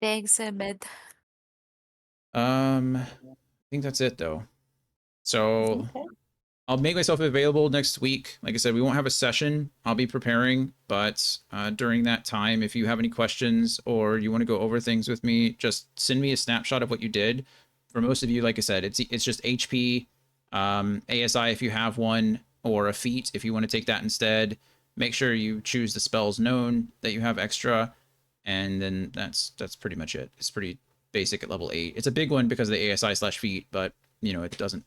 Thanks, Ahmed. I think that's it though. So Okay. I'll make myself available next week. Like I said, we won't have a session. I'll be preparing, but during that time, if you have any questions or you want to go over things with me, just send me a snapshot of what you did. For most of you, like I said, it's just HP, ASI if you have one, or a feat if you want to take that instead. Make sure you choose the spells known that you have extra, and then that's pretty much it. It's pretty basic at level 8. It's a big one because of the ASI/feat, but you know it doesn't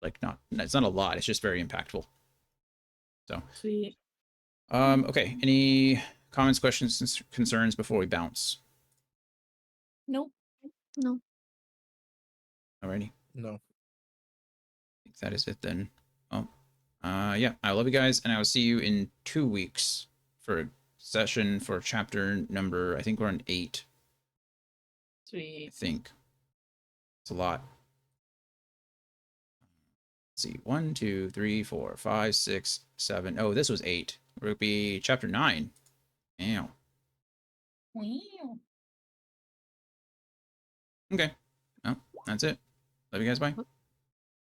like not it's not a lot. It's just very impactful. So Sweet. okay. Any comments, questions, concerns before we bounce? Nope. No. Alrighty. No. I think that is it then. Well, yeah, I love you guys, and I will see you in 2 weeks for a session for chapter number, I think we're on 8. I Sweet. think. It's a lot. Let's see. 1, 2, 3, 4, 5, 6, 7. Oh, this was 8. It would be chapter 9. Damn. Wow. Okay. Well, that's it. Love you guys. Bye.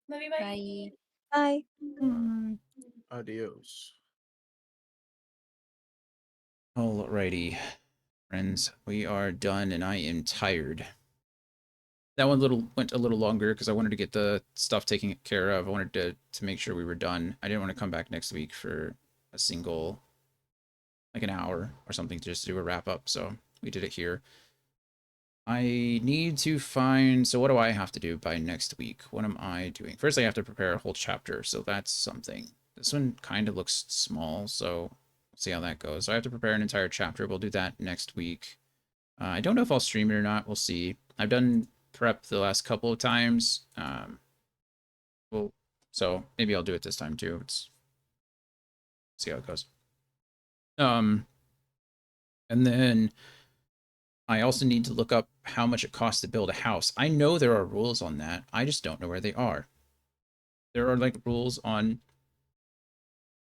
Love you. Bye. Bye. Bye. Bye. Adios. Alrighty, friends, we are done, and I am tired. That one went a little longer because I wanted to get the stuff taken care of. I wanted to make sure we were done. I didn't want to come back next week for a single, like an hour or something, to just do a wrap up. So we did it here. I need to find. So what do I have to do by next week? What am I doing? First, I have to prepare a whole chapter. So that's something. This one kind of looks small, so see how that goes. So I have to prepare an entire chapter. We'll do that next week. I don't know if I'll stream it or not. We'll see. I've done prep the last couple of times. Well, so maybe I'll do it this time too. Let's see how it goes. And then I also need to look up how much it costs to build a house. I know there are rules on that. I just don't know where they are. There are like rules on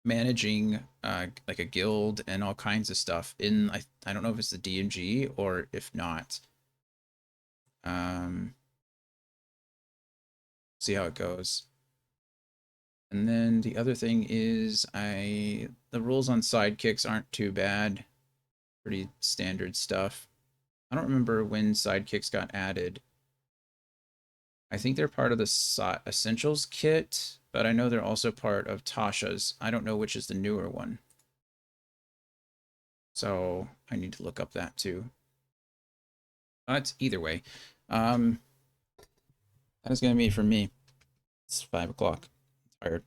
managing like a guild and all kinds of stuff in I don't know if it's the DMG or if not. See how it goes. And then the other thing is the rules on sidekicks aren't too bad. Pretty standard stuff. I don't remember when sidekicks got added. I think they're part of the Essentials kit, but I know they're also part of Tasha's. I don't know which is the newer one. So I need to look up that too. But either way, that is going to be it for me. It's 5 o'clock. I'm tired.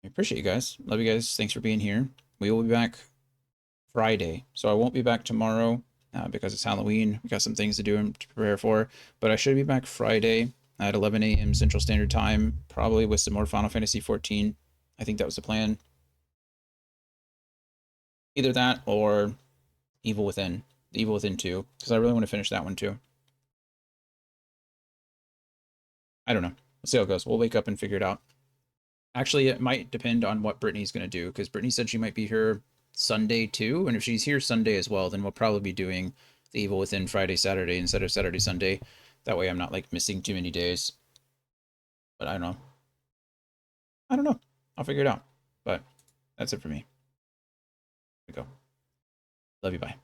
I appreciate you guys. Love you guys. Thanks for being here. We will be back Friday. So I won't be back tomorrow because it's Halloween. We got some things to do and to prepare for. But I should be back Friday at 11 a.m. Central Standard Time, probably with some more Final Fantasy 14. I think that was the plan. Either that or Evil Within. The Evil Within 2, because I really want to finish that one too. I don't know. We'll see how it goes. We'll wake up and figure it out. Actually, it might depend on what Brittany's going to do, because Brittany said she might be here Sunday too, and if she's here Sunday as well, then we'll probably be doing the Evil Within Friday, Saturday instead of Saturday, Sunday. That way I'm not like missing too many days. But I don't know. I don't know. I'll figure it out. But that's it for me. Here we go. Love you. Bye.